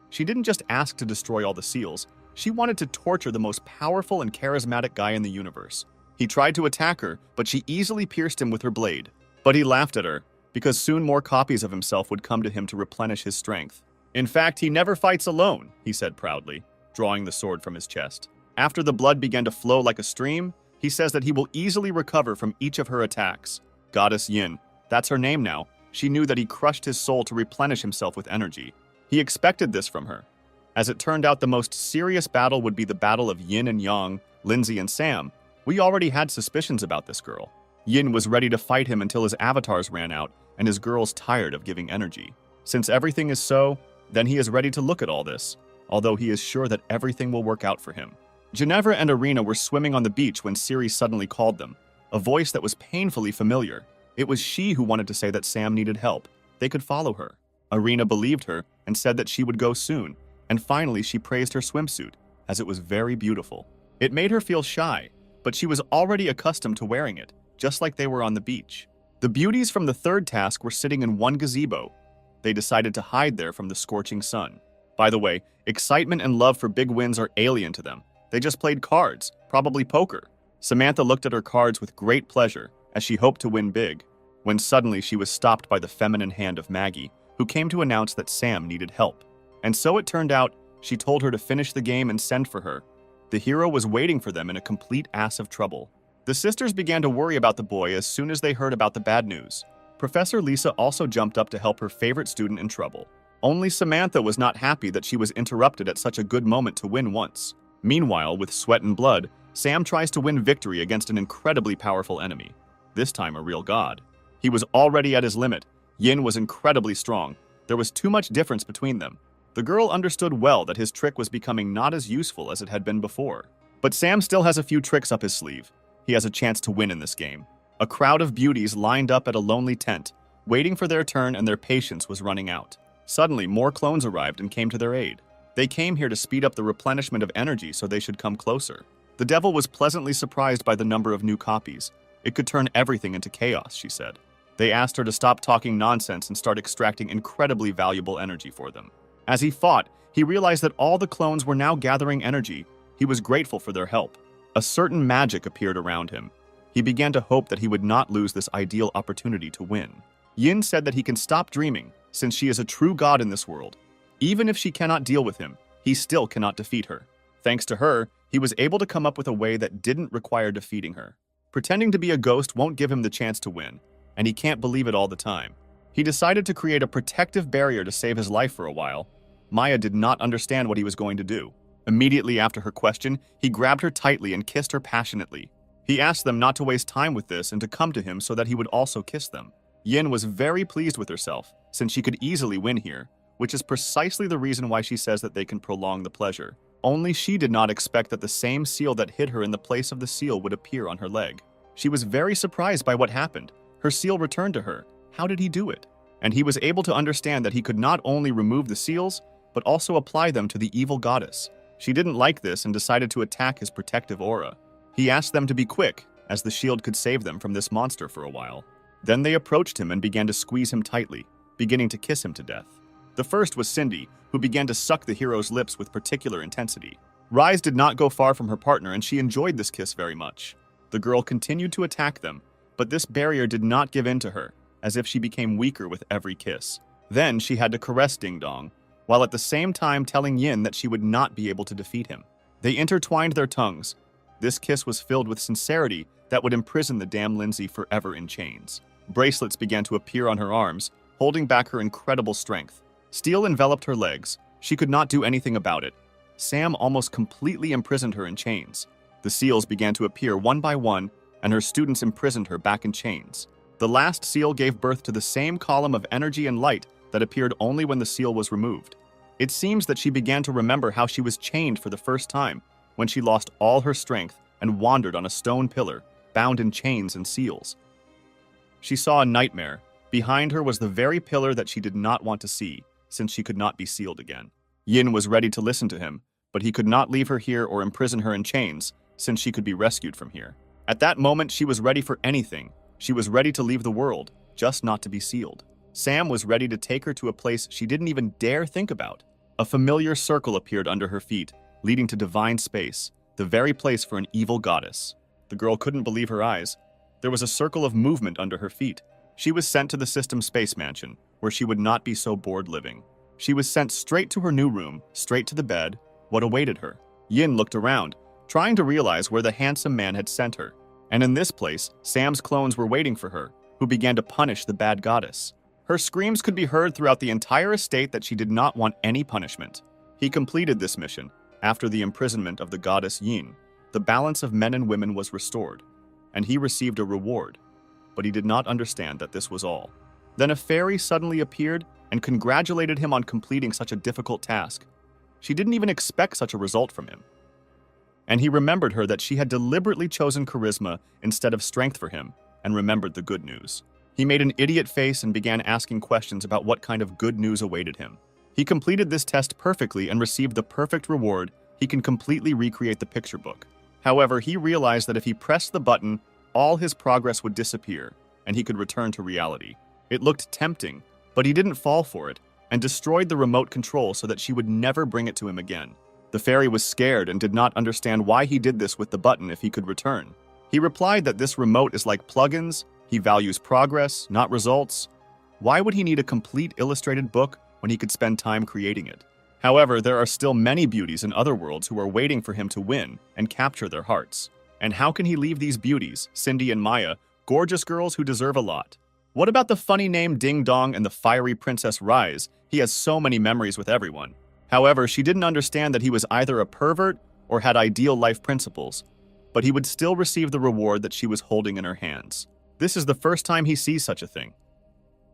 She didn't just ask to destroy all the seals. She wanted to torture the most powerful and charismatic guy in the universe. He tried to attack her, but she easily pierced him with her blade. But he laughed at her, because soon more copies of himself would come to him to replenish his strength. "In fact, he never fights alone," he said proudly, drawing the sword from his chest. After the blood began to flow like a stream, he says that he will easily recover from each of her attacks. Goddess Yin, that's her name now. She knew that he crushed his soul to replenish himself with energy. He expected this from her. As it turned out, the most serious battle would be the battle of Yin and Yang, Lindsay and Sam. We already had suspicions about this girl. Yin was ready to fight him until his avatars ran out and his girls tired of giving energy. Since everything is so, then he is ready to look at all this, although he is sure that everything will work out for him. Ginevra and Irina were swimming on the beach when Siri suddenly called them, a voice that was painfully familiar. It was she who wanted to say that Sam needed help. They could follow her. Irina believed her and said that she would go soon, and finally she praised her swimsuit, as it was very beautiful. It made her feel shy, but she was already accustomed to wearing it, just like they were on the beach. The beauties from the third task were sitting in one gazebo. They decided to hide there from the scorching sun. By the way, excitement and love for big wins are alien to them. They just played cards, probably poker. Samantha looked at her cards with great pleasure, as she hoped to win big, when suddenly she was stopped by the feminine hand of Maggie, who came to announce that Sam needed help. And so it turned out, she told her to finish the game and send for her. The hero was waiting for them in a complete ass of trouble. The sisters began to worry about the boy as soon as they heard about the bad news. Professor Lisa also jumped up to help her favorite student in trouble. Only Samantha was not happy that she was interrupted at such a good moment to win once. Meanwhile, with sweat and blood, Sam tries to win victory against an incredibly powerful enemy. This time a real god. He was already at his limit. Yin was incredibly strong. There was too much difference between them. The girl understood well that his trick was becoming not as useful as it had been before. But Sam still has a few tricks up his sleeve. He has a chance to win in this game. A crowd of beauties lined up at a lonely tent, waiting for their turn, and their patience was running out. Suddenly, more clones arrived and came to their aid. They came here to speed up the replenishment of energy so they should come closer. The devil was pleasantly surprised by the number of new copies. It could turn everything into chaos, she said. They asked her to stop talking nonsense and start extracting incredibly valuable energy for them. As he fought, he realized that all the clones were now gathering energy. He was grateful for their help. A certain magic appeared around him. He began to hope that he would not lose this ideal opportunity to win. Yin said that he can stop dreaming, since she is a true god in this world. Even if she cannot deal with him, he still cannot defeat her. Thanks to her, he was able to come up with a way that didn't require defeating her. Pretending to be a ghost won't give him the chance to win, and he can't believe it all the time. He decided to create a protective barrier to save his life for a while. Maya did not understand what he was going to do. Immediately after her question, he grabbed her tightly and kissed her passionately. He asked them not to waste time with this and to come to him so that he would also kiss them. Yin was very pleased with herself, since she could easily win here, which is precisely the reason why she says that they can prolong the pleasure. Only she did not expect that the same seal that hid her in the place of the seal would appear on her leg. She was very surprised by what happened. Her seal returned to her. How did he do it? And he was able to understand that he could not only remove the seals, but also apply them to the evil goddess. She didn't like this and decided to attack his protective aura. He asked them to be quick, as the shield could save them from this monster for a while. Then they approached him and began to squeeze him tightly, beginning to kiss him to death. The first was Cindy, who began to suck the hero's lips with particular intensity. Rise did not go far from her partner, and she enjoyed this kiss very much. The girl continued to attack them, but this barrier did not give in to her, as if she became weaker with every kiss. Then she had to caress Ding Dong, while at the same time telling Yin that she would not be able to defeat him. They intertwined their tongues. This kiss was filled with sincerity that would imprison the damn Lindsay forever in chains. Bracelets began to appear on her arms, holding back her incredible strength. Steel enveloped her legs. She could not do anything about it. Sam almost completely imprisoned her in chains. The seals began to appear one by one, and her students imprisoned her back in chains. The last seal gave birth to the same column of energy and light that appeared only when the seal was removed. It seems that she began to remember how she was chained for the first time, when she lost all her strength and wandered on a stone pillar, bound in chains and seals. She saw a nightmare. Behind her was the very pillar that she did not want to see, since she could not be sealed again. Yin was ready to listen to him, but he could not leave her here or imprison her in chains, since she could be rescued from here. At that moment, she was ready for anything. She was ready to leave the world, just not to be sealed. Sam was ready to take her to a place she didn't even dare think about. A familiar circle appeared under her feet, leading to divine space, the very place for an evil goddess. The girl couldn't believe her eyes. There was a circle of movement under her feet. She was sent to the system space mansion, where she would not be so bored living. She was sent straight to her new room, straight to the bed. What awaited her? Yin looked around, trying to realize where the handsome man had sent her. And in this place, Sam's clones were waiting for her, who began to punish the bad goddess. Her screams could be heard throughout the entire estate that she did not want any punishment. He completed this mission. After the imprisonment of the goddess Yin, the balance of men and women was restored, and he received a reward. But he did not understand that this was all. Then a fairy suddenly appeared and congratulated him on completing such a difficult task. She didn't even expect such a result from him. And he remembered her that she had deliberately chosen charisma instead of strength for him, and remembered the good news. He made an idiot face and began asking questions about what kind of good news awaited him. He completed this test perfectly and received the perfect reward. He can completely recreate the picture book. However, he realized that if he pressed the button, all his progress would disappear, and he could return to reality. It looked tempting, but he didn't fall for it, and destroyed the remote control so that she would never bring it to him again. The fairy was scared and did not understand why he did this with the button if he could return. He replied that this remote is like plugins. He values progress, not results. Why would he need a complete illustrated book when he could spend time creating it? However, there are still many beauties in other worlds who are waiting for him to win and capture their hearts. And how can he leave these beauties, Cindy and Maya, gorgeous girls who deserve a lot? What about the funny name Ding Dong and the fiery Princess Rise? He has so many memories with everyone. However, she didn't understand that he was either a pervert or had ideal life principles, but he would still receive the reward that she was holding in her hands. This is the first time he sees such a thing.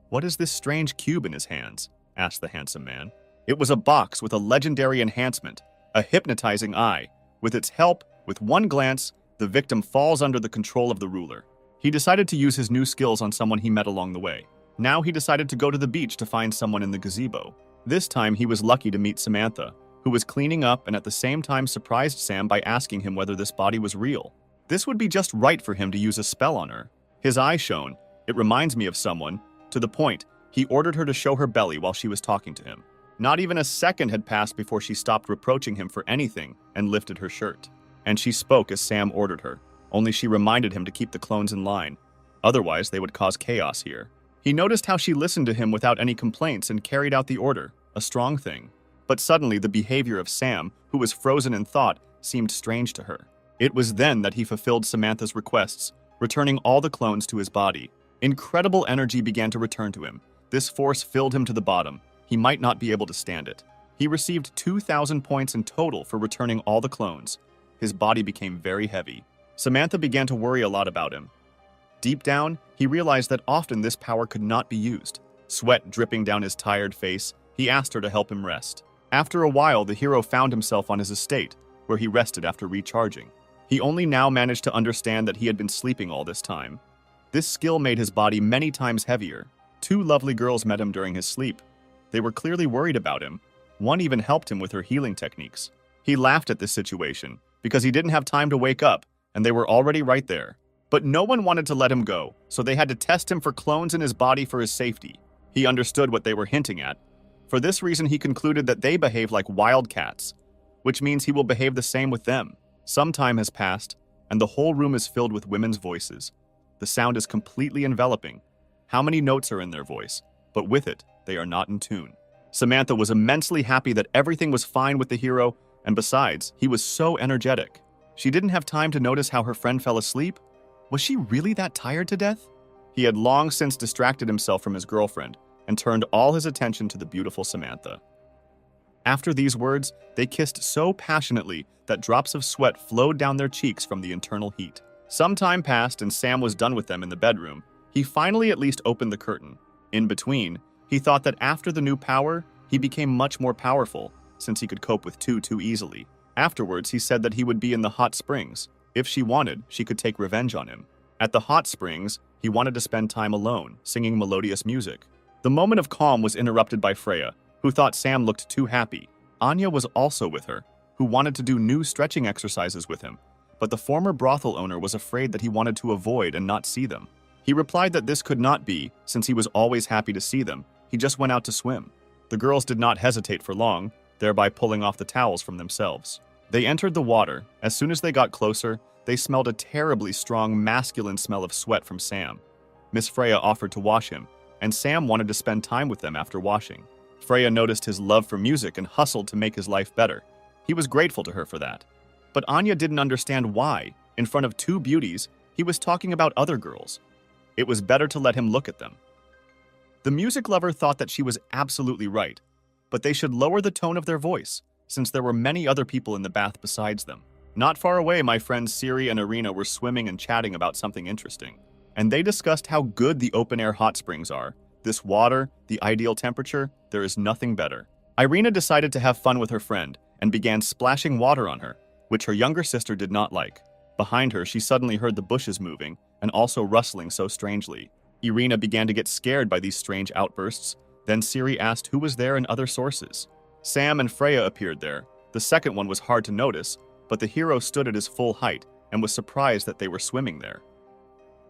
"What is this strange cube in his hands?" asked the handsome man. It was a box with a legendary enhancement, a hypnotizing eye. With its help, with one glance, the victim falls under the control of the ruler. He decided to use his new skills on someone he met along the way. Now he decided to go to the beach to find someone in the gazebo. This time he was lucky to meet Samantha, who was cleaning up and at the same time surprised Sam by asking him whether this body was real. This would be just right for him to use a spell on her. His eye shone. It reminds me of someone. To the point, he ordered her to show her belly while she was talking to him. Not even a second had passed before she stopped reproaching him for anything and lifted her shirt. And she spoke as Sam ordered her, only she reminded him to keep the clones in line. Otherwise, they would cause chaos here. He noticed how she listened to him without any complaints and carried out the order, a strong thing. But suddenly, the behavior of Sam, who was frozen in thought, seemed strange to her. It was then that he fulfilled Samantha's requests, returning all the clones to his body. Incredible energy began to return to him. This force filled him to the bottom. He might not be able to stand it. He received 2,000 points in total for returning all the clones. His body became very heavy. Samantha began to worry a lot about him. Deep down, he realized that often this power could not be used. Sweat dripping down his tired face, he asked her to help him rest. After a while, the hero found himself on his estate, where he rested after recharging. He only now managed to understand that he had been sleeping all this time. This skill made his body many times heavier. 2 lovely girls met him during his sleep. They were clearly worried about him. One even helped him with her healing techniques. He laughed at this situation, because he didn't have time to wake up, and they were already right there. But no one wanted to let him go, so they had to test him for clones in his body for his safety. He understood what they were hinting at. For this reason, he concluded that they behave like wildcats, which means he will behave the same with them. Some time has passed, and the whole room is filled with women's voices. The sound is completely enveloping. How many notes are in their voice? But with it, they are not in tune. Samantha was immensely happy that everything was fine with the hero, and besides, he was so energetic. She didn't have time to notice how her friend fell asleep. Was she really that tired to death? He had long since distracted himself from his girlfriend and turned all his attention to the beautiful Samantha. After these words, they kissed so passionately that drops of sweat flowed down their cheeks from the internal heat. Some time passed and Sam was done with them in the bedroom. He finally at least opened the curtain. In between, he thought that after the new power, he became much more powerful, since he could cope with 2 too easily. Afterwards, he said that he would be in the hot springs. If she wanted, she could take revenge on him. At the hot springs, he wanted to spend time alone, singing melodious music. The moment of calm was interrupted by Freya, who thought Sam looked too happy. Anya was also with her, who wanted to do new stretching exercises with him, but the former brothel owner was afraid that he wanted to avoid and not see them. He replied that this could not be, since he was always happy to see them. He just went out to swim. The girls did not hesitate for long, thereby pulling off the towels from themselves. They entered the water. As soon as they got closer, they smelled a terribly strong masculine smell of sweat from Sam. Miss Freya offered to wash him, and Sam wanted to spend time with them after washing. Freya noticed his love for music and hustled to make his life better. He was grateful to her for that. But Anya didn't understand why, in front of 2 beauties, he was talking about other girls. It was better to let him look at them. The music lover thought that she was absolutely right, but they should lower the tone of their voice, since there were many other people in the bath besides them. Not far away, my friends Siri and Irina were swimming and chatting about something interesting. And they discussed how good the open-air hot springs are. This water, the ideal temperature, there is nothing better. Irina decided to have fun with her friend and began splashing water on her, which her younger sister did not like. Behind her, she suddenly heard the bushes moving and also rustling so strangely. Irina began to get scared by these strange outbursts. Then Siri asked who was there and other sources. Sam and Freya appeared there. The second one was hard to notice, but the hero stood at his full height and was surprised that they were swimming there.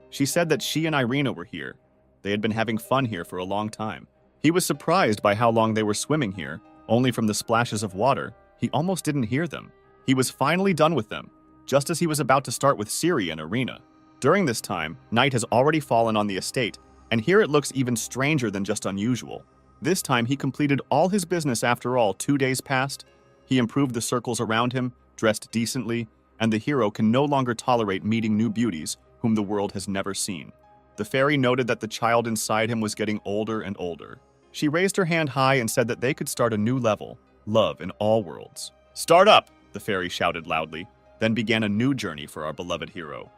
She said that she and Irina were here. They had been having fun here for a long time. He was surprised by how long they were swimming here. Only from the splashes of water, he almost didn't hear them. He was finally done with them, just as he was about to start with Siri and Irina. During this time, night has already fallen on the estate, and here it looks even stranger than just unusual. This time he completed all his business after all. 2 days passed. He improved the circles around him, dressed decently, and the hero can no longer tolerate meeting new beauties whom the world has never seen. The fairy noted that the child inside him was getting older and older. She raised her hand high and said that they could start a new level, love in all worlds. "Start up!" the fairy shouted loudly, then began a new journey for our beloved hero.